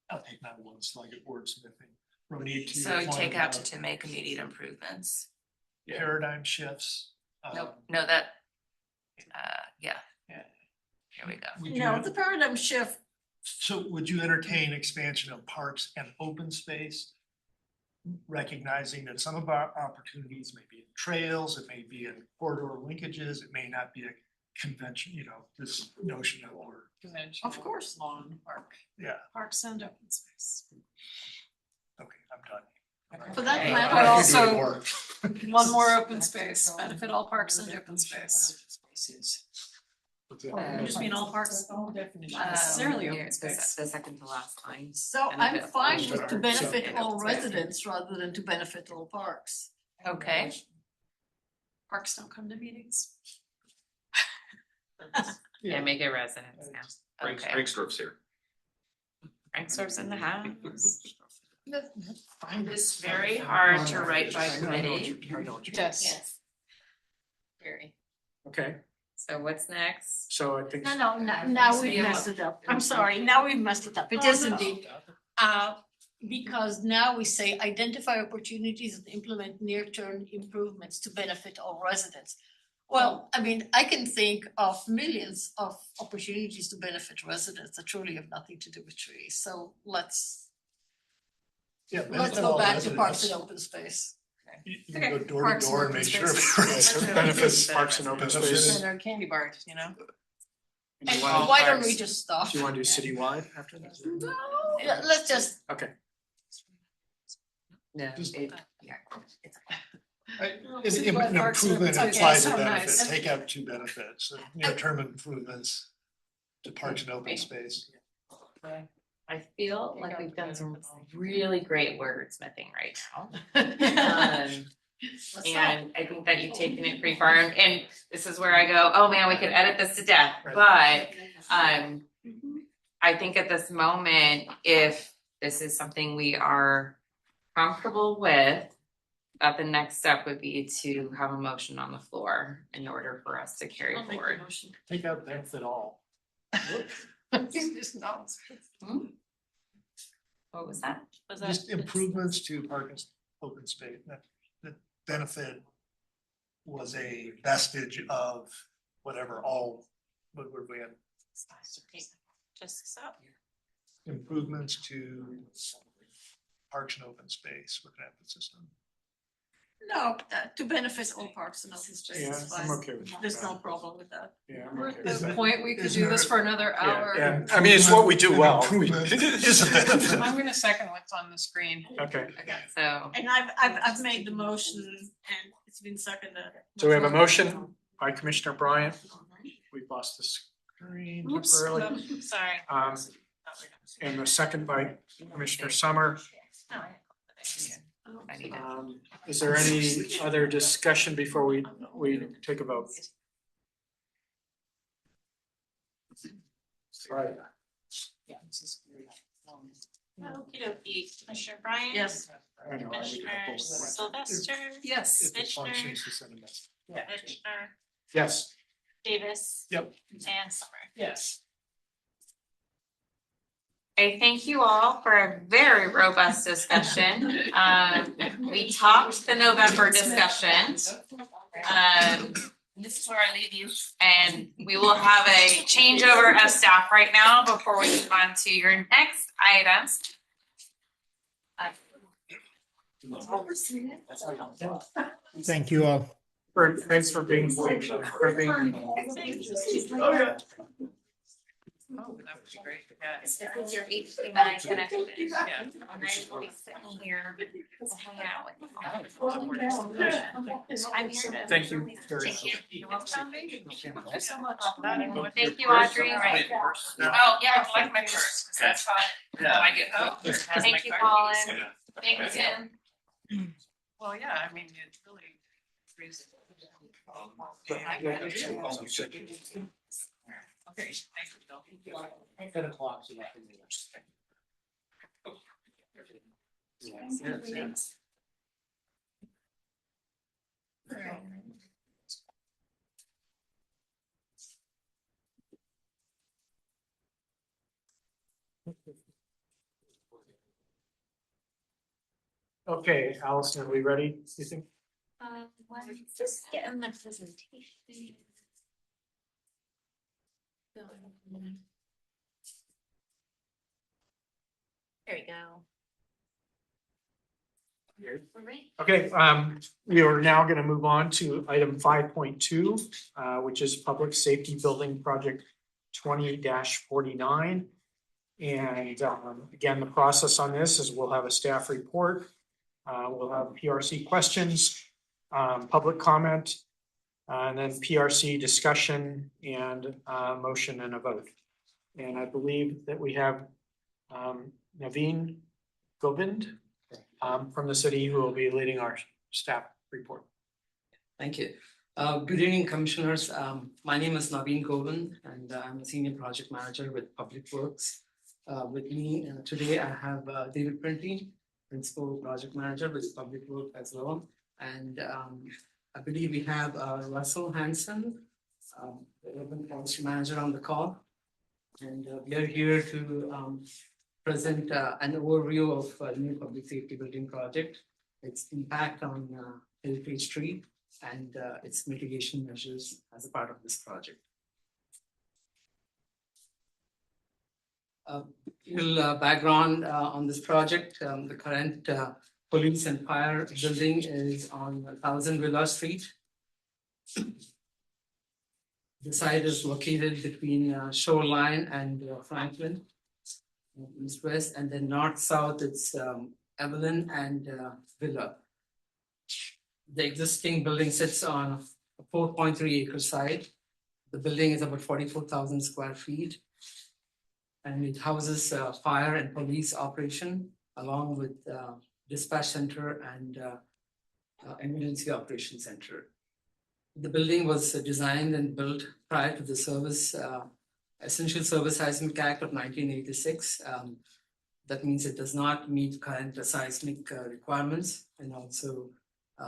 I'll take that one, it's like it wordsmithing. We need to. So you take out to make immediate improvements. Paradigm shifts. Nope, no, that, yeah. Yeah. Here we go. We do No, have- the paradigm shift So would you entertain expansion of parks and open space? Recognizing that some of our opportunities may be in trails, it may be in corridor linkages, it may not be a convention, this notion of order. Conventional. Of course. Lawn, park, Yeah, Parks and open space. okay, I'm done. For that Okay. matter, I also, can do it more. one more open space, benefit all parks and open space. I just mean all parks. Necessarily open space. The second to last line. So I'm Benefit fine all with to parks benefit and all open space. residents rather than to benefit all parks. Okay, Parks don't come to meetings. Yeah, make it residents now. Frank's, Okay. Franksdorf's here. Frank's in the house. find this very hard to write by committee. Yes. Very. Okay, So what's next? so I think. Now we've messed it up. I'm sorry, now we've messed it up. It is indeed. Because now we say identify opportunities and implement near-term improvements to benefit all residents. Well, I mean, I can think of millions of opportunities to benefit residents that truly have nothing to do with trees. So let's go back to parks and open space. You can go door to Parks and door and open make sure. spaces. Benefits parks and open space. And our candy bars, you know? And you And want why don't parks- we just stop? Do you want to do citywide after that? Yeah, let's just, Okay. No. Just- Yeah. An Parks and improvement open implies space. a Oh, benefit, nice. take out two benefits, near-term improvements to parks and open space. I feel like we've done some really great wordsmithing right now. And I think that you've taken it pretty far, and this is where I go, oh man, we could edit this to death, but I think at this moment, if this is something we are comfortable with, that the next step would be to have a motion on the floor in order for us to carry I'll make the forward. motion. Take out benefit all. Just no. What was that? Just improvements to park and open space, that benefit was a vestige of whatever what were we at? Just so. Improvements to parks and open space with an emphasis on. No, to benefit all parks and open space Yeah, is fine. I'm okay with that. There's no problem with that. Yeah, I'm We're okay at with the that. point we could Isn't do this there- for another hour. Yeah, I mean, it's what we do well. Improvement is a benefit. I'm gonna second what's on the screen. Okay, So, And I've made the motion and it's been seconded. so we have a motion by Commissioner Bryant. We've lost the screen Oops. temporarily. Sorry. And the second by Commissioner Summer. I need it. Is there any other discussion before we take a vote? Right. Okey-dokey. Commissioner Bryant? Yes. I know, I need Commissioner a couple more. Sylvester? Yes. If it Commissioner, functions, it's an investment. Commissioner Yes. Davis? Yep. And Summer? Yes. I thank you all for a very robust discussion. We topped the November discussion. This is where I leave you. And we will have a changeover of staff right now before we move on to your next items. Thank you all. Thanks for being. Oh, that would be great, yeah. This is your HC9 connection. Yeah. And I will be sitting here to hang out with you. I'm here to. Thank you very Thank you. much. You're welcome. There's so much. Thank you, Audrey. Right. Oh, yeah, I like my purse, 'cause that's fine. Oh, I get, oh. it has my Thank you, card. Colin. Thank you, Tim. Well, yeah, I mean, it really. Okay, thank you. 10 o'clock. Okay, Allison, are we ready, you think? Just getting the presentation. There we go. Okay, we are now going to move on to item 5.2, which is Public Safety Building Project 20-49. And again, the process on this is we'll have a staff report, we'll have PRC questions, public comment, and then PRC discussion and motion and a vote. And I believe that we have Naveen Govind from the city who will be leading our staff report. Thank you. Good evening, commissioners. My name is Naveen Govind, and I'm a senior project manager with Public Works. With me today, I have David Printy, principal project manager with Public Works as well. And I believe we have Russell Hanson, the urban forestry manager on the call. And we are here to present an overview of a new public safety building project, its impact on heritage tree, and its mitigation measures as a part of this project. Little background on this project. The current police and fire building is on 1000 Villa Street. The site is located between Shoreline and Franklin, east-west, and then north-south it's Evelyn and Villa. The existing building sits on a 4.3 acre site. The building is about 44,000 square feet, and it houses fire and police operation along with dispatch center and emergency operation center. The building was designed and built prior to the Essential Service Seismic Act of 1986. That means it does not meet current seismic requirements and also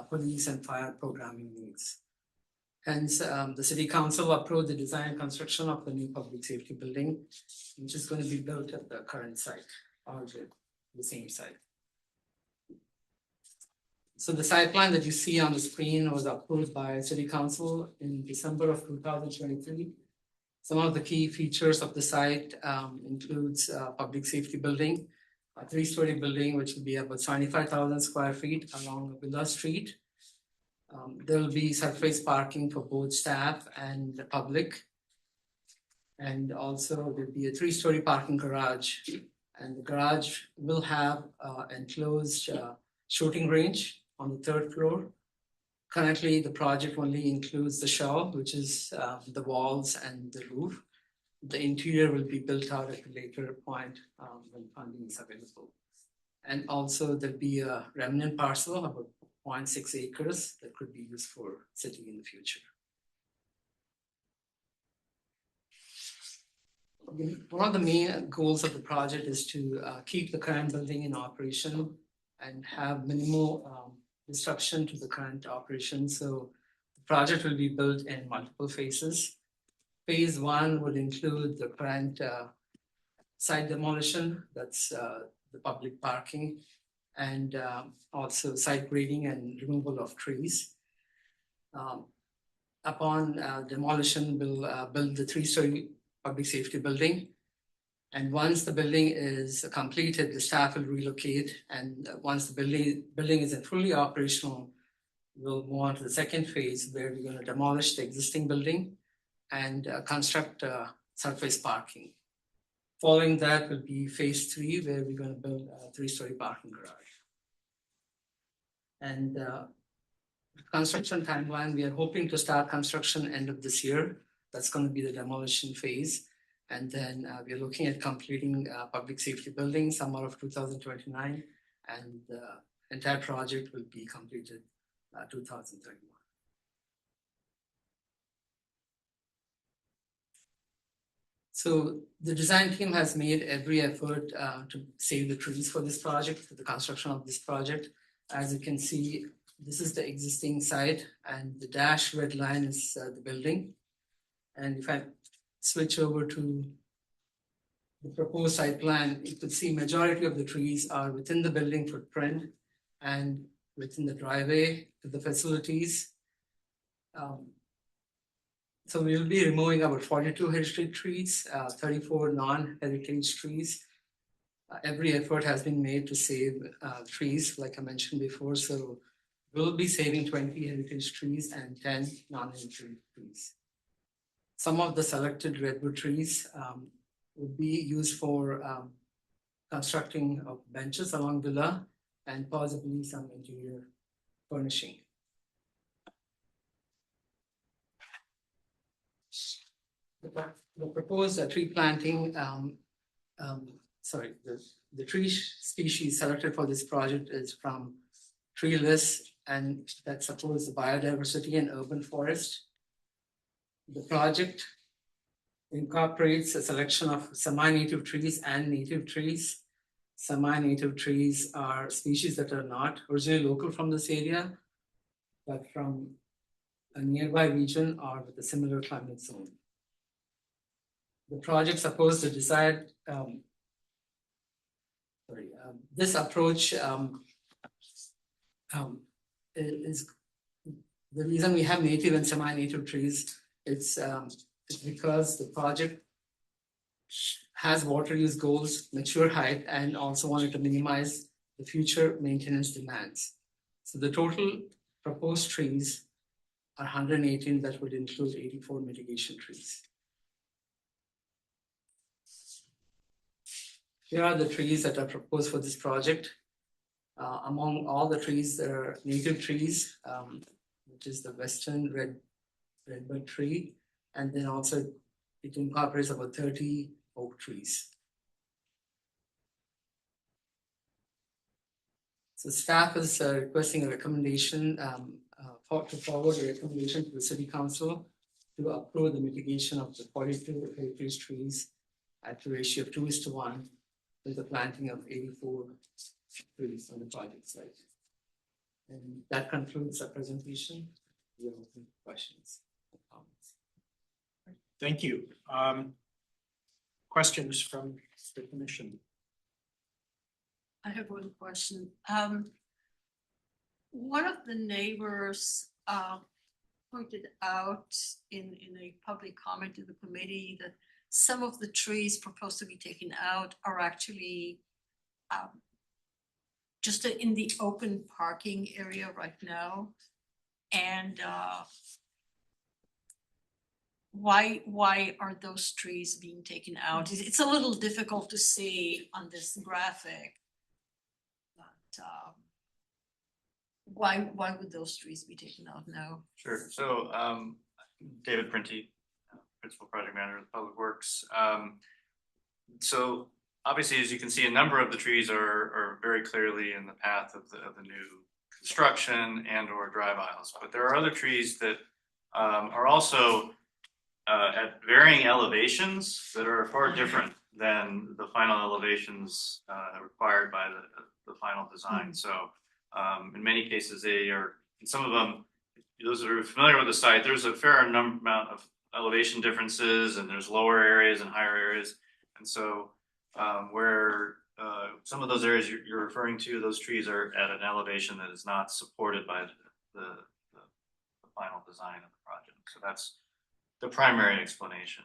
police and fire programming needs. Hence, the City Council approved the design and construction of the new public safety building, which is going to be built at the current site or the same site. So the site plan that you see on the screen was approved by City Council in December of 2023. Some of the key features of the site includes public safety building, a 3-story building, which will be about 75,000 square feet along Villa Street. There will be surface parking for both staff and the public. And also there'll be a 3-story parking garage. And the garage will have enclosed shooting range on the 3rd floor. Currently, the project only includes the shell, which is the walls and the roof. The interior will be built out at a later point when funding is available. And also there'll be a remnant parcel of about 0.6 acres that could be used for city in the future. One of the main goals of the project is to keep the current building in operation and have minimal disruption to the current operation. So the project will be built in multiple phases. Phase 1 would include the current site demolition, that's the public parking, and also site grading and removal of trees. Upon demolition, we'll build the 3-story public safety building. And once the building is completed, the staff will relocate. And once the building is fully operational, we'll move on to the second phase where we're going to demolish the existing building and construct surface parking. Following that will be phase 3, where we're going to build a 3-story parking garage. And construction timeline, we are hoping to start construction end of this year. That's going to be the demolition phase. And then we're looking at completing public safety building summer of 2029, and the entire project will be completed 2031. So the design team has made every effort to save the trees for this project, for the construction of this project. As you can see, this is the existing site, and the dashed red line is the building. And if I switch over to the proposed site plan, you could see majority of the trees are within the building footprint and within the driveway to the facilities. So we will be removing about 42 heritage trees, 34 non-heritage trees. Every effort has been made to save trees, like I mentioned before. So we'll be saving 20 heritage trees and 10 non-heritage trees. Some of the selected redwood trees would be used for constructing of benches along Villa and possibly some interior furnishing. The proposed tree planting, the tree species selected for this project is from tree list, and that supports the biodiversity and urban forest. The project incorporates a selection of semi-native trees and native trees. Semi-native trees are species that are not originally local from this area, but from a nearby region or with a similar climate zone. The project supports the desired, this approach is the reason we have native and semi-native trees. It's because the project has water use goals, mature height, and also wanted to minimize the future maintenance demands. So the total proposed trees are 118, that would include 84 mitigation trees. Here are the trees that are proposed for this project. Among all the trees, there are native trees, which is the western redbud tree, and then also it incorporates about 30 oak trees. So staff is requesting a recommendation to forward a recommendation to the City Council to approve the mitigation of the 42 heritage trees at a ratio of 2:1, with the planting of 84 trees on the project site. And that concludes the presentation. We have open questions and comments. Thank you. Questions from the commission? I have one question. One of the neighbors pointed out in a public comment to the committee that some of the trees proposed to be taken out are actually just in the open parking area right now. And why are those trees being taken out? It's a little difficult to see on this graphic. But why would those trees be taken out now? Sure. So David Printy, Principal Project Manager of Public Works. So obviously, as you can see, a number of the trees are very clearly in the path of the new construction and or drive aisles. But there are other trees that are also at varying elevations that are far different than the final elevations required by the final design. So in many cases, they are, in some of them, those that are familiar with the site, there's a fair amount of elevation differences, and there's lower areas and higher areas. And so where some of those areas you're referring to, those trees are at an elevation that is not supported by the final design of the project. So that's the primary explanation.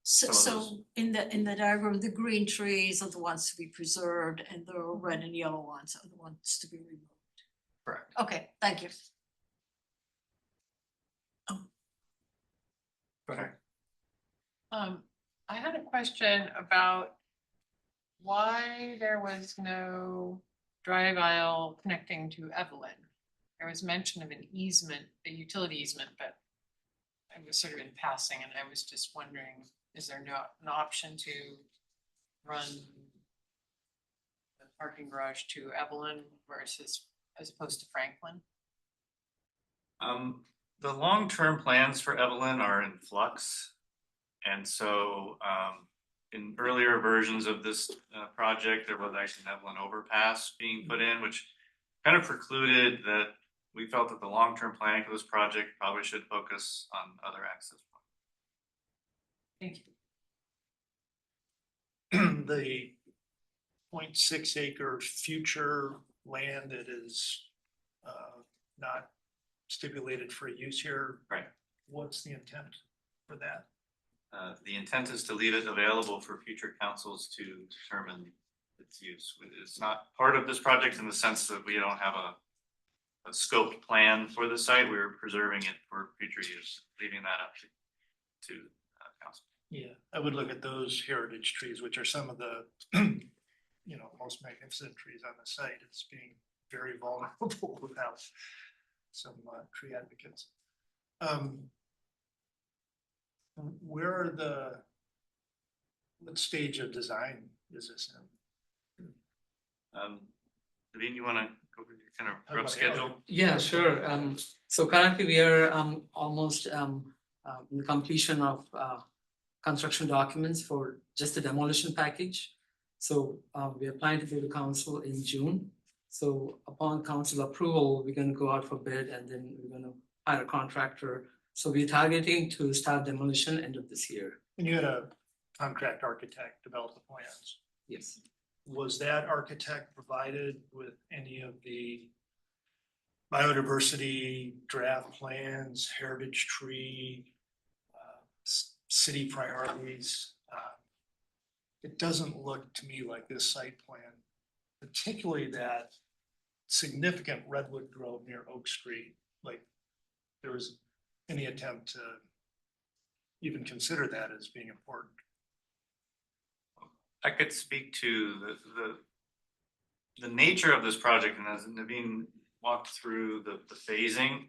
So in the diagram, the green trees are the ones to be preserved, and the red and yellow ones are the ones to be removed. Correct. Okay, thank you. Okay. I had a question about why there was no drive aisle connecting to Evelyn. There was mention of an easement, a utility easement, but I was sort of in passing, and I was just wondering, is there an option to run the parking garage to Evelyn versus as opposed to Franklin? The long-term plans for Evelyn are in flux. And so in earlier versions of this project, there was actually an Evelyn overpass being put in, which kind of precluded that. We felt that the long-term planning for this project probably should focus on other access points. Thank you. The 0.6 acre future land that is not stipulated for use here. Right. What's the intent for that? The intent is to leave it available for future councils to determine its use. It's not part of this project in the sense that we don't have a scoped plan for the site. We're preserving it for future use, leaving that up to council. Yeah, I would look at those heritage trees, which are some of the, most magnificent trees on the site, as being very vulnerable without some tree advocates. What stage of design is this in? Naveen, you want to go over your kind of rough schedule? Yeah, sure. So currently we are almost in the completion of construction documents for just the demolition package. So we are planning to go to council in June. So upon council approval, we're going to go out for bid, and then we're going to hire a contractor. So we're targeting to start demolition end of this year. And you had a contract architect develop the plans. Yes. Was that architect provided with any of the biodiversity draft plans, heritage tree, city priorities? It doesn't look to me like this site plan, particularly that significant redwood grove near Oak Street, like there was any attempt to even consider that as being important. I could speak to the nature of this project, and as Naveen walked through the phasing,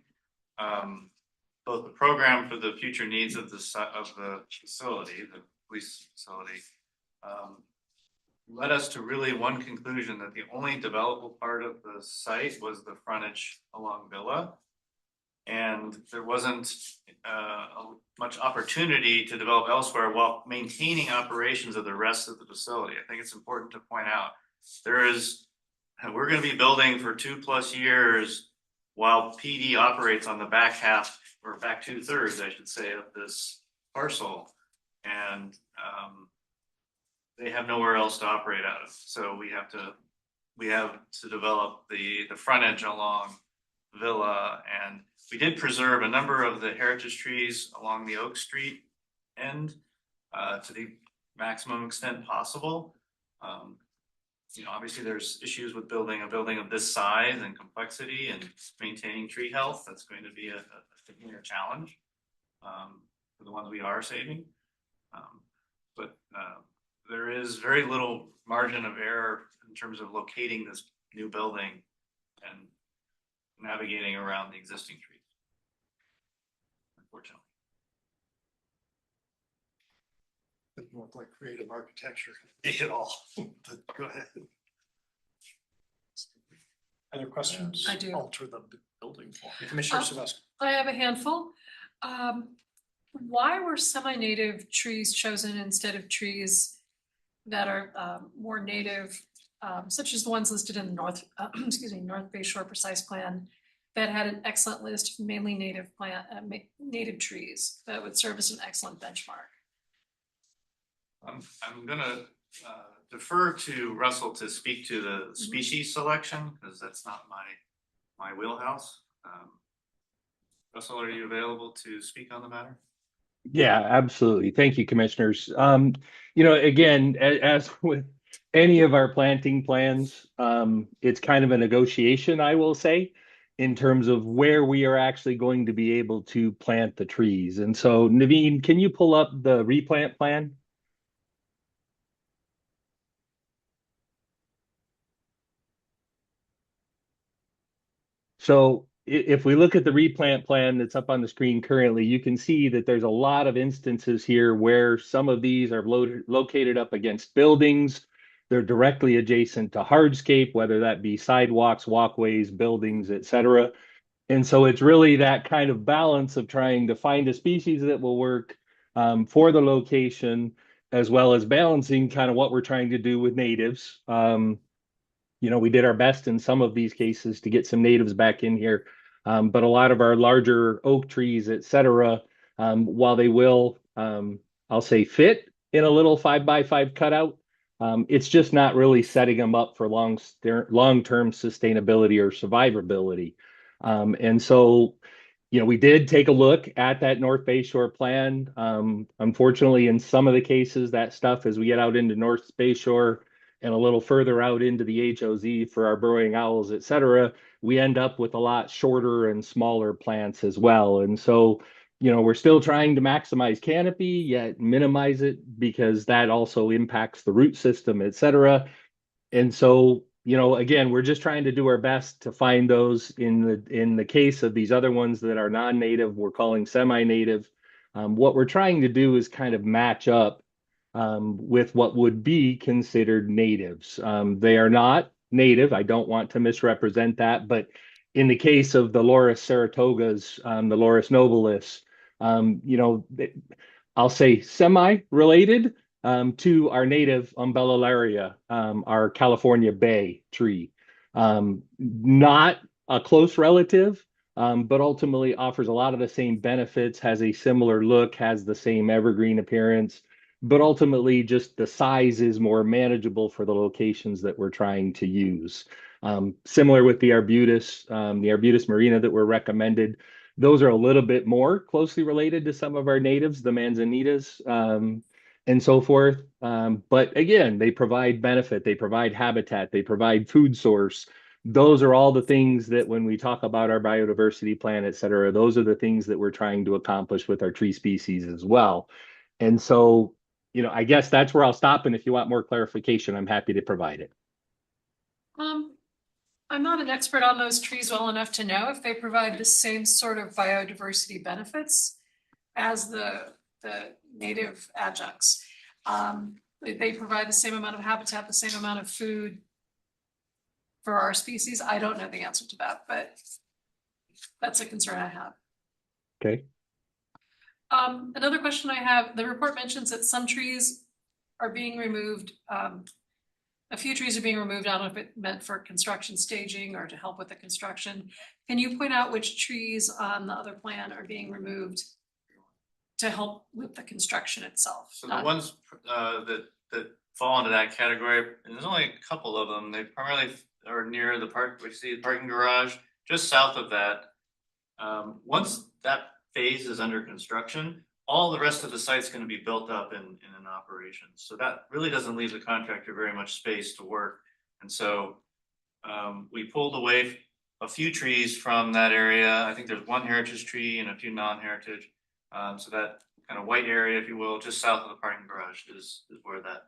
both the program for the future needs of the facility, the police facility, led us to really one conclusion, that the only developable part of the site was the frontage along Villa. And there wasn't much opportunity to develop elsewhere while maintaining operations of the rest of the facility. I think it's important to point out we're going to be building for 2+ years while PD operates on the back half, or back 2/3, I should say, of this parcel. And they have nowhere else to operate out of. So we have to develop the frontage along Villa, and we did preserve a number of the heritage trees along the Oak Street end to the maximum extent possible. Obviously there's issues with building a building of this size and complexity and maintaining tree health. That's going to be a particular challenge for the ones we are saving. But there is very little margin of error in terms of locating this new building and navigating around the existing trees, unfortunately. Doesn't look like creative architecture at all, but go ahead. Other questions? I do. Alter the building form. Commissioner Sylvester. I have a handful. Why were semi-native trees chosen instead of trees that are more native, such as the ones listed in the North Bay Shore Precise Plan that had an excellent list of mainly native native trees that would serve as an excellent benchmark? I'm gonna defer to Russell to speak to the species selection, because that's not my wheelhouse. Russell, are you available to speak on the matter? Yeah, absolutely. Thank you, commissioners. Again, as with any of our planting plans, it's kind of a negotiation, I will say, in terms of where we are actually going to be able to plant the trees. And so, Naveen, can you pull up the replant plan? So if we look at the replant plan that's up on the screen currently, you can see that there's a lot of instances here where some of these are located up against buildings. They're directly adjacent to hardscape, whether that be sidewalks, walkways, buildings, etc. And so it's really that kind of balance of trying to find a species that will work for the location, as well as balancing kind of what we're trying to do with natives. We did our best in some of these cases to get some natives back in here. But a lot of our larger oak trees, et cetera, while they will, I'll say, fit in a little 5x5 cutout, it's just not really setting them up for long-term sustainability or survivability. And so, we did take a look at that North Bay Shore plan. Unfortunately, in some of the cases, that stuff, as we get out into North Bay Shore, and a little further out into the HOZ for our burrowing owls, et cetera, we end up with a lot shorter and smaller plants as well. And so, we're still trying to maximize canopy, yet minimize it because that also impacts the root system, et cetera. And so, again, we're just trying to do our best to find those in the case of these other ones that are non-native, we're calling semi-native. What we're trying to do is kind of match up with what would be considered natives. They are not native. I don't want to misrepresent that, but in the case of the Laurus saratogas, the Laurus nobilis, I'll say semi-related to our native Umbellularia, our California bay tree. Not a close relative, but ultimately offers a lot of the same benefits, has a similar look, has the same evergreen appearance, but ultimately just the size is more manageable for the locations that we're trying to use. Similar with the Arbutus marina that were recommended. Those are a little bit more closely related to some of our natives, the manzanitas, and so forth. But again, they provide benefit, they provide habitat, they provide food source. Those are all the things that when we talk about our biodiversity plan, et cetera, those are the things that we're trying to accomplish with our tree species as well. And so, I guess that's where I'll stop. And if you want more clarification, I'm happy to provide it. I'm not an expert on those trees well enough to know if they provide the same sort of biodiversity benefits as the native adjuncts. They provide the same amount of habitat, the same amount of food for our species. I don't know the answer to that, but that's a concern I have. Okay. Another question I have, the report mentions that some trees are being removed. A few trees are being removed. I don't know if it meant for construction staging or to help with the construction. Can you point out which trees on the other plan are being removed to help with the construction itself? So the ones that fall into that category, and there's only a couple of them. They primarily are near the park. We see the parking garage just south of that. Once that phase is under construction, all the rest of the site's going to be built up in an operation. So that really doesn't leave the contractor very much space to work. And so we pulled away a few trees from that area. I think there's one heritage tree and a few non-heritage. So that kind of white area, if you will, just south of the parking garage is where that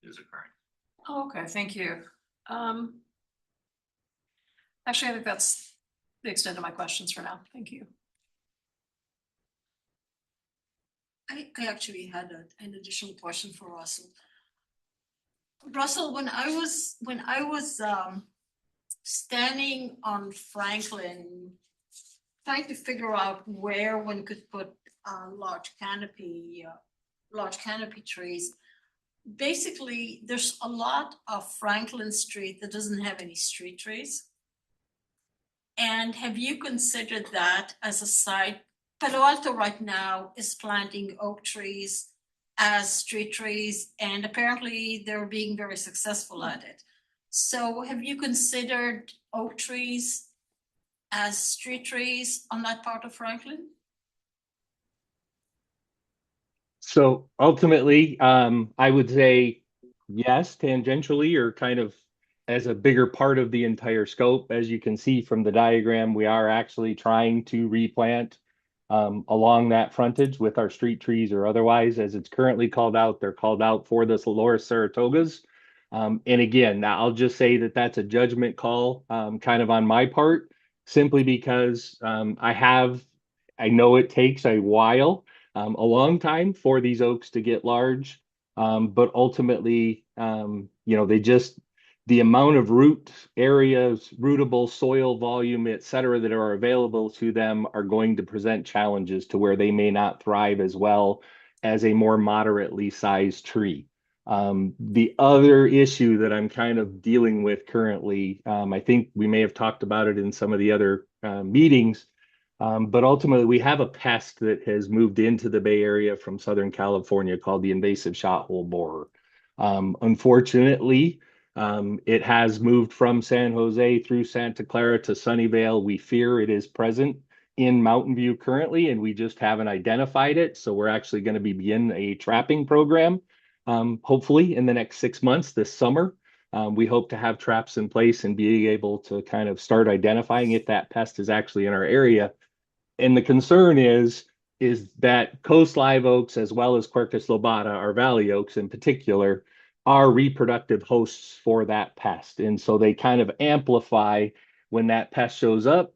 is occurring. Oh, okay, thank you. Actually, I think that's the extent of my questions for now. Thank you. I actually had an additional question for Russell. Russell, when I was standing on Franklin, trying to figure out where one could put large canopy trees. Basically, there's a lot of Franklin Street that doesn't have any street trees. And have you considered that as a site? Palo Alto right now is planting oak trees as street trees, and apparently they're being very successful at it. So have you considered oak trees as street trees on that part of Franklin? So ultimately, I would say yes, tangentially, or kind of as a bigger part of the entire scope. As you can see from the diagram, we are actually trying to replant along that frontage with our street trees or otherwise, as it's currently called out. They're called out for the Laurus saratogas. And again, now I'll just say that that's a judgment call kind of on my part, simply because I know it takes a while, a long time for these oaks to get large. But ultimately, the amount of root areas, rootable soil volume, et cetera, that are available to them are going to present challenges to where they may not thrive as well as a more moderately sized tree. The other issue that I'm kind of dealing with currently, I think we may have talked about it in some of the other meetings, but ultimately we have a pest that has moved into the Bay Area from Southern California called the invasive shothole borer. Unfortunately, it has moved from San Jose through Santa Clara to Sunnyvale. We fear it is present in Mountain View currently, and we just haven't identified it. So we're actually going to be beginning a trapping program hopefully in the next 6 months this summer. We hope to have traps in place and be able to kind of start identifying if that pest is actually in our area. And the concern is that coast live oaks as well as Quercus lobata, our valley oaks in particular, are reproductive hosts for that pest. And so they kind of amplify when that pest shows up.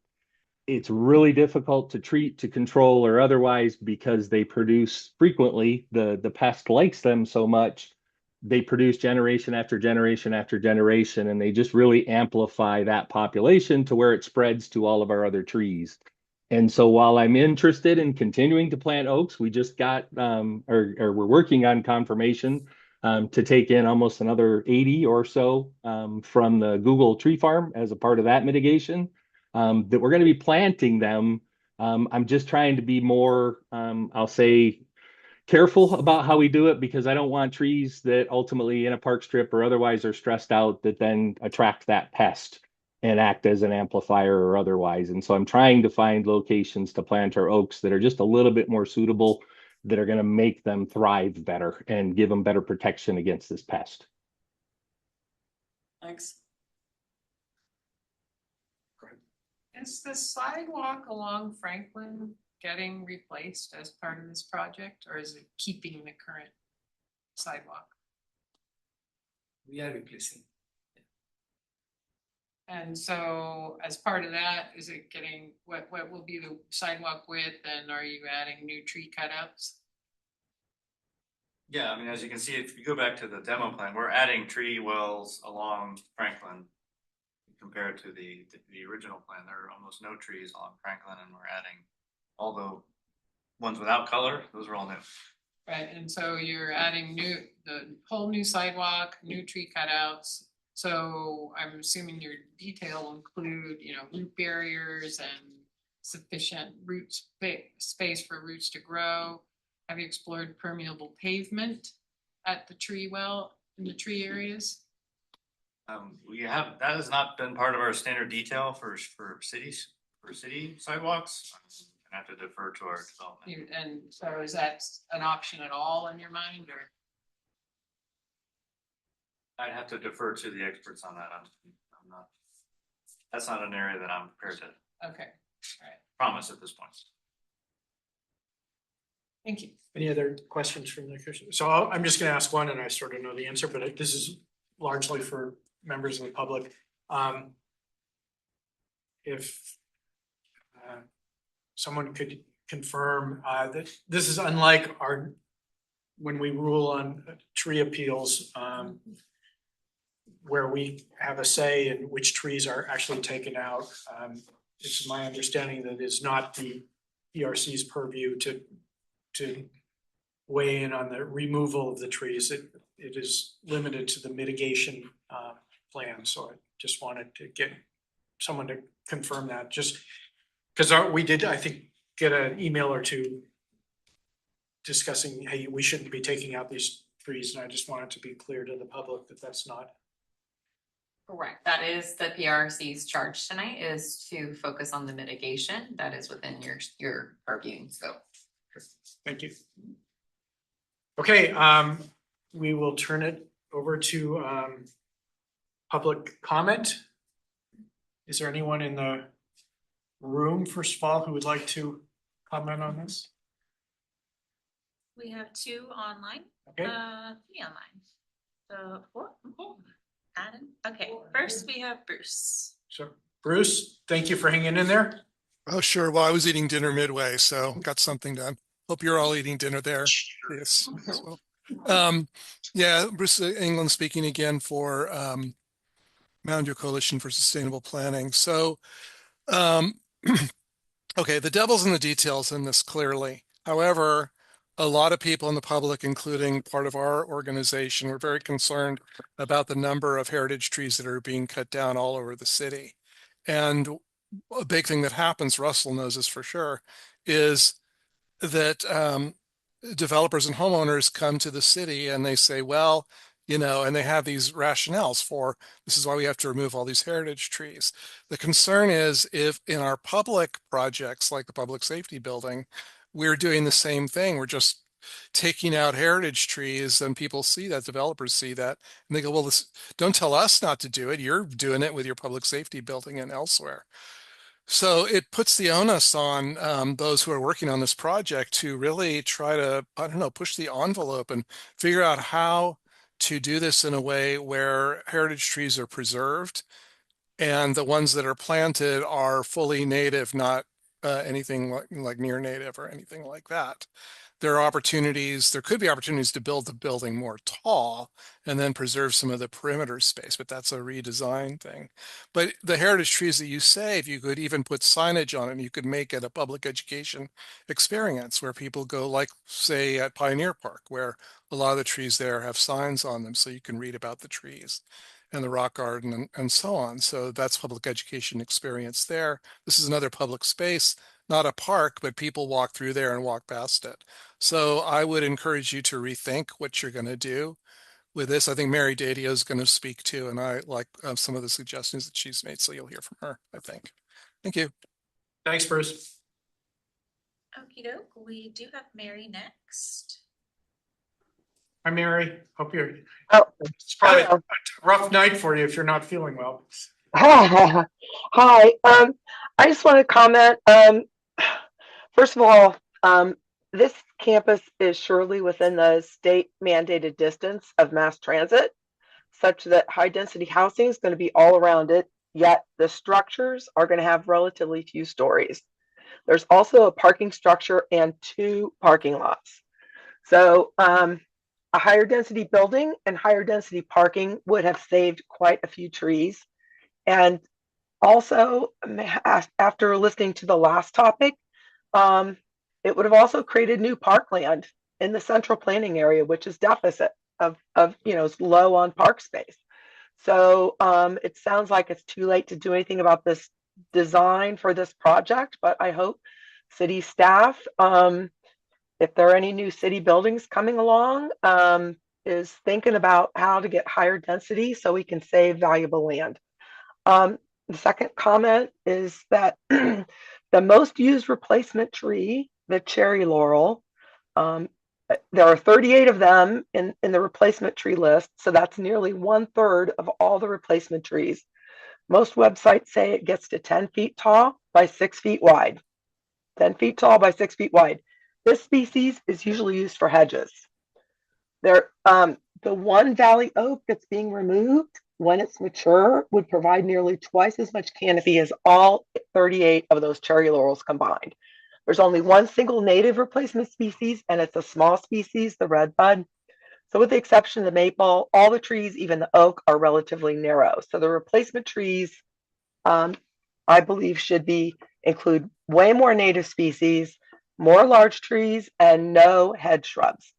It's really difficult to treat, to control, or otherwise because they produce frequently, the pest likes them so much, they produce generation after generation after generation, and they just really amplify that population to where it spreads to all of our other trees. And so while I'm interested in continuing to plant oaks, we just got, or we're working on confirmation to take in almost another 80 or so from the Google Tree Farm as a part of that mitigation, that we're going to be planting them. I'm just trying to be more, I'll say, careful about how we do it because I don't want trees that ultimately in a park strip or otherwise are stressed out that then attract that pest and act as an amplifier or otherwise. And so I'm trying to find locations to plant our oaks that are just a little bit more suitable, that are going to make them thrive better and give them better protection against this pest. Thanks. Is the sidewalk along Franklin getting replaced as part of this project, or is it keeping the current sidewalk? We are replacing. And so as part of that, is it getting, what will be the sidewalk width, and are you adding new tree cutouts? Yeah, I mean, as you can see, if you go back to the demo plan, we're adding tree wells along Franklin compared to the original plan. There are almost no trees along Franklin, and we're adding all the ones without color. Those are all new. Right, and so you're adding the whole new sidewalk, new tree cutouts. So I'm assuming your detail will include, root barriers and sufficient space for roots to grow. Have you explored permeable pavement at the tree well in the tree areas? That has not been part of our standard detail for city sidewalks. I have to defer to our development. And so is that an option at all in your mind, or? I'd have to defer to the experts on that. I'm not, that's not an area that I'm prepared to. Okay, all right. Promise at this point. Thank you. Any other questions from the commission? So I'm just going to ask one, and I sort of know the answer, but this is largely for members of the public. If someone could confirm that this is unlike when we rule on tree appeals, where we have a say in which trees are actually taken out. It's my understanding that it's not the PRC's purview to weigh in on the removal of the trees. It is limited to the mitigation plan. So I just wanted to get someone to confirm that, just because we did, I think, get an email or two discussing, hey, we shouldn't be taking out these trees. And I just wanted to be clear to the public that that's not. Correct. That is the PRC's charge tonight, is to focus on the mitigation that is within your purview scope. Thank you. Okay, we will turn it over to public comment. Is there anyone in the room, first of all, who would like to comment on this? We have 2 online. Okay. 3 online. So 4. Adam. Okay. First we have Bruce. So Bruce, thank you for hanging in there. Oh, sure. Well, I was eating dinner midway, so got something done. Hope you're all eating dinner there. Yes. Well. Yeah, Bruce England speaking again for Mountain View Coalition for Sustainable Planning. So, okay, the devil's in the details in this clearly. However, a lot of people in the public, including part of our organization, were very concerned about the number of heritage trees that are being cut down all over the city. And a big thing that happens, Russell knows this for sure, is that developers and homeowners come to the city and they say, well, and they have these rationales for, this is why we have to remove all these heritage trees. The concern is if in our public projects, like the public safety building, we're doing the same thing. We're just taking out heritage trees, and people see that, developers see that, and they go, well, don't tell us not to do it. You're doing it with your public safety building and elsewhere. So it puts the onus on those who are working on this project to really try to, I don't know, push the envelope and figure out how to do this in a way where heritage trees are preserved and the ones that are planted are fully native, not anything like near native or anything like that. There could be opportunities to build the building more tall and then preserve some of the perimeter space, but that's a redesign thing. But the heritage trees that you save, you could even put signage on it, and you could make it a public education experience where people go, like, say, at Pioneer Park, where a lot of the trees there have signs on them, so you can read about the trees and the rock garden and so on. So that's public education experience there. This is another public space, not a park, but people walk through there and walk past it. So I would encourage you to rethink what you're going to do with this. I think Mary Dadio is going to speak too, and I like some of the suggestions that she's made, so you'll hear from her, I think. Thank you. Thanks, Bruce. Okie doke, we do have Mary next. Hi, Mary. Hope you're. Oh, it's probably hello. a rough night for you if you're not feeling well. Hi. I just want to comment. First of all, this campus is surely within the state mandated distance of mass transit, such that high density housing is going to be all around it, yet the structures are going to have relatively few stories. There's also a parking structure and 2 parking lots. So a higher density building and higher density parking would have saved quite a few trees. And also, after listening to the last topic, it would have also created new parkland in the central planning area, which is deficit of is low on park space. So it sounds like it's too late to do anything about this design for this project, but I hope city staff, if there are any new city buildings coming along, is thinking about how to get higher density so we can save valuable land. The second comment is that the most used replacement tree, the cherry laurel, there are 38 of them in the replacement tree list, so that's nearly 1/3 of all the replacement trees. Most websites say it gets to 10 feet tall by 6 feet wide. 10 feet tall by 6 feet wide. This species is usually used for hedges. The one valley oak that's being removed, when it's mature, would provide nearly twice as much canopy as all 38 of those cherry laurels combined. There's only one single native replacement species, and it's a small species, the redbud. So with the exception of the maple, all the trees, even the oak, are relatively narrow. So the replacement trees, I believe, should include way more native species, more large trees, and no hedge shrubs.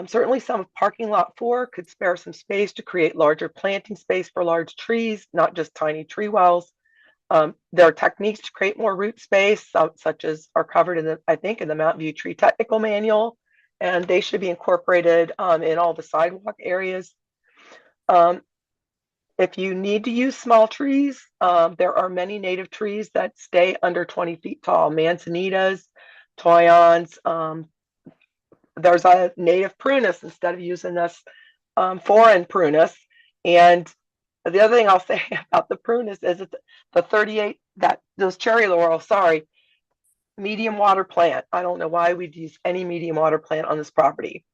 Certainly some of parking lot 4 could spare some space to create larger planting space for large trees, not just tiny tree wells. There are techniques to create more root space, such as are covered in the Mountain View Tree Technical Manual, and they should be incorporated in all the sidewalk areas. If you need to use small trees, there are many native trees that stay under 20 feet tall, manzanitas, toyons. There's a native prunus instead of using this foreign prunus. And the other thing I'll say about the prunus is that the 38, those cherry laurel, medium water plant. I don't know why we'd use any medium water plant on this property.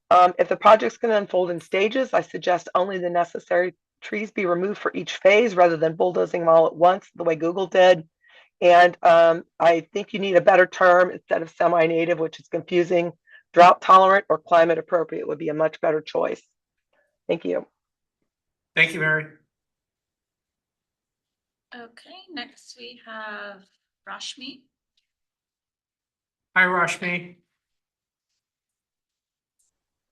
If the project's going to unfold in stages, I suggest only the necessary trees be removed for each phase rather than bulldozing them all at once, the way Google did. And I think you need a better term instead of semi-native, which is confusing. Drought tolerant or climate appropriate would be a much better choice. Thank you. Thank you, Mary. Okay, next we have Rashmi. Hi, Rashmi.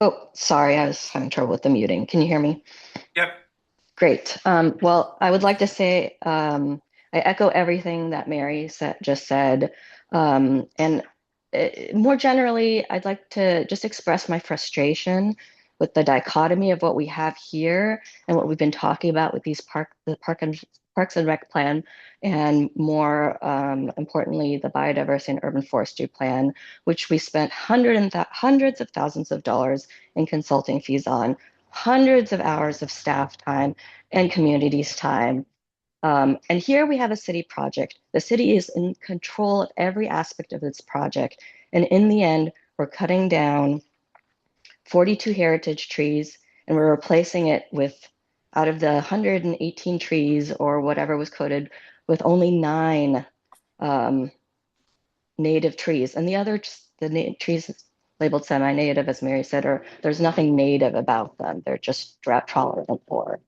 Oh, sorry, I was having trouble with the muting. Can you hear me? Yep. Great. Well, I would like to say I echo everything that Mary just said. And more generally, I'd like to just express my frustration with the dichotomy of what we have here and what we've been talking about with these park Parks and Rec plan, and more importantly, the Biodiversity and Urban Forestry plan, which we spent hundreds of thousands of dollars in consulting fees on, hundreds of hours of staff time and communities time. And here we have a city project. The city is in control of every aspect of its project. And in the end, we're cutting down 42 heritage trees and we're replacing it with, out of the 118 trees or whatever was coded, with only 9 native trees. And the other, trees labeled semi-native, as Mary said, there's nothing native about them. They're just drought tolerant or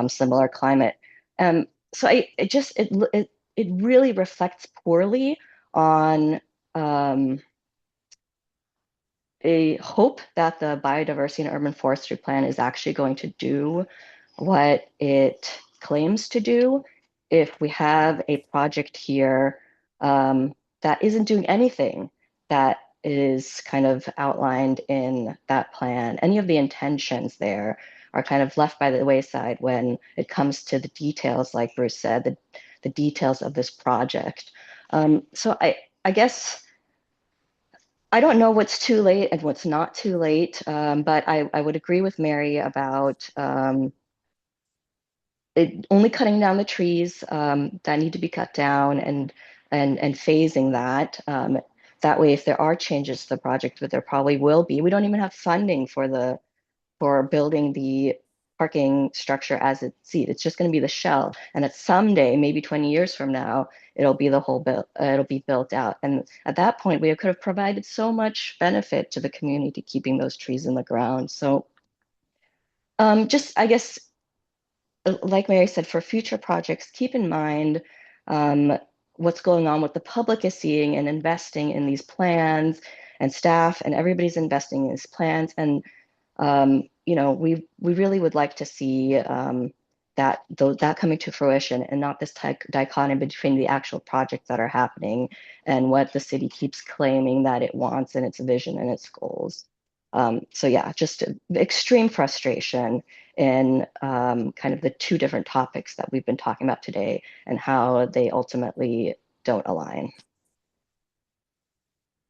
similar climate. So it really reflects poorly on a hope that the biodiversity and urban forestry plan is actually going to do what it claims to do. If we have a project here that isn't doing anything that is kind of outlined in that plan, any of the intentions there are kind of left by the wayside when it comes to the details, like Bruce said, the details of this project. So I guess I don't know what's too late and what's not too late, but I would agree with Mary about only cutting down the trees that need to be cut down and phasing that. That way, if there are changes to the project, but there probably will be, we don't even have funding for building the parking structure as it's seen. It's just going to be the shell, and at someday, maybe 20 years from now, it'll be the whole it'll be built out. And at that point, we could have provided so much benefit to the community keeping those trees in the ground. So just, I guess, like Mary said, for future projects, keep in mind what's going on, what the public is seeing and investing in these plans, and staff and everybody's investing in these plans. And we really would like to see that coming to fruition, and not this dichotomy between the actual projects that are happening and what the city keeps claiming that it wants in its vision and its goals. So yeah, just extreme frustration in kind of the two different topics that we've been talking about today and how they ultimately don't align.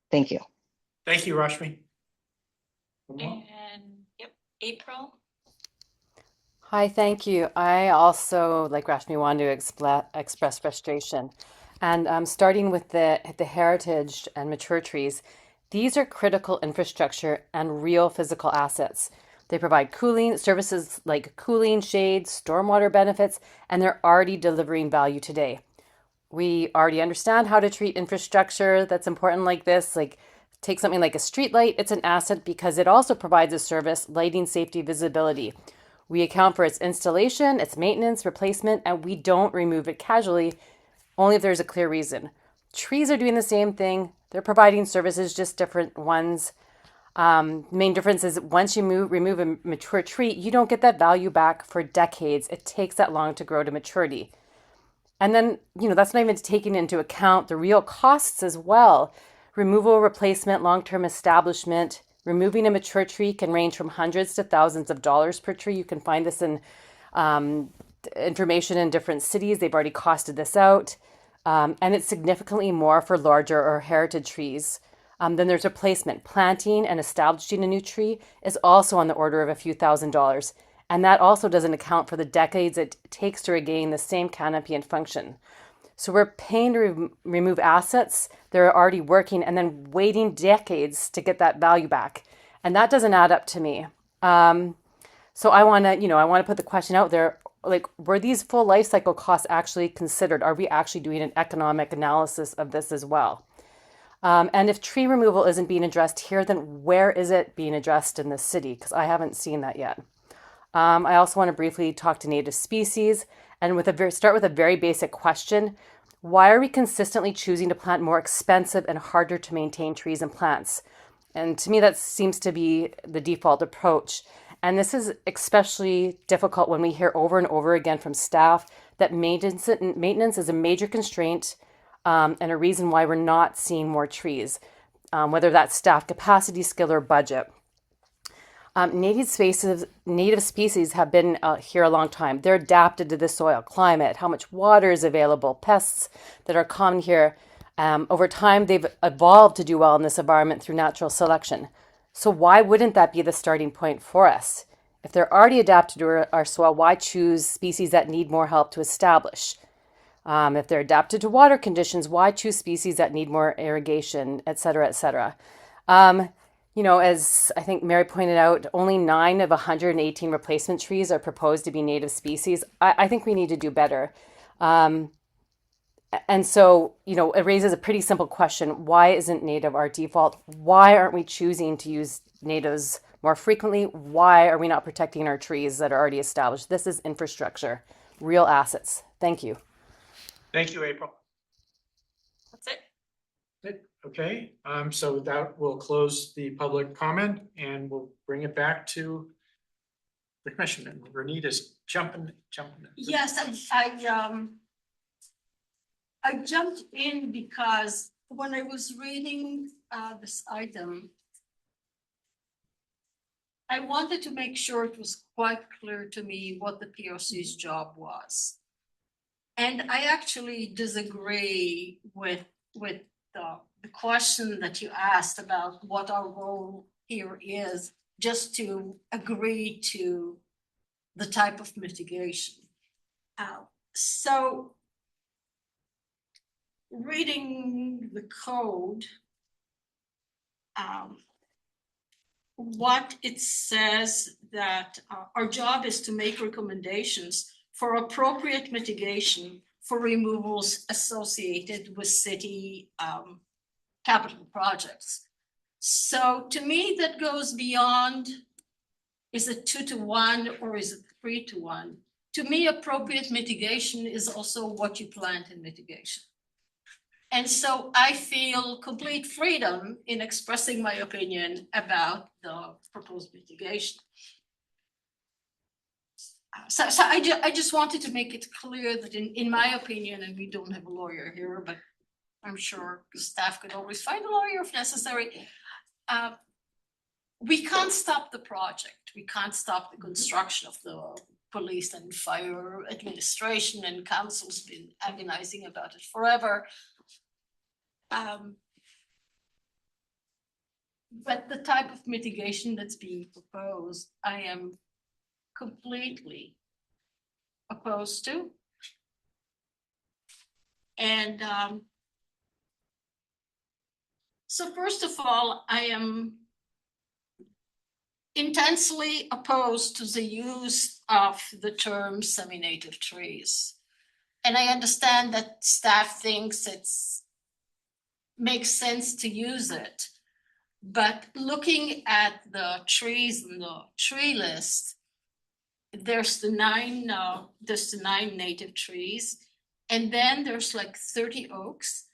Thank you. Thank you, Rashmi. And yep, April. Hi, thank you. I also, like Rashmi, wanted to express frustration. And starting with the heritage and mature trees, these are critical infrastructure and real physical assets. They provide cooling services like cooling, shade, stormwater benefits, and they're already delivering value today. We already understand how to treat infrastructure that's important like this. Like, take something like a street light, it's an asset because it also provides a service, lighting, safety, visibility. We account for its installation, its maintenance, replacement, and we don't remove it casually, only if there's a clear reason. Trees are doing the same thing. They're providing services, just different ones. Main difference is once you remove a mature tree, you don't get that value back for decades. It takes that long to grow to maturity. And then, that's not even taking into account the real costs as well. Removal, replacement, long-term establishment. Removing a mature tree can range from hundreds to thousands of dollars per tree. You can find this in information in different cities. They've already costed this out. And it's significantly more for larger or heritage trees. Then there's replacement. Planting and establishing a new tree is also on the order of a few $1,000s. And that also doesn't account for the decades it takes to regain the same canopy and function. So we're paying to remove assets that are already working and then waiting decades to get that value back. And that doesn't add up to me. So I want to put the question out there, like, were these full life cycle costs actually considered? Are we actually doing an economic analysis of this as well? And if tree removal isn't being addressed here, then where is it being addressed in this city? Because I haven't seen that yet. I also want to briefly talk to native species and start with a very basic question. Why are we consistently choosing to plant more expensive and harder to maintain trees and plants? And to me, that seems to be the default approach. And this is especially difficult when we hear over and over again from staff that maintenance is a major constraint and a reason why we're not seeing more trees, whether that's staff capacity, skill, or budget. Native species have been here a long time. They're adapted to the soil, climate, how much water is available, pests that are common here. Over time, they've evolved to do well in this environment through natural selection. So why wouldn't that be the starting point for us? If they're already adapted to our soil, why choose species that need more help to establish? If they're adapted to water conditions, why choose species that need more irrigation, et cetera, et cetera? As I think Mary pointed out, only 9 of 118 replacement trees are proposed to be native species. I think we need to do better. And so, it raises a pretty simple question. Why isn't native our default? Why aren't we choosing to use natives more frequently? Why are we not protecting our trees that are already established? This is infrastructure, real assets. Thank you. Thank you, April. That's it. Okay, so that will close the public comment and we'll bring it back to the commission. And Renita's jumping. Yes, I jumped in because when I was reading this item, I wanted to make sure it was quite clear to me what the PRC's job was. And I actually disagree with the question that you asked about what our role here is, just to agree to the type of mitigation. So reading the code, what it says that our job is to make recommendations for appropriate mitigation for removals associated with city capital projects. So to me, that goes beyond, is it 2-to-1 or is it 3-to-1? To me, appropriate mitigation is also what you plant in mitigation. And so I feel complete freedom in expressing my opinion about the proposed mitigation. So I just wanted to make it clear that in my opinion, and we don't have a lawyer here, but I'm sure the staff could always find a lawyer if necessary. We can't stop the project. We can't stop the construction of the police and fire administration, and council's been agonizing about it forever. But the type of mitigation that's being proposed, I am completely opposed to. And so first of all, I am intensely opposed to the use of the term semi-native trees. And I understand that staff thinks it's makes sense to use it. But looking at the trees in the tree list, there's the 9 native trees, and then there's like 30 oaks,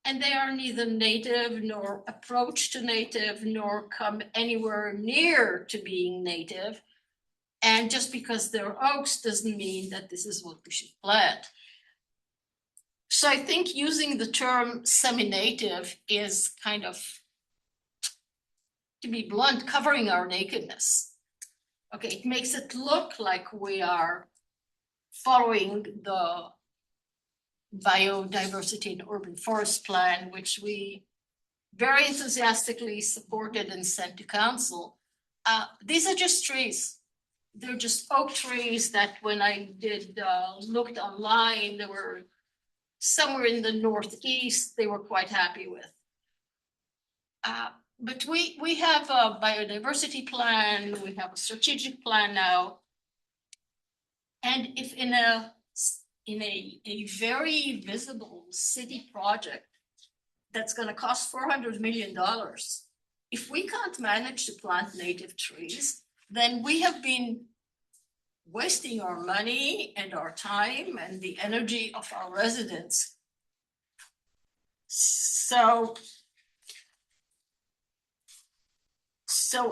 and they are neither native nor approach to native nor come anywhere near to being native. And just because they're oaks doesn't mean that this is what we should plant. So I think using the term semi-native is kind of, to be blunt, covering our nakedness. Okay, it makes it look like we are following the biodiversity and urban forest plan, which we very enthusiastically supported and sent to council. These are just trees. They're just oak trees that when I looked online, they were somewhere in the northeast, they were quite happy with. But we have a biodiversity plan, we have a strategic plan now. And if in a very visible city project that's gonna cost $400 million, if we can't manage to plant native trees, then we have been wasting our money and our time and the energy of our residents. So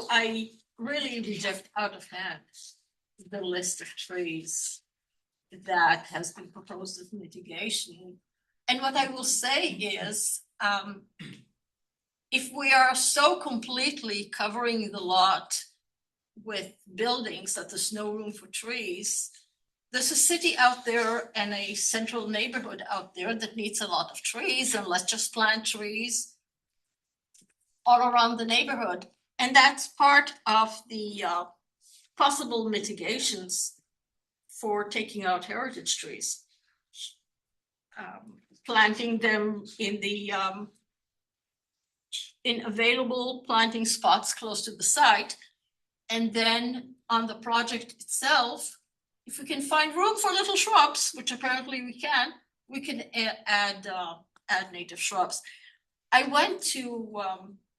I really reject out of hand the list of trees that has been proposed as mitigation. And what I will say is, if we are so completely covering the lot with buildings, that there's no room for trees. There's a city out there and a central neighborhood out there that needs a lot of trees, and let's just plant trees all around the neighborhood. And that's part of the possible mitigations for taking out heritage trees. Planting them in the in available planting spots close to the site. And then on the project itself, if we can find room for little shrubs, which apparently we can add native shrubs. I went to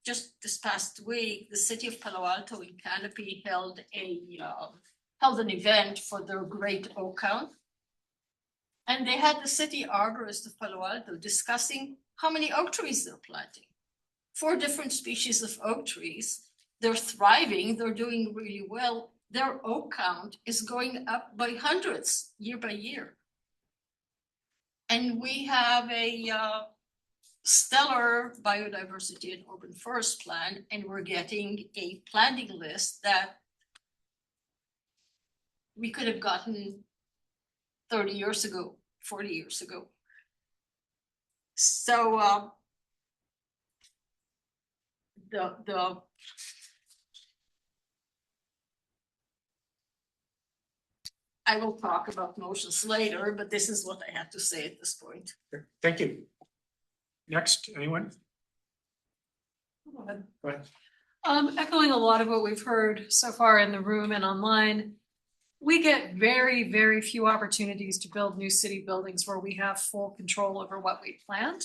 just this past week, the city of Palo Alto in Canopy held an event for their Great Oak Count. And they had the city arborist of Palo Alto discussing how many oak trees they're planting. 4 different species of oak trees. They're thriving, they're doing really well. Their oak count is going up by hundreds year by year. And we have a stellar biodiversity and urban forest plan, and we're getting a planting list that we could have gotten 30 years ago, 40 years ago. So I will talk about motions later, but this is what I have to say at this point. Thank you. Next, anyone? Go ahead. Go ahead. Echoing a lot of what we've heard so far in the room and online, we get very, very few opportunities to build new city buildings where we have full control over what we plant.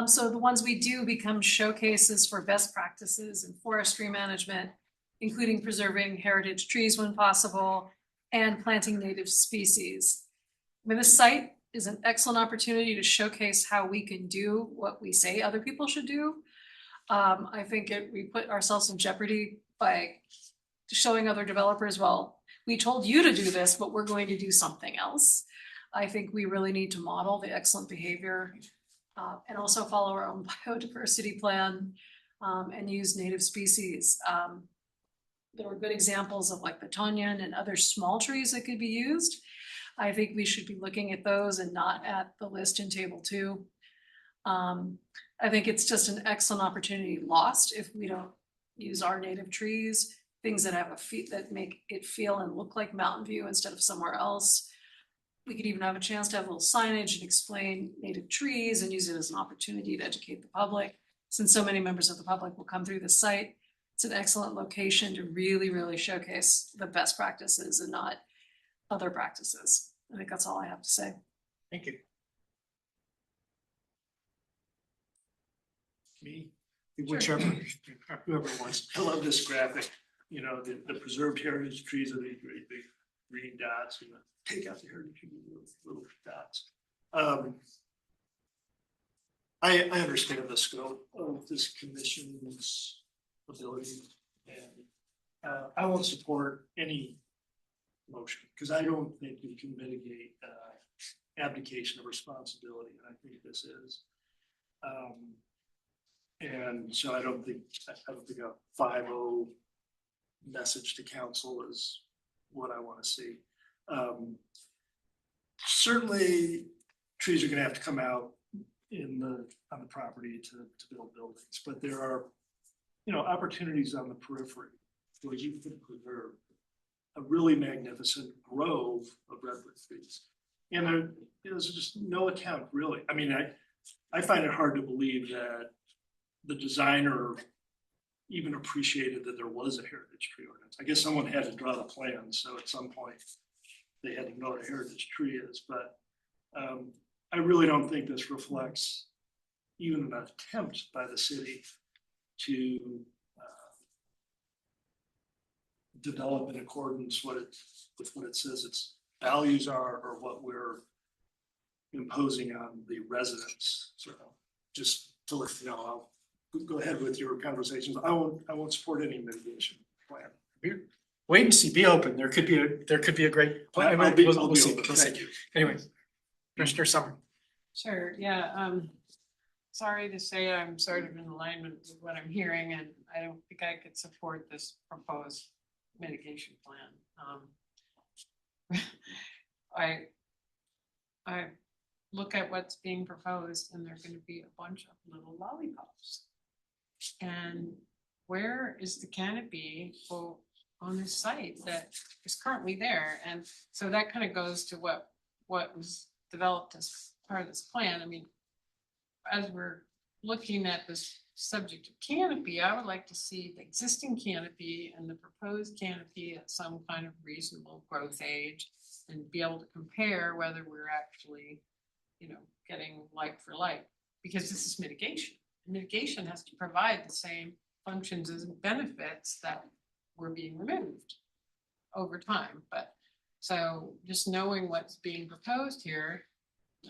So the ones we do become showcases for best practices in forestry management, including preserving heritage trees when possible and planting native species. I mean, this site is an excellent opportunity to showcase how we can do what we say other people should do. I think we put ourselves in jeopardy by showing other developers, well, we told you to do this, but we're going to do something else. I think we really need to model the excellent behavior and also follow our own biodiversity plan and use native species. There were good examples of like the Tonyan and other small trees that could be used. I think we should be looking at those and not at the list in table 2. I think it's just an excellent opportunity lost if we don't use our native trees, things that have that make it feel and look like Mountain View instead of somewhere else. We could even have a chance to have a little signage and explain native trees and use it as an opportunity to educate the public. Since so many members of the public will come through the site, it's an excellent location to really, really showcase the best practices and not other practices. I think that's all I have to say. Thank you. Me, whichever, whoever wants. I love this graphic, you know, the preserved heritage trees are these great big green dots, you know, take out the heritage trees, little dots. I understand the scope of this commission's ability, and I won't support any motion because I don't think we can mitigate abdication of responsibility, and I think this is. And so I don't think a 5-0 message to council is what I want to see. Certainly, trees are going to have to come out on the property to build buildings, but there are, you know, opportunities on the periphery where you can preserve a really magnificent grove of redwood trees. And there's just no account really. I mean, I find it hard to believe that the designer even appreciated that there was a heritage tree ordinance. I guess someone had to draw the plan, so at some point they had to know what a heritage tree is. But I really don't think this reflects even an attempt by the city to develop in accordance with what it says its values are, or what we're imposing on the residents. So just to let you know, I'll go ahead with your conversations. I won't support any mitigation plan. Wait and see. Be open. There could be a great plan. We'll see. Thank you. Anyway, Commissioner Summer. Sure, yeah, sorry to say I'm sort of in alignment with what I'm hearing, and I don't think I could support this proposed mitigation plan. I look at what's being proposed and there's gonna be a bunch of little lollipops. And where is the canopy on this site that is currently there? And so that kind of goes to what was developed as part of this plan. I mean, as we're looking at this subject of canopy, I would like to see the existing canopy and the proposed canopy at some kind of reasonable growth age and be able to compare whether we're actually, getting like for like, because this is mitigation. Mitigation has to provide the same functions as benefits that were being removed over time. But so just knowing what's being proposed here,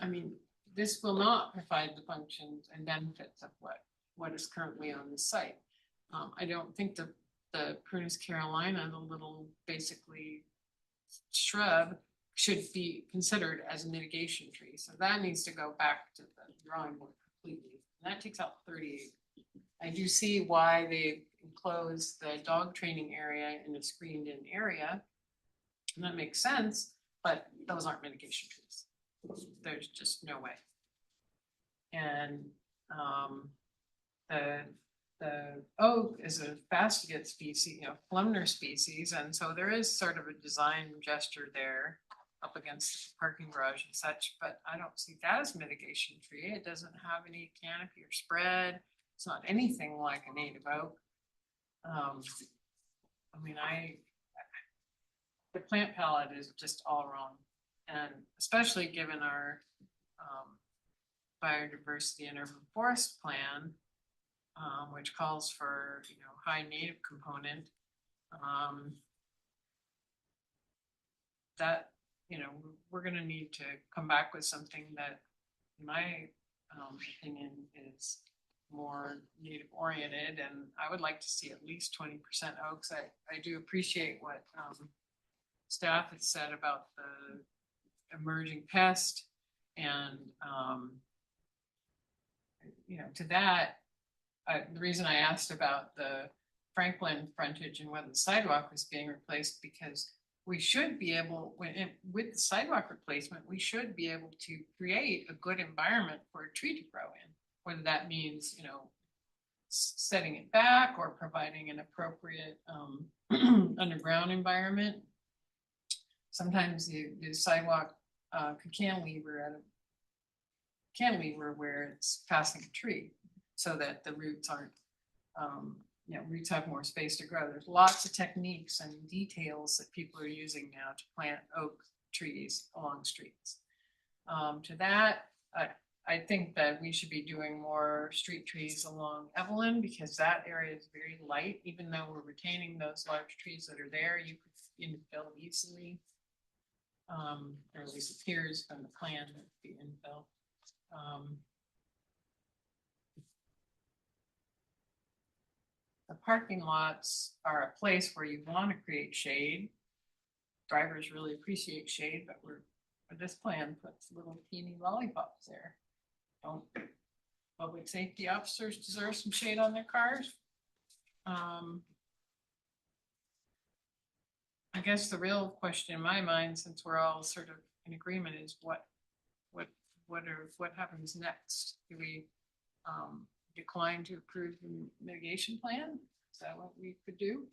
I mean, this will not provide the functions and benefits of what is currently on the site. I don't think the Prunus carolina, the little basically shrub, should be considered as a mitigation tree. So that needs to go back to the drawing board completely. And that takes out 30 acres. I do see why they enclosed the dog training area in a screened in area. And that makes sense, but those aren't mitigation trees. There's just no way. And the oak is a basket species, columnar species, and so there is sort of a design gesture there up against the parking garage and such, but I don't see that as a mitigation tree. It doesn't have any canopy or spread. It's not anything like a native oak. The plant palette is just all wrong, and especially given our biodiversity and urban forest plan, which calls for high native component, that we're going to need to come back with something that, in my opinion, is more native oriented. And I would like to see at least 20% oaks. I do appreciate what staff has said about the emerging pest, and to that, the reason I asked about the Franklin frontage and whether the sidewalk was being replaced, because we should be able, with the sidewalk replacement, we should be able to create a good environment for a tree to grow in, whether that means, setting it back or providing an appropriate underground environment. Sometimes the sidewalk could cantilever where it's passing a tree, so that the roots aren't, roots have more space to grow. There's lots of techniques and details that people are using now to plant oak trees along streets. To that, I think that we should be doing more street trees along Evelyn, because that area is very light. Even though we're retaining those large trees that are there, you could infill easily, or at least appears from the plan that the infill. The parking lots are a place where you want to create shade. Drivers really appreciate shade, but this plan puts little teeny lollipops there. Don't public safety officers deserve some shade on their cars? I guess the real question in my mind, since we're all sort of in agreement, is what happens next? Do we decline to approve the mitigation plan? Is that what we could do?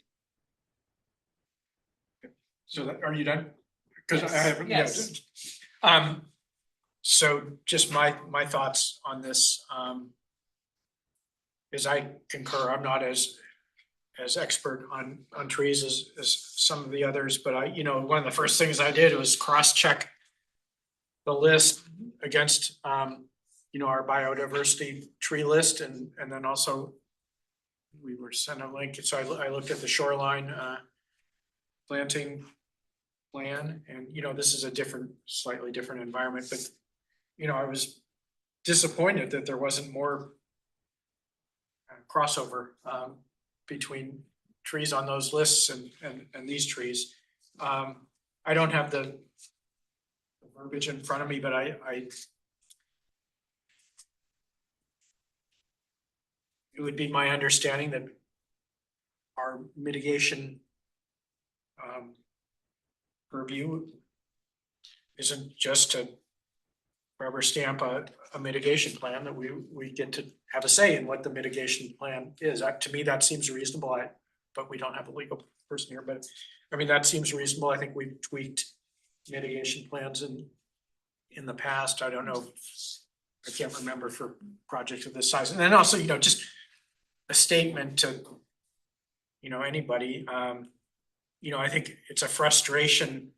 So are you done? Because Yes. I have, Yes. So just my thoughts on this, is I concur. I'm not as expert on trees as some of the others, but one of the first things I did was cross-check the list against our biodiversity tree list, and then also we were sent a link. So I looked at the shoreline planting plan, and this is a slightly different environment, but I was disappointed that there wasn't more crossover between trees on those lists and these trees. I don't have the verbiage in front of me, but it would be my understanding that our mitigation purview isn't just to rubber stamp a mitigation plan, that we get to have a say in what the mitigation plan is. To me, that seems reasonable. But we don't have a legal person here, but I mean, that seems reasonable. I think we've tweaked mitigation plans in the past. I don't know. I can't remember for projects of this size. And then also, just a statement to, anybody, I think it's a frustration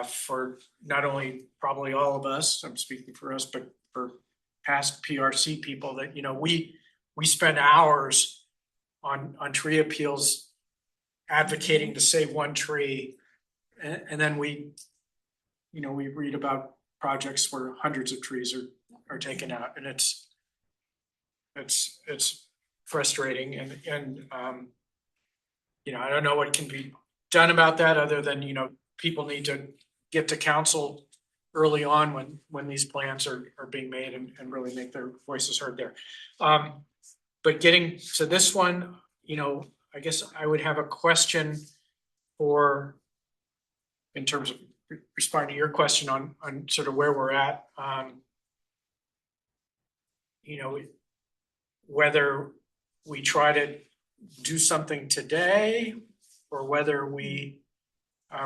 for not only probably all of us, I'm speaking for us, but for past PRC people that, we spend hours on tree appeals advocating to save one tree. And then we read about projects where hundreds of trees are taken out, and it's frustrating. And I don't know what can be done about that other than, people need to get to council early on when these plans are being made and really make their voices heard there. But getting to this one, I guess I would have a question in terms of responding to your question on sort of where we're at. Whether we try to do something today or whether we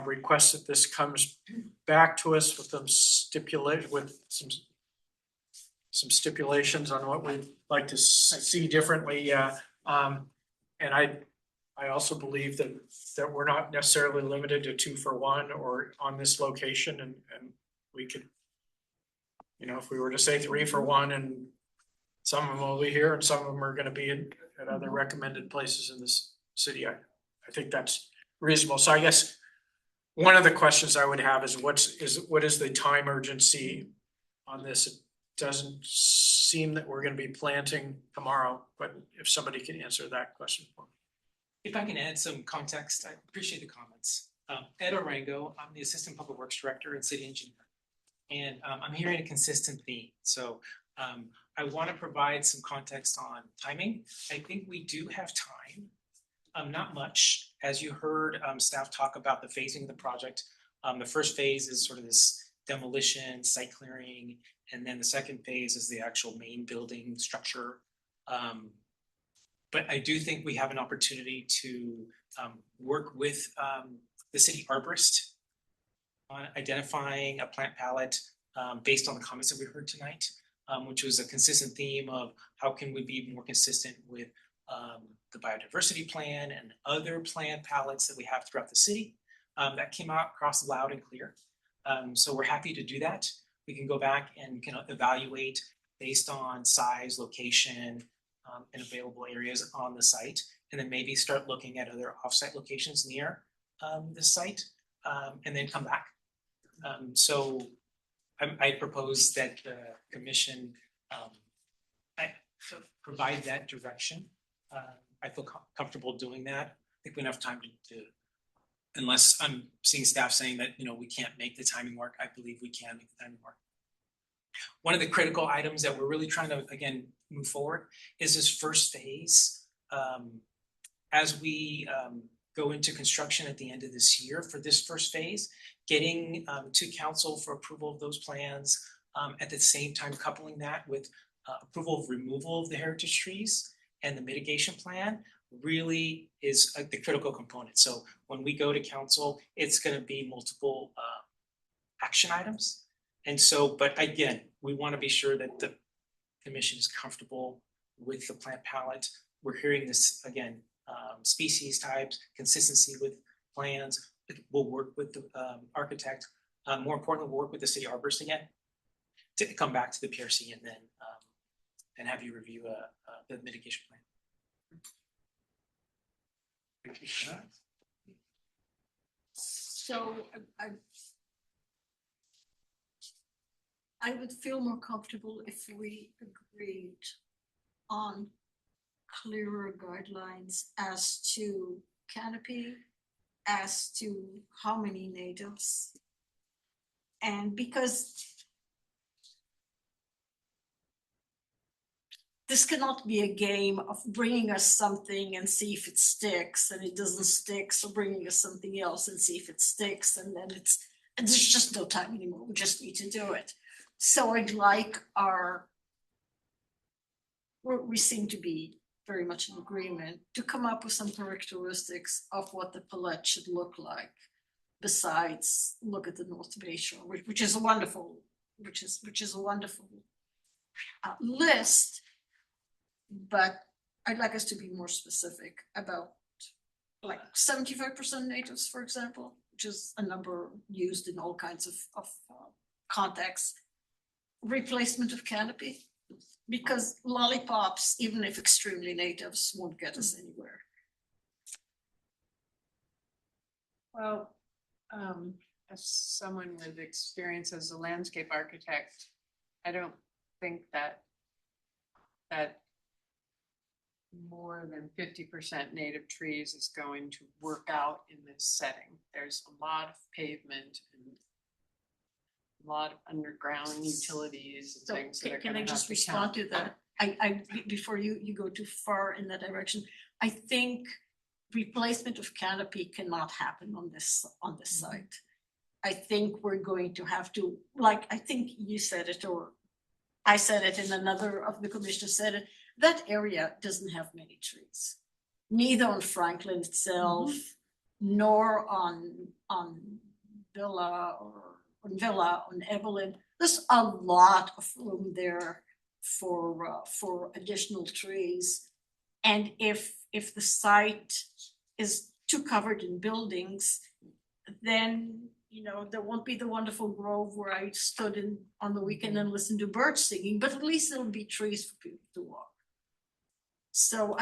request that this comes back to us with some stipulations on what we'd like to see differently. And I also believe that we're not necessarily limited to 2 for 1 or on this location, and we could, if we were to say 3 for 1, and some of them will be here and some of them are going to be at other recommended places in this city. I think that's reasonable. So I guess one of the questions I would have is what is the time urgency on this? It doesn't seem that we're going to be planting tomorrow, but if somebody can answer that question for me. If I can add some context, I appreciate the comments. Ed Orango, I'm the Assistant Public Works Director and City Engineer. And I'm hearing a consistent theme. So I want to provide some context on timing. I think we do have time, not much. As you heard staff talk about the phasing of the project, the first phase is sort of this demolition, site clearing, and then the second phase is the actual main building structure. But I do think we have an opportunity to work with the city arborist on identifying a plant palette based on the comments that we heard tonight, which was a consistent theme of how can we be more consistent with the biodiversity plan and other plant palettes that we have throughout the city. That came out across loud and clear. So we're happy to do that. We can go back and can evaluate based on size, location, and available areas on the site, and then maybe start looking at other offsite locations near the site, and then come back. So I propose that the commission provide that direction. I feel comfortable doing that. I think we have enough time to unless I'm seeing staff saying that we can't make the timing work. I believe we can make the timing work. One of the critical items that we're really trying to, again, move forward is this first phase. As we go into construction at the end of this year for this first phase, getting to council for approval of those plans, at the same time coupling that with approval of removal of the heritage trees and the mitigation plan really is the critical component. So when we go to council, it's going to be multiple action items. And so, but again, we want to be sure that the commission is comfortable with the plant palette. We're hearing this again, species types, consistency with plans. We'll work with the architect. More importantly, we'll work with the city arborist again to come back to the PRC and then and have you review the mitigation plan. So I would feel more comfortable if we agreed on clearer guidelines as to canopy, as to how many natives. And because this cannot be a game of bringing us something and see if it sticks, and it doesn't stick, so bringing us something else and see if it sticks, and then and there's just no time anymore, we just need to do it. So I'd like we seem to be very much in agreement to come up with some characteristics of what the palette should look like. Besides, look at the North Bay Shore, which is a wonderful, list. But I'd like us to be more specific about like 75% natives, for example, which is a number used in all kinds of contexts. Replacement of canopy, because lollipops, even if extremely natives, won't get us anywhere. Well, as someone with experience as a landscape architect, I don't think that more than 50% native trees is going to work out in this setting. There's a lot of pavement and a lot of underground utilities and So things that are can I gonna just have to respond count. to that? I before you go too far in that direction, I think replacement of canopy cannot happen on this site. I think we're going to have to, like, I think you said it, or I said it, and another of the commissioners said it, that area doesn't have many trees. Neither on Franklin itself, nor on Villa or on Evelyn. There's a lot of room there for additional trees. And if the site is too covered in buildings, then there won't be the wonderful grove where I stood on the weekend and listened to birds singing, but at least there'll be trees for people to walk. So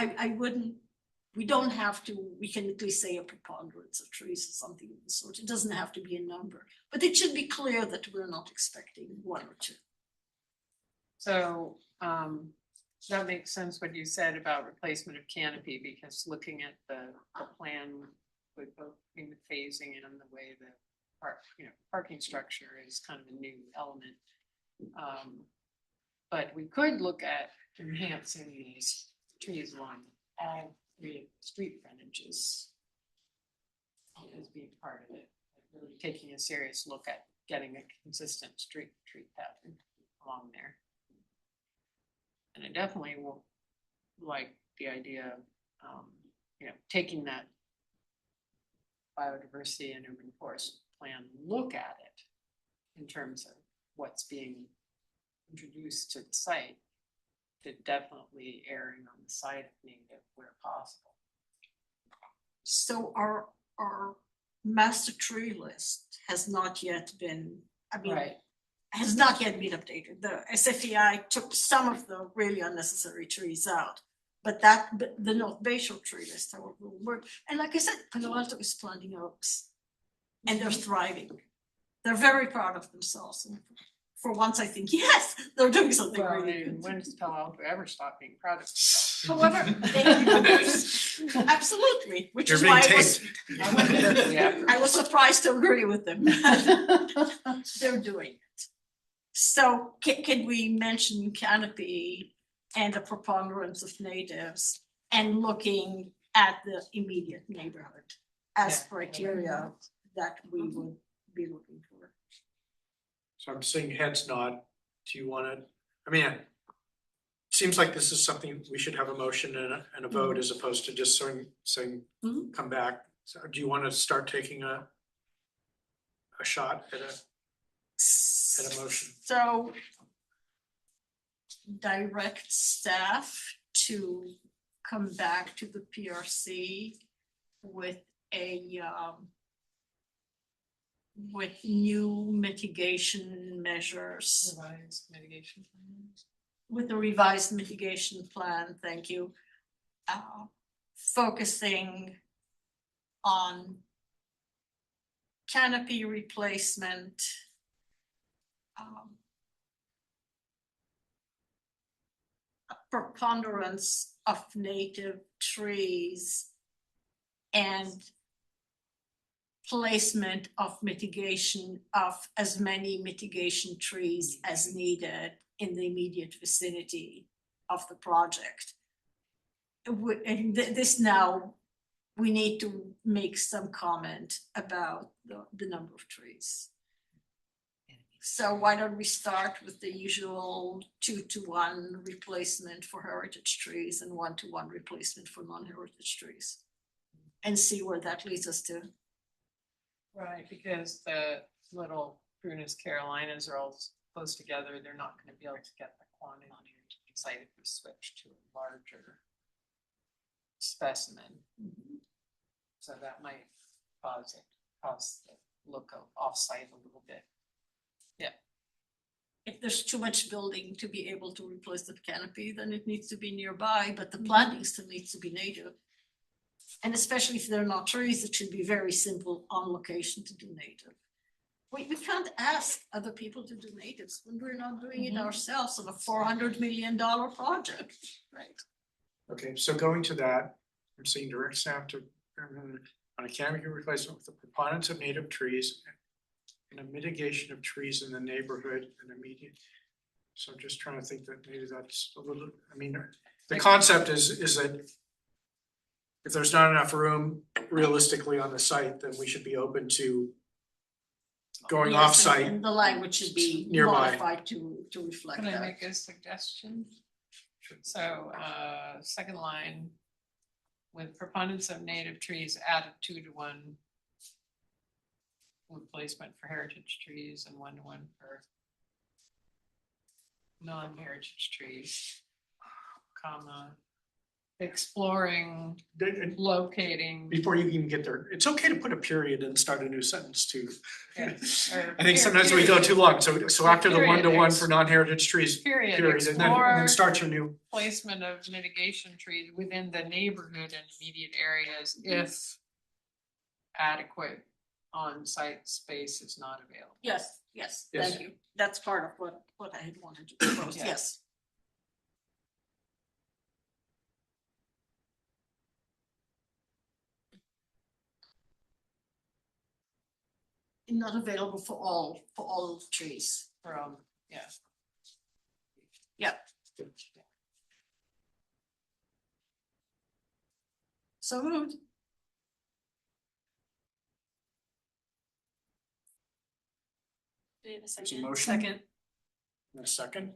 we don't have to, we can at least say a preponderance of trees or something of the sort. It doesn't have to be a number, but it should be clear that we're not expecting one or two. So that makes sense what you said about replacement of canopy, because looking at the plan with both the phasing and the way the parking structure is kind of a new element. But we could look at enhancing these trees along all three street frontages as being part of it, really taking a serious look at getting a consistent tree pattern along there. And I definitely will like the idea of, taking that biodiversity and urban forest plan, look at it in terms of what's being introduced to the site, to definitely erring on the side of native where possible. So our master tree list has not yet been, has not yet been updated. The SFEI took some of the really unnecessary trees out, but the North Bay Shore tree list, however, will work. And like I said, Palo Alto is planting oaks, and they're thriving. They're very proud of themselves. And for once, I think, yes, they're doing something really good. When does Palo Alto ever stop being proud of itself? However, absolutely, which is why I was surprised to agree with them. They're doing it. So can we mention canopy and the preponderance of natives and looking at the immediate neighborhood as criteria that we would be looking for? So I'm seeing heads nod. Do you want to, it seems like this is something we should have a motion and a vote as opposed to just saying come back. So do you want to start taking a shot at a motion? So direct staff to come back to the PRC with with new mitigation measures. Revised mitigation plans. With a revised mitigation plan, thank you. Focusing on canopy replacement, a preponderance of native trees, and placement of mitigation of as many mitigation trees as needed in the immediate vicinity of the project. This now, we need to make some comment about the number of trees. So why don't we start with the usual 2-to-1 replacement for heritage trees and 1-to-1 replacement for non-heritage trees? And see where that leads us to. Right, because the little Prunus Carolinas are all close together, they're not gonna be able to get the quantity site if we switch to a larger specimen. So that might cause the look of offsite a little bit. Yeah. If there's too much building to be able to replace the canopy, then it needs to be nearby, but the planting still needs to be native. And especially if they're not trees, it should be very simple on location to do native. We can't ask other people to do natives when we're not doing it ourselves on a $400 million project. Right. Okay, so going to that, I'm seeing direct staff to, on a canopy replacement with the preponderance of native trees and a mitigation of trees in the neighborhood and immediate. So I'm just trying to think that maybe that's a little, I mean, the concept is that if there's not enough room realistically on the site, then we should be open to going Yes, off-site. and the language should be Nearby. modified to reflect Can I that. make a suggestion? So, second line, with preponderance of native trees, add a 2-to-1 replacement for heritage trees and 1-to-1 for non-heritage trees, comma, exploring, locating. Before you even get there, it's okay to put a period and start a new sentence too. Yeah, or I think sometimes we go too long, so after the Period. 1-to-1 for non-heritage trees, Period. and then start your new. Placement of mitigation trees within the neighborhood and immediate areas if adequate on-site space is not available. Yes, Yes. thank you. That's part of what I had wanted to propose, Yeah. yes. Not available for all trees. From, yeah. Yep. So moved. Do we have a There's a second? motion. Second. And a second.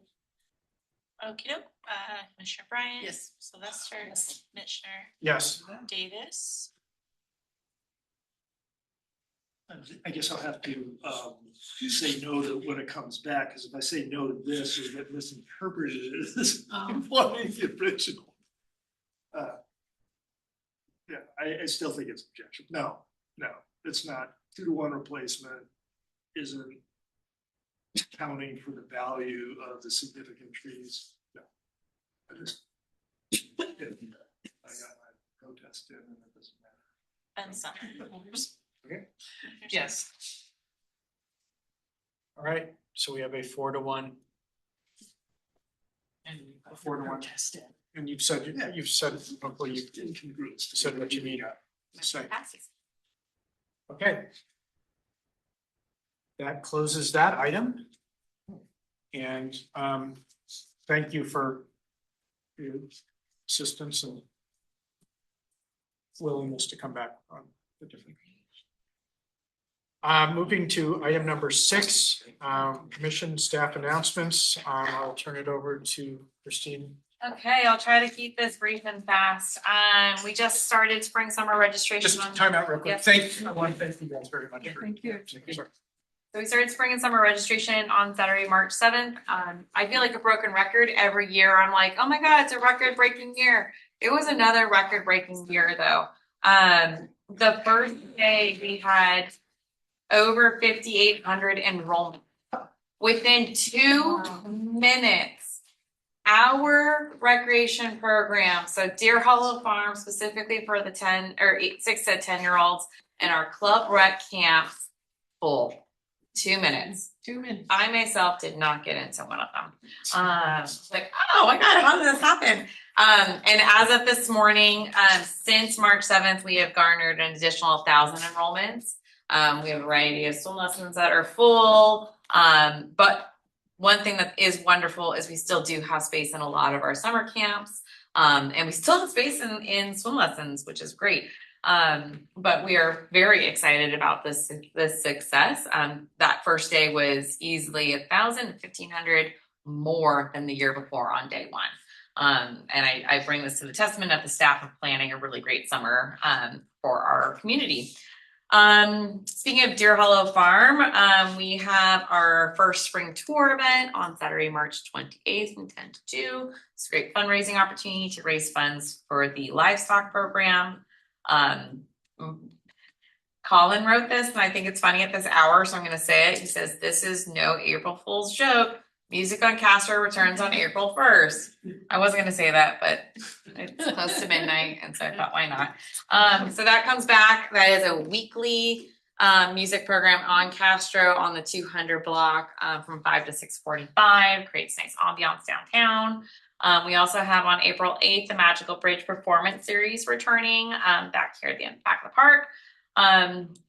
Okay, Commissioner Bryant. Yes. Sylvester. Commissioner Yes. Davis. I guess I'll have to say no to when it comes back, because if I say no to this, we get misinterpreted as wanting the original. Yeah, I still think it's objection. No, it's not. 2-to-1 replacement isn't accounting for the value of the significant trees. No. I just. I got my protest in and it doesn't matter. And some. Okay. Yes. All right, so we have a 4-to-1. And A 4-to-1. And you've said, hopefully you said what you need to say. Okay. That closes that item. And thank you for your assistance and willingness to come back on the different. Moving to item number 6, commission staff announcements. I'll turn it over to Christine. Okay, I'll try to keep this brief and fast. We just started spring summer registration. Just time out real quick. Yes. I want to thank you guys very much. Thank you. Sorry. So we started spring and summer registration on Saturday, March 7th. I feel like a broken record every year. I'm like, oh my God, it's a record breaking year. It was another record breaking year though. The first day we had over 5,800 enrollment. Within 2 minutes, our recreation program, so Deer Hollow Farm specifically for the 6 to 10-year-olds, and our club rec camps full. 2 minutes. 2 minutes. I myself did not get into one of them. Like, oh my God, how did this happen? And as of this morning, since March 7th, we have garnered an additional 1,000 enrollments. We have a variety of swim lessons that are full, but one thing that is wonderful is we still do have space in a lot of our summer camps. And we still have space in swim lessons, which is great. But we are very excited about this success. That first day was easily 1,000, 1,500 more than the year before on day one. And I bring this to the testament of the staff of planning a really great summer for our community. Speaking of Deer Hollow Farm, we have our first spring tour event on Saturday, March 28th from 10 to 2. It's a great fundraising opportunity to raise funds for the livestock program. Colin wrote this, and I think it's funny at this hour, so I'm going to say it. He says, "This is no April Fool's joke. Music on Castro returns on April 1st. I wasn't going to say that, but it's close to midnight, and so I thought, why not? So that comes back. That is a weekly music program on Castro on the 200 block from 5 to 6:45. Creates nice ambiance downtown. We also have on April 8th the Magical Bridge Performance Series returning back here at the back of the park.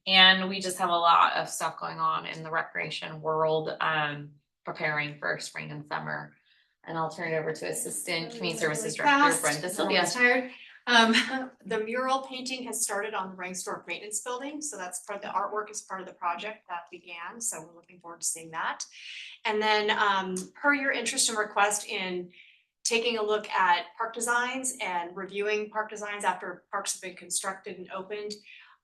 And we just have a lot of stuff going on in the recreation world, preparing for spring and summer. And I'll turn it over to Assistant Community Services Director Brenda Sylvia. Tired. The mural painting has started on the Rangstorf Maintenance Building, so that's part of the artwork is part of the project that began. So we're looking forward to seeing that. And then, per your interest and request in taking a look at park designs and reviewing park designs after parks have been constructed and opened,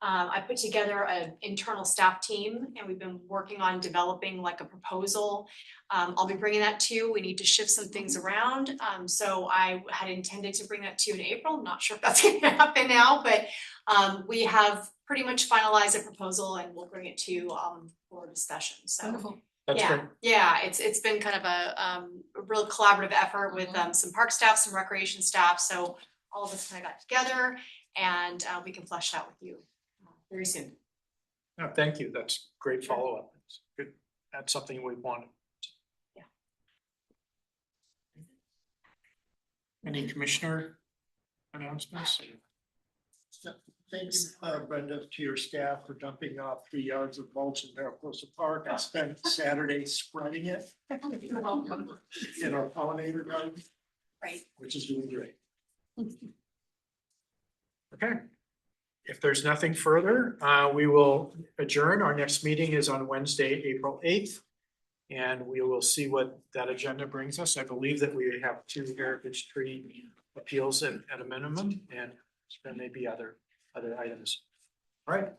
I put together an internal staff team, and we've been working on developing like a proposal. I'll be bringing that to you. We need to shift some things around. So I had intended to bring that to you in April. I'm not sure if that's going to happen now, but we have pretty much finalized a proposal, and we'll bring it to you for discussion. So Wonderful. That's yeah, great. yeah, it's been kind of a real collaborative effort with some park staff, some recreation staff. So all of us kind of got together, and we can flesh it out with you very soon. No, thank you. That's great follow-up. It's good. That's something we wanted. Yeah. Any commissioner announcements? Thank you, Brenda, to your staff for dumping off 3 yards of mulch in Mariposa Park. I spent Saturday spreading it in our pollinator garden, right, which is doing great. Okay. If there's nothing further, we will adjourn. Our next meeting is on Wednesday, April 8th. And we will see what that agenda brings us. I believe that we have 2 heritage tree appeals at a minimum, and there may be other items. All right.